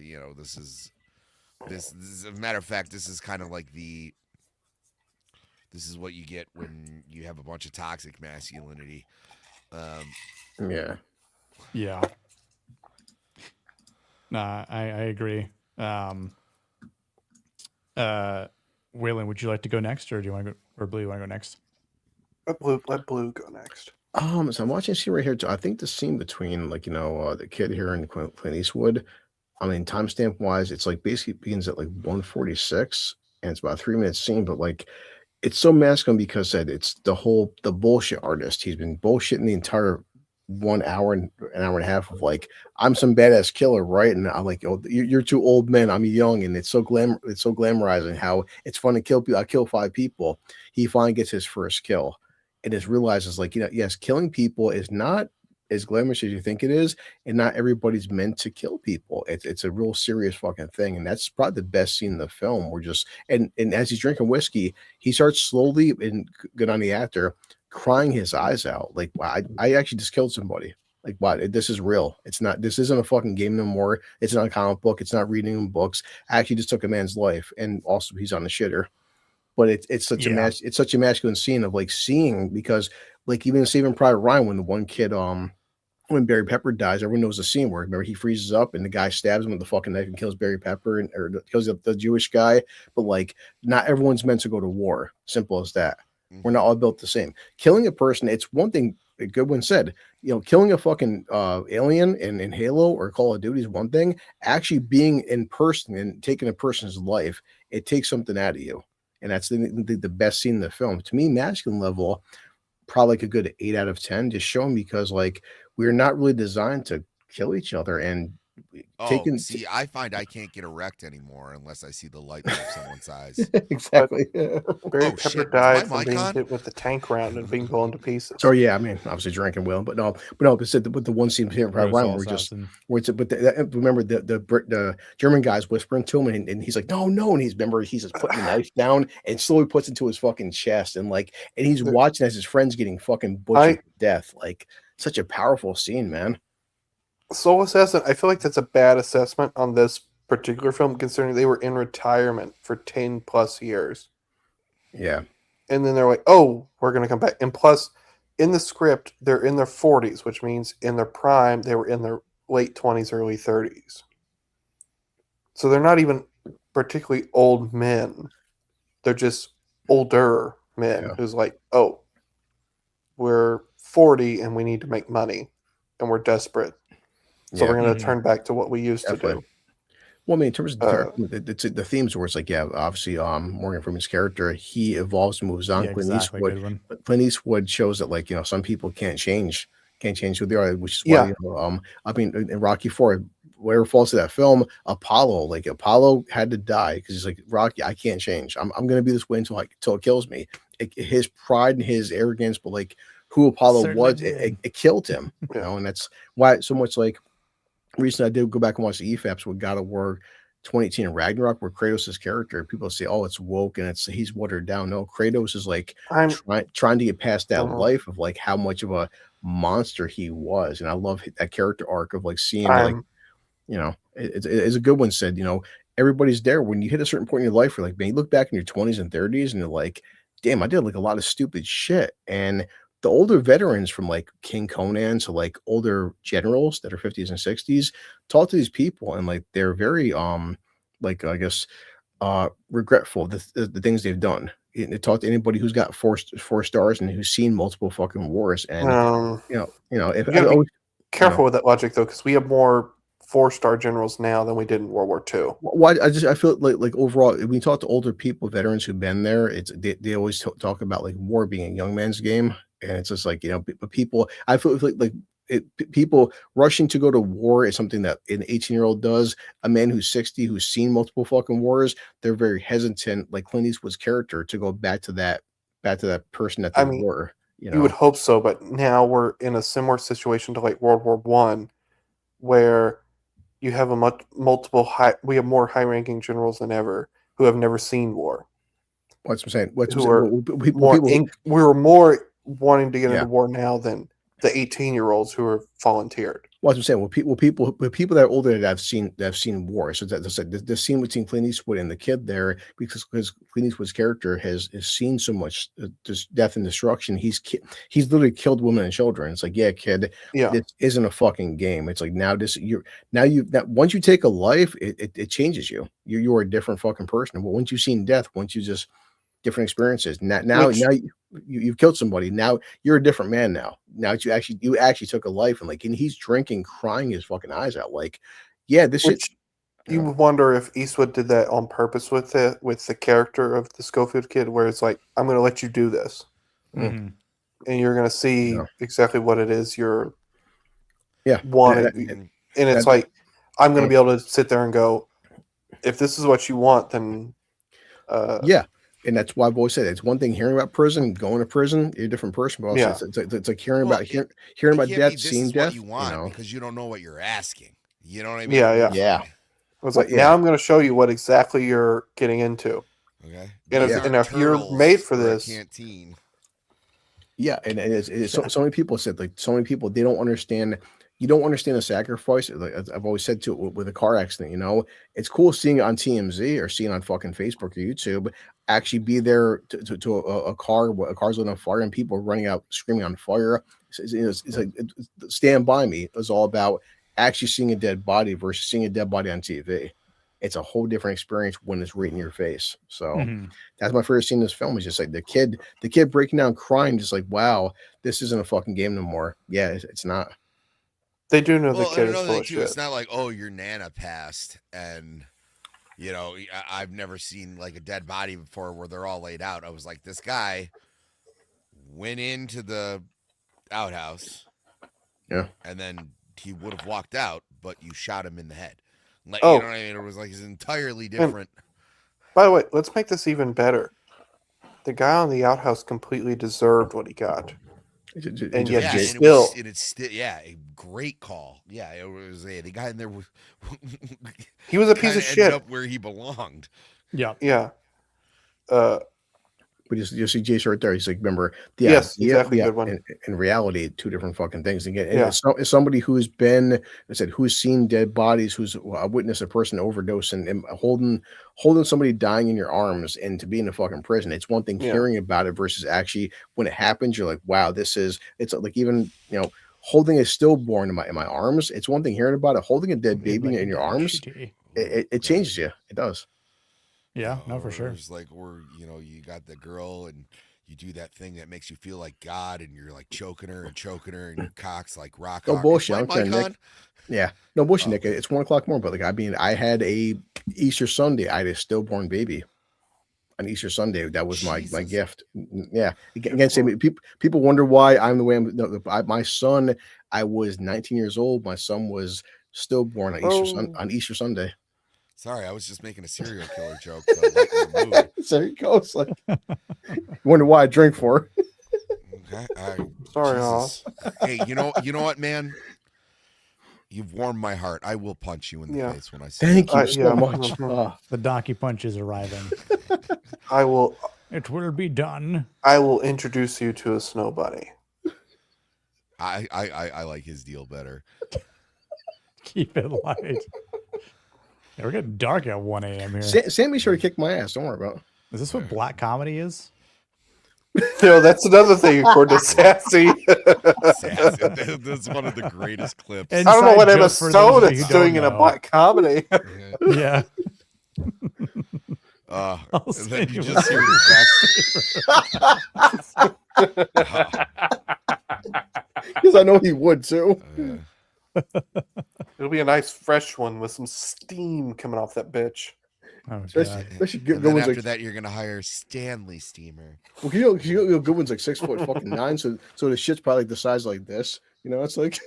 S7: You know, this is as a matter of fact, this is kind of like this is what you get when you have a bunch of toxic masculinity.
S9: Yeah.
S8: Nah, I agree. Waylon, would you like to go next, or do you want to go, or Blue, you want to go next?
S10: Let Blue go next.
S9: So I'm watching a scene right here. I think the scene between the kid here and Clint Eastwood, I mean, timestamp wise, it's like basically begins at like 1:46 and it's about a 3-minute scene, but like it's so masculine because it's the bullshit artist. He's been bullshitting the entire 1 hour and an hour and a half of like, I'm some badass killer, right? And I'm like, oh, you're 2 old men, I'm young, and it's so glamorizing how it's fun to kill people. I kill 5 people. He finally gets his first kill. And just realizes, like, yes, killing people is not as glamorous as you think it is, and not everybody's meant to kill people. It's a real serious fucking thing, and that's probably the best scene in the film. We're just and as he's drinking whiskey, he starts slowly, and good on the actor, crying his eyes out. Like, wow, I actually just killed somebody. Like, wow, this is real. This isn't a fucking game no more. It's not a comic book. It's not reading books. I actually just took a man's life, and also he's on the shitter. But it's such a masculine scene of like seeing, because like even Saving Private Ryan, when the one kid when Barry Pepper dies, everyone knows the scene where remember he freezes up and the guy stabs him with the fucking knife and kills Barry Pepper or kills the Jewish guy. But like, not everyone's meant to go to war. Simple as that. We're not all built the same. Killing a person, it's one thing. Goodwin said, killing a fucking alien in Halo or Call of Duty is one thing. Actually being in person and taking a person's life, it takes something out of you. And that's the best scene in the film. To me, Masculine Level, probably like a good 8 out of 10, just showing because like we're not really designed to kill each other and
S7: see, I find I can't get erect anymore unless I see the light of someone's eyes.
S9: Exactly.
S10: Barry Pepper died from being hit with the tank round and being blown to pieces.
S9: So yeah, I mean, obviously drinking will, but no, but said with the one scene here, where remember the German guy's whispering to him, and he's like, no, and he's just putting the knife down and slowly puts it to his fucking chest, and he's watching as his friend's getting fucking butchered to death. Like, such a powerful scene, man.
S10: Soul Assassin, I feel like that's a bad assessment on this particular film, considering they were in retirement for 10 plus years.
S9: Yeah.
S10: And then they're like, oh, we're going to come back. And plus, in the script, they're in their 40s, which means in their prime, they were in their late 20s, early 30s. So they're not even particularly old men. They're just older men who's like, oh, we're 40 and we need to make money and we're desperate. So we're going to turn back to what we used to do.
S9: Well, I mean, in terms of the themes where it's like, obviously, Morgan Freeman's character, he evolves and moves on.
S8: Yeah,
S9: Clint Eastwood shows that, some people can't change who they are, which is why, I mean, in Rocky IV, whatever falls to that film, Apollo had to die because he's like, Rocky, I can't change. I'm going to be this way until it kills me. His pride and his arrogance, but who Apollo was, it killed him, and that's why so much recently I did go back and watch the EFAPs with God of War 2018 and Ragnarok, where Kratos' character, people say, oh, it's woke and he's watered down. No, Kratos is trying to get past that life of how much of a monster he was. And I love that character arc of seeing it's a good one. Said, everybody's there when you hit a certain point in your life where man, you look back in your 20s and 30s and you're like, damn, I did a lot of stupid shit. And the older veterans from King Conan to older generals that are 50s and 60s talk to these people and they're very I guess regretful of the things they've done. They talk to anybody who's got four stars and who's seen multiple fucking wars. And
S10: careful with that logic though, because we have more 4-star generals now than we did in World War II.
S9: Well, I feel like overall, when you talk to older people, veterans who've been there, they always talk about war being a young man's game. And it's just but people, I feel like people rushing to go to war is something that an 18-year-old does. A man who's 60, who's seen multiple fucking wars, they're very hesitant, like Clint Eastwood's character, to go back to that person that they were.
S10: You would hope so, but now we're in a similar situation to World War I, where you have we have more high-ranking generals than ever who have never seen war.
S9: What's I'm saying?
S10: We were more wanting to get into war now than the 18-year-olds who are volunteered.
S9: Well, I'm saying, people that are older that have seen war. So that's the scene between Clint Eastwood and the kid there, because Clint Eastwood's character has seen so much death and destruction. He's literally killed women and children. It's kid, this isn't a fucking game. It's once you take a life, it changes you. You are a different fucking person. But once you've seen death, once you just different experiences. Now you've killed somebody. Now you're a different man. Now you actually took a life, and he's drinking, crying his fucking eyes out. This shit.
S10: You would wonder if Eastwood did that on purpose with the character of the Schofield Kid, where it's I'm going to let you do this, and you're going to see exactly what it is you're wanting, and it's I'm going to be able to sit there and go, if this is what you want, then
S9: And that's why I've always said it's one thing hearing about prison, going to prison, you're a different person. But also it's like hearing about death, seeing death.
S7: You want because you don't know what you're asking. You know what I mean?
S10: Yeah. I was now I'm going to show you what exactly you're getting into.
S7: Okay.
S10: And if you're made for this,
S7: canteen.
S9: Yeah, and it's so many people said so many people they don't understand. you don't understand the sacrifice. Like I've always said to it with a car accident, it's cool seeing it on TMZ or seeing it on fucking Facebook or YouTube. Actually, be there to a car's lit on fire and people running out screaming on fire. It's like Stand By Me is all about actually seeing a dead body versus seeing a dead body on TV. It's a whole different experience when it's right in your face. So that's my favorite scene in this film. Is just like the kid breaking down crying, just like, wow, this isn't a fucking game no more. Yeah, it's not.
S10: They do know the kid is full of shit.
S7: It's not like, oh, your Nana passed, and I've never seen like a dead body before where they're all laid out. I was like, this guy went into the outhouse, and then he would have walked out, but you shot him in the head. Like, you know what I mean? It was like it's entirely different.
S10: And, by the way, let's make this even better. The guy on the outhouse completely deserved what he got. And yet
S7: it's still a great call. Yeah, it was the guy in there was
S10: he was a piece of shit.
S7: Up where he belonged.
S10: Yeah.
S9: But you see Jason right there. He's like, remember,
S10: exactly. Good one.
S9: In reality, two different fucking things. Again, as somebody who's who's seen dead bodies, who's witnessed a person overdose and holding somebody dying in your arms, and to be in a fucking prison. It's one thing hearing about it versus actually when it happens, you're like, wow, it's like even holding a stillborn in my arms. It's one thing hearing about it. Holding a dead baby in your arms, it changes you. It does.
S8: Yeah, no, for sure.
S7: It's like, you got the girl and you do that thing that makes you feel like God, and you're like choking her and your cock's like rock.
S9: No bullshit, Nick. Yeah, no bullshit, Nick. It's 1 o'clock more, but like, I had a Easter Sunday. I had a stillborn baby on Easter Sunday. That was my gift. Yeah, again, people wonder why I'm the way I'm. My son, I was 19 years old. My son was stillborn on Easter Sunday.
S7: Sorry, I was just making a serial killer joke. To lighten the mood.
S9: There you go. It's like, you wonder why I drink for.
S7: Okay.
S10: Sorry,
S7: Hey, you know what, man? You've warmed my heart. I will punch you in the face when I see
S9: Thank you so much.
S8: The donkey punch is arriving.
S10: I will.
S8: It will be done.
S10: I will introduce you to a snow bunny.
S7: I like his deal better.
S8: Keep it light. Yeah, we're getting dark at 1 a.m. here.
S9: Sammy sure to kick my ass. Don't worry about it.
S8: Is this what black comedy is?
S10: No, that's another thing according to Sassy.
S7: That's one of the greatest clips.
S10: I don't know what Emma Stone is doing in a black comedy.
S8: Yeah.
S7: And then you just hear the
S9: Because I know he would too.
S10: It'll be a nice fresh one with some steam coming off that bitch.
S8: Oh,
S9: especially
S7: and then after that, you're gonna hire Stanley Steamer.
S9: Well, good one's like 6'9", so the shit's probably like the size like this. It's like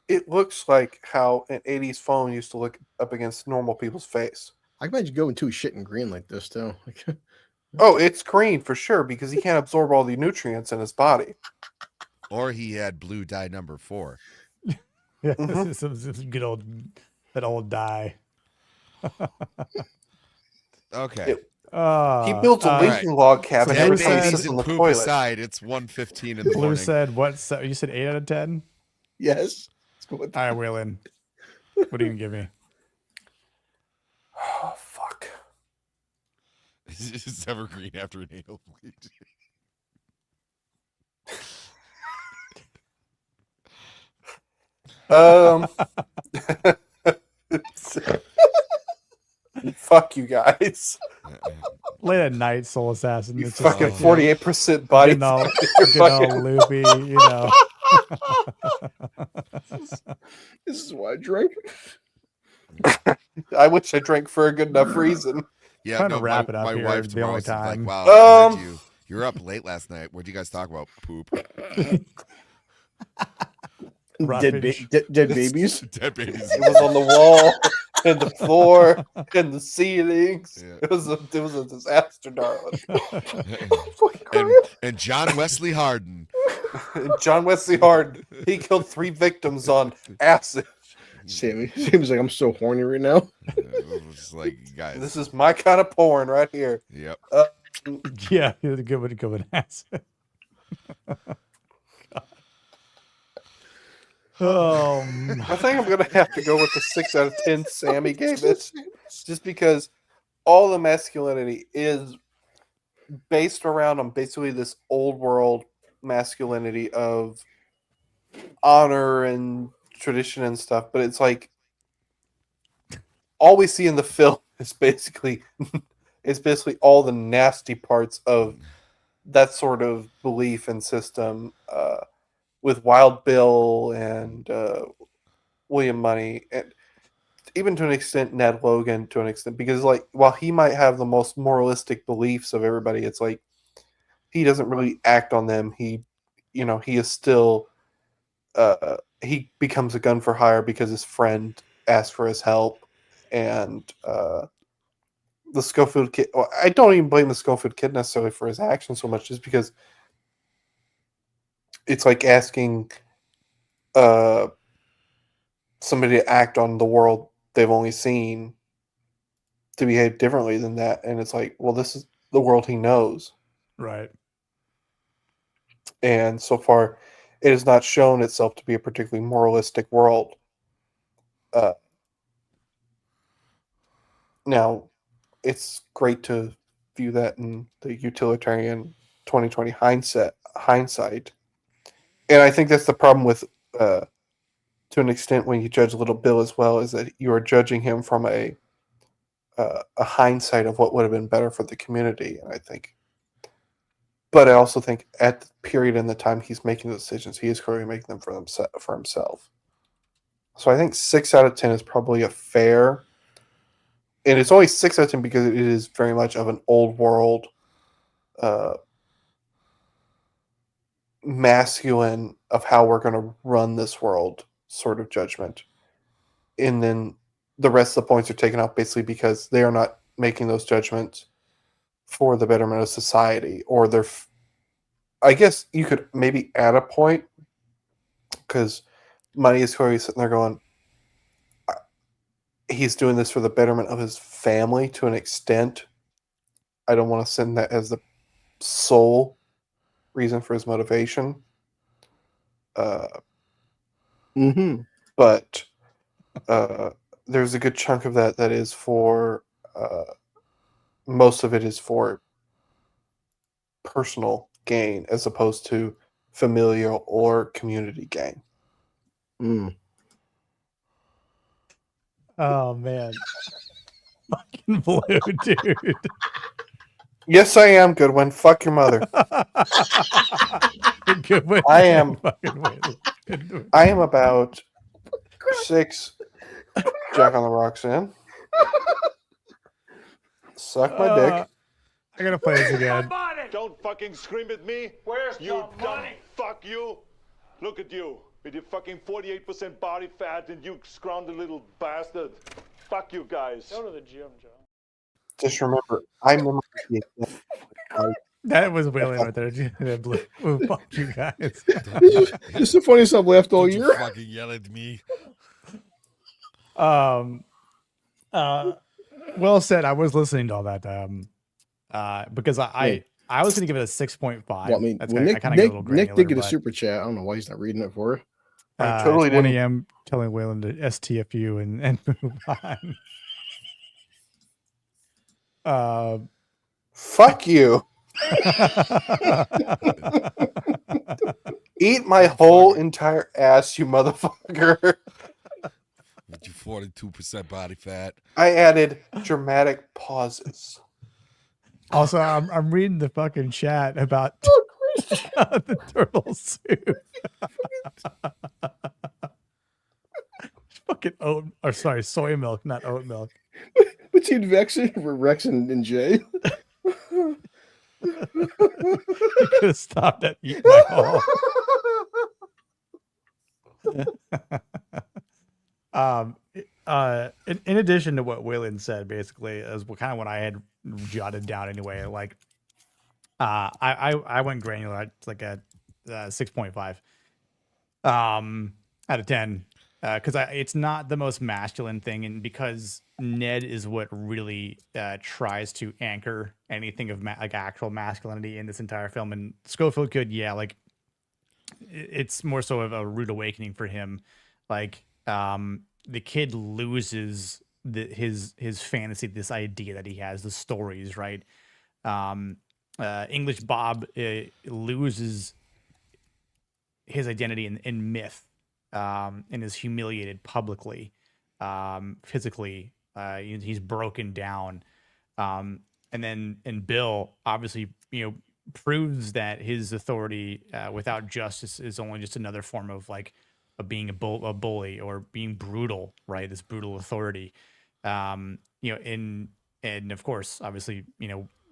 S10: it looks like how an '80s phone used to look up against normal people's face.
S9: I can imagine going too shit and green like this too.
S10: It's green for sure because he can't absorb all the nutrients in his body.
S7: Or he had blue dye number 4.
S8: Yeah, some good old dye.
S7: Okay.
S10: He built a leaking log cabin.
S7: Dead babies and poop aside, it's 1:15 in the morning.
S8: Blue said what? You said 8 out of 10.
S9: Yes. Let's go with
S8: that. All right, Waylon. What are you gonna give me?
S10: Oh fuck!
S7: It's evergreen after an anal bleed.
S10: Fuck you guys.
S8: Late at night, Soul Assassin.
S10: You fucking 48% body.
S8: Getting all loopy,
S9: This is why I drink.
S10: I wish I drank for a good enough reason.
S7: Yeah,
S8: trying to wrap it up.
S7: My
S8: here
S7: wife
S8: the only time.
S7: like, wow, I heard you were up late last night. What did you guys talk about? Poop.
S9: Dead babies.
S7: Dead babies.
S10: It was on the wall and the floor and the ceilings. Yeah. It was a disaster, darling.
S7: and John Wesley Hardin.
S10: John Wesley Hardin. He killed 3 victims on acid.
S9: Seems like I'm so horny right now.
S7: Just like, guys,
S10: this is my kind of porn right here.
S7: Yep.
S8: Yeah, you're the good one to go with acid.
S10: I think I'm gonna have to go with the 6 out of 10 Sammy gave it, just because all the masculinity is based around on basically this old world masculinity of honor and tradition and stuff, but it's like all we see in the film is basically all the nasty parts of that sort of belief and system, with Wild Bill and William Munny, and even to an extent Ned Logan, to an extent, because like while he might have the most moralistic beliefs of everybody, it's like he doesn't really act on them. He is still he becomes a gun for hire because his friend asked for his help, and the Schofield Kid. Well, I don't even blame the Schofield Kid necessarily for his actions so much, just because it's like asking somebody to act on the world they've only seen to behave differently than that, and it's like, well, this is the world he knows,
S8: right?
S10: And so far, it has not shown itself to be a particularly moralistic world. Now, it's great to view that in the utilitarian 2020 hindsight. And I think that's the problem with, to an extent, when you judge Little Bill as well, is that you are judging him from a hindsight of what would have been better for the community. And but I also think at the period in the time he's making the decisions, he is clearly making them for himself. So I think 6 out of 10 is probably a fair, and it's only 6 out of 10 because it is very much of an old world, masculine of how we're going to run this world sort of judgment. And then the rest of the points are taken out basically because they are not making those judgments for the betterment of society, or I guess you could maybe add a point, because Money is clearly sitting there going, he's doing this for the betterment of his family to an extent. I don't want to send that as the sole reason for his motivation. But there's a good chunk of that is for, most of it is for personal gain as opposed to familial or community gain.
S8: Oh man, fucking Blue, dude.
S10: Yes, I am, Goodwin. Fuck your mother.
S8: Goodwin,
S10: I am.
S8: fucking Goodwin.
S10: I am about 6 Jack on the Rocks in. Suck my dick.
S8: I gotta play this again.
S15: Don't fucking scream at me.
S16: Where's
S15: you
S16: the
S15: dumb
S16: money?
S15: fuck you. Look at you with your fucking 48% body fat and you scroungy little bastard. Fuck you guys.
S16: Go to the gym, Joe.
S10: Just remember, I remember
S8: That was William right there. That Blue. Oh, fuck you guys.
S9: It's the funniest I've laughed all year.
S7: Fucking yell at me.
S8: Well said. I was listening to all that. Because I was going to give it a 6.5.
S9: Well, I mean,
S8: That's
S9: well,
S8: kinda,
S9: Nick,
S8: I kind of get a
S9: Nick,
S8: little
S9: Nick
S8: granular,
S9: did get a
S8: but,
S9: super chat. I don't know why he's not reading it for her.
S10: I totally
S8: it's 1
S10: didn't.
S8: a.m. telling Waylon to STFU and move on.
S10: Fuck you. Eat my whole entire ass, you motherfucker.
S7: With your 42% body fat.
S10: I added dramatic pauses.
S8: Also, I'm reading the fucking chat about the turtle soup. Fucking soy milk, not oat milk.
S9: Between Rex and Jay.
S8: You could have stopped at eat my whole. In addition to what Waylon said, basically, is kind of what I had jotted down anyway. Like, I went granular. It's like a 6.5 out of 10, because it's not the most masculine thing, and because Ned is what really tries to anchor anything of like actual masculinity in this entire film. And Schofield Kid, yeah, like it's more so of a rude awakening for him. Like, the kid loses his fantasy, this idea that he has, the stories, right? English Bob loses his identity in myth, and is humiliated publicly, physically. He's broken down, and Bill obviously, proves that his authority without justice is only just another form of being a bully or being brutal, right? This brutal authority, and of course, obviously,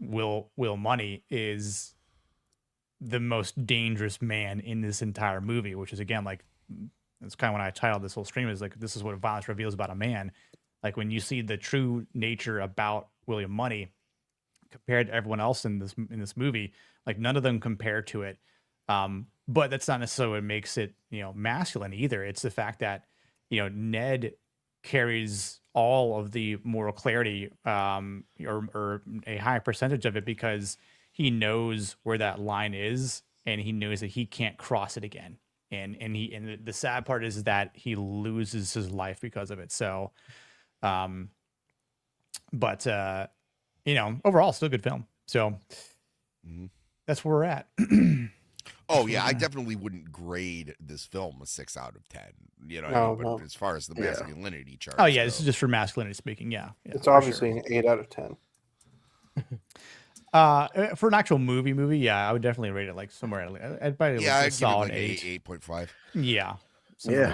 S8: Will Munny is the most dangerous man in this entire movie, which is, again, that's kind of when I titled this whole stream, is this is what violence reveals about a man. Like, when you see the true nature about William Munny compared to everyone else in this movie, none of them compare to it. But that's not necessarily what makes it, masculine either. It's the fact that, Ned carries all of the moral clarity, or a high percentage of it, because he knows where that line is, and he knows that he can't cross it again. And the sad part is that he loses his life because of it. So, but overall, still a good film. So that's where we're at.
S7: Oh yeah, I definitely wouldn't grade this film a 6 out of 10. But as far as the masculinity chart.
S8: Oh yeah, this is just for masculinity speaking. Yeah,
S10: it's obviously an 8 out of 10.
S8: For an actual movie, yeah, I would definitely rate it somewhere. I'd probably
S7: I'd
S8: solid
S7: give it 8.5.
S8: Yeah,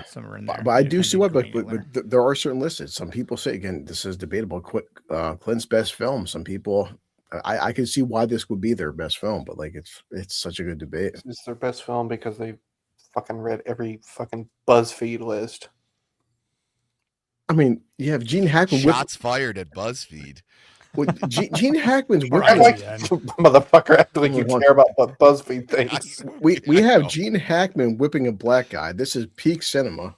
S8: somewhere in there.
S9: But I do see what, but there are certain lists. Some people say, again, this is debatable. Clint's best film. Some people, I can see why this would be their best film, but it's such a good debate.
S10: It's their best film because they fucking read every fucking BuzzFeed list.
S9: I mean, you have Gene Hackman.
S7: Shots fired at BuzzFeed.
S9: Well, Gene Hackman's
S10: motherfucker acting like you care about what BuzzFeed thinks.
S9: We have Gene Hackman whipping a black guy. This is peak cinema.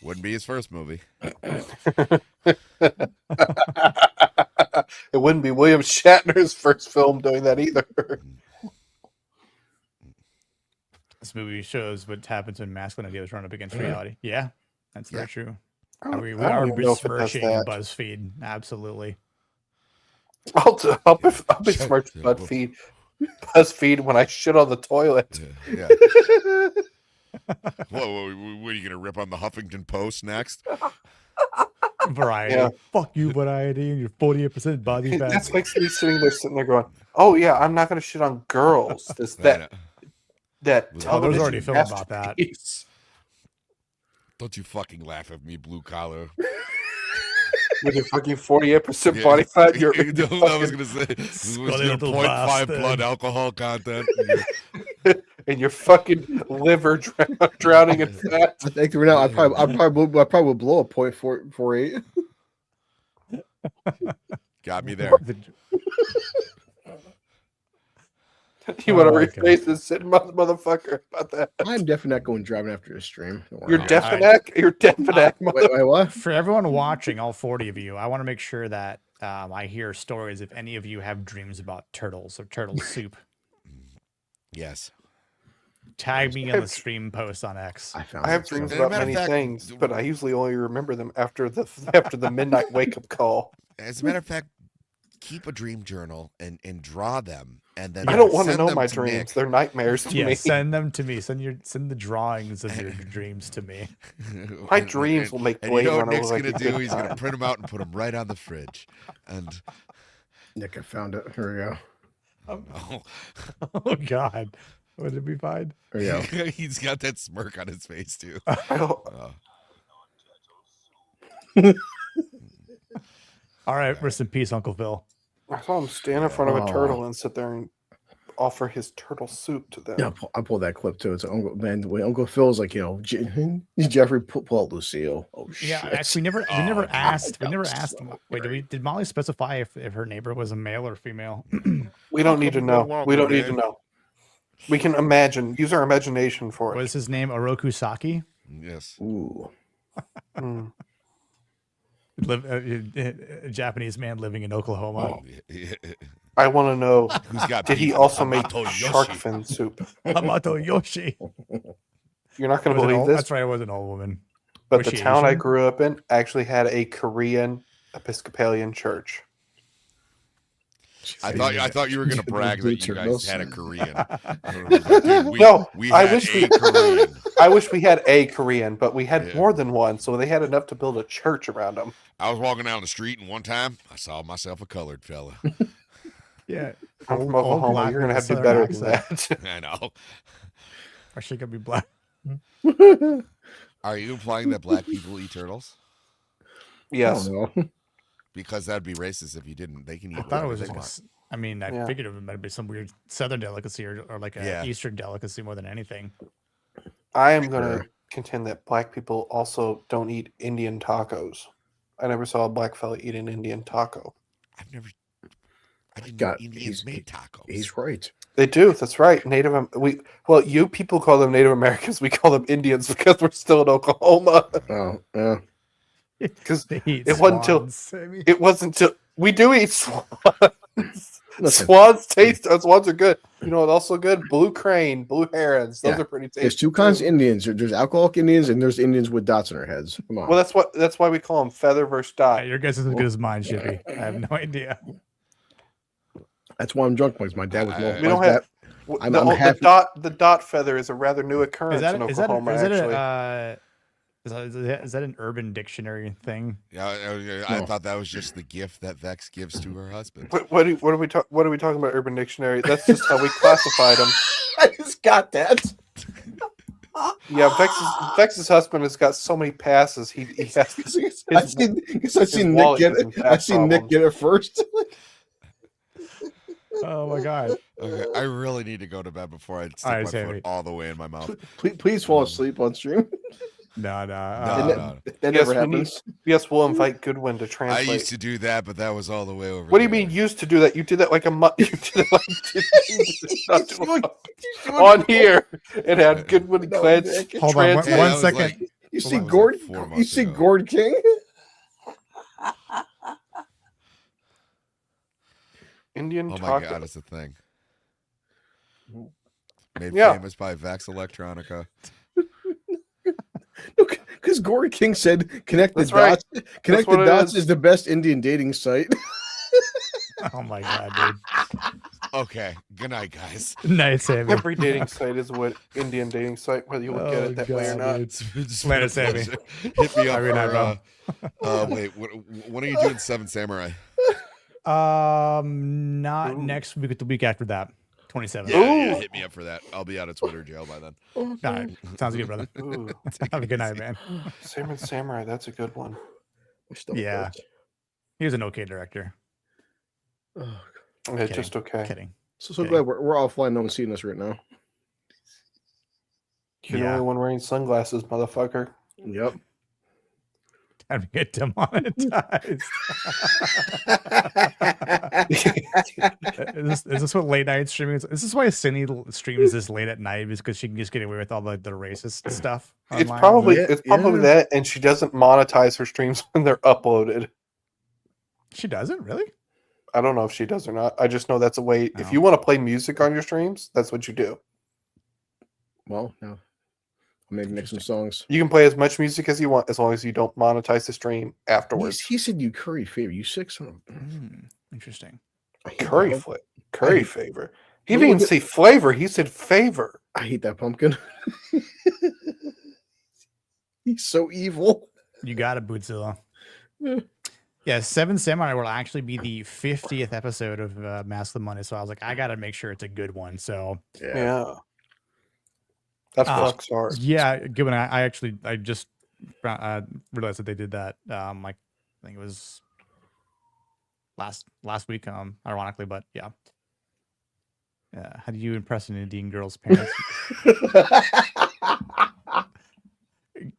S7: Wouldn't be his first movie.
S10: It wouldn't be William Shatner's first film doing that either.
S8: This movie shows what happens when masculinity is run up against reality. Yeah, that's very true. We are besmirching BuzzFeed. Absolutely.
S10: I'll besmirch BuzzFeed when I shit on the toilet.
S7: Yeah. What are you going to rip on the Huffington Post next?
S8: Variety.
S10: Yeah.
S8: Fuck you, Variety, and your 48% body fat.
S10: That's makes me sitting there going, oh yeah, I'm not going to shit on girls. That
S8: there's already a film about that.
S7: Don't you fucking laugh at me, blue collar.
S10: With your fucking 48% body fat, you're
S7: I was gonna say with your 0.5 blood alcohol content.
S10: And your fucking liver drowning in fat.
S9: I think right now I probably would blow a 0.48.
S7: Got me there.
S10: You want to replace this sitting motherfucker about that?
S9: I'm definitely not going driving after the stream.
S10: You're definite. You're definite.
S9: Wait, what?
S8: For everyone watching, all 40 of you, I want to make sure that I hear stories if any of you have dreams about turtles or turtle soup.
S7: Yes.
S8: Tag me on the stream post on X.
S10: I have dreams about many things, but I usually only remember them after the midnight wake up call.
S7: As a matter of fact, keep a dream journal and draw them, and then
S10: I don't want to know my dreams. They're nightmares to me.
S8: Send them to me. Send the drawings of your dreams to me.
S10: My dreams will make
S7: Blade Runner.
S10: Nick's
S7: gonna do? He's gonna print them out and put them right on the fridge. And
S9: Nick, I found it. Here we go.
S8: Oh God. Would it be fine?
S9: Yeah.
S7: He's got that smirk on his face too.
S8: All right, rest in peace, Uncle Phil.
S10: I saw him stand in front of a turtle and sit there and offer his turtle soup to them.
S9: Yeah, I pulled that clip too. It's when Uncle Phil's like, Jeffrey pull out Lucille. Oh shit.
S8: Yeah, actually, we never asked. Wait, did Molly specify if her neighbor was a male or female?
S10: We don't need to know. We don't need to know. We can imagine. Use our imagination for it.
S8: Was his name Oroku Saki?
S7: Yes.
S9: Ooh.
S8: A Japanese man living in Oklahoma.
S10: I want to know,
S7: Who's got
S10: did he
S7: beef with
S10: also make
S7: Hamato
S10: shark
S7: Yoshi?
S10: fin soup?
S8: Hamato Yoshi.
S10: You're not going
S8: It
S10: to
S8: was an
S10: believe
S8: old-
S10: this,
S8: That's right. It was an old woman.
S10: but
S8: Was
S10: the
S8: she
S10: town I
S8: Asian?
S10: grew up in actually had a Korean Episcopalian church.
S7: I thought you were gonna brag that you guys had a Korean. Dude,
S10: No,
S7: we
S10: I
S7: had
S10: wish
S7: a Korean.
S10: I wish we had a Korean, but we had more than one, so they had enough to build a church around them.
S7: I was walking down the street, and one time I saw myself a colored fella.
S8: Yeah.
S10: I'm from
S8: Old
S10: Oklahoma.
S8: black
S10: You're gonna
S8: with
S10: have
S8: a
S10: to do
S8: southern
S10: better than
S8: accent.
S10: that.
S7: I know.
S8: Or she could be black.
S7: Are you implying that black people eat turtles?
S10: Yes.
S7: Because that'd be racist if you didn't. They can eat.
S8: I thought it was
S7: whatever
S8: like
S7: they want.
S8: I mean, I
S10: Yeah.
S8: figured it might be some weird southern delicacy or like a
S7: Yeah.
S8: eastern delicacy more than anything.
S10: I am going to contend that black people also don't eat Indian tacos. I never saw a black fella eat an Indian taco.
S7: I didn't know Indians made tacos.
S9: He's right.
S10: They do. That's right. You people call them Native Americans. We call them Indians because we're still in Oklahoma.
S9: Oh, yeah.
S10: Because
S8: eat
S10: it wasn't until
S8: swans, Sammy.
S10: it wasn't until we do eat swans.
S9: Listen.
S10: Swans are good. You know what? Also good. Blue crane, blue herons. Those
S9: Yeah.
S10: are pretty tasty.
S9: There's two kinds of Indians. There's alcoholic Indians and there's Indians with dots on their heads. Come on.
S10: Well, that's why we call them feather versus dot.
S8: Your guess is as good as mine, Shippy. I have no idea.
S9: That's why I'm drunk, because my dad was more.
S10: We don't have
S9: I'm
S10: the
S9: happy.
S10: the dot feather is a rather new occurrence in
S8: Is that
S10: Oklahoma.
S8: is that an Urban Dictionary thing?
S7: Yeah, I thought that was just the gift that Vex gives to her husband.
S10: What are we talking about? Urban Dictionary. That's just how we classified them.
S9: I just got that.
S10: Yeah, Vex's husband has got so many passes. He has.
S9: I seen Nick get it. I seen Nick get it first.
S8: Oh my god.
S7: Okay, I really need to go to bed before I stick my foot all the way in my mouth.
S9: Please fall asleep on stream.
S8: No.
S9: That never happens.
S10: Yes, we'll invite Goodwin to translate.
S7: I used to do that, but that was all the way over.
S10: What do you mean used to do that? You did that like a month. You did it like on here. It had Goodwin and Clint.
S8: Hold on one second.
S9: You see Gord? You see Gord King?
S10: Indian
S7: Oh
S10: taco.
S7: my god, it's a thing. Made
S10: Yeah.
S7: famous by Vex Electronica.
S9: Because Gord King said, "Connect the
S10: That's right.
S9: dots." Connect
S10: That's what
S9: the
S10: it
S9: dots
S10: is.
S9: is the best Indian dating site.
S8: Oh my god, dude.
S7: Okay, good night, guys.
S8: Night, Sammy.
S10: Every dating site is a Indian dating site, whether you look at it that way or not.
S8: Later, Sammy.
S7: Hit me up
S8: Every night,
S7: for, wait, when are you doing Seven Samurai?
S8: Not next week, but the week after that. 27.
S7: Yeah, hit me up for that. I'll be out of Twitter jail by then.
S8: All right. Sounds good, brother.
S10: Ooh.
S8: Have a good night, man.
S10: Salmon Samurai, that's a good one.
S8: Yeah. He was an okay director.
S10: Yeah, just okay.
S8: Kidding.
S9: So glad we're offline. No one's seeing us right now.
S10: You're the only one wearing sunglasses, motherfucker.
S9: Yep.
S8: Time to get demonetized. is this what late night streaming is? This is why Cindy streams this late at night, is because she can just get away with all the racist stuff.
S10: It's
S8: online.
S10: probably that, and she doesn't monetize her streams when they're uploaded.
S8: She doesn't, really?
S10: I don't know if she does or not. I just know that's a way. If you want to play music on your streams, that's what you do.
S9: Well, no. Maybe make some songs.
S10: You can play as much music as you want, as long as you don't monetize the stream afterwards.
S9: He said you curry favor. You sick son of
S8: Interesting.
S10: Curry favor. He didn't even say flavor. He said favor.
S9: I hate that pumpkin. He's so evil.
S8: You got it, Bootzilla. Yeah, Seven Samurai will actually be the 50th episode of Masculinity. So I was like, I got to make sure it's a good one. So
S10: yeah. That's Flux art.
S8: Yeah, given I just realized that they did that. Like I think it was last week. Ironically, but yeah. How do you impress an Indian girl's parents?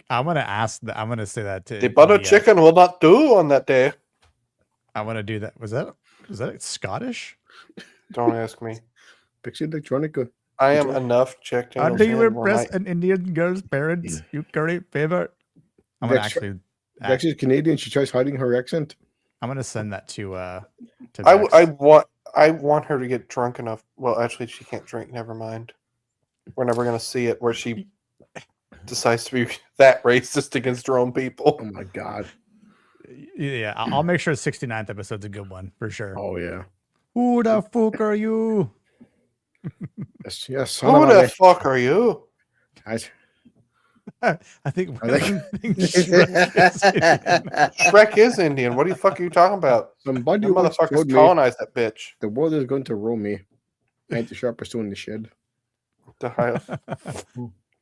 S8: I'm gonna say that too.
S10: The butter chicken will not do on that day.
S8: I want to do that. Was that Scottish?
S10: Don't ask me.
S9: Pixie Electronica.
S10: I am enough checked in.
S8: How do you impress an Indian girl's parents? You curry favor. I'm gonna
S9: Actually Canadian. She tries hiding her accent.
S8: I'm gonna send that to.
S10: I I want her to get drunk enough. Well, actually, she can't drink. Never mind. We're never going to see it where she decides to be that racist against her own people.
S9: Oh my god.
S8: Yeah, I'll make sure 69th episode's a good one for sure.
S9: Oh yeah.
S8: Who the fuck are you?
S9: Yes.
S10: Who the fuck are you?
S8: I think
S10: Shrek is Indian. What the fuck are you talking about?
S9: Somebody
S10: the
S9: once
S10: motherfuckers
S9: told me
S10: colonized that bitch.
S9: The world is going to roll me. And the sharpest in the shed.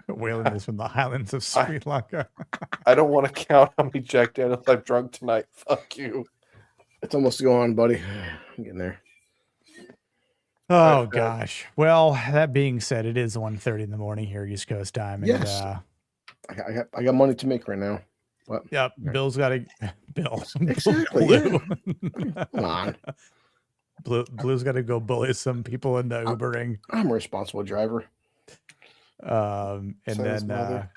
S8: Whaling is from the highlands of Sri Lanka.
S10: I don't want to count how many Jack Daniels I've drunk tonight. Fuck you.
S9: It's almost going, buddy. I'm getting there.
S8: Oh gosh. Well, that being said, it is 1:30 in the morning here, East Coast time. And,
S9: Yes. I got money to make right now. What?
S8: Yep. Bill's got to. Bill.
S9: Exactly.
S8: Blue.
S9: Yeah. Come on.
S8: Blue's got to go bully some people into Ubering.
S9: I'm a responsible driver.
S8: And
S9: So is
S8: then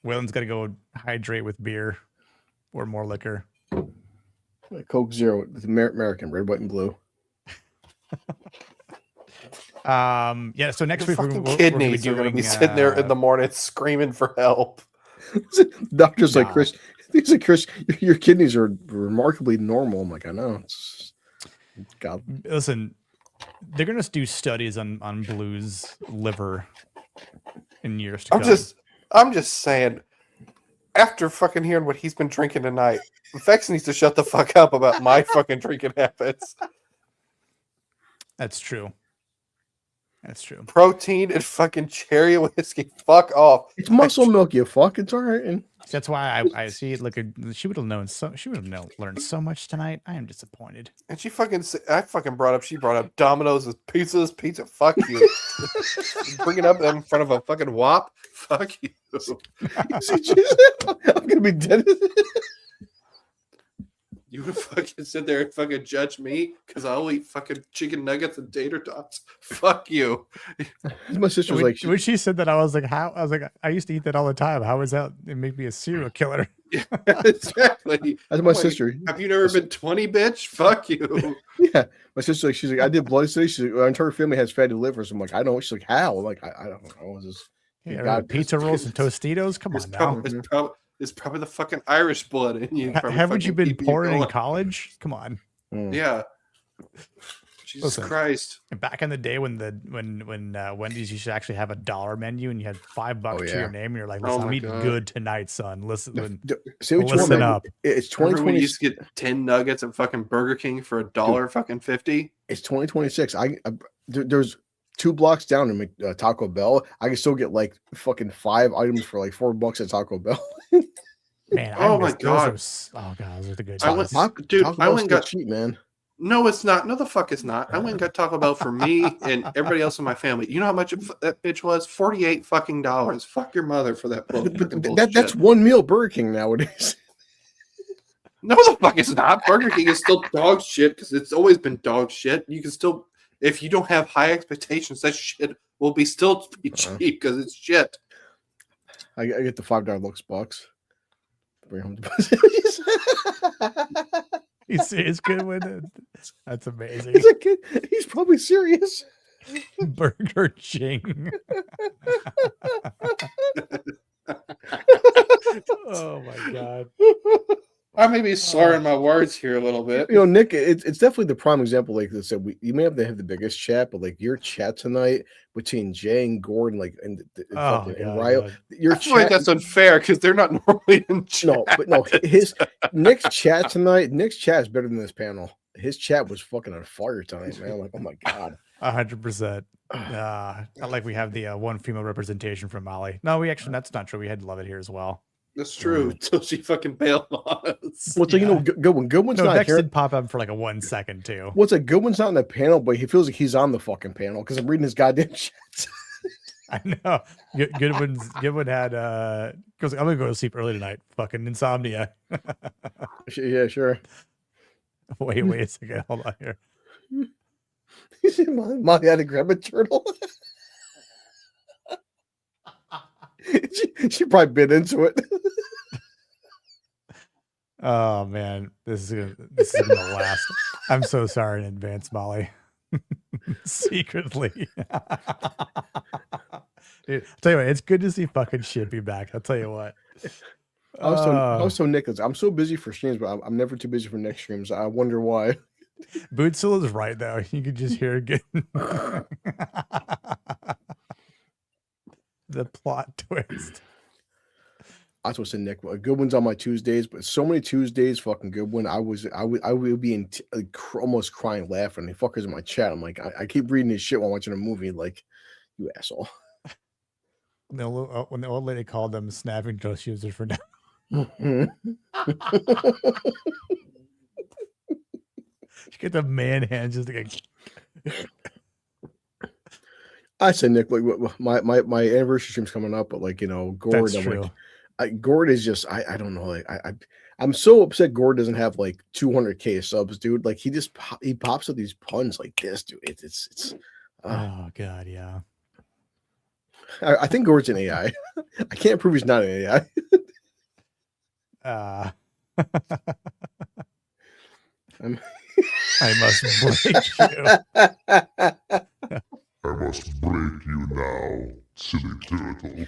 S8: Waylon's got to go hydrate with beer or more liquor.
S9: Coke Zero with American red, white, and blue.
S8: Yeah. So next week
S10: Fucking
S8: we're
S10: kidneys are going to be sitting there in the morning screaming for help.
S9: Doctor's like, Chris, he's like, Chris, your kidneys are remarkably normal. I'm like, I know. God.
S8: Listen, they're going to do studies on Blue's liver in years to come.
S10: I'm just saying, after fucking hearing what he's been drinking tonight, Vex needs to shut the fuck up about my fucking drinking habits.
S8: That's true. That's true.
S10: Protein and fucking cherry whiskey. Fuck off.
S9: It's muscle milk, you fuck. It's all right. And
S8: that's why I see. Look, she would have known so. She would have learned so much tonight. I am disappointed.
S10: And she brought up Domino's with pizzas. Pizza. Fuck you. Bringing up in front of a fucking wop. Fuck you.
S9: I'm gonna be dead.
S10: You would fucking sit there and fucking judge me because I'll eat fucking chicken nuggets and tater tots. Fuck you.
S9: My sister was
S8: when she said that, I was like, how? I was like, I used to eat that all the time. How is that? It make me a serial killer.
S10: Yeah, exactly.
S9: That's my sister.
S10: Have you never been 20, bitch? Fuck you.
S9: Yeah, my sister, like, she's like, I did blood study. She's like, our entire family has fatty livers. I'm like, I know. She's like, how? I'm like, I don't know. It's just,
S8: pizza rolls and Tostitos. Come on now.
S10: It's probably the fucking Irish blood in you.
S8: Haven't you been poor in college? Come on.
S10: Yeah. Jesus Christ.
S8: Back in the day when Wendy's used to actually have a $1 menu and you had $5 to your name and you're like, listen, I'm eating good tonight, son. Listen up.
S9: It's 2020.
S10: We used to get 10 nuggets at fucking Burger King for $1 fucking 50.
S9: It's 2026. There's 2 blocks down to Taco Bell. I can still get like fucking 5 items for like $4 at Taco Bell.
S8: Man,
S10: oh my god!
S8: Those are the good.
S10: I went and got
S9: cheap, man.
S10: No, it's not. No, the fuck it's not. I went and got Taco Bell for me and everybody else in my family. You know how much that bitch was? $48 fucking. Fuck your mother for that.
S9: That's one meal Burger King nowadays.
S10: No, the fuck it's not. Burger King is still dog shit because it's always been dog shit. You can still, if you don't have high expectations, that shit will be still be cheap because it's shit.
S9: I get the $5 Lux box. Bring home
S8: He's good with it. That's amazing.
S9: He's probably serious.
S8: Burger King. Oh my god.
S10: I may be slurring my words here a little bit.
S9: You know, Nick, it's definitely the prime example. Like I said, you may have to have the biggest chat, but like your chat tonight between Jay and Gordon, like and Ryo,
S10: I feel like that's unfair because they're not normally in chat.
S9: No, his Nick's chat tonight. Nick's chat is better than this panel. His chat was fucking on fire tonight, man. Like, oh my god,
S8: 100%. Not like we have the one female representation from Molly. No, that's not true. We had Love It here as well.
S10: That's true. Until she fucking bailed on us.
S9: Well, so you know, Goodwin's not
S8: Vex
S9: here.
S8: did pop up for like a 1 second too.
S9: What's like Goodwin's not in the panel, but he feels like he's on the fucking panel because I'm reading his goddamn chat.
S8: I know. Goodwin had goes, I'm gonna go to sleep early tonight. Fucking insomnia.
S9: Yeah, sure.
S8: Wait a second. Hold on here.
S9: Molly had to grab a turtle. she probably bit into it.
S8: Oh man, this is gonna last. I'm so sorry in advance, Molly. Secretly. Dude, I'll tell you what, it's good to see fucking Shippy back. I'll tell you what.
S9: I was telling Nicholas, I'm so busy for streams, but I'm never too busy for next streams. I wonder why.
S8: Bootsil is right though. You could just hear it getting the plot twist.
S9: I was supposed to say, Nick, a good one's on my Tuesdays, but so many Tuesdays, fucking good one. I would be almost crying, laughing. The fuckers in my chat. I'm like, I keep reading this shit while watching a movie. Like, you asshole.
S8: When the old lady called them snapping dress users for now.
S9: Mm-hmm.
S8: You get the man hands just like.
S9: I said, Nick, like my anniversary stream's coming up, but like, you know, Gord,
S8: That's true.
S9: Gord is just I don't know, like I'm so upset Gord doesn't have like 200k subs, dude. Like he pops up these puns like this, dude. It's
S8: oh god, yeah.
S9: I think Gord's an AI. I can't prove he's not an AI.
S8: I must break you.
S5: I must break you now, silly turtle.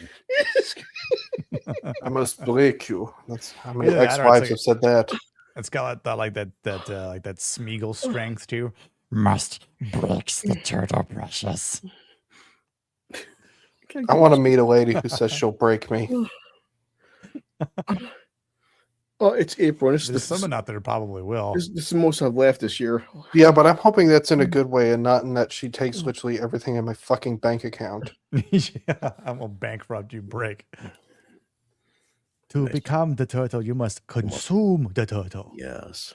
S10: I must break you. That's how many
S8: Either that or it's
S10: ex-wives
S8: like-
S10: have said that.
S8: It's got that like that Smeagol strength too. Must breaks the turtle, precious.
S10: I want to meet a lady who says she'll break me.
S9: Oh, it's April.
S8: There's someone out there who probably will.
S9: This is the most I've laughed this year.
S10: Yeah, but I'm hoping that's in a good way and not in that she takes literally everything in my fucking bank account.
S8: Yeah, I'm gonna bankrupt you, break. To become the turtle, you must consume the turtle.
S9: Yes.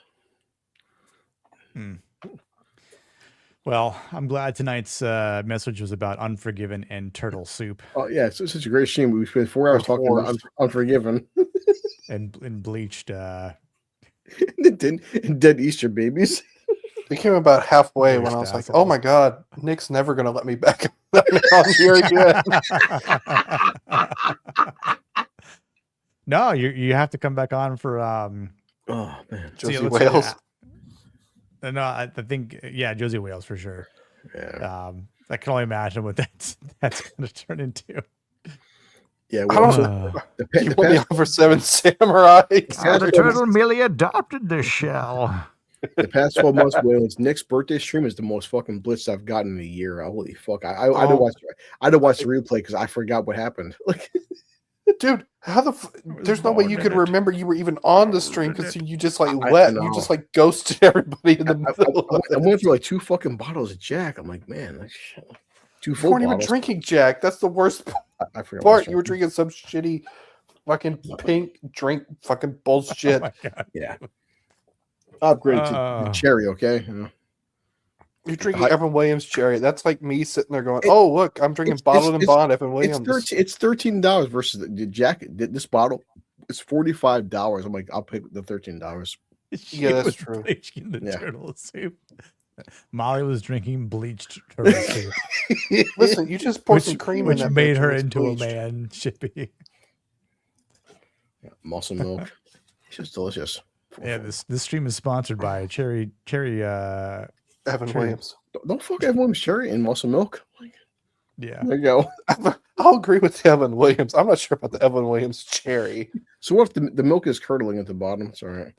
S8: Well, I'm glad tonight's message was about Unforgiven and turtle soup.
S9: Oh yeah, it's such a great stream. We spent 4 hours talking about Unforgiven
S8: and bleached
S9: and dead Easter babies.
S10: They came about halfway when I was like, "Oh my god, Nick's never gonna let me back on here again."
S8: No, you have to come back on for
S9: oh man,
S10: Josie Wales.
S8: No, I think Josie Wales for sure.
S9: Yeah.
S8: I can only imagine what that's going to turn into.
S9: Yeah,
S10: I don't you put me on for Seven Samurai.
S8: The turtle merely adopted the shell.
S9: The past 12 months, Wales, Nick's birthday stream is the most fucking blitz I've gotten in a year. Holy fuck! I had to watch the replay because I forgot what happened. Like,
S10: dude, how there's no way you could remember you were even on the stream because you just like left. You just like ghosted everybody in the middle.
S9: I went through like 2 fucking bottles of Jack. I'm like, man, that's 2
S10: You
S9: full
S10: weren't even
S9: bottles.
S10: drinking Jack. That's the worst
S9: I forgot
S10: part.
S9: what
S10: You were drinking some shitty fucking pink drink fucking bullshit.
S8: Oh my God.
S9: Yeah. Upgraded to cherry, okay? Yeah.
S10: You're drinking Evan Williams cherry. That's like me sitting there going, "Oh, look, I'm drinking bottled and bond Evan Williams."
S9: It's $13 versus the Jack. This bottle is $45. I'm like, I'll pay the $13.
S10: Yeah, that's true.
S8: Bleaching the turtle soup. Molly was drinking bleached turtle soup.
S10: Listen, you just poured some cream in
S8: which
S10: that
S8: made
S10: bitch
S8: her
S10: and it's
S8: into
S10: bleached.
S8: a man. Shippy.
S9: Yeah, muscle milk. It's just delicious.
S8: Yeah, this stream is sponsored by Cherry
S10: Evan Williams.
S9: Don't fuck Evan Williams cherry and muscle milk.
S8: Yeah.
S9: There you go.
S10: I'll agree with Evan Williams. I'm not sure about the Evan Williams cherry.
S9: So what if the milk is curdling at the bottom? It's all right.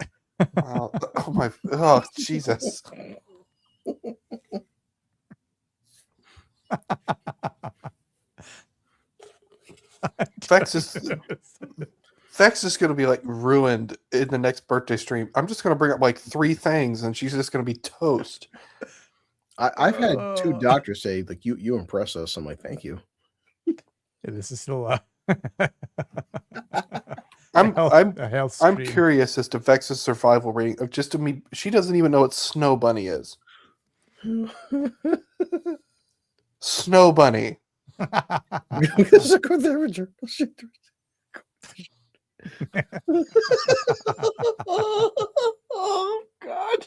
S10: Oh Jesus. Vex is going to be like ruined in the next birthday stream. I'm just going to bring up like 3 things and she's just going to be toast.
S9: I've had 2 doctors say like you impress us. I'm like, thank you.
S8: Yeah, this is still
S10: I'm curious as to Vex's survival rating of just to me. She doesn't even know what Snow Bunny is. Snow Bunny.
S9: Oh God.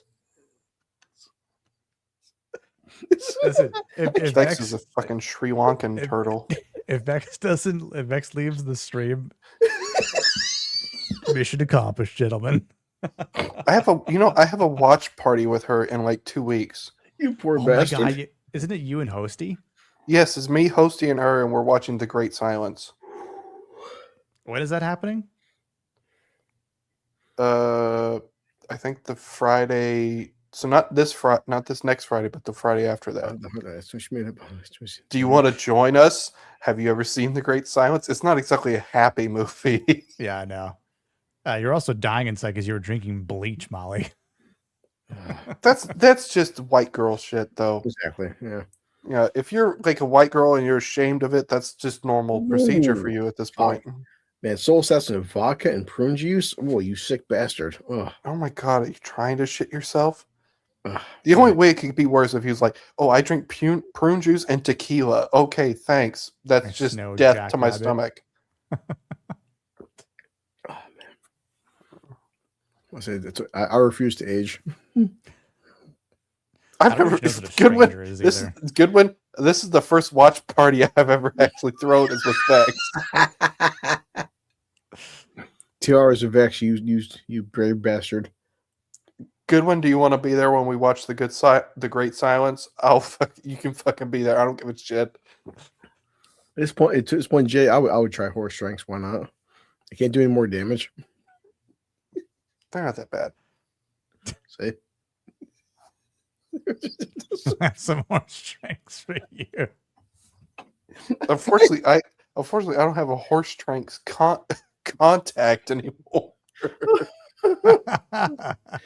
S8: Listen, if
S10: Vex is a fucking Sri Lankan turtle.
S8: If Vex leaves the stream, mission accomplished, gentlemen.
S10: I have a watch party with her in like 2 weeks.
S9: You poor
S8: Oh
S9: bastard.
S8: my god! Isn't it you and Hosty?
S10: Yes, it's me, Hosty, and her, and we're watching The Great Silence.
S8: When is that happening?
S10: I think the Friday. So not this next Friday, but the Friday after that. Do you want to join us? Have you ever seen The Great Silence? It's not exactly a happy movie.
S8: Yeah, I know. You're also dying inside because you were drinking bleach, Molly.
S10: That's just white girl shit, though.
S9: Exactly. Yeah.
S10: Yeah. If you're like a white girl and you're ashamed of it, that's just normal procedure for you at this point.
S9: Man, soul assassin of vodka and prune juice. Oh, you sick bastard. Ugh.
S10: Oh my god, are you trying to shit yourself? The only way it could be worse if he was like, "Oh, I drink prune juice and tequila." Okay, thanks. That's just
S8: no
S10: death to my
S8: jackrabbit.
S10: stomach.
S9: I refuse to age.
S10: I've never Goodwin. Goodwin. This is the first watch party I've ever actually thrown is with Vex.
S9: 2 hours of Vex, you brave bastard.
S10: Goodwin, do you want to be there when we watch the Great Silence? You can fucking be there. I don't give a shit.
S9: At this point, Jay, I would try horse strengths. Why not? I can't do any more damage.
S10: They're not that bad.
S9: See?
S8: Some more strengths for you.
S10: Unfortunately, I don't have a horse strength contact anymore.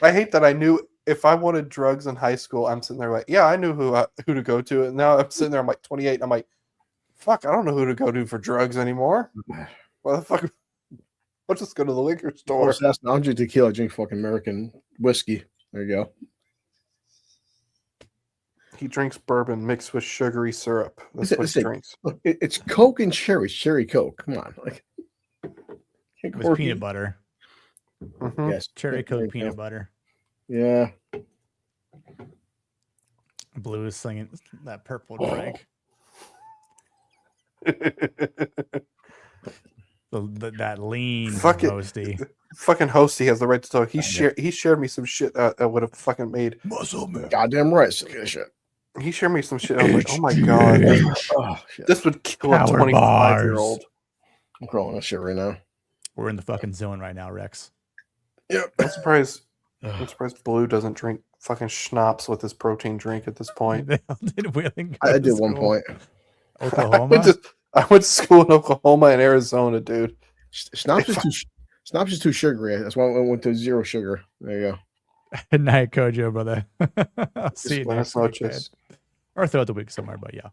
S10: I hate that I knew if I wanted drugs in high school, I'm sitting there like, yeah, I knew who to go to. And now I'm sitting there, I'm like 28, and I'm like, fuck, I don't know who to go to for drugs anymore. What the fuck? I'll just go to the liquor store.
S9: I'll drink tequila, I drink fucking American whiskey. There you go.
S10: He drinks bourbon mixed with sugary syrup. That's what he drinks.
S9: Look, it's Coke and cherry Coke. Come on.
S8: With peanut butter.
S10: Mm-hmm.
S9: Yes.
S8: Cherry Coke peanut butter.
S9: Yeah.
S8: Blue is slinging that purple drink. That lean Hosty.
S10: Fucking Hosty has the right to talk. He shared me some shit that would have fucking made
S9: muscle man. Goddamn right. Shit.
S10: He shared me some shit. I was like, oh my god. This would kill a 25-year-old.
S9: I'm crawling that shit right now.
S8: We're in the fucking zone right now, Rex.
S9: Yep.
S10: I'm surprised Blue doesn't drink fucking schnapps with his protein drink at this point.
S9: I did one point.
S8: Oklahoma?
S10: I went to school in Oklahoma and Arizona, dude.
S9: Schnapps is too sugary. That's why I went to zero sugar. There you go.
S8: Good night, Kojo, brother. See you
S10: Buenas
S8: next week,
S10: noches.
S8: or throughout the week somewhere, but yeah.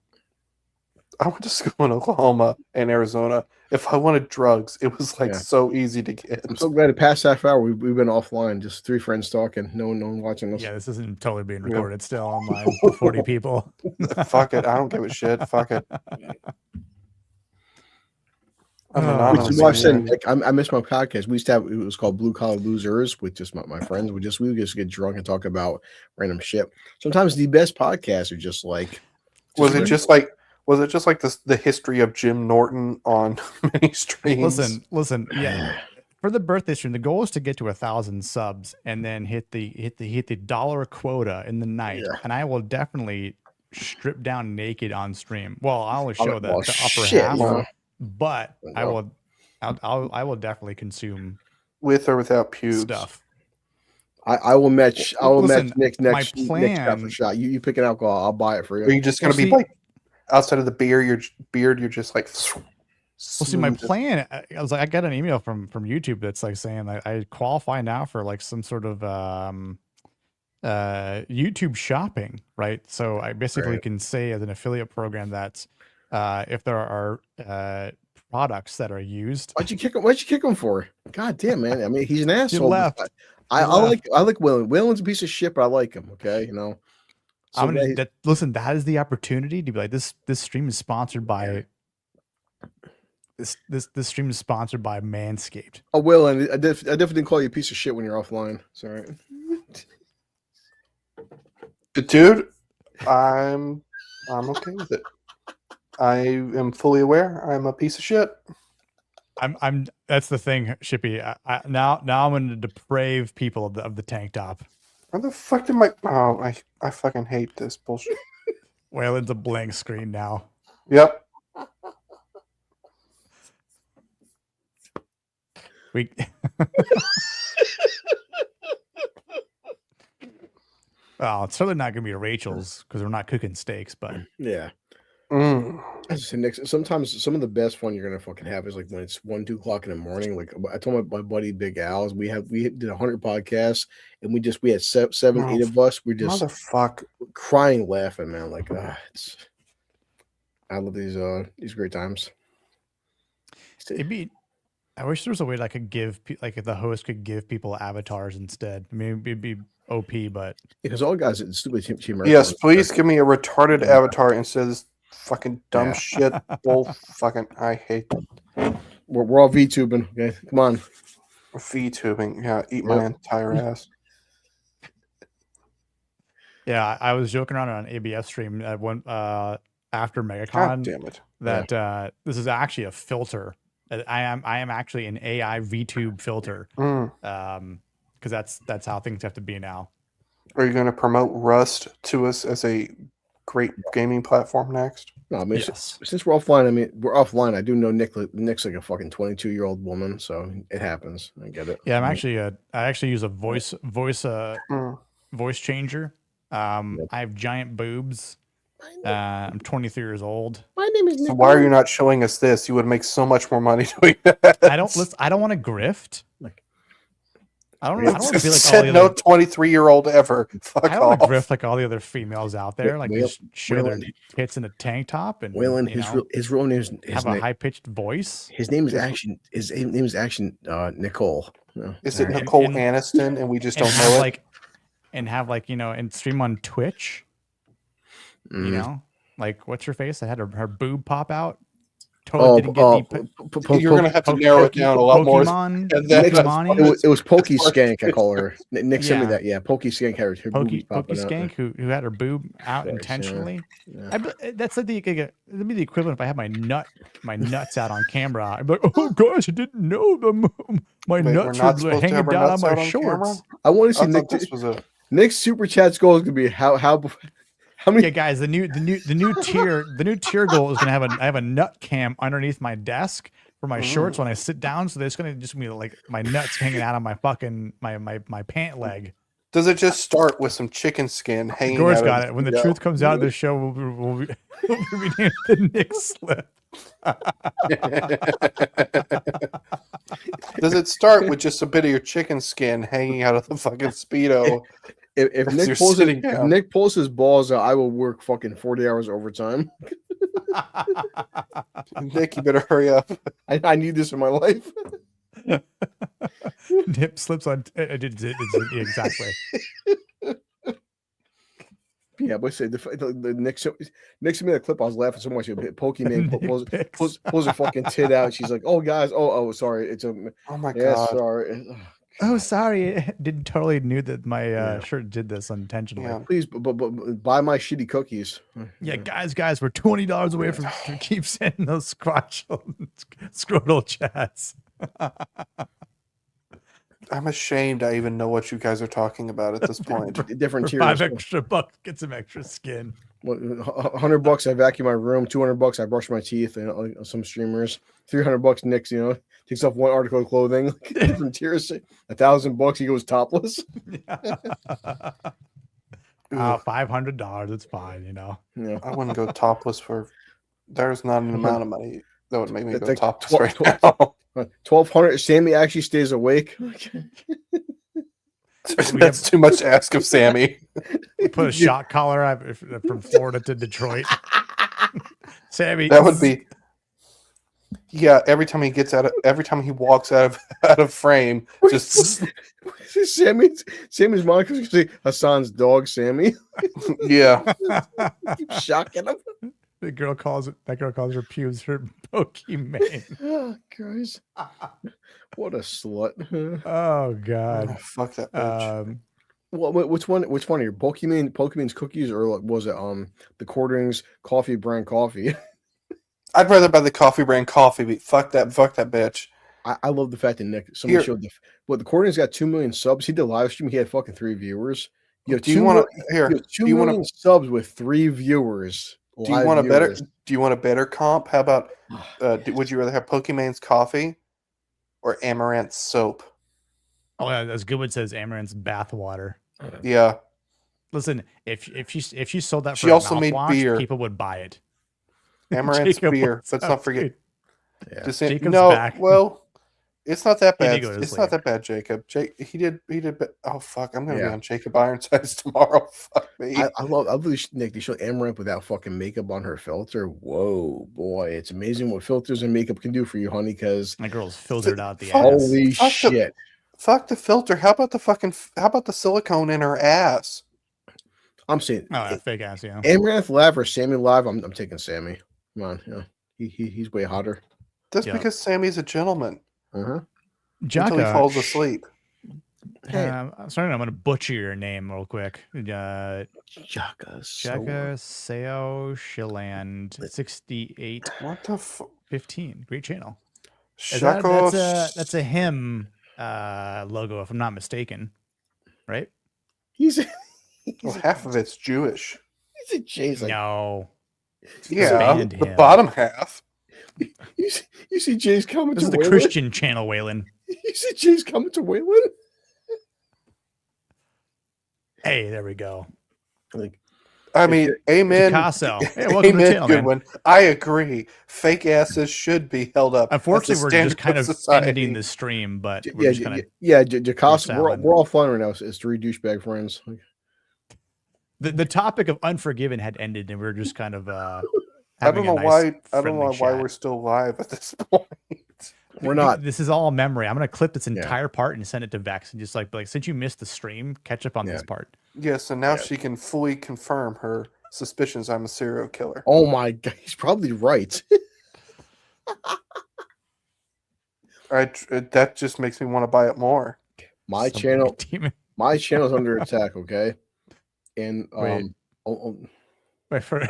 S10: I went to school in Oklahoma and Arizona. If I wanted drugs, it was like so easy to get.
S9: I'm so glad the past half hour we've been offline, just three friends talking, no one watching us.
S8: Yeah, this isn't totally being recorded still online. 40 people.
S10: Fuck it. I don't give a shit. Fuck it.
S9: I said, like, I miss my podcast. We used to have, it was called Blue Collar Losers with just my friends. We would just get drunk and talk about random shit. Sometimes the best podcasts are just like.
S10: Was it just like the history of Jim Norton on many streams?
S8: Listen. Yeah, for the birthday stream, the goal is to get to 1,000 subs and then hit the $1 quota in the night, and I will definitely strip down naked on stream. Well, I'll only show the upper half, but I will definitely consume
S10: with or without pubes
S9: stuff. I will match. I will match Nick's next shot. You pick an alcohol, I'll buy it for you.
S10: Are you just gonna be like outside of the beard? You're just like.
S8: Well, see, my plan. I was like, I got an email from YouTube that's like saying I qualify now for like some sort of YouTube shopping, right? So I basically can say as an affiliate program that if there are products that are used.
S9: Why'd you kick him for? God damn, man. I mean, he's an asshole.
S8: Left.
S9: I like William. William's a piece of shit, but I like him. Okay, you know. So
S8: listen, that is the opportunity to be like this stream is sponsored by this stream is sponsored by Manscaped.
S9: Oh, Will, and I definitely didn't call you a piece of shit when you're offline. It's all right.
S10: Dude, I'm okay with it. I am fully aware I'm a piece of shit.
S8: I'm. That's the thing, Shippy. Now I'm going to deprave people of the tank top.
S10: Where the fuck did my? Oh, I fucking hate this bullshit.
S8: Waylon's a blank screen now.
S10: Yep.
S8: We. Well, it's certainly not going to be Rachel's because we're not cooking steaks, but
S9: yeah.
S10: Mm.
S9: Sometimes some of the best fun you're gonna fucking have is like when it's 1-2 o'clock in the morning. Like I told my buddy Big Al, we did 100 podcasts and we had 7-8 of us. We're just crying, laughing, man. Like I love these great times.
S8: I wish there was a way that I could give like if the host could give people avatars instead. I mean, it'd be OP, but
S9: because all guys at stupid team.
S10: Yes, please give me a retarded avatar instead of this fucking dumb shit. Bull fucking. I hate.
S9: We're all VTubing. Okay, come on.
S10: VTubing. Yeah, eat my entire ass.
S8: Yeah, I was joking around on an ABS stream at one after MegaCon.
S10: God damn it!
S8: That this is actually a filter. I am actually an AI VTube filter. Because that's how things have to be now.
S10: Are you going to promote Rust to us as a great gaming platform next?
S9: No, I mean, since we're offline, we're offline. I do know Nick's like a fucking 22-year-old woman, so it happens. I get it.
S8: Yeah, I actually use a voice changer. I have giant boobs. I'm 23 years old.
S9: My name is Nick.
S10: So why are you not showing us this? You would make so much more money doing that.
S8: I don't want to grift. I don't want to be like
S10: all the no 23-year-old ever. Fuck
S8: I don't want to grift like all the other females out there. Like just show their tits in a tank top and
S9: Waylon, his real name is
S8: have a high pitched voice.
S9: His name is Nicole. No.
S10: Is it Nicole Aniston and we just don't know it?
S8: And stream on Twitch. You know, like what's her face? I had her boob pop out. Totally didn't get
S10: you're gonna have to narrow it down a lot more.
S9: It was Pokey Skank, I call her. Nick sent me that. Yeah, Pokey Skank had her
S8: Pokey Skank who had her boob out intentionally. Yeah. That's that'd be the equivalent if I had my nuts out on camera. I'd be like, oh gosh, I didn't know my nuts were hanging down on my shorts.
S9: I want to see Nick. Nick's super chat goal is gonna be how many?
S8: Yeah, guys, the new tier goal is gonna have a nut cam underneath my desk for my shorts when I sit down, so there's gonna just be like my nuts hanging out on my fucking my pant leg.
S10: Does it just start with some chicken skin hanging?
S8: Gore's got it. When the truth comes out of this show, we'll be named the Nick Slip.
S10: Does it start with just a bit of your chicken skin hanging out of the fucking Speedo?
S9: If Nick pulls his balls out, I will work fucking 40 hours overtime.
S10: Nick, you better hurry up.
S9: I need this in my life.
S8: Nip slips on. Exactly.
S9: Yeah, but say the Nick sent me the clip. I was laughing so much. Pokemon pulls her fucking tit out. She's like, "Oh, guys, oh, sorry, it's a
S10: oh my god,
S9: sorry."
S8: Oh, sorry. I didn't totally knew that my shirt did this unintentionally.
S9: Yeah. Please, but buy my shitty cookies.
S8: Yeah, guys, we're $20 away from keep sending those scrotal chats.
S10: I'm ashamed I even know what you guys are talking about at this point.
S9: Different tiers.
S8: $5 get some extra skin.
S9: $100 I vacuum my room. $200 I brush my teeth. And some streamers. $300 Nick's, takes off one article of clothing. Different tiers. $1,000 he goes topless.
S8: $500. It's fine,
S9: Yeah.
S10: I wouldn't go topless for. There's not an amount of money that would make me go topless right now.
S9: $1,200. Sammy actually stays awake.
S10: That's too much to ask of Sammy.
S8: Put a shot collar from Florida to Detroit. Sammy,
S10: that would be. Yeah, every time he walks out of frame, just
S9: Sammy's mom could say Hassan's dog, Sammy.
S10: Yeah,
S9: keep shocking him.
S8: That girl calls her pubes her Pokemon.
S9: Oh, guys, what a slut!
S8: Oh god,
S10: oh, fuck that bitch.
S9: Which one are your Pokemon's cookies, or was it the Quarterings coffee brand coffee?
S10: I'd rather buy the coffee brand coffee, but fuck that bitch.
S9: I love the fact that Nick somebody showed the Courtney's got 2 million subs. He did a live stream. He had fucking 3 viewers. You have
S10: Do you want to
S9: 2 million subs with 3 viewers.
S10: Do you want a better comp? How about would you rather have Pokemon's coffee or Amaranth's soap?
S8: Oh, yeah, as Goodwood says, Amaranth's bathwater.
S10: Yeah.
S8: Listen, if she sold that for
S10: she also made
S8: mouthwash,
S10: beer.
S8: people would buy it.
S10: Amaranth's
S8: Jacob,
S10: beer.
S8: what's
S10: Let's
S8: up,
S10: not forget.
S9: Yeah.
S10: Just saying,
S8: Jacob's
S10: no,
S8: back.
S10: well, it's not that
S8: He
S10: bad.
S8: did go to
S10: It's
S8: sleep.
S10: not that bad, Jacob. He did. Oh fuck! I'm gonna be on Jacob Ironsides tomorrow. Fuck me.
S9: I love Nick. They show Amaranth without fucking makeup on her filter. Whoa, boy, it's amazing what filters and makeup can do for you, honey. Because
S8: my girl's filtered out the
S9: holy
S8: ass.
S9: shit.
S10: Fuck the filter. How about the silicone in her ass?
S9: I'm saying,
S8: fake ass. Yeah.
S9: Amaranth live or Sammy live? I'm taking Sammy. Come on, he's way hotter.
S10: That's because Sammy's a gentleman. Until
S8: Jaka,
S10: he falls asleep.
S8: I'm sorry, I'm going to butcher your name real quick.
S9: Jaka
S8: Seo Shiland 68.
S10: What the
S8: 15. Great channel.
S10: Shaka.
S8: That's a him logo, if I'm not mistaken. Right?
S10: Well, half of it's Jewish.
S9: He's a Jay's like,
S8: no.
S10: Yeah, the bottom half.
S9: You see Jay's coming
S8: This
S9: to
S8: is the
S9: Waylon?
S8: Christian channel, Waylon.
S9: You see Jay's coming to Waylon?
S8: Hey, there we go.
S10: I mean, amen.
S8: Picasso. Hey, welcome to the
S10: Amen,
S8: channel,
S10: good
S8: man.
S10: one. I agree. Fake asses should be held up.
S8: Unfortunately,
S10: as a
S8: we're
S10: standard
S8: just kind of
S10: society.
S8: ending the stream, but we're just kind of
S9: Jacasa, we're all fun right now. It's 3 douchebag friends.
S8: the topic of Unforgiven had ended, and we are just kind of
S10: I
S8: having
S10: don't know
S8: a nice,
S10: why. I don't know
S8: friendly
S10: why
S8: chat.
S10: we're still live at this point.
S9: We're not.
S8: This is all memory. I'm gonna clip this entire part and send it to Vex, and just like since you missed the stream, catch up on this part.
S10: Yes, and now she can fully confirm her suspicions I'm a serial killer.
S9: Oh my god, he's probably right.
S10: That just makes me want to buy it more.
S9: My channel's under attack. Okay, and
S8: wait for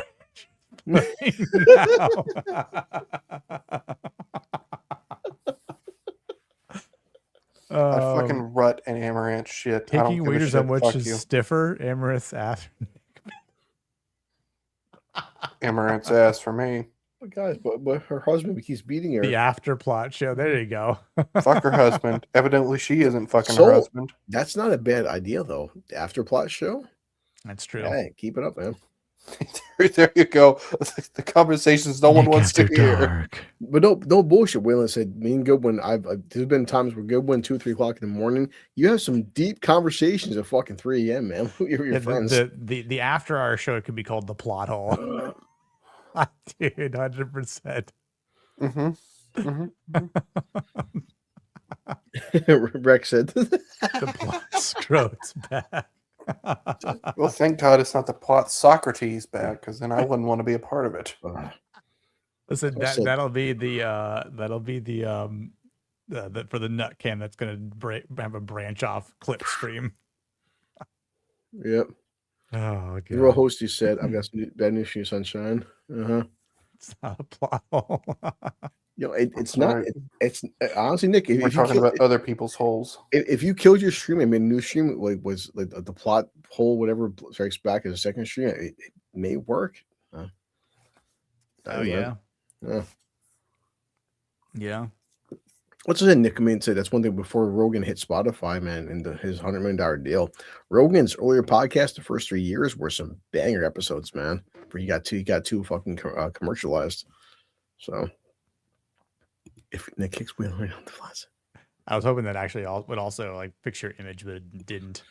S10: I fucking rut and amaranth shit. I don't
S8: Taking
S10: give a
S8: waiters
S10: shit.
S8: on which
S10: Fuck
S8: is
S10: you.
S8: stiffer, Amaranth's ass.
S10: Amaranth's ass for me.
S9: But guys, but her husband keeps beating her.
S8: The after plot show. There you go.
S10: Fuck her husband. Evidently, she isn't fucking
S9: So,
S10: her husband.
S9: That's not a bad idea though. The after plot show.
S8: That's true.
S9: Hey, keep it up, man.
S10: There you go. The conversations no one wants to hear.
S9: But no bullshit. Waylon said, me and Goodwin, there's been times where Goodwin 2, 3 o'clock in the morning, you have some deep conversations at fucking 3 a.m., man. Your friends.
S8: The after hour show could be called the plot hole. Dude, 100%.
S9: Rex said
S8: the plot scrote's back.
S10: Well, thank God it's not the plot Socrates back, because then I wouldn't want to be a part of it.
S8: Listen, that'll be the for the nut cam that's gonna have a branch off clip stream.
S9: Yep.
S8: Oh god.
S9: The real host, you said, I've got some bad news for you, sunshine.
S8: It's not a plot hole.
S9: It's not. It's honestly, Nick.
S10: We're talking about other people's holes.
S9: If you killed your stream and made a new stream, was like the plot hole, whatever strikes back as a second stream, it may work.
S8: Oh yeah.
S9: Yeah. What's it, Nick? I mean, say that's one thing before Rogan hit Spotify, man, and his $100 million deal. Rogan's earlier podcast, the first 3 years, were some banger episodes, man. Where he got two fucking commercialized. So. If Nick kicks wheel right on the flats.
S8: I was hoping that actually would also like picture image, but it didn't.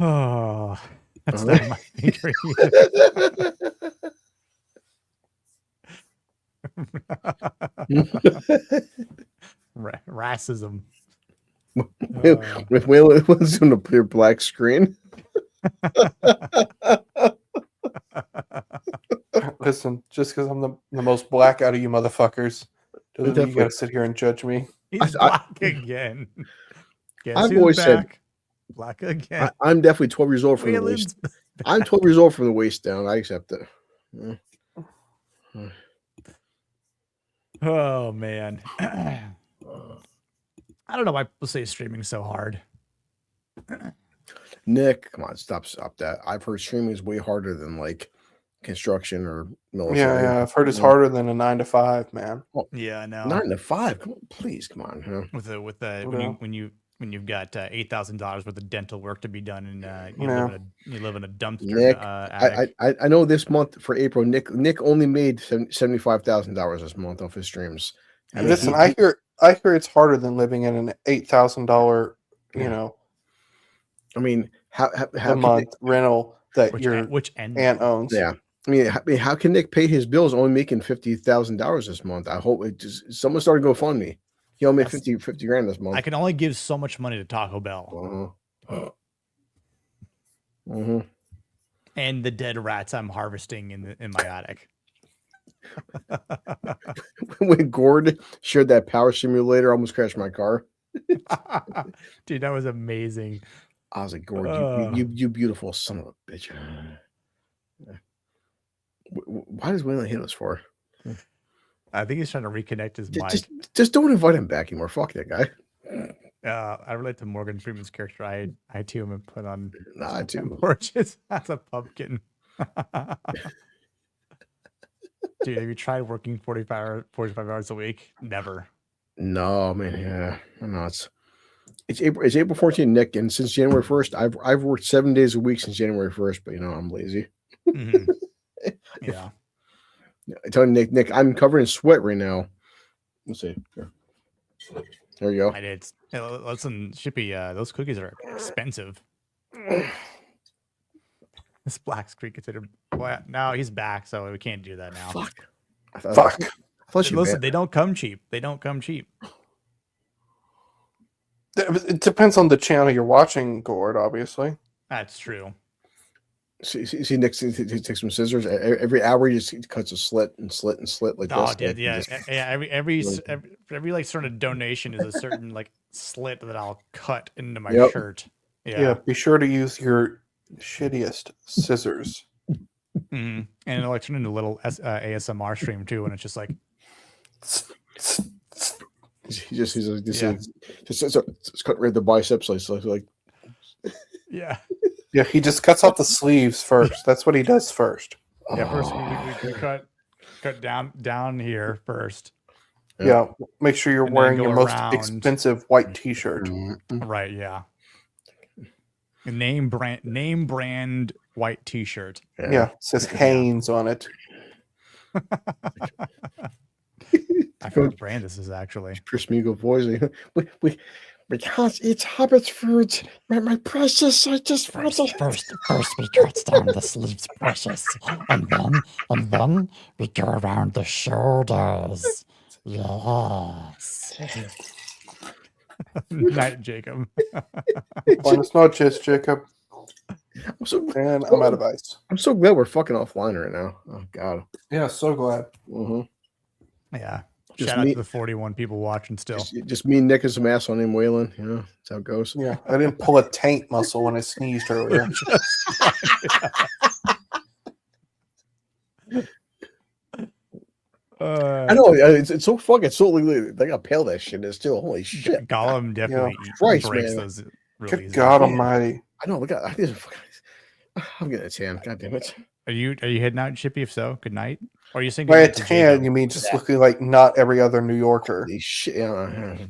S8: Oh, that's not my favorite. Racism.
S9: With Whale was on a clear black screen.
S10: Listen, just because I'm the most black out of you motherfuckers, doesn't mean you gotta sit here and judge me.
S8: He's black again. Guess
S9: I've
S8: who's
S9: always
S8: back?
S9: said
S8: Black again.
S9: I'm definitely 12 years old from the waist. I'm 12 years old from the waist down. I accept it.
S8: Oh man. I don't know why people say streaming's so hard.
S9: Nick, come on, stop that. I've heard streaming is way harder than like construction or military.
S10: Yeah, I've heard it's harder than a 9 to 5, man.
S8: Yeah, I know.
S9: 9 to 5. Come on, please, come on. Huh?
S8: With when you've got $8,000 worth of dental work to be done, and you live in a dumpster.
S9: Nick,
S8: attic.
S9: I know this month for April, Nick only made $75,000 this month off his streams.
S10: I mean, listen, I hear it's harder than living in an $8,000,
S9: I mean, how
S10: a month rental that
S8: which
S10: aunt owns.
S9: Yeah. I mean, how can Nick pay his bills only making $50,000 this month? I hope someone started GoFundMe. He only made 50 grand this month.
S8: I can only give so much money to Taco Bell. And the dead rats I'm harvesting in my attic.
S9: When Gord shared that power simulator, I almost crashed my car.
S8: Dude, that was amazing.
S9: I was like, Gord, you beautiful son of a bitch. Why does William hit us for?
S8: I think he's trying to reconnect his mic.
S9: Just don't invite him back anymore. Fuck that guy.
S8: I relate to Morgan Freeman's character. I too am put on
S9: porches
S8: as a pumpkin. Dude, have you tried working 45 hours a week? Never.
S9: No, man. Yeah, no, it's April 14th, Nick, and since January 1st, I've worked 7 days a week since January 1st, but I'm lazy.
S8: Mm-hmm. Yeah.
S9: I tell you, Nick, I'm covered in sweat right now. Let's see. Here. There you go.
S8: I did. Listen, Shippy, those cookies are expensive. This Black Creek considered. Well, no, he's back, so we can't do that now.
S9: Fuck.
S8: Listen, they don't come cheap. They don't come cheap.
S10: It depends on the channel you're watching, Gord, obviously.
S8: That's true.
S9: See, Nick, he takes some scissors. Every hour, he just cuts a slit and slit and slit like this.
S8: Dude, yeah. Every like sort of donation is a certain like slit that I'll cut into my shirt.
S10: Yeah. Be sure to use your shittiest scissors.
S8: Mm-hmm. And it'll like turn into a little ASMR stream too, and it's just like.
S9: He's cut right the biceps like.
S8: Yeah.
S10: Yeah, he just cuts off the sleeves first. That's what he does first.
S8: Yeah, first we cut down here first.
S10: Yeah, make sure you're wearing your most expensive white T-shirt.
S8: Right. Yeah. Name brand white T-shirt.
S10: Yeah, it says Hanes on it.
S8: I forgot what brand this is actually.
S9: Chris Migo voice. Because it's Hobbit's fruit, my precious. I just
S2: first we cut down the sleeves, precious, and then we go around the shoulders. Yes.
S8: Night, Jacob.
S10: Buenas noches, Jacob. And I'm out of ice.
S9: I'm so glad we're fucking offline right now. Oh God.
S10: Yeah, so glad.
S8: Yeah.
S9: Just
S8: Shout out to the 41 people watching still.
S9: Just me and Nick and some ass on him wailing. That's how it goes.
S10: Yeah, I didn't pull a taint muscle when I sneezed earlier.
S9: I know it's so fucking so they got pale that shit is still. Holy shit.
S8: Gollum definitely
S9: breaks
S8: those really
S10: Good God Almighty.
S9: I know. I'm getting a tan. God damn it.
S8: Are you heading out, Shippy? If so, good night. Or are you saying
S10: by a tan, you mean just looking like not every other New Yorker?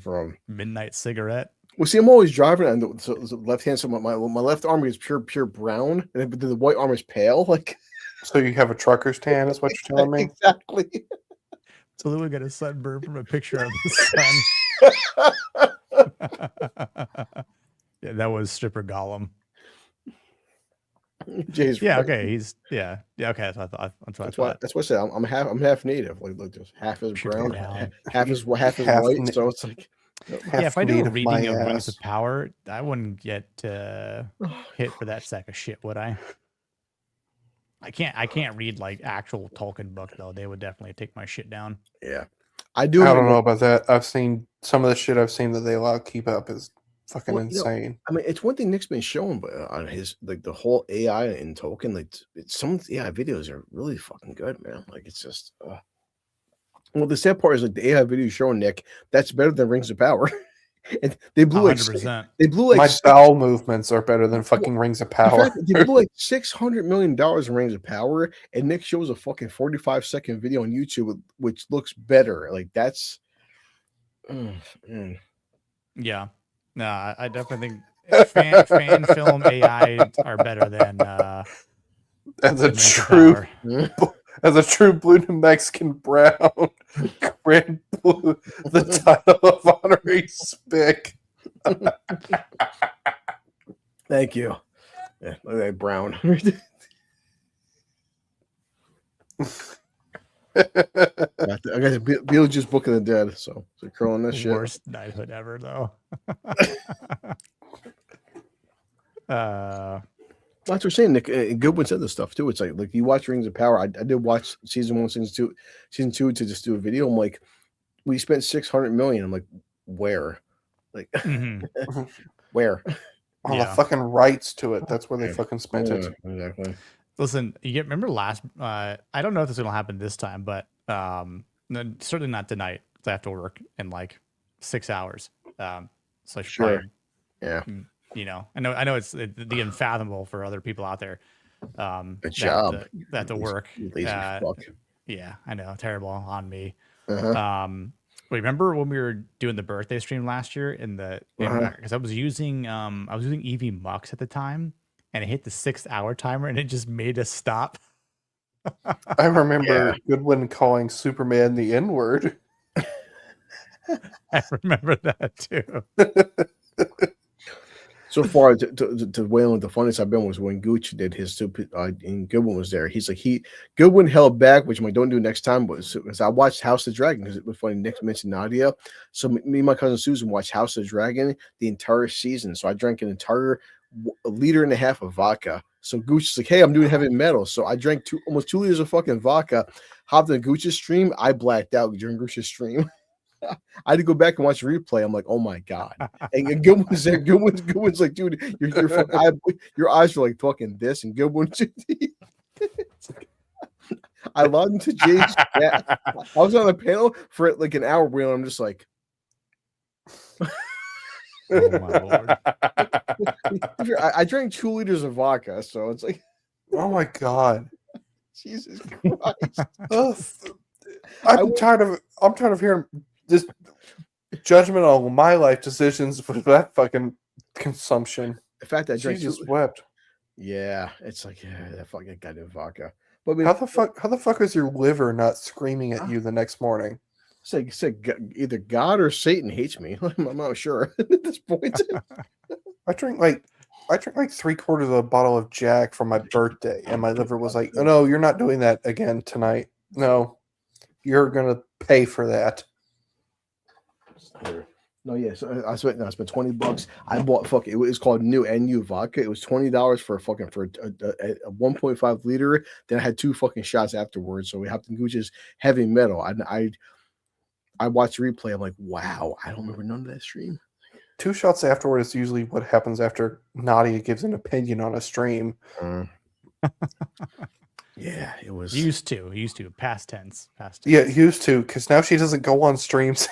S9: From
S8: midnight cigarette.
S9: Well, see, I'm always driving on the left hand side. My left arm is pure brown, and the white arm is pale. Like,
S10: so you have a trucker's tan, is what you're telling me?
S9: Exactly.
S8: So Louis got a sunburn from a picture of the sun. Yeah, that was stripper Gollum.
S9: Jay's
S8: okay. He's okay. That's what I thought.
S9: That's what I said. I'm half native. Like just half is brown, half is white. So it's like
S8: if I do a reading of Rings of Power, I wouldn't get hit for that sack of shit, would I? I can't read like actual Tolkien book though. They would definitely take my shit down.
S9: Yeah, I do.
S10: I don't know about that. I've seen some of the shit I've seen that they allow keep up is fucking insane.
S9: I mean, it's one thing Nick's been showing, but on his like the whole AI in Tolkien, like some AI videos are really fucking good, man. Like it's just Well, the sad part is like the AI video showing Nick that's better than Rings of Power. And they blew like
S8: 100%.
S9: they blew like
S10: My bowel movements are better than fucking Rings of
S9: in
S10: Power.
S9: fact, they blew like $600 million in Rings of Power, and Nick shows a fucking 45-second video on YouTube which looks better. Like that's
S8: Yeah. No, I definitely think fan film AI are better than
S10: as a
S8: than Rings of
S10: true
S8: Power.
S10: as a true blue New Mexican brown grand blue, the title of honorary spick.
S9: Thank you. Yeah, look at that brown. I got the Beetlejuice Book of the Dead, so curling this shit.
S8: Worst knighthood ever, though.
S9: That's what we're saying. Nick Goodwin said this stuff too. It's like you watch Rings of Power. I did watch season 1, season 2 to just do a video. I'm like, we spent $600 million. I'm like, where? Like, where?
S10: All the fucking rights to it. That's where they fucking spent it.
S9: Exactly.
S8: Listen, remember last? I don't know if this is gonna happen this time, but no, certainly not tonight. 'Cause I have to work in like 6 hours. So I should
S9: Sure.
S8: probably,
S9: Yeah.
S8: you know, I know it's the unfathomable for other people out there.
S9: A job.
S8: that to work.
S9: Lazy fuck.
S8: Yeah, I know, terrible on me.
S9: Uh-huh.
S8: Remember when we were doing the birthday stream last year because I was using EV Mux at the time, and it hit the 6-hour timer, and it just made us stop.
S10: I remember Goodwin calling Superman the N-word.
S8: I remember that too.
S9: So far, to Waylon, the funniest I've been was when Gooch did his stupid, and Goodwin was there. He's like, Goodwin held back, which I don't do next time, but because I watched House of Dragon, because it was funny, Nick mentioned Nadia. So me and my cousin Susan watched House of Dragon the entire season. So I drank an entire 1.5 liters of vodka. So Gooch is like, hey, I'm doing heavy metal. So I drank almost 2 liters of fucking vodka, hopped on Gooch's stream. I blacked out during Gooch's stream. I had to go back and watch the replay. I'm like, oh my god! And Goodwin's there. Goodwin's like, dude, your eyes are like fucking this. And Goodwin, I logged into Jay's chat. I was on a panel for like an hour, and I'm just like,
S8: oh my lord!
S9: I drank 2 liters of vodka, so it's like,
S10: oh my god,
S9: Jesus Christ!
S10: I'm tired of hearing this judgment on my life decisions for that fucking consumption.
S9: The fact that I drank
S10: just wept.
S9: Yeah, it's like that fucking goddamn vodka. But I mean,
S10: how the fuck is your liver not screaming at you the next morning?
S9: Say either God or Satan hates me. I'm not sure at this point.
S10: I drink like 3/4 of a bottle of Jack for my birthday, and my liver was like, "Oh no, you're not doing that again tonight. No, you're gonna pay for that."
S9: No, yes, I spent $20. I bought it was called NU vodka. It was $20 for a 1.5 liter. Then I had 2 fucking shots afterwards. So we hopped in Gucci's heavy metal. I watched the replay. I'm like, wow, I don't remember none of that stream.
S10: 2 shots afterward is usually what happens after Nadia gives an opinion on a stream.
S9: Yeah, it was
S8: used to past tense.
S10: Yeah, used to, because now she doesn't go on streams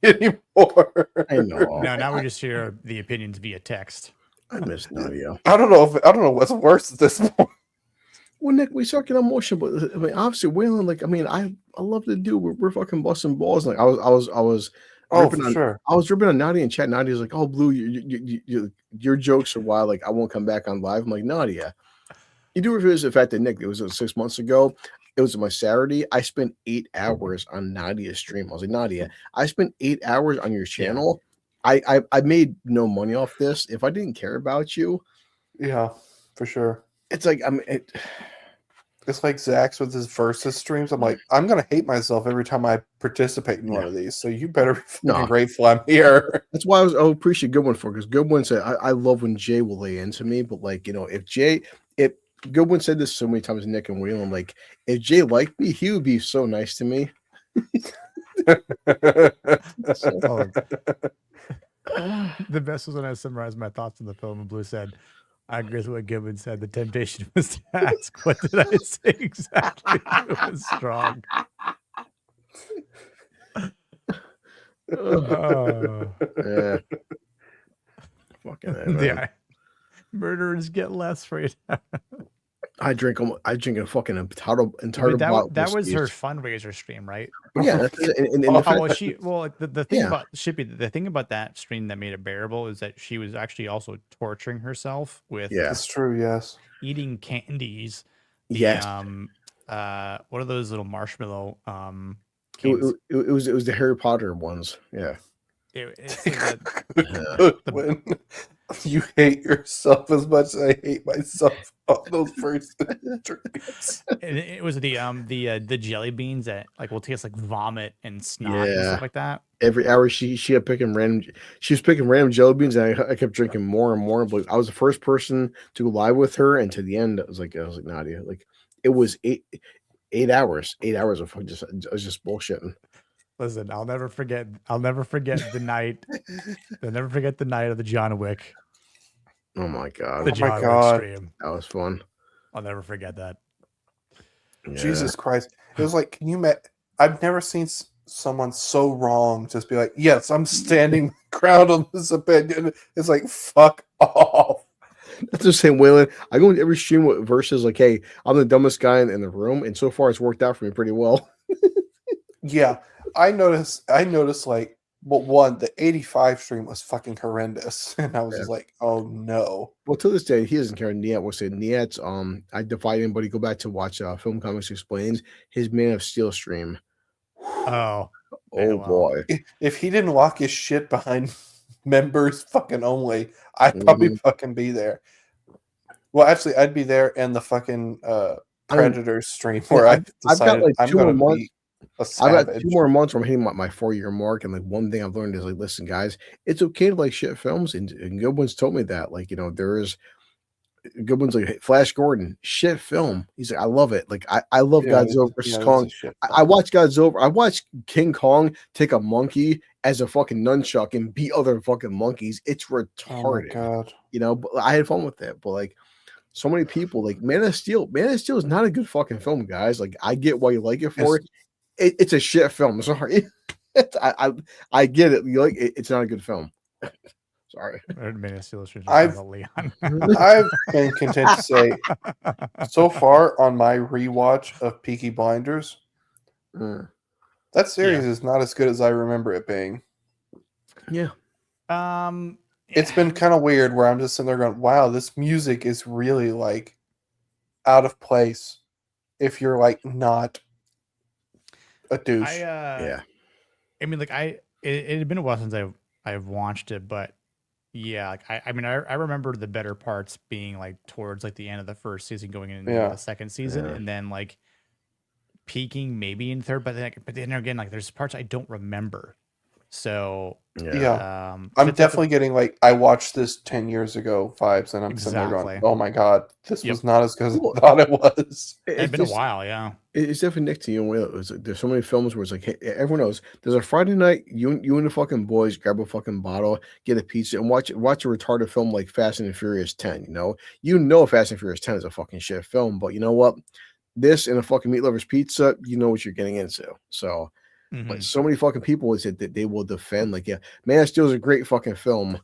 S10: anymore.
S9: I know.
S8: Now we just hear the opinions via text.
S9: I miss Nadia.
S10: I don't know what's worse at this point.
S9: Well, Nick, we start getting emotional, but I mean, obviously, Waylon, like, I mean, I love to do. We're fucking busting balls. Like, I was.
S10: Oh, for sure.
S9: I was ripping on Nadia in chat. Nadia's like, "Oh, Blue, your jokes are wild. Like, I won't come back on live." I'm like, Nadia, you do realize the fact that Nick, it was 6 months ago. It was my Saturday. I spent 8 hours on Nadia's stream. I was like, Nadia, I spent 8 hours on your channel. Yeah. I made no money off this. If I didn't care about you,
S10: yeah, for sure.
S9: It's like
S10: it's like Zach's with his versus streams. I'm like, I'm gonna hate myself every time I participate in one of these. So you better be grateful I'm here.
S9: That's why I appreciate Goodwin for, because Goodwin said I love when Jay will lay into me, but like, if Goodwin said this so many times, Nick and Waylon, like, if Jay liked me, he would be so nice to me.
S8: The best was when I summarized my thoughts on the film, and Blue said, I agree with what Goodwin said. The temptation was to ask, what did I say exactly? It was strong.
S9: Yeah. Fucking A, man.
S8: Yeah. Murderers get less for it.
S9: I drink a fucking entire
S8: that
S9: bottle.
S8: that was her fundraiser stream, right?
S9: Yeah.
S8: The thing
S9: Yeah.
S8: about Shippy, the thing about that stream that made it bearable is that she was actually also torturing herself with
S10: That's true. Yes.
S8: eating candies.
S9: Yes.
S8: What are those little marshmallow
S9: It was the Harry Potter ones. Yeah.
S8: It's like
S10: When you hate yourself as much as I hate myself on those first dreams.
S8: And it was the jelly beans that like will taste like vomit and snot and stuff like that.
S9: Every hour she was picking random jelly beans, and I kept drinking more and more. But I was the first person to go live with her, and to the end, I was like, Nadia, like it was 8 hours. 8 hours of I was just bullshitting.
S8: Listen, I'll never forget the night. I'll never forget the night of the John Wick.
S9: Oh my god!
S8: The John Wick stream.
S9: That was fun.
S8: I'll never forget that.
S9: Yeah.
S10: Jesus Christ! It was like, can you met? I've never seen someone so wrong. Just be like, yes, I'm standing ground on this opinion. It's like, fuck off.
S9: That's the same, Waylon. I go into every stream with verses like, "Hey, I'm the dumbest guy in the room," and so far it's worked out for me pretty well.
S10: Yeah, I noticed. Like, well, one, the 85 stream was fucking horrendous, and I was just like, oh no.
S9: Well, to this day, he doesn't care. Niet will say Niet's. I defy anybody. Go back to watch Film Comics Explained. His Man of Steel stream.
S8: Oh
S9: boy!
S10: If he didn't lock his shit behind members fucking only, I'd probably fucking be there. Well, actually, I'd be there in the fucking Predators stream where I've got like I'm going to be a savage.
S9: I've got 2 more months where I'm hitting my 4-year mark, and like one thing I've learned is like, listen, guys, it's okay to like shit films, and good ones told me that. Like, you know, there is good ones like Flash Gordon, shit film. He's like, I love it. Like, I love Godzilla versus Kong. I watched Godzilla. I watched King Kong take a monkey as a fucking nunchuck and beat other fucking monkeys. It's retarded.
S10: Oh my god.
S9: You know, but I had fun with that. But like, so many people like Man of Steel. Man of Steel is not a good fucking film, guys. Like, I get why you like it for it. It's a shit film. Sorry, I get it. You like it. It's not a good film. Sorry.
S8: Man of Steel.
S10: I've been content to say so far on my rewatch of Peaky Blinders, that series is not as good as I remember it being.
S9: Yeah.
S10: It's been kind of weird where I'm just sitting there going, wow, this music is really like out of place if you're like not a douche.
S9: Yeah.
S8: I mean, like it had been a while since I've watched it, but yeah, like I mean, I remember the better parts being like towards like the end of the first season, going into the second season, and then like peaking maybe in third, but then again, like there's parts I don't remember. So
S10: I'm definitely getting like I watched this 10 years ago vibes, and I'm sitting there going, oh my god, this was not as good as I thought it was.
S8: It's been a while, yeah.
S9: It's definitely Nick to you. There's so many films where it's like, hey, everyone knows there's a Friday night, you and the fucking boys grab a fucking bottle, get a pizza, and watch a retarded film like Fast and Furious 10. You know Fast and Furious 10 is a fucking shit film, but you know what? This and a fucking Meat Lover's Pizza, you know what you're getting into. So. But so many fucking people would say that they will defend, like, yeah, Man of Steel is a great fucking film.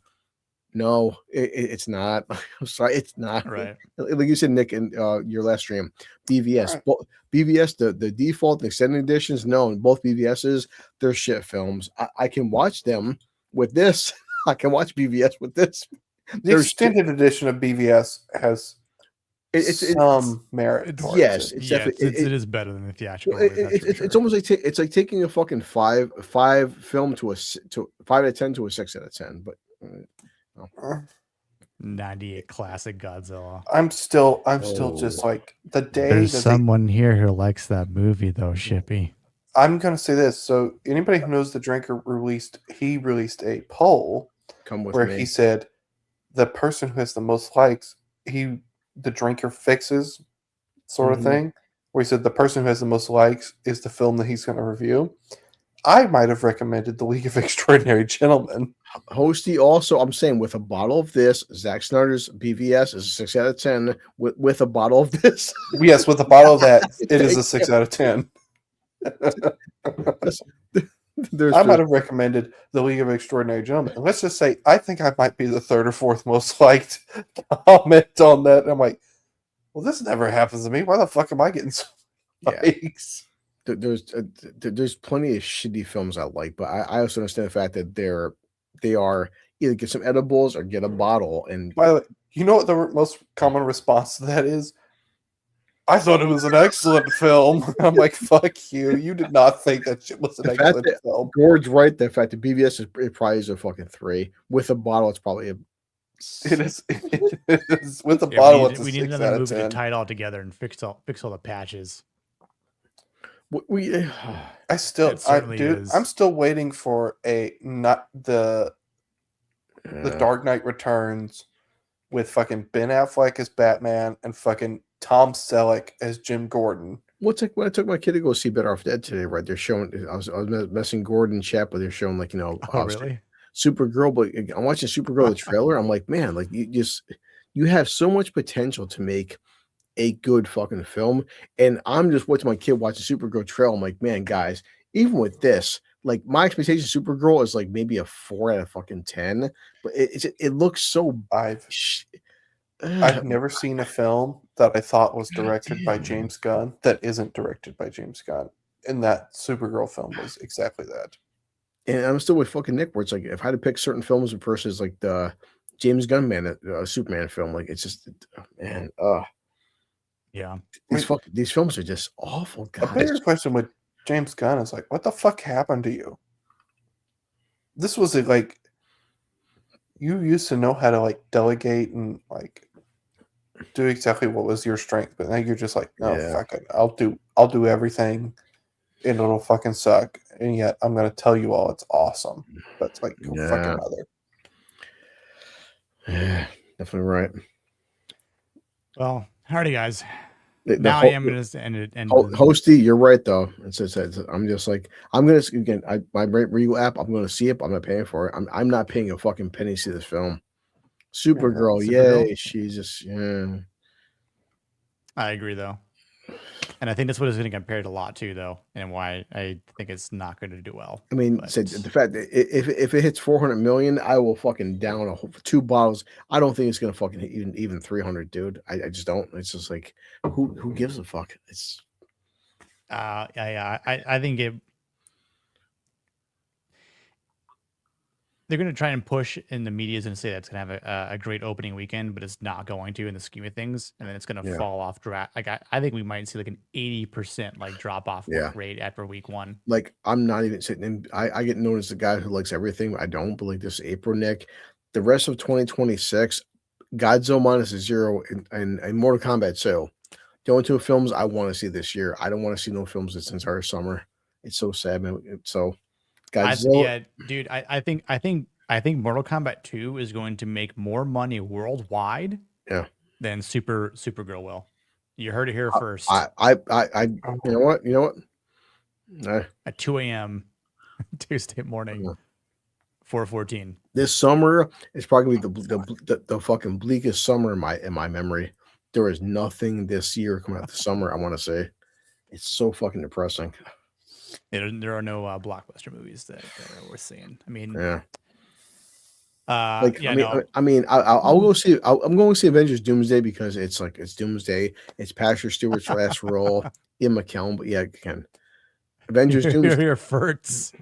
S9: No, it's not. I'm sorry, it's not.
S8: Right.
S9: Like you said, Nick, in your last stream, BVS. Right. Well, BVS, the default and extended editions, no, both BVSs, they're shit films. I can watch them with this. I can watch BVS with this.
S10: The extended edition of BVS has some merit.
S9: Yes,
S8: it is better than the theatrical.
S9: It's almost like it's like taking a fucking five film to 5 out of 10 to a 6 out of 10. But
S8: 98 classic Godzilla.
S10: I'm still just like the day.
S8: There's someone here who likes that movie though, Shippy.
S10: I'm gonna say this. So anybody who knows the Drinker released a poll where he said the person who has the most likes, the Drinker fixes sort of thing, where he said the person who has the most likes is the film that he's going to review. I might have recommended The League of Extraordinary Gentlemen.
S9: Hosty also, I'm saying, with a bottle of this, Zack Snyder's BVS is a 6 out of 10 with a bottle of this.
S10: Yes, with a bottle of that, it is a 6 out of 10. I might have recommended The League of Extraordinary Gentlemen. And let's just say I think I might be the third or fourth most liked comment on that. And I'm like, well, this never happens to me. Why the fuck am I getting so likes?
S9: There's plenty of shitty films I like, but I also understand the fact that they are either get some edibles or get a bottle. And
S10: by the way, you know what the most common response to that is? I thought it was an excellent film. I'm like, fuck you. You did not think that shit was an excellent film.
S9: Gord's right. The fact that BVS it probably is a fucking 3. With a bottle, it's probably a.
S10: It is. It is with a bottle.
S8: We need another movie to tie it all together and fix all the patches.
S10: I'm still waiting for the Dark Knight Returns with fucking Ben Affleck as Batman and fucking Tom Selleck as Jim Gordon.
S9: When I took my kid to go see Better Off Dead today, right? They're showing. I was messing Gordon chat, but they're showing
S8: really?
S9: Supergirl. But I'm watching Supergirl the trailer. I'm like, man, like you have so much potential to make a good fucking film. And I'm just watching my kid watching Supergirl trailer. I'm like, man, guys, even with this, like my expectation of Supergirl is like maybe a 4 out of fucking 10. But it looks so.
S10: I've never seen a film that I thought was directed by James Gunn that isn't directed by James Gunn. And that Supergirl film was exactly that.
S9: And I'm still with fucking Nick, where it's like if I had to pick certain films versus like the James Gunn Superman film, like it's just
S8: yeah.
S9: These films are just awful.
S10: God, a bigger question with James Gunn is like, what the fuck happened to you? This was like you used to know how to like delegate and like do exactly what was your strength, but now you're just like, no, fuck it. I'll do everything and it'll fucking suck. And yet I'm gonna tell you all it's awesome. But it's like fucking mother.
S9: Yeah, definitely right.
S8: Well, howdy guys.
S9: Now
S8: I am going to end it.
S9: Hosty, you're right though. I'm just like my Regal app. I'm going to see it, but I'm not paying for it. I'm not paying a fucking penny to see this film. Supergirl, yay! She's just
S8: I agree though, and I think that's what it's going to compare to a lot too, though, and why I think it's not going to do well.
S9: I mean, the fact that if it hits 400 million, I will fucking down 2 bottles. I don't think it's going to fucking hit even 300, dude. I just don't. It's just like who gives a fuck? It's
S8: I think they're going to try and push in the media and say that's going to have a great opening weekend, but it's not going to in the scheme of things, and then it's going to fall off. Like I think we might see like an 80% like drop off rate after week 1.
S9: Like I'm not even sitting in. I get known as the guy who likes everything. I don't believe this April, Nick. The rest of 2026, Godzilla minus a 0 and Mortal Kombat 2. The only 2 films I want to see this year. I don't want to see no films this entire summer. It's so sad, man. So.
S8: Yeah, dude. I think Mortal Kombat 2 is going to make more money worldwide. Than Supergirl will. You heard it here first.
S9: You know what?
S8: At 2 a.m. Tuesday morning, 4:14.
S9: This summer is probably the fucking bleakest summer in my memory. There is nothing this year coming out this summer. I want to say it's so fucking depressing.
S8: There are no blockbuster movies that are worth seeing. I mean,
S9: I'll go see. I'm going to see Avengers Doomsday because it's Doomsday. It's Patrick Stewart's last role. Ian McKellen, but yeah, again, Avengers Doomsday.
S8: Your Furts.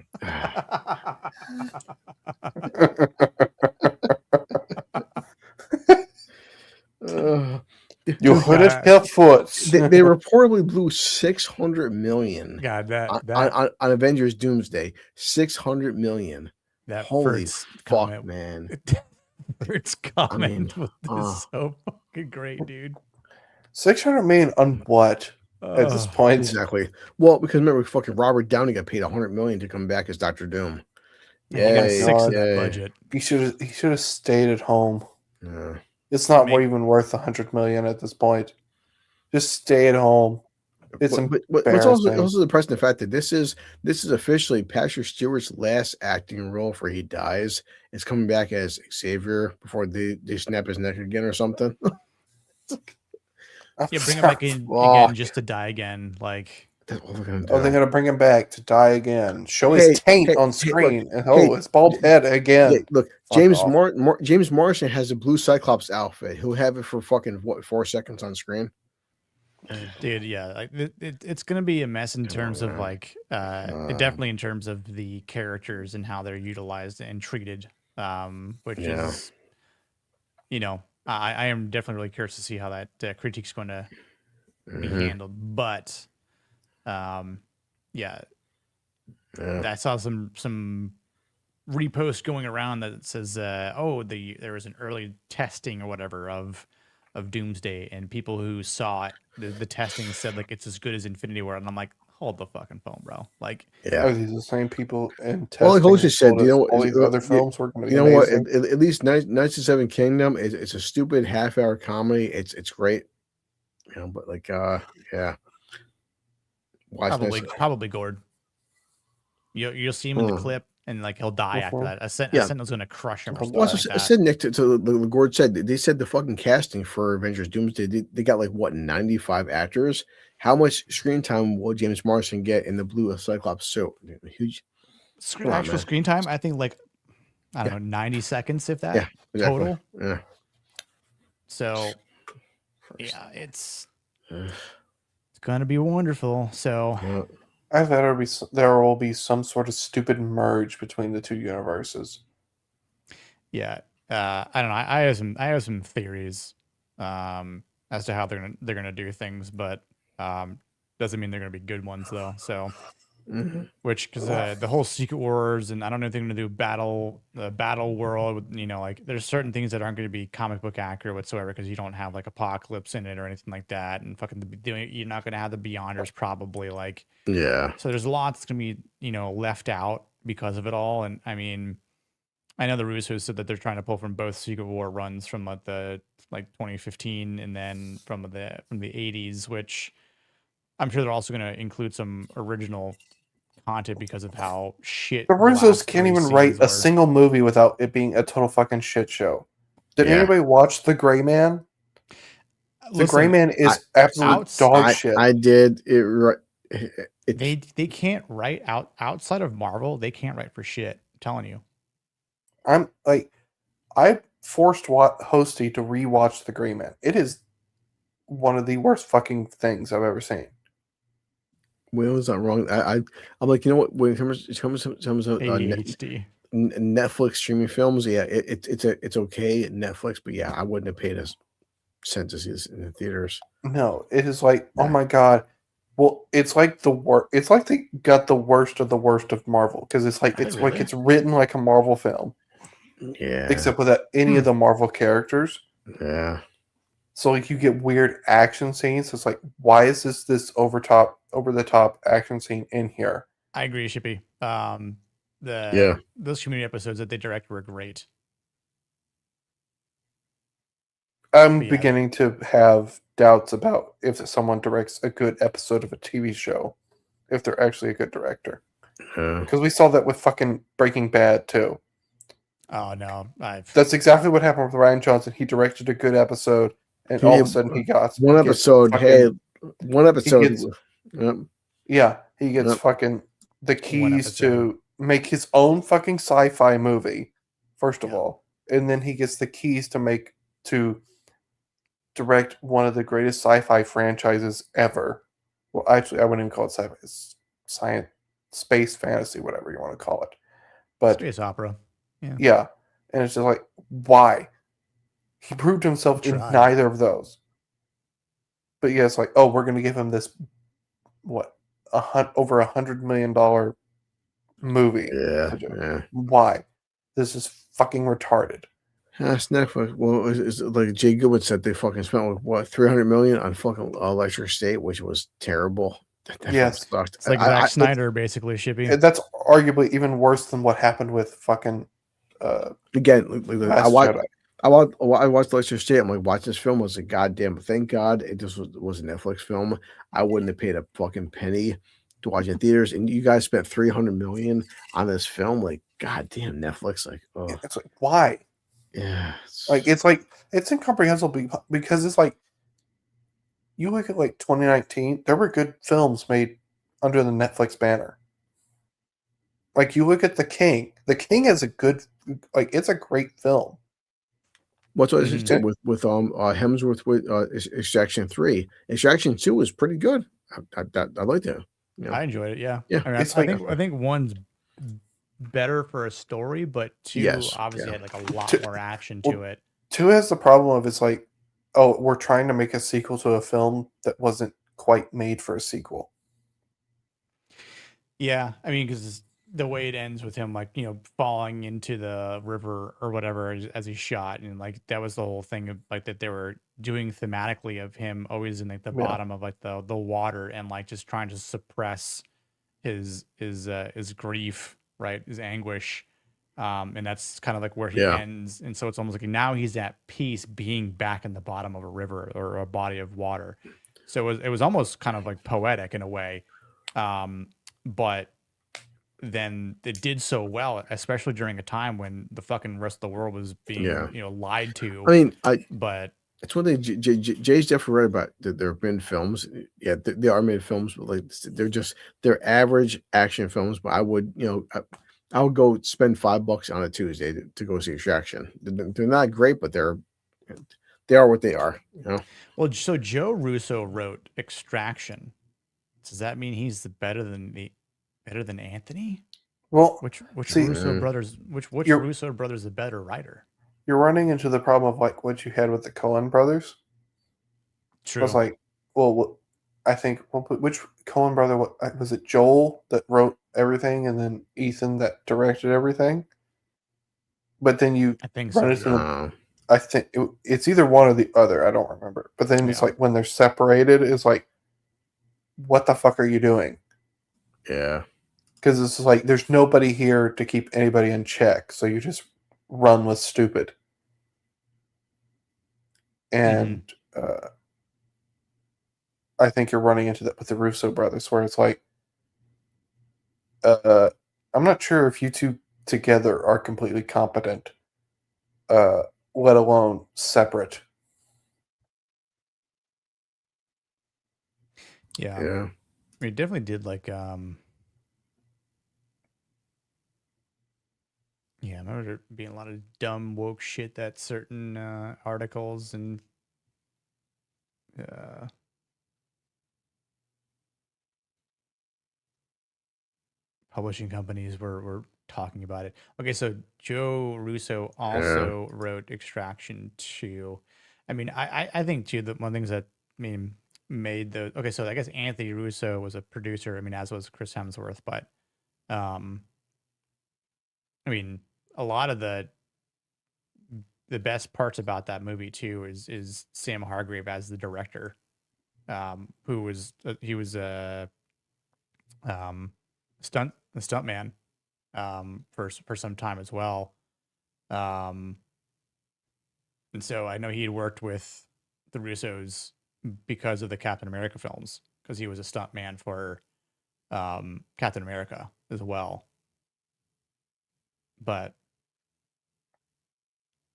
S10: You heard it here first.
S9: They reportedly blew 600 million.
S8: God,
S9: on Avengers Doomsday, 600 million.
S8: That
S9: holy fuck,
S8: comment,
S9: man!
S8: First comment was so fucking great, dude.
S10: 600 million on what? At this point,
S9: exactly. Well, because remember, fucking Robert Downey got paid 100 million to come back as Dr. Doom.
S8: Yeah, budget.
S10: He should have stayed at home.
S9: Yeah.
S10: It's not even worth 100 million at this point. Just stay at home. It's
S9: what's also depressing the fact that this is officially Patrick Stewart's last acting role before he dies. It's coming back as Xavier before they snap his neck again or something.
S8: Bring him back in again just to die again. Like
S9: That's all they're gonna do.
S10: Oh, they're gonna bring him back to die again. Show his taint on screen, and his bald head again.
S9: Yeah, look, James Morrison has a blue Cyclops outfit. He'll have it for fucking 4 seconds on screen.
S8: Dude, yeah, like it's gonna be a mess in terms of like, definitely in terms of the characters and how they're utilized and treated. Which is, you know, I am definitely really curious to see how that critique's going to be handled. But, yeah, I saw some repost going around that says, oh, there was an early testing or whatever of Doomsday, and people who saw it, the testing said like it's as good as Infinity War, and I'm like, hold the fucking phone, bro. Like,
S10: Are these the same people and
S9: Well, like Jose said, you know,
S10: all these other films were going to be
S9: you know what?
S10: amazing?
S9: At least Knights of Seven Kingdom it's a stupid half-hour comedy. It's great, you know. But like, yeah,
S8: probably Gord. You'll see him in the clip, and like he'll die after that. A Sentinel's going to crush him. Or something like
S9: I
S8: that.
S9: said Nick to the Gord said they said the fucking casting for Avengers Doomsday they got like what 95 actors. How much screen time will James Marsden get in the blue Cyclops suit? Huge
S8: actual screen time. I think like I don't know 90 seconds if that total.
S9: Yeah.
S8: So yeah, it's gonna be wonderful. So.
S10: I thought there will be some sort of stupid merge between the two universes.
S8: Yeah, I don't know. I have some theories as to how they're gonna do things, but doesn't mean they're gonna be good ones though. So, which because the whole Secret Wars and I don't know if they're gonna do the battle world. You know, like there's certain things that aren't going to be comic book accurate whatsoever because you don't have like Apocalypse in it or anything like that, and you're not going to have the Beyonders probably like.
S9: Yeah.
S8: So there's lots going to be, left out because of it all. And I mean, I know the Russos said that they're trying to pull from both Secret War runs from the 2015 and then from the 80s, which I'm sure they're also going to include some original content because of how shit.
S10: The Russos can't even write a single movie without it being a total fucking shit show. Did anybody watch The Gray Man? The Gray Man is absolute dog shit.
S9: I did it right.
S8: They can't write outside of Marvel. They can't write for shit. I'm telling you.
S10: I forced Hosty to rewatch The Gray Man. It is one of the worst fucking things I've ever seen.
S9: Will is not wrong. I'm like, you know what? When it comes to
S8: ADHD.
S9: Netflix streaming films, yeah, it's okay at Netflix, but yeah, I wouldn't have paid a cent to see this in the theaters.
S10: No, it is like, oh my god. Well, it's like the worst. It's like they got the worst of Marvel because it's like it's written like a Marvel film.
S9: Yeah.
S10: Except without any of the Marvel characters.
S9: Yeah.
S10: So like you get weird action scenes. It's like, why is this over the top action scene in here?
S8: I agree, Shippy. Those community episodes that they direct were great.
S10: I'm beginning to have doubts about if someone directs a good episode of a TV show, if they're actually a good director. Because we saw that with fucking Breaking Bad too.
S8: Oh no,
S10: that's exactly what happened with Ryan Johnson. He directed a good episode, and all of a sudden he got
S9: one episode.
S10: He gets fucking the keys to make his own fucking sci-fi movie. First of all, and then he gets the keys to direct one of the greatest sci-fi franchises ever. Well, actually, I wouldn't even call it sci-fi. It's science, space fantasy, whatever you want to call it. But
S8: space opera.
S10: Yeah. And it's just like, why? He proved himself in neither of those. But yeah, it's like, oh, we're going to give him this, over $100 million movie.
S9: Yeah.
S10: Why? This is fucking retarded.
S9: That's Netflix. Well, it's like Jay Goodwin said, they fucking spent $300 million on fucking Electric State, which was terrible.
S10: Yes,
S8: it's like Zack Snyder basically shipping.
S10: That's arguably even worse than what happened with fucking.
S9: Again, I watched Electric State. I'm like, watching this film was a goddamn. Thank God it just was a Netflix film. I wouldn't have paid a fucking penny to watch it in theaters. And you guys spent $300 million on this film. Like, goddamn Netflix. Like, oh,
S10: it's like, why?
S9: Yeah,
S10: it's incomprehensible because it's like you look at like 2019, there were good films made under the Netflix banner. Like, you look at The King. The King is a good, like, it's a great film.
S9: What's what I did with Hemsworth with Extraction 3. Extraction 2 was pretty good. I liked it. You know?
S8: I enjoyed it. Yeah.
S9: Yeah.
S8: I mean, I think one's better for a story, but 2 obviously had like a lot more action to it.
S10: 2 has the problem of it's like, oh, we're trying to make a sequel to a film that wasn't quite made for a sequel.
S8: Yeah, I mean, because the way it ends with him, like, you know, falling into the river or whatever as he shot, and like that was the whole thing of like that they were doing thematically of him always in like the bottom of like the water and like just trying to suppress his grief, right, his anguish, and that's kind of like where he ends. And so it's almost like now he's at peace being back in the bottom of a river or a body of water. So it was almost kind of like poetic in a way, but then it did so well, especially during a time when the fucking rest of the world was being, you know, lied to.
S9: I mean,
S8: but
S9: it's one thing Jay's definitely right about that. There have been films, they are made films, but like they're average action films. But I would, you know, I would go spend $5 on a Tuesday to go see Extraction. They're not great, but they are what they are. You know.
S8: Well, so Joe Russo wrote Extraction. Does that mean he's better than Anthony?
S10: Well,
S8: which Russo brothers? Which Russo brothers is a better writer?
S10: You're running into the problem of like what you had with the Coen brothers.
S8: True.
S10: It was like, well, I think which Coen brother was it? Joel that wrote everything, and then Ethan that directed everything. But then I think it's either one or the other. I don't remember. But then it's like when they're separated, it's like, what the fuck are you doing?
S9: Yeah.
S10: Because it's like there's nobody here to keep anybody in check, so you just run with stupid. And I think you're running into that with the Russo brothers, where it's like, I'm not sure if you two together are completely competent, let alone separate.
S8: Yeah. I mean, it definitely did like yeah, I remember there being a lot of dumb woke shit that certain articles and publishing companies were talking about it. Okay, so Joe Russo also wrote Extraction 2. I mean, I think too that one of the things that made the okay, so I guess Anthony Russo was a producer. I mean, as was Chris Hemsworth, but I mean, a lot of the best parts about that movie too is Sam Hargrave as the director, who was he was a stuntman for some time as well, and so I know he had worked with the Russos because of the Captain America films, because he was a stuntman for Captain America as well. But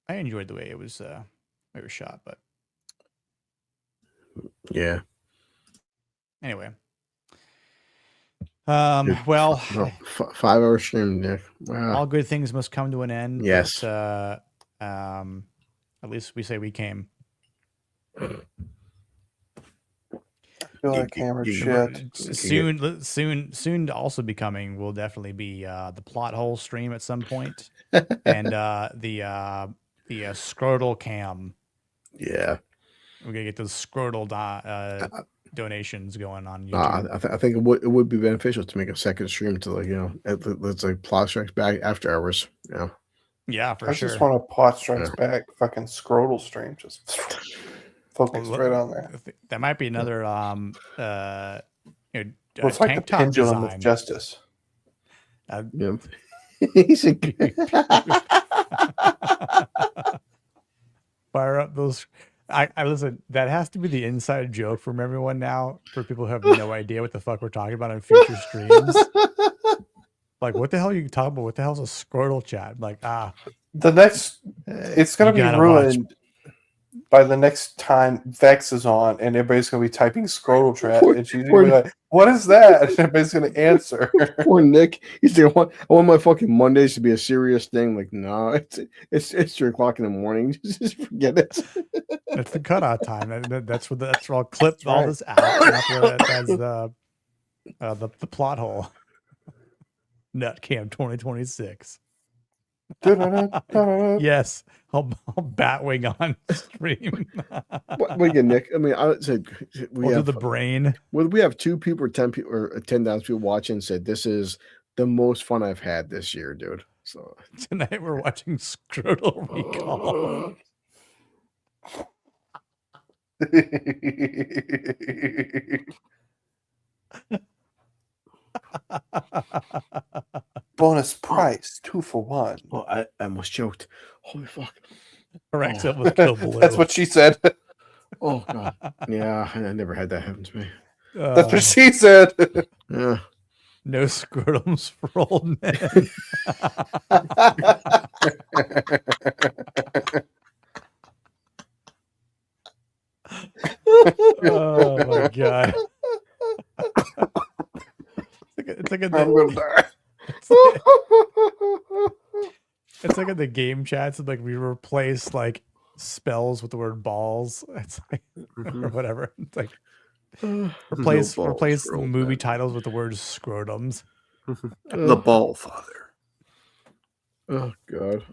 S8: I enjoyed the way it was shot. But
S9: yeah.
S8: Anyway, well,
S9: 5-hour stream, Nick. Wow.
S8: All good things must come to an end.
S9: Yes.
S8: But, at least we say we came. Soon also becoming will definitely be the plot hole stream at some point, and the scrotal cam.
S9: Yeah,
S8: we're gonna get those scrotal donations going on YouTube.
S9: I think it would be beneficial to make a second stream to, like, you know, let's like Plot Strikes Back after hours. You know.
S8: Yeah, for sure.
S10: I just want a Plot Strikes Back fucking scrotal stream. Just focus right on there.
S8: That might be another
S10: it's like the pendulum of justice.
S9: He's a
S8: fire up those. I listen. That has to be the inside joke from everyone now, for people who have no idea what the fuck we're talking about on future streams. Like, what the hell are you talking about? What the hell's a scrotal chat? Like,
S10: the next, it's gonna be ruined. by the next time Vex is on, and everybody's gonna be typing scrotal trap, and she's gonna be like, "What is that?" And everybody's gonna answer.
S9: Poor Nick. He's like, I want my fucking Mondays to be a serious thing. Like, no, it's 3:00 in the morning. Just forget it.
S8: That's the cutoff time. That's where I'll clip all this out. And after that, that's the plot hole. Nutcam 2026. Yes, I'll Batwing on stream.
S9: But again, Nick, I mean, I said we
S8: We'll
S9: have
S8: do the brain.
S9: Well, we have 2 people or 10 people or 10,000 people watching. Said this is the most fun I've had this year, dude. So
S8: tonight we're watching Scrotal Recall.
S10: Bonus price 2 for 1.
S9: Well, I almost choked. Holy fuck!
S8: Correct. It was Kill Blue.
S10: That's what she said.
S9: Oh god. Yeah, I never had that happen to me.
S10: That's what she said.
S9: Yeah.
S8: No scrotums for old men. Oh my god. It's like
S10: I'm gonna die.
S8: It's like in the game chats, like we replace like spells with the word balls. It's like or whatever. It's like replace movie titles with the word scrotums.
S10: The Ball Father.
S9: Oh god.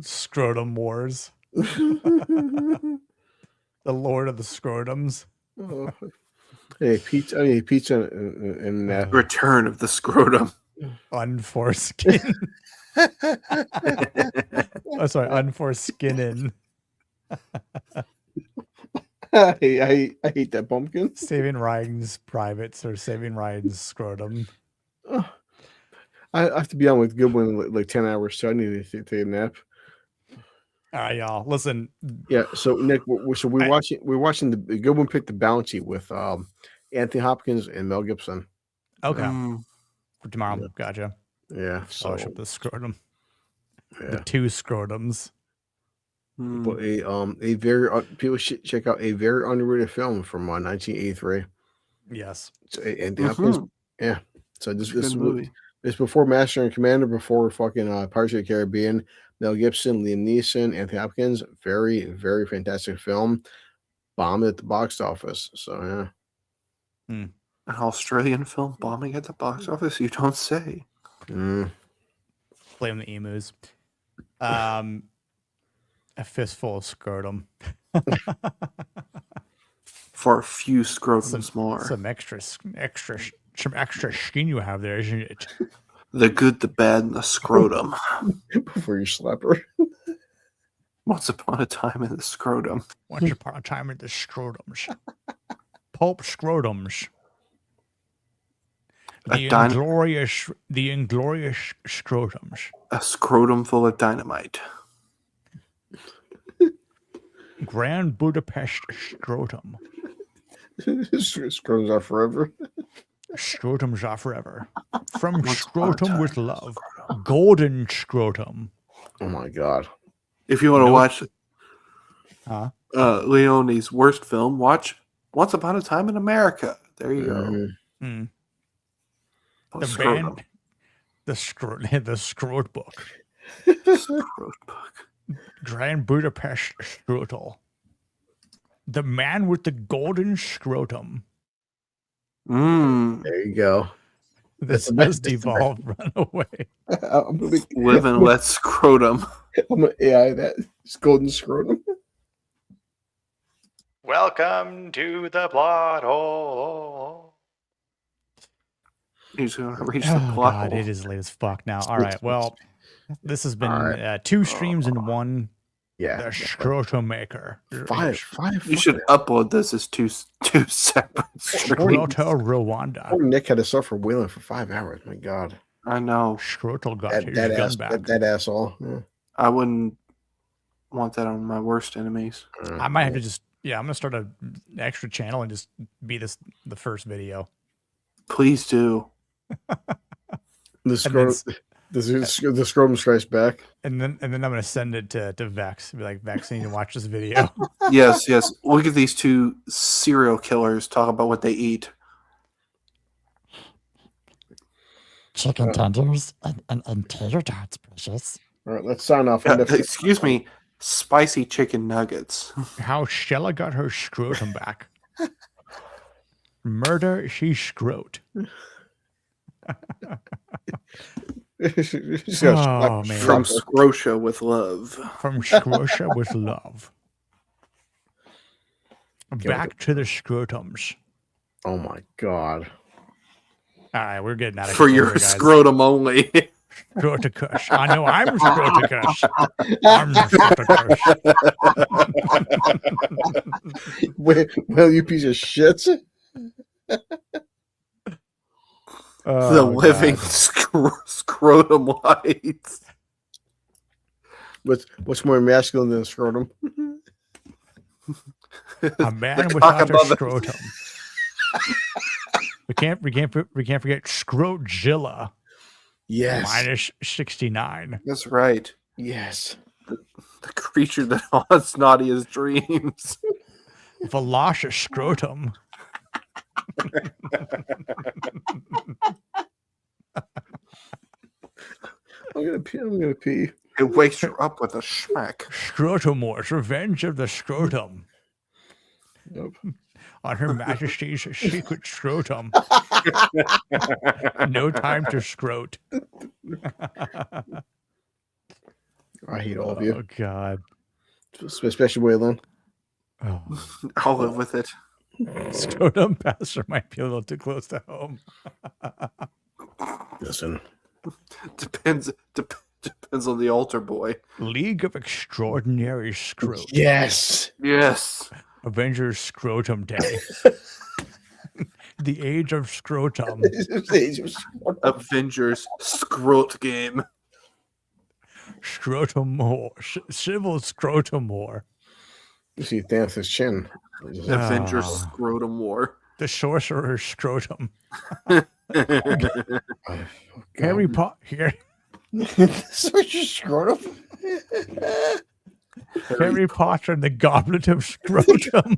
S8: Scrotum Wars. The Lord of the Scrotums.
S9: Oh. Hey, pizza! And
S10: Return of the Scrotum.
S8: Unforeskin. Oh, sorry, unforeskinning.
S9: I hate that pumpkin.
S8: Saving Ryan's privates or Saving Ryan's scrotum.
S9: I have to be on with Goodwin like 10 hours, so I need to take a nap.
S8: All right, y'all. Listen.
S9: Yeah. So Nick, we're watching the Goodwin pick the bounty with Anthony Hopkins and Mel Gibson.
S8: Okay. For tomorrow.
S9: Yeah.
S8: Gotcha.
S9: Yeah.
S8: Fellowship the scrotum.
S9: Yeah.
S8: The 2 scrotums.
S9: But a very people should check out a very underrated film from 1983.
S8: Yes.
S9: So, and Hopkins, yeah. So this
S10: movie.
S9: It's before Master and Commander, before fucking Pirates of the Caribbean. Mel Gibson, Liam Neeson, Anthony Hopkins. Very, very fantastic film. Bombed at the box office. So yeah.
S10: An Australian film bombing at the box office? You don't say.
S8: Blame the emus. A fistful of scrotum.
S10: For a few scrotums more.
S8: Some extra skin you have there, isn't it?
S10: The good, the bad, and the scrotum.
S9: Before you slap her.
S10: Once upon a time in the scrotum.
S8: Once upon a time in the scrotums. Pulp scrotums. The inglorious scrotums.
S10: A scrotum full of dynamite.
S8: Grand Budapest scrotum.
S9: Scrotums are forever.
S8: Scrotums are forever. From Scrotum with Love. Golden Scrotum.
S9: Oh my god.
S10: If you want to watch Leone's worst film, watch Once Upon a Time in America. There you go.
S8: The band, the Scrot book. Grand Budapest Scrotal. The man with the golden scrotum.
S9: There you go.
S8: This has devolved. Run away.
S10: Live and let scrotum.
S9: I'm gonna AI that. It's golden scrotum.
S8: Welcome to the plot hole.
S10: He's going to reach the plot hole.
S8: It is late as fuck now. All right. Well, this has been 2 streams in one.
S9: Yeah.
S8: The Scrotum Maker.
S9: Five.
S10: You should upload this as two separate streams.
S8: Scroto Rwanda.
S9: Poor Nick had to suffer wheeling for 5 hours. My God.
S10: I know.
S8: Scrotal got his
S9: that
S8: gun
S9: ass,
S8: back.
S9: that asshole. Yeah.
S10: I wouldn't want that on my worst enemies.
S8: I might have to just, I'm going to start an extra channel and just be the first video.
S10: Please do.
S9: The The scrotum strikes back.
S8: And then I'm gonna send it to Vex. Be like, Vex, you need to watch this video.
S10: Yes. Look at these two serial killers talk about what they eat.
S2: Chicken tenders and tater tots, precious.
S9: All right, let's sign off.
S10: Excuse me, spicy chicken nuggets.
S8: How Stella got her scrotum back. Murder, she scrot. Oh, man.
S10: From Scrotia with love.
S8: From Scrotia with love. Back to the scrotums.
S9: Oh my god.
S8: All right, we're getting out of
S10: For
S8: here,
S10: your
S8: guys.
S10: scrotum only.
S8: Scrotacush. I know I'm Scrotacush. I'm Scrotacush.
S9: Well, you piece of shit.
S10: The living scrotum lights.
S9: What's more masculine than a scrotum?
S8: A man
S10: The
S8: without
S10: cock
S8: a
S10: above it.
S8: scrotum. We can't forget Scrotgilla.
S9: Yes.
S8: Minus 69.
S10: That's right.
S9: Yes.
S10: The creature that haunts Nadia's dreams.
S8: Velocious scrotum.
S9: I'm gonna pee.
S10: It wakes you up with a smack.
S8: Scrotumors, Revenge of the Scrotum.
S9: Nope.
S8: On Her Majesty's secret scrotum. No time to scrot.
S9: I hate all of you.
S8: Oh, God.
S9: Especially Waylon.
S8: Oh.
S10: I'll live with it.
S8: Scrotum pastor might be a little too close to home.
S9: Listen.
S10: Depends on the altar boy.
S8: League of Extraordinary Scrotum.
S9: Yes.
S10: Yes.
S8: Avengers Scrotum Day. The Age of Scrotum.
S10: Avengers Scrot Game.
S8: Scrotum War. Civil Scrotum War.
S9: You see Thanos' chin.
S10: Avengers Scrotum War.
S8: The Sorcerer's Scrotum. Harry Potter. Here.
S9: Sorcerer's Scrotum?
S8: Harry Potter and the Goblet of Scrotum.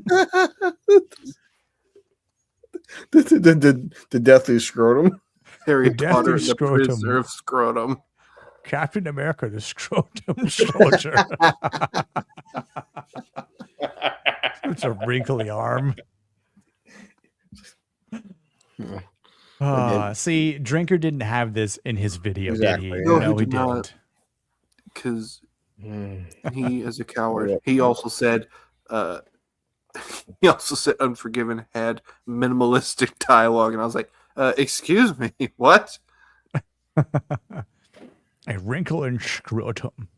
S9: The Deathly Scrotum.
S10: Harry
S8: The
S10: Potter
S8: Deathly
S10: and the
S8: Scrotum.
S10: Prisoner of Scrotum.
S8: Captain America, the Scrotum Soldier. It's a wrinkly arm. See, Drinker didn't have this in his video,
S9: Exactly.
S8: did he?
S10: No, he
S8: he
S10: did not. Because he is a coward. He also said Unforgiven had minimalistic dialogue, and I was like, excuse me, what?
S8: A wrinkle in scrotum.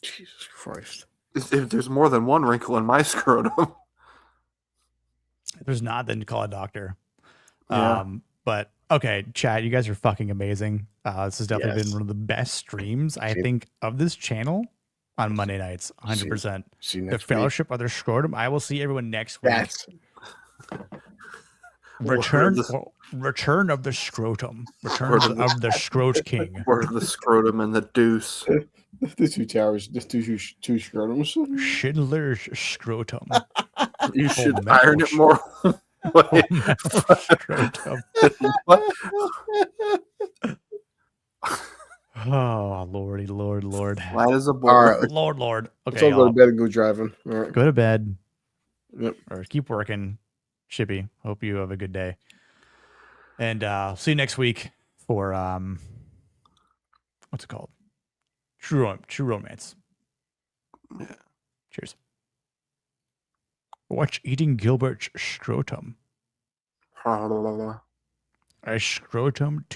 S9: Jesus Christ.
S10: There's more than one wrinkle in my scrotum.
S8: If there's not, then call a doctor.
S10: Yeah.
S8: But okay, chat, you guys are fucking amazing. This has definitely
S9: Yes.
S8: been one of the best streams, I think, of this channel on Monday nights. 100%.
S9: See you
S8: The
S9: next week.
S8: Fellowship of the Scrotum. I will see everyone next week.
S9: That's
S8: Return of the Scrotum. Return of the Scrot King.
S10: Or the scrotum and the deuce.
S9: the two towers, the two scrotums.
S8: Schindler's Scrotum.
S10: You should
S8: metal
S10: iron it more.
S8: Scrotum.
S10: What?
S8: Oh, lordy, Lord.
S10: Flat as a board.
S9: All right.
S8: Lord.
S9: Let's
S8: Okay,
S9: all go to
S8: y'all.
S9: bed and go driving. All right.
S8: Go to bed.
S9: Yep.
S8: Or keep working. Chippy, hope you have a good day. And see you next week for what's it called? True Romance.
S10: Yeah.
S8: Cheers. Watch Eating Gilbert's Scrotum. A Scrotum